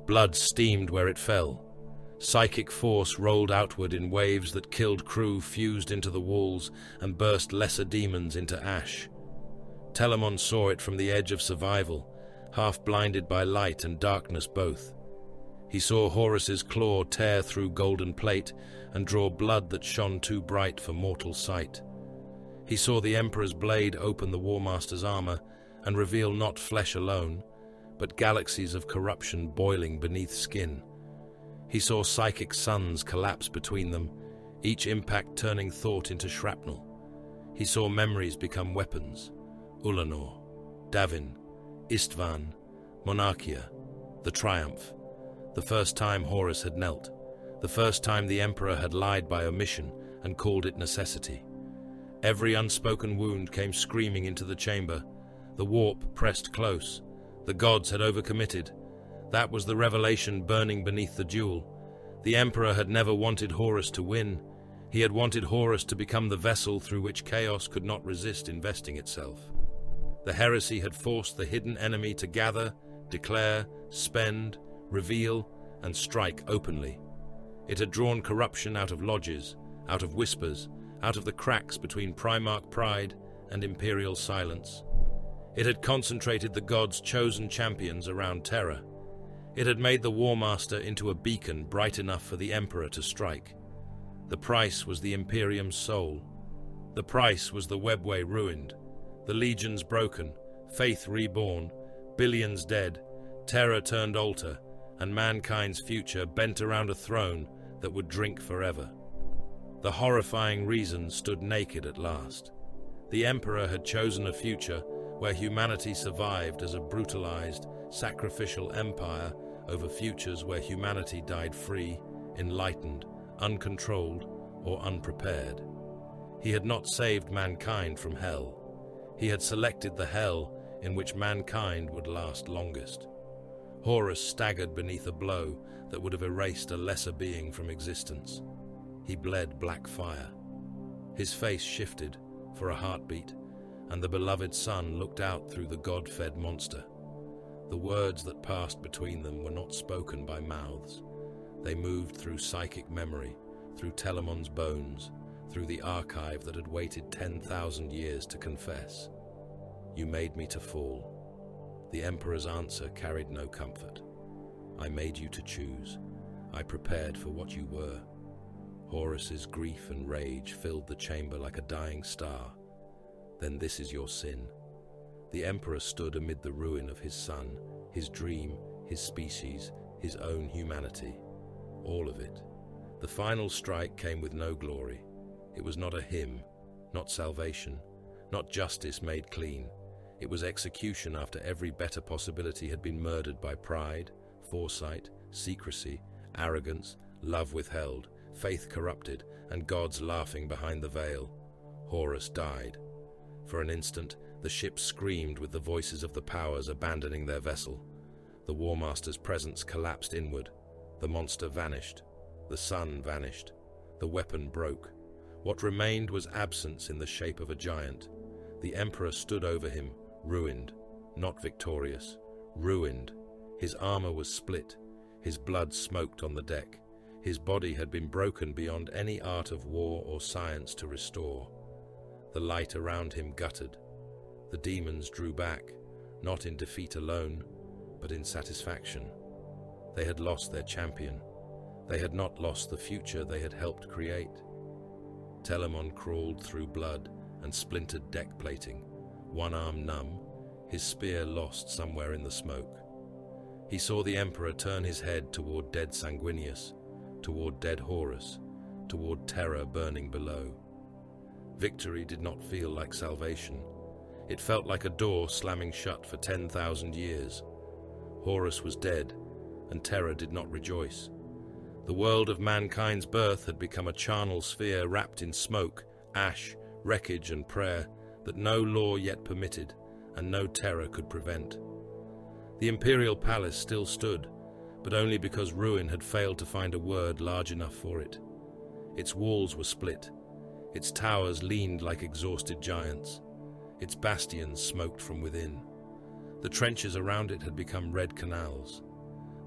blood steamed where it fell. Psychic force rolled outward in waves that killed crew fused into the walls and burst lesser demons into ash. Telamon saw it from the edge of survival, half blinded by light and darkness both. He saw Horus's claw tear through golden plate and draw blood that shone too bright for mortal sight. He saw the Emperor's blade open the War Master's armor and reveal not flesh alone, but galaxies of corruption boiling beneath skin. He saw psychic suns collapse between them, each impact turning thought into shrapnel. He saw memories become weapons. Ulanor, Davin, Istvan, Monarchia, the Triumph. The first time Horus had knelt. The first time the Emperor had lied by omission and called it necessity. Every unspoken wound came screaming into the chamber. The warp pressed close. The gods had overcommitted. That was the revelation burning beneath the duel. The Emperor had never wanted Horus to win. He had wanted Horus to become the vessel through which chaos could not resist investing itself. The Heresy had forced the hidden enemy to gather, declare, spend, reveal, and strike openly. It had drawn corruption out of lodges, out of whispers, out of the cracks between Primarch pride and Imperial silence. It had concentrated the gods' chosen champions around Terra. It had made the War Master into a beacon bright enough for the Emperor to strike. The price was the Imperium's soul. The price was the webway ruined, the legions broken, faith reborn, billions dead, Terra turned altar, and mankind's future bent around a throne that would drink forever. The horrifying reason stood naked at last. The Emperor had chosen a future where humanity survived as a brutalized, sacrificial empire over futures where humanity died free, enlightened, uncontrolled, or unprepared. He had not saved mankind from hell. He had selected the hell in which mankind would last longest. Horus staggered beneath a blow that would have erased a lesser being from existence. He bled black fire. His face shifted for a heartbeat, and the beloved son looked out through the god-fed monster. The words that passed between them were not spoken by mouths. They moved through psychic memory, through Telemon's bones, through the archive that had waited 10,000 years to confess. You made me to fall. The Emperor's answer carried no comfort. I made you to choose. I prepared for what you were. Horus's grief and rage filled the chamber like a dying star. Then this is your sin. The Emperor stood amid the ruin of his son, his dream, his species, his own humanity. All of it. The final strike came with no glory. It was not a hymn, not salvation, not justice made clean. It was execution after every better possibility had been murdered by pride, foresight, secrecy, arrogance, love withheld, faith corrupted, and gods laughing behind the veil. Horus died. For an instant, the ship screamed with the voices of the powers abandoning their vessel. The War Master's presence collapsed inward. The monster vanished. The sun vanished. The weapon broke. What remained was absence in the shape of a giant. The Emperor stood over him, ruined, not victorious, ruined. His armor was split. His blood smoked on the deck. His body had been broken beyond any art of war or science to restore. The light around him guttered. The demons drew back, not in defeat alone, but in satisfaction. They had lost their champion. They had not lost the future they had helped create. Telamon crawled through blood and splintered deck plating, one arm numb, his spear lost somewhere in the smoke. He saw the Emperor turn his head toward dead Sanguinius, toward dead Horus, toward terror burning below. Victory did not feel like salvation. It felt like a door slamming shut for 10,000 years. Horus was dead, and terror did not rejoice. The world of mankind's birth had become a charnel sphere wrapped in smoke, ash, wreckage, and prayer that no law yet permitted, and no terror could prevent. The imperial palace still stood, but only because ruin had failed to find a word large enough for it. Its walls were split. Its towers leaned like exhausted giants. Its bastions smoked from within. The trenches around it had become red canals.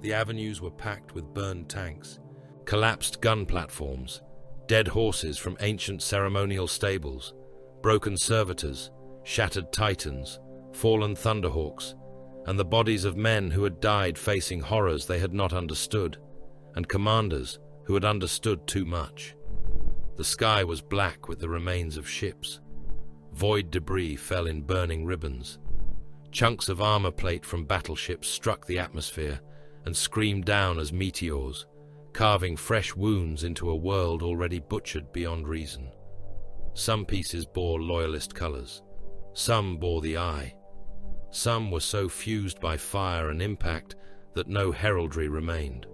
The avenues were packed with burned tanks, collapsed gun platforms, dead horses from ancient ceremonial stables, broken servitors, shattered titans, fallen thunderhawks, and the bodies of men who had died facing horrors they had not understood, and commanders who had understood too much. The sky was black with the remains of ships. Void debris fell in burning ribbons. Chunks of armor plate from battleships struck the atmosphere and screamed down as meteors, carving fresh wounds into a world already butchered beyond reason. Some pieces bore loyalist colors. Some bore the eye. Some were so fused by fire and impact that no heraldry remained.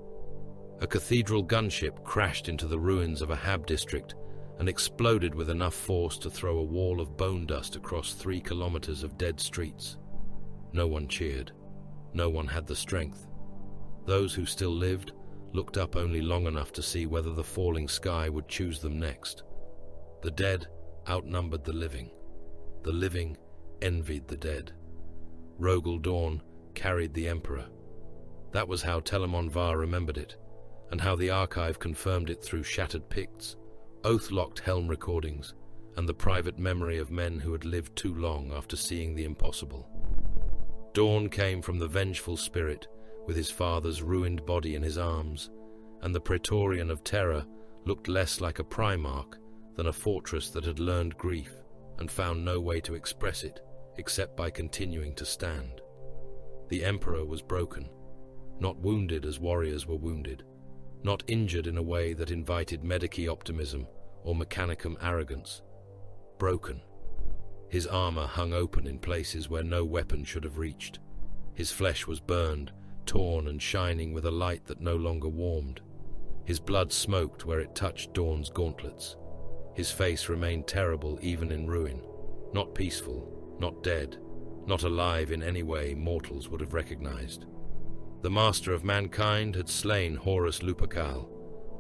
A cathedral gunship crashed into the ruins of a Hab district and exploded with enough force to throw a wall of bone dust across 3 kilometers of dead streets. No one cheered. No one had the strength. Those who still lived looked up only long enough to see whether the falling sky would choose them next. The dead outnumbered the living. The living envied the dead. Rogel Dawn carried the Emperor. That was how Telamon Var remembered it, and how the archive confirmed it through shattered picts, oath-locked helm recordings, and the private memory of men who had lived too long after seeing the impossible. Dawn came from the vengeful spirit, with his father's ruined body in his arms, and the Praetorian of Terror looked less like a Primarch than a fortress that had learned grief and found no way to express it except by continuing to stand. The Emperor was broken, not wounded as warriors were wounded, not injured in a way that invited Medici optimism or Mechanicum arrogance. Broken. His armor hung open in places where no weapon should have reached. His flesh was burned, torn and shining with a light that no longer warmed. His blood smoked where it touched Dawn's gauntlets. His face remained terrible even in ruin, not peaceful, not dead, not alive in any way mortals would have recognized. The master of mankind had slain Horus Lupercal,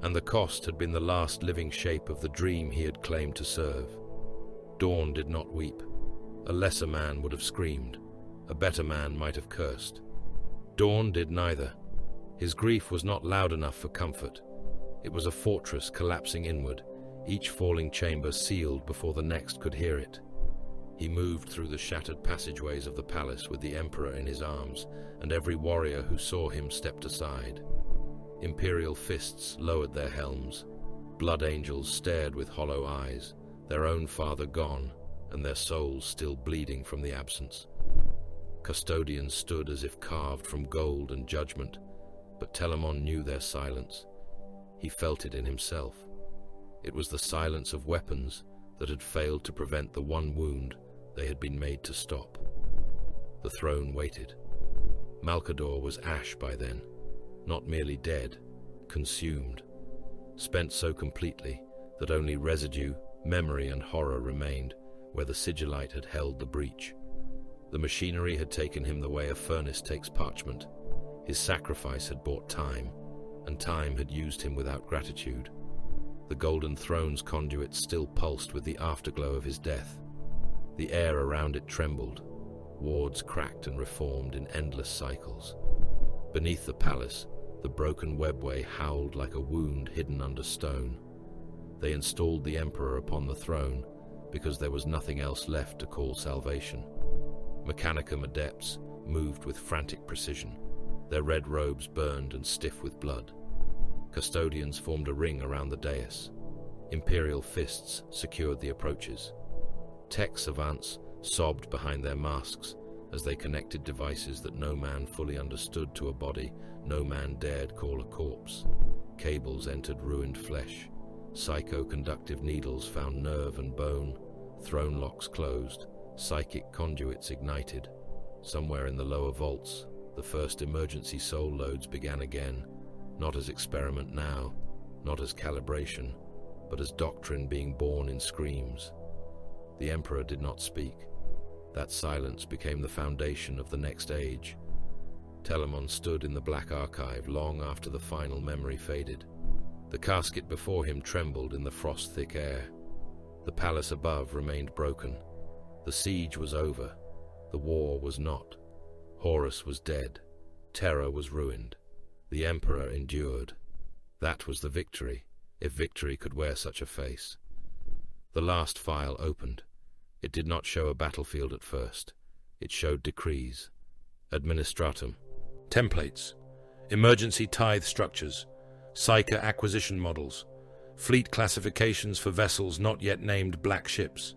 and the cost had been the last living shape of the dream he had claimed to serve. Dawn did not weep. A lesser man would have screamed. A better man might have cursed. Dawn did neither. His grief was not loud enough for comfort. It was a fortress collapsing inward, each falling chamber sealed before the next could hear it. He moved through the shattered passageways of the palace with the Emperor in his arms, and every warrior who saw him stepped aside. Imperial fists lowered their helms. Blood angels stared with hollow eyes, their own father gone, and their souls still bleeding from the absence. Custodians stood as if carved from gold and judgment, but Telamon knew their silence. He felt it in himself. It was the silence of weapons that had failed to prevent the one wound they had been made to stop. The throne waited. Malcador was ash by then, not merely dead, consumed, spent so completely that only residue, memory and horror remained where the sigillite had held the breach. The machinery had taken him the way a furnace takes parchment. His sacrifice had bought time, and time had used him without gratitude. The golden throne's conduit still pulsed with the afterglow of his death. The air around it trembled. Wards cracked and reformed in endless cycles. Beneath the palace, the broken webway howled like a wound hidden under stone. They installed the Emperor upon the throne because there was nothing else left to call salvation. Mechanicum adepts moved with frantic precision, their red robes burned and stiff with blood. Custodians formed a ring around the dais. Imperial fists secured the approaches. Tech savants sobbed behind their masks as they connected devices that no man fully understood to a body no man dared call a corpse. Cables entered ruined flesh. Psychoconductive needles found nerve and bone. Throne locks closed. Psychic conduits ignited. Somewhere in the lower vaults, the first emergency soul loads began again, not as experiment now, not as calibration, but as doctrine being born in screams. The Emperor did not speak. That silence became the foundation of the next age. Telamon stood in the black archive long after the final memory faded. The casket before him trembled in the frost-thick air. The palace above remained broken. The siege was over. The war was not. Horus was dead. Terra was ruined. The Emperor endured. That was the victory, if victory could wear such a face. The last file opened. It did not show a battlefield at first. It showed decrees. Administratum. Templates. Emergency tithe structures. Psyker acquisition models. Fleet classifications for vessels not yet named black ships.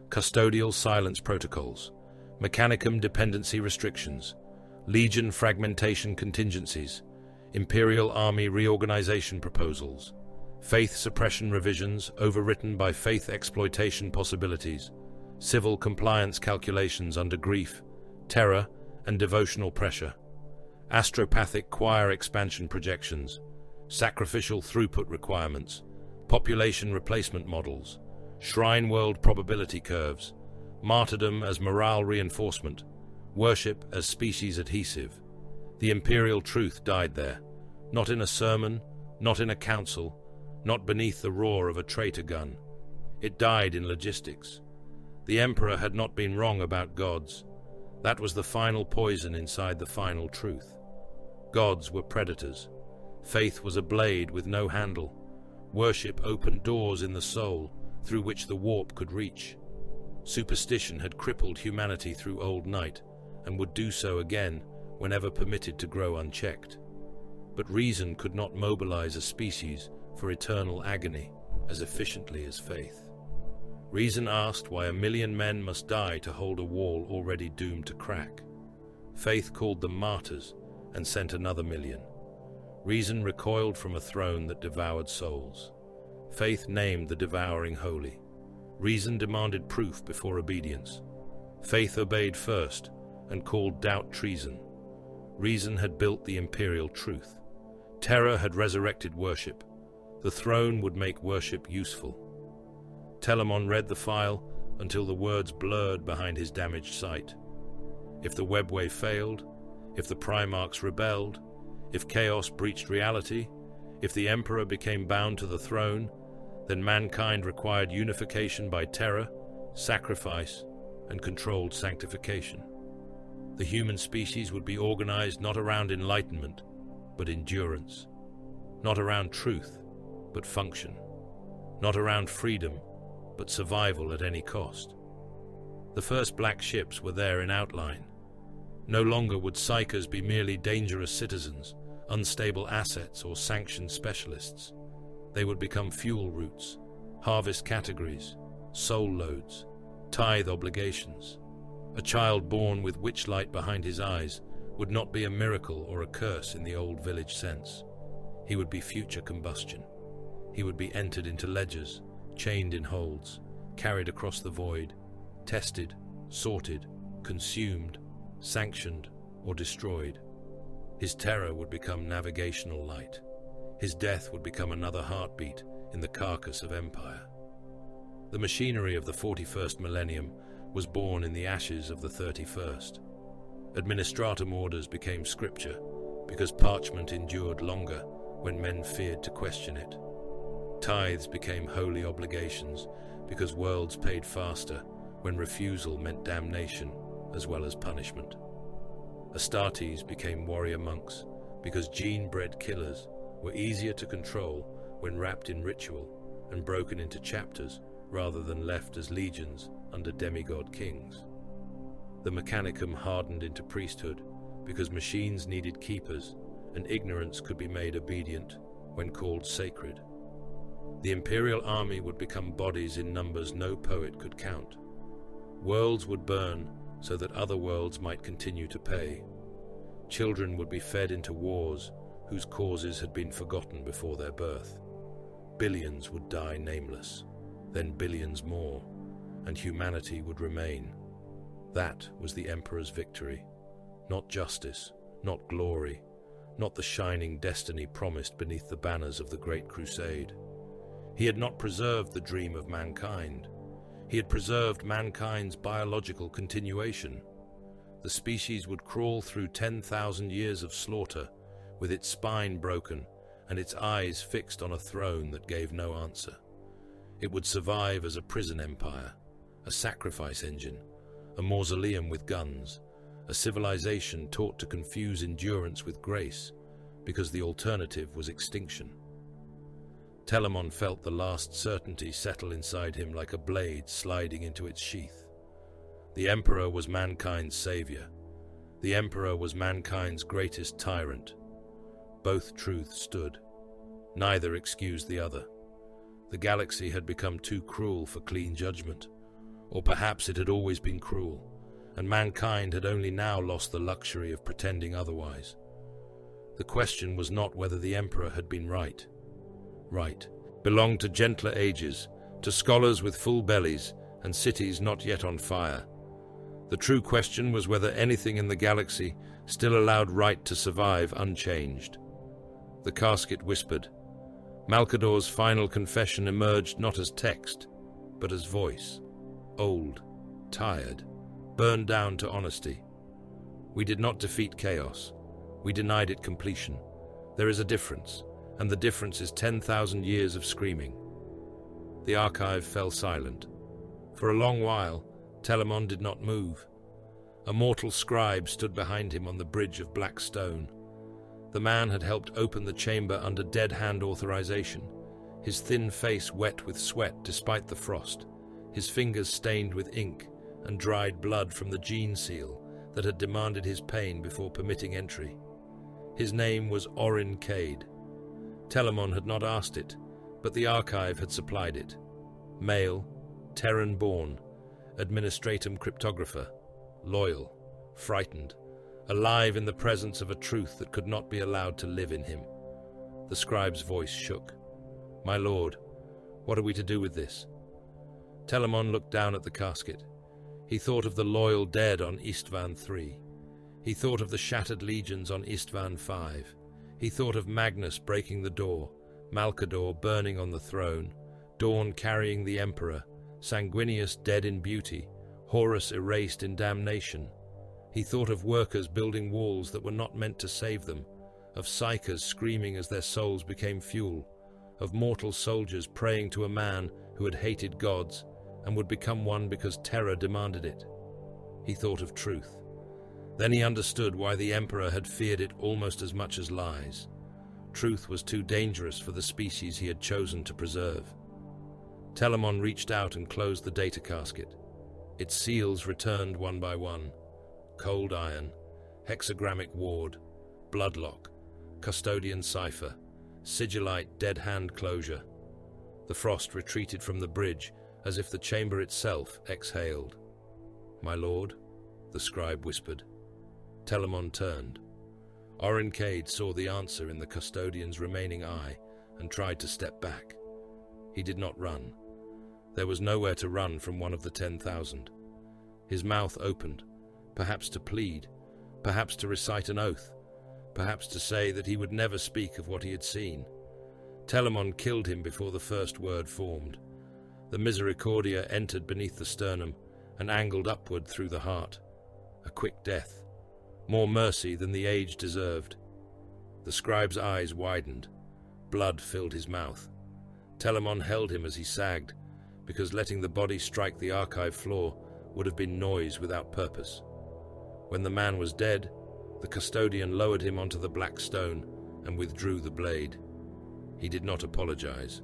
Custodial silence protocols. Mechanicum dependency restrictions. Legion fragmentation contingencies. Imperial Army reorganization proposals. Faith suppression revisions overwritten by faith exploitation possibilities. Civil compliance calculations under grief, terror, and devotional pressure. Astropathic choir expansion projections. Sacrificial throughput requirements. Population replacement models. Shrine world probability curves. Martyrdom as morale reinforcement. Worship as species adhesive. The imperial truth died there. Not in a sermon, not in a council, not beneath the roar of a traitor gun. It died in logistics. The Emperor had not been wrong about gods. That was the final poison inside the final truth. Gods were predators. Faith was a blade with no handle. Worship opened doors in the soul through which the warp could reach. Superstition had crippled humanity through old night and would do so again whenever permitted to grow unchecked. But reason could not mobilize a species for eternal agony as efficiently as faith. Reason asked why 1 million men must die to hold a wall already doomed to crack. Faith called them martyrs and sent another 1 million. Reason recoiled from a throne that devoured souls. Faith named the devouring holy. Reason demanded proof before obedience. Faith obeyed first and called doubt treason. Reason had built the imperial truth. Terror had resurrected worship. The throne would make worship useful. Telamon read the file until the words blurred behind his damaged sight. If the webway failed, if the Primarchs rebelled, if chaos breached reality, if the Emperor became bound to the throne, then mankind required unification by terror, sacrifice, and controlled sanctification. The human species would be organized not around enlightenment, but endurance. Not around truth, but function. Not around freedom, but survival at any cost. The first black ships were there in outline. No longer would psychers be merely dangerous citizens, unstable assets, or sanctioned specialists. They would become fuel routes, harvest categories, soul loads, tithe obligations. A child born with witchlight behind his eyes would not be a miracle or a curse in the old village sense. He would be future combustion. He would be entered into ledgers, chained in holds, carried across the void, tested, sorted, consumed, sanctioned, or destroyed. His terror would become navigational light. His death would become another heartbeat in the carcass of empire. The machinery of the 41st millennium was born in the ashes of the 31st. Administratum orders became scripture because parchment endured longer when men feared to question it. Tithes became holy obligations because worlds paid faster when refusal meant damnation as well as punishment. Astartes became warrior monks because gene-bred killers were easier to control when wrapped in ritual and broken into chapters rather than left as legions under demigod kings. The Mechanicum hardened into priesthood because machines needed keepers and ignorance could be made obedient when called sacred. The imperial army would become bodies in numbers no poet could count. Worlds would burn so that other worlds might continue to pay. Children would be fed into wars whose causes had been forgotten before their birth. Billions would die nameless, then billions more, and humanity would remain. That was the Emperor's victory. Not justice, not glory, not the shining destiny promised beneath the banners of the Great Crusade. He had not preserved the dream of mankind. He had preserved mankind's biological continuation. The species would crawl through 10,000 years of slaughter, with its spine broken and its eyes fixed on a throne that gave no answer. It would survive as a prison empire, a sacrifice engine, a mausoleum with guns, a civilization taught to confuse endurance with grace, because the alternative was extinction. Telamon felt the last certainty settle inside him like a blade sliding into its sheath. The Emperor was mankind's savior. The Emperor was mankind's greatest tyrant. Both truths stood. Neither excused the other. The galaxy had become too cruel for clean judgment, or perhaps it had always been cruel, and mankind had only now lost the luxury of pretending otherwise. The question was not whether the Emperor had been right. Right belonged to gentler ages, to scholars with full bellies and cities not yet on fire. The true question was whether anything in the galaxy still allowed right to survive unchanged. The casket whispered. Malcador's final confession emerged not as text, but as voice. Old, tired, burned down to honesty. We did not defeat chaos. We denied it completion. There is a difference, and the difference is 10,000 years of screaming. The archive fell silent. For a long while, Telamon did not move. A mortal scribe stood behind him on the bridge of black stone. The man had helped open the chamber under dead-hand authorization, his thin face wet with sweat despite the frost, his fingers stained with ink and dried blood from the gene seal that had demanded his pain before permitting entry. His name was Orin Cade. Telamon had not asked it, but the archive had supplied it. Male, Terran-born, administratum cryptographer, loyal, frightened, alive in the presence of a truth that could not be allowed to live in him. The scribe's voice shook. My lord, what are we to do with this? Telamon looked down at the casket. He thought of the loyal dead on Istvan III. He thought of the shattered legions on Istvan V. He thought of Magnus breaking the door, Malcador burning on the throne, Dawn carrying the Emperor, Sanguinius dead in beauty, Horus erased in damnation. He thought of workers building walls that were not meant to save them, of psychers screaming as their souls became fuel, of mortal soldiers praying to a man who had hated gods and would become one because terror demanded it. He thought of truth. Then he understood why the Emperor had feared it almost as much as lies. Truth was too dangerous for the species he had chosen to preserve. Telamon reached out and closed the data casket. Its seals returned one by one. Cold iron, hexagrammic ward, bloodlock, custodian cipher, sigillite dead hand closure. The frost retreated from the bridge as if the chamber itself exhaled. "My lord," the scribe whispered. Telamon turned. Orincade saw the answer in the custodian's remaining eye and tried to step back. He did not run. There was nowhere to run from one of the 10,000. His mouth opened, perhaps to plead, perhaps to recite an oath, perhaps to say that he would never speak of what he had seen. Telamon killed him before the first word formed. The Misericordia entered beneath the sternum and angled upward through the heart. A quick death. More mercy than the age deserved. The scribe's eyes widened. Blood filled his mouth. Telamon held him as he sagged, because letting the body strike the archive floor would have been noise without purpose. When the man was dead, the custodian lowered him onto the black stone and withdrew the blade. He did not apologize.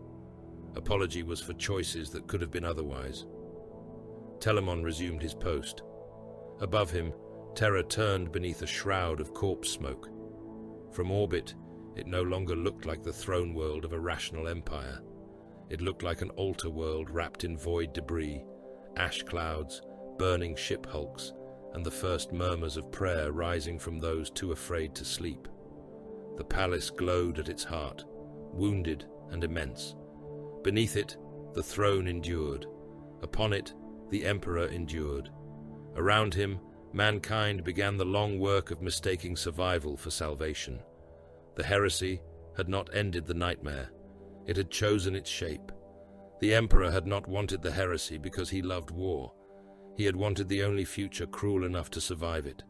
Apology was for choices that could have been otherwise. Telamon resumed his post. Above him, Terra turned beneath a shroud of corpse smoke. From orbit, it no longer looked like the throne world of a rational empire. It looked like an altar world wrapped in void debris, ash clouds, burning ship hulks, and the first murmurs of prayer rising from those too afraid to sleep. The palace glowed at its heart, wounded and immense. Beneath it, the throne endured. Upon it, the emperor endured. Around him, mankind began the long work of mistaking survival for salvation. The heresy had not ended the nightmare. It had chosen its shape. The emperor had not wanted the heresy because he loved war. He had wanted the only future cruel enough to survive it.